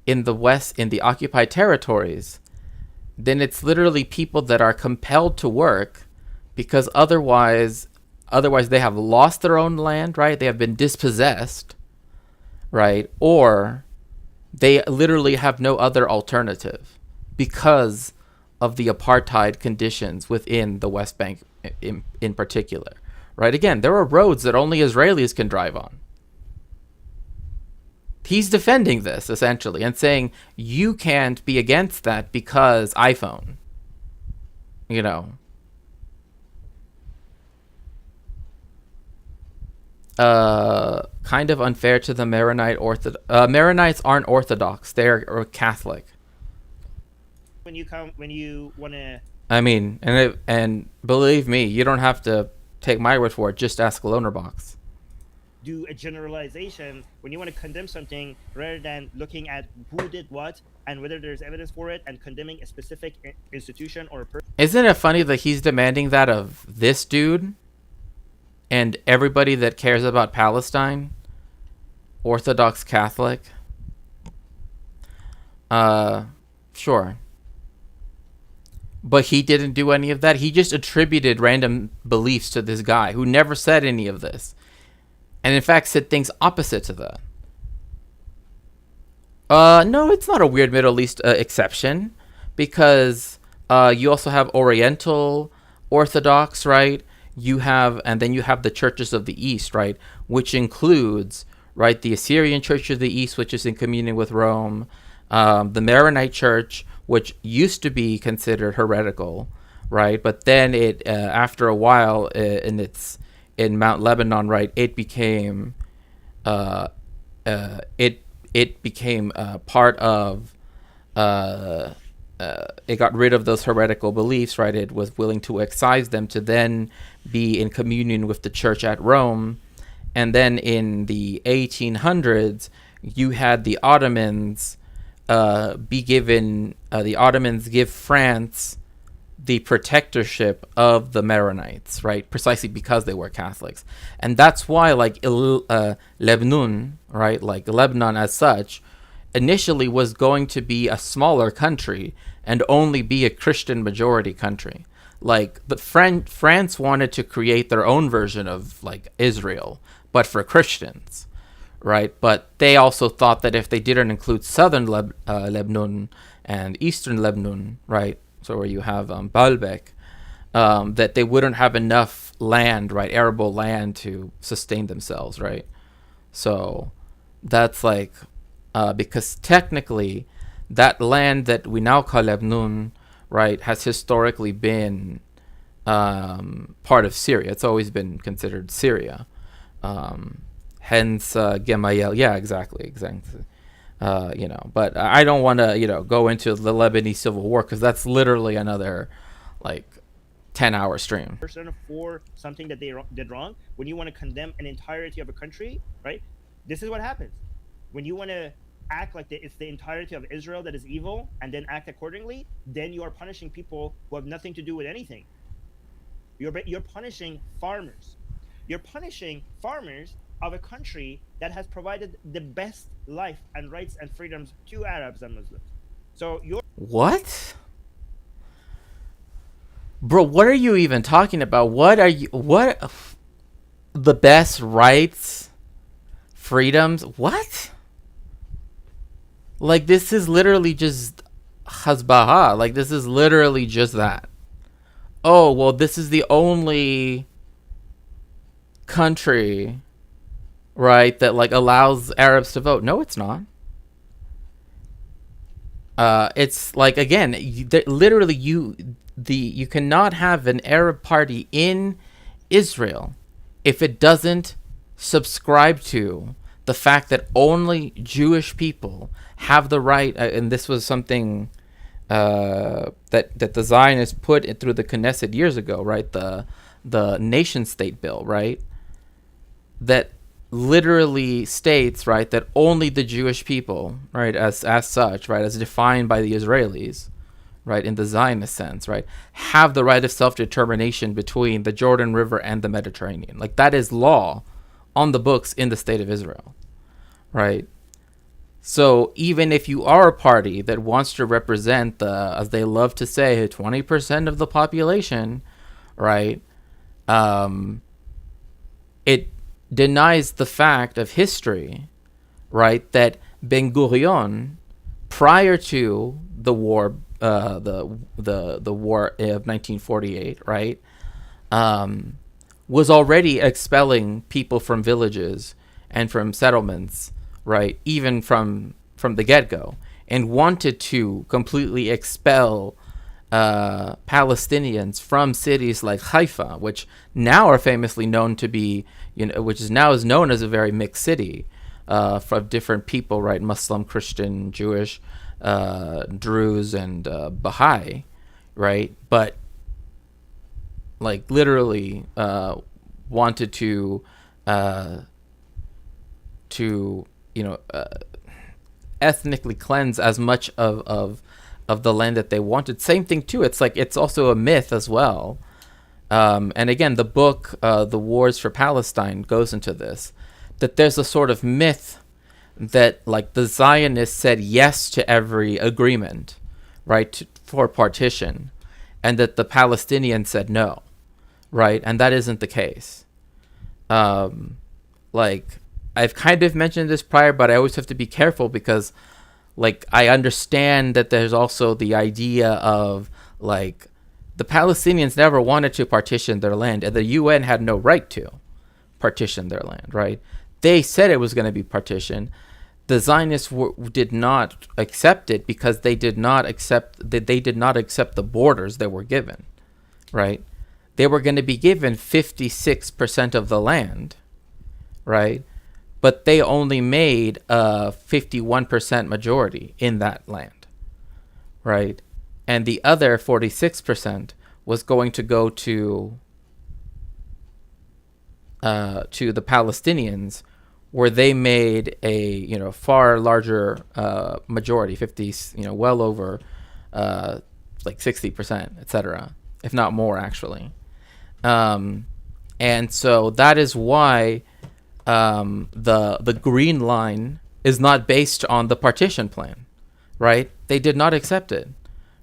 in the West, in the occupied territories, then it's literally people that are compelled to work because otherwise they have lost their own land, right? They have been dispossessed, right? Or they literally have no other alternative because of the apartheid conditions within the West Bank in particular, right? Again, there are roads that only Israelis can drive on. He's defending this, essentially, and saying, you can't be against that because iPhone. You know. Kind of unfair to the Maronite Maronites aren't Orthodox. They're Catholic. When you want to... I mean, and believe me, you don't have to take my word for it. Just ask Loanerbox. Do a generalization when you want to condemn something rather than looking at who did what and whether there's evidence for it and condemning a specific institution or a person. Isn't it funny that he's demanding that of this dude and everybody that cares about Palestine? Orthodox Catholic? Sure. But he didn't do any of that. He just attributed random beliefs to this guy who never said any of this. And in fact said things opposite to that. No, it's not a weird Middle East exception, because you also have Oriental Orthodox, right? And then you have the churches of the East, right? Which includes, right, the Assyrian Church of the East, which is in communion with Rome, the Maronite Church, which used to be considered heretical, right? But then it, after a while, in Mount Lebanon, right, it became part of it got rid of those heretical beliefs, right? It was willing to excise them to then be in communion with the church at Rome. And then in the 1800s, you had the Ottomans the Ottomans give France the protectorship of the Maronites, right? Precisely because they were Catholics. And that's why, like, Lebanon, right? Like, Lebanon as such, initially was going to be a smaller country and only be a Christian majority country. Like, France wanted to create their own version of, like, Israel, but for Christians, right? But they also thought that if they didn't include southern Lebanon and eastern Lebanon, right, so where you have Baalbek, that they wouldn't have enough land, right, arable land to sustain themselves, right? So that's like, because technically that land that we now call Lebanon, right, has historically been part of Syria. It's always been considered Syria. Hence Gemayel. Yeah, exactly. But I don't want to, go into the Lebanese civil war, because that's literally another, like, 10-hour stream. Person for something that they did wrong, when you want to condemn an entirety of a country, right? This is what happens. When you want to act like it's the entirety of Israel that is evil and then act accordingly, then you are punishing people who have nothing to do with anything. You're punishing farmers. You're punishing farmers of a country that has provided the best life and rights and freedoms to Arabs and Muslims. So you're What? Bro, what are you even talking about? What the best rights, freedoms? What? Like, this is literally just Hasbaha. Like, this is literally just that. Oh, well, this is the only country, right, that like allows Arabs to vote. No, it's not. It's like, again, literally you cannot have an Arab party in Israel if it doesn't subscribe to the fact that only Jewish people have the right, and this was something that the Zionists put it through the Knesset years ago, right? The nation state bill, right? That literally states, right, that only the Jewish people, right, as such, right, as defined by the Israelis, right, in the Zionist sense, right, have the right of self-determination between the Jordan River and the Mediterranean. Like, that is law on the books in the state of Israel, right? So even if you are a party that wants to represent the, as they love to say, 20% of the population, right, it denies the fact of history, right, that Ben Gurion, prior to the war, the war of 1948, right, was already expelling people from villages and from settlements, right, even from the get-go, and wanted to completely expel Palestinians from cities like Haifa, which now are famously known to be, which is known as a very mixed city, of different people, right? Muslim, Christian, Jewish, Druze, and Baha'i, right? But like literally wanted to ethnically cleanse as much of the land that they wanted. Same thing too. It's like, it's also a myth as well. And again, the book, The Wars for Palestine, goes into this, that there's a sort of myth that like the Zionists said yes to every agreement, right, for partition, and that the Palestinians said no, right? And that isn't the case. Like, I've kind of mentioned this prior, but I always have to be careful because, like, I understand that there's also the idea of, like, the Palestinians never wanted to partition their land, and the UN had no right to partition their land, right? They said it was going to be partitioned. The Zionists did not accept it because they did not accept the borders that were given, right? They were going to be given 56% of the land, right? But they only made a 51% majority in that land, right? And the other 46% was going to go to the Palestinians, where they made a far larger majority, 50, well over like 60%, etc., if not more actually. And so that is why the green line is not based on the partition plan, right? They did not accept it,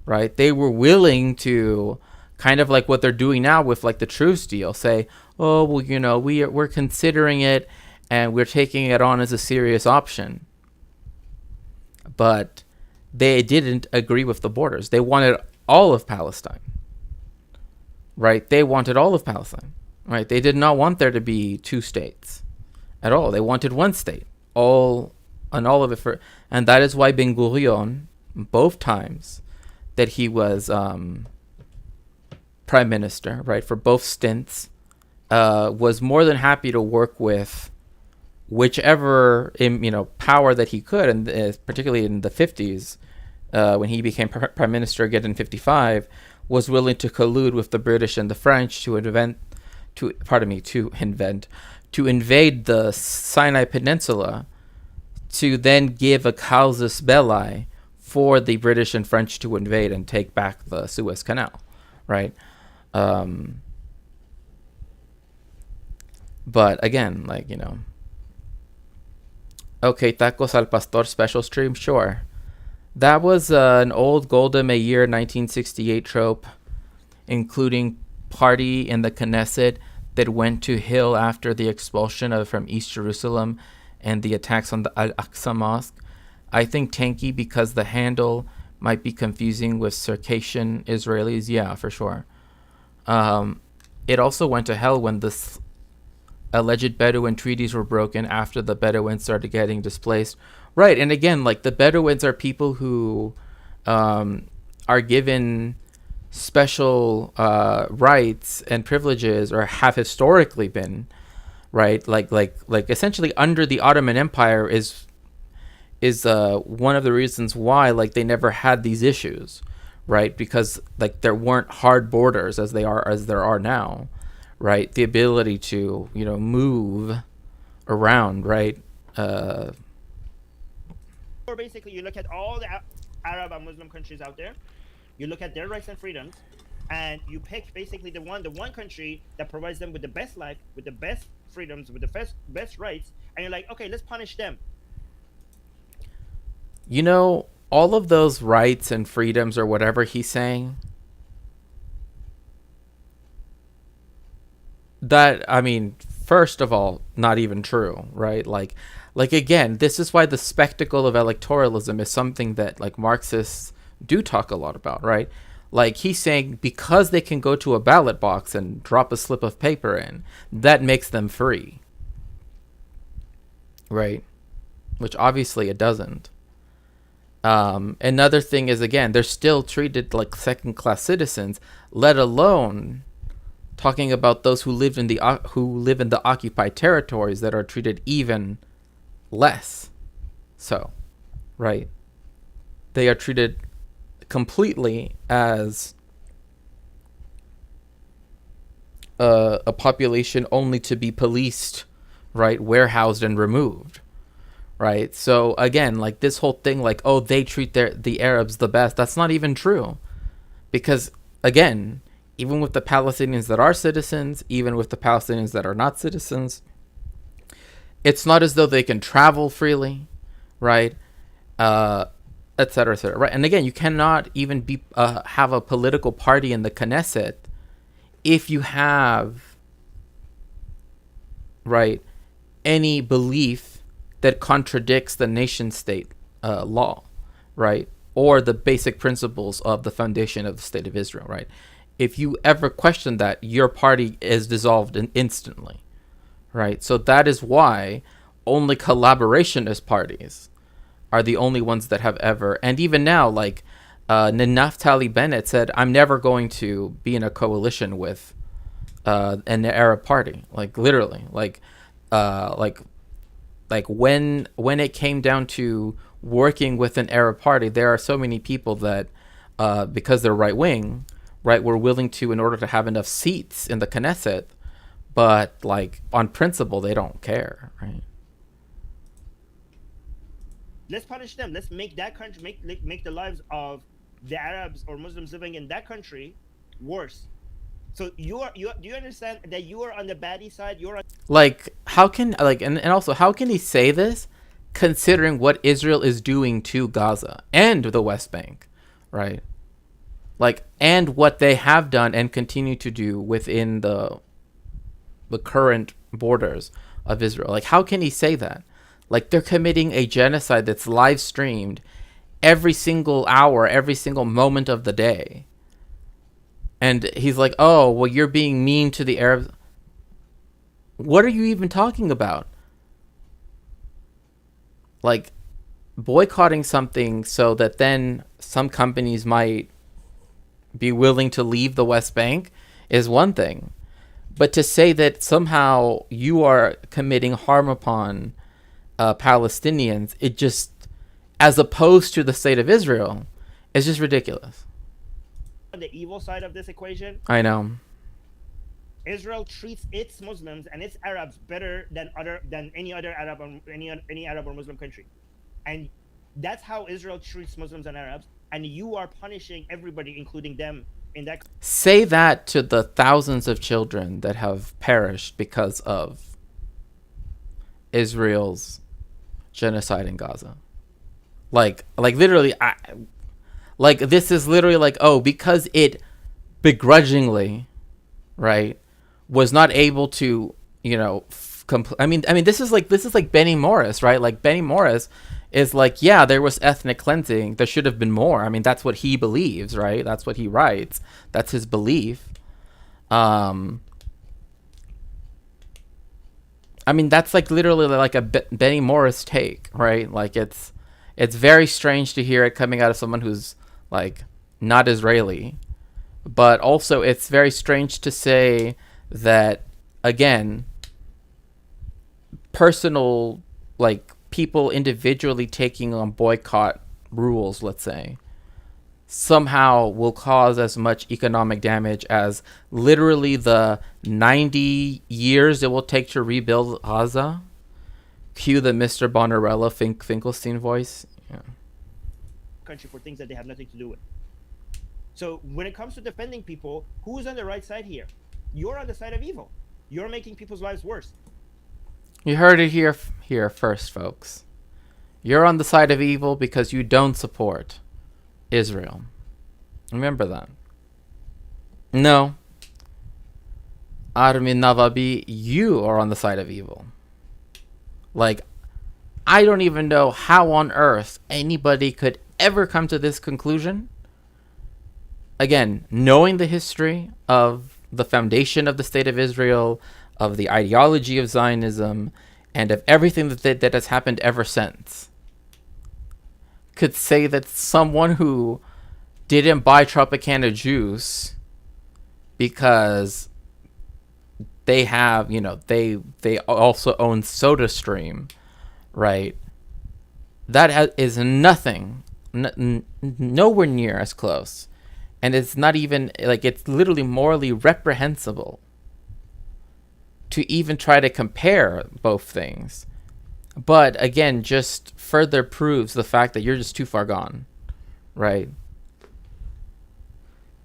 right? They were willing to, kind of like what they're doing now with like the truce deal, say, oh, well, we're considering it and we're taking it on as a serious option. But they didn't agree with the borders. They wanted all of Palestine, right? They wanted all of Palestine, right? They did not want there to be two states at all. They wanted one state, all of it and that is why Ben Gurion, both times that he was prime minister, right, for both stints, was more than happy to work with whichever power that he could, and particularly in the 50s, when he became prime minister again in 55, was willing to collude with the British and the French to invade the Sinai Peninsula to then give a casus belli for the British and French to invade and take back the Suez Canal, right? But again, like, you know, okay, tacos al pastor special stream, sure. That was an old Golda Meir 1968 trope, including party in the Knesset that went to Hill after the expulsion from East Jerusalem and the attacks on the Al-Aqsa Mosque. I think tanky because the handle might be confusing with Circassian Israelis. Yeah, for sure. It also went to hell when the alleged Bedouin treaties were broken after the Bedouins started getting displaced. Right, and again, like, the Bedouins are people who are given special rights and privileges, or have historically been, right? Like essentially under the Ottoman Empire is one of the reasons why, like, they never had these issues, right? Because, like, there weren't hard borders as there are now, right? The ability to, you know, move around, right? Or basically, you look at all the Arab and Muslim countries out there, you look at their rights and freedoms, and you pick basically the one country that provides them with the best life, with the best freedoms, with the best rights, and you're like, okay, let's punish them. You know, all of those rights and freedoms, or whatever he's saying, that, I mean, first of all, not even true, right? Like again, this is why the spectacle of electoralism is something that, like, Marxists do talk a lot about, right? Like, he's saying because they can go to a ballot box and drop a slip of paper in, that makes them free, right? Which obviously it doesn't. Another thing is, again, they're still treated like second-class citizens, let alone talking about those who live in the occupied territories that are treated even less so, right? They are treated completely as a population only to be policed, right, warehoused and removed, right? So again, like, this whole thing, like, oh, they treat the Arabs the best, that's not even true. Because again, even with the Palestinians that are citizens, even with the Palestinians that are not citizens, it's not as though they can travel freely, right? Et cetera, right? And again, you cannot even have a political party in the Knesset if you have, right, any belief that contradicts the nation-state law, right, or the basic principles of the foundation of the State of Israel, right? If you ever question that, your party is dissolved instantly, right? So that is why only collaborationist parties are the only ones that have ever, and even now, like, Naftali Bennett said, I'm never going to be in a coalition with an Arab party, like, literally, like when it came down to working with an Arab party, there are so many people that, because they're right wing, right, were willing to, in order to have enough seats in the Knesset, but, like, on principle, they don't care, right? Let's punish them. Let's make that country, make the lives of the Arabs or Muslims living in that country worse. So do you understand that you are on the baddie side? You're on, like, how can, like, and also, how can he say this considering what Israel is doing to Gaza and the West Bank, right? Like, and what they have done and continue to do within the current borders of Israel. Like, how can he say that? Like, they're committing a genocide that's live streamed every single hour, every single moment of the day. And he's like, oh, well, you're being mean to the Arabs. What are you even talking about? Like, boycotting something so that then some companies might be willing to leave the West Bank is one thing. But to say that somehow you are committing harm upon Palestinians, it just, as opposed to the state of Israel, is just ridiculous. on the evil side of this equation. I know. Israel treats its Muslims and its Arabs better than any other Arab or any Arab or Muslim country. And that's how Israel treats Muslims and Arabs. And you are punishing everybody, including them, in that. Say that to the thousands of children that have perished because of Israel's genocide in Gaza. Like literally, like this is literally like, oh, because it begrudgingly, right, was not able to, you know, I mean, this is like Benny Morris, right? Like Benny Morris is like, yeah, there was ethnic cleansing. There should have been more. I mean, that's what he believes, right? That's what he writes. That's his belief. I mean, that's like literally like a Benny Morris take, right? Like it's very strange to hear it coming out of someone who's like not Israeli, but also it's very strange to say that, again, personal, like people individually taking on boycott rules, let's say, somehow will cause as much economic damage as literally the 90 years it will take to rebuild Gaza. Cue the Mr. Bonarella Finkelstein voice. Yeah. Country for things that they have nothing to do with. So when it comes to defending people, who's on the right side here? You're on the side of evil. You're making people's lives worse. You heard it here first, folks. You're on the side of evil because you don't support Israel. Remember that. No. Armin Navabi, you are on the side of evil. Like, I don't even know how on earth anybody could ever come to this conclusion. Again, knowing the history of the foundation of the State of Israel, of the ideology of Zionism, and of everything that has happened ever since, could say that someone who didn't buy Tropicana juice because they have, you know, they also own SodaStream, right? That is nothing, nowhere near as close. And it's not even, like, it's literally morally reprehensible to even try to compare both things. But again, just further proves the fact that you're just too far gone, right?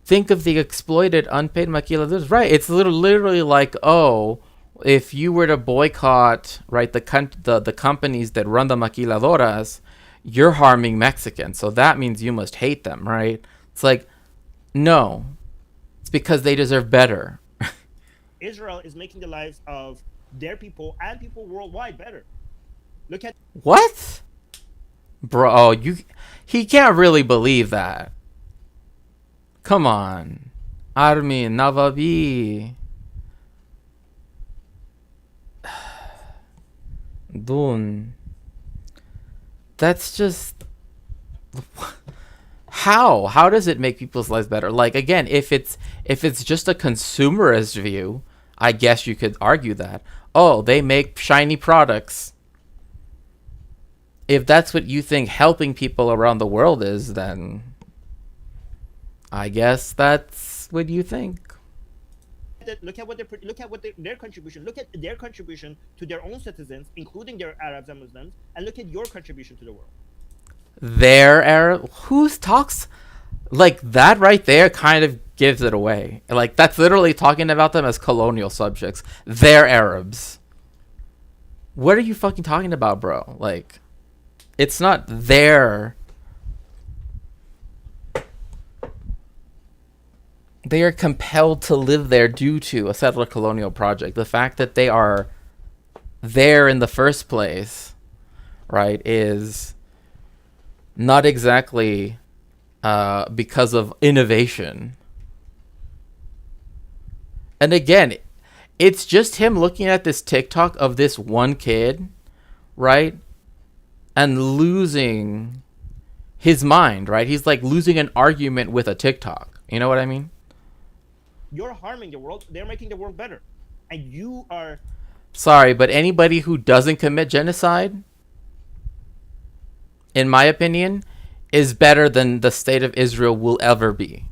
Think of the exploited, unpaid maquiladoras, right? It's literally like, oh, if you were to boycott, right, the companies that run the maquiladoras, you're harming Mexicans, so that means you must hate them, right? It's like, no, it's because they deserve better. Israel is making the lives of their people and people worldwide better. Look at what, bro? He can't really believe that. Come on, Armin Navabi. Dun. That's just, how does it make people's lives better? Like, again, if it's just a consumerist view, I guess you could argue that, oh, they make shiny products. If that's what you think helping people around the world is, then I guess that's what you think. Look at their contribution. Look at their contribution to their own citizens, including their Arabs and Muslims, and look at your contribution to the world. Their Arab, who talks like that right there kind of gives it away. Like, that's literally talking about them as colonial subjects. They're Arabs. What are you fucking talking about, bro? Like, it's not their. They are compelled to live there due to a settler colonial project. The fact that they are there in the first place, right, is not exactly because of innovation. And again, it's just him looking at this TikTok of this one kid, right, and losing his mind, right? He's like losing an argument with a TikTok. You know what I mean? You're harming the world. They're making the world better. And you are... Sorry, but anybody who doesn't commit genocide, in my opinion, is better than the state of Israel will ever be.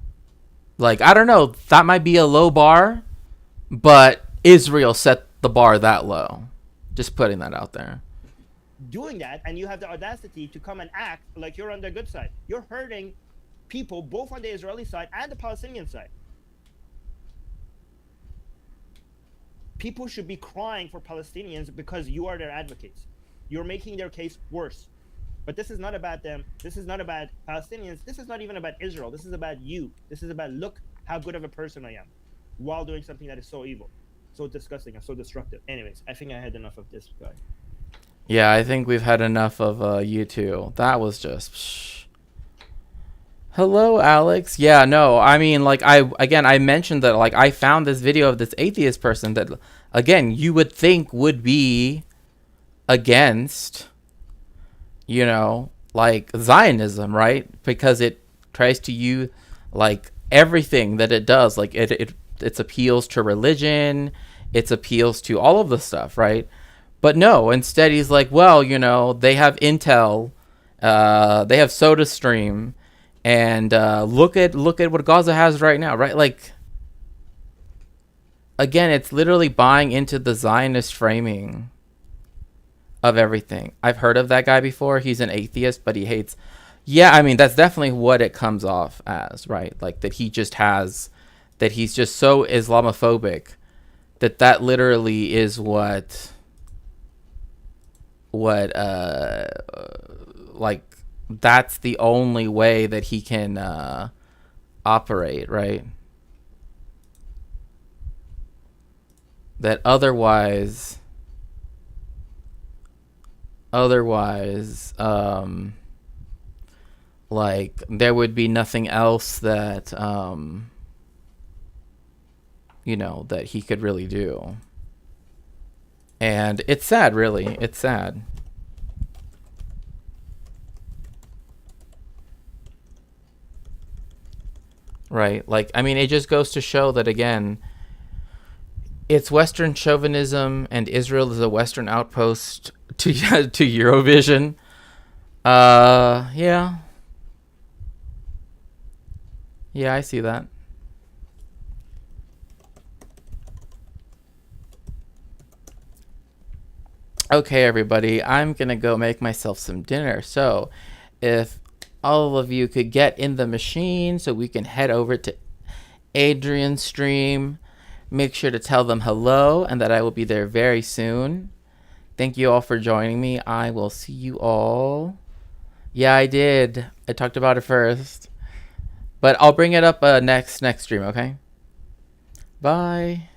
Like, I don't know, that might be a low bar, but Israel set the bar that low. Just putting that out there. doing that, and you have the audacity to come and act like you're on the good side. You're hurting people both on the Israeli side and the Palestinian side. People should be crying for Palestinians because you are their advocates. You're making their case worse. But this is not about them. This is not about Palestinians. This is not even about Israel. This is about you. This is about, look how good of a person I am while doing something that is so evil, so disgusting, and so destructive. Anyways, I think I had enough of this guy. Yeah, I think we've had enough of you two. That was just... Psh. Hello, Alex. Yeah, no, I mean, like, I mentioned that, like, I found this video of this atheist person that, again, you would think would be against, you know, like, Zionism, right? Because it tries to use, like, everything that it does. Like, it appeals to religion. It appeals to all of the stuff, right? But no, instead he's like, well, you know, they have Intel, they have SodaStream, and look at what Gaza has right now, right? Like, again, it's literally buying into the Zionist framing of everything. I've heard of that guy before. He's an atheist, but he hates. Yeah, I mean, that's definitely what it comes off as, right? Like, that he just has, that he's just so Islamophobic that literally is what like, that's the only way that he can operate, right? That otherwise like, there would be nothing else that you know, that he could really do. And it's sad, really. It's sad. Right? Like, I mean, it just goes to show that, again, it's Western chauvinism, and Israel is a Western outpost to Eurovision. Yeah. Yeah, I see that. Okay, everybody, I'm gonna go make myself some dinner. So, if all of you could get in the machine so we can head over to Adrian's stream, make sure to tell them hello and that I will be there very soon. Thank you all for joining me. I will see you all. Yeah, I did. I talked about it first. But I'll bring it up next stream, okay? Bye.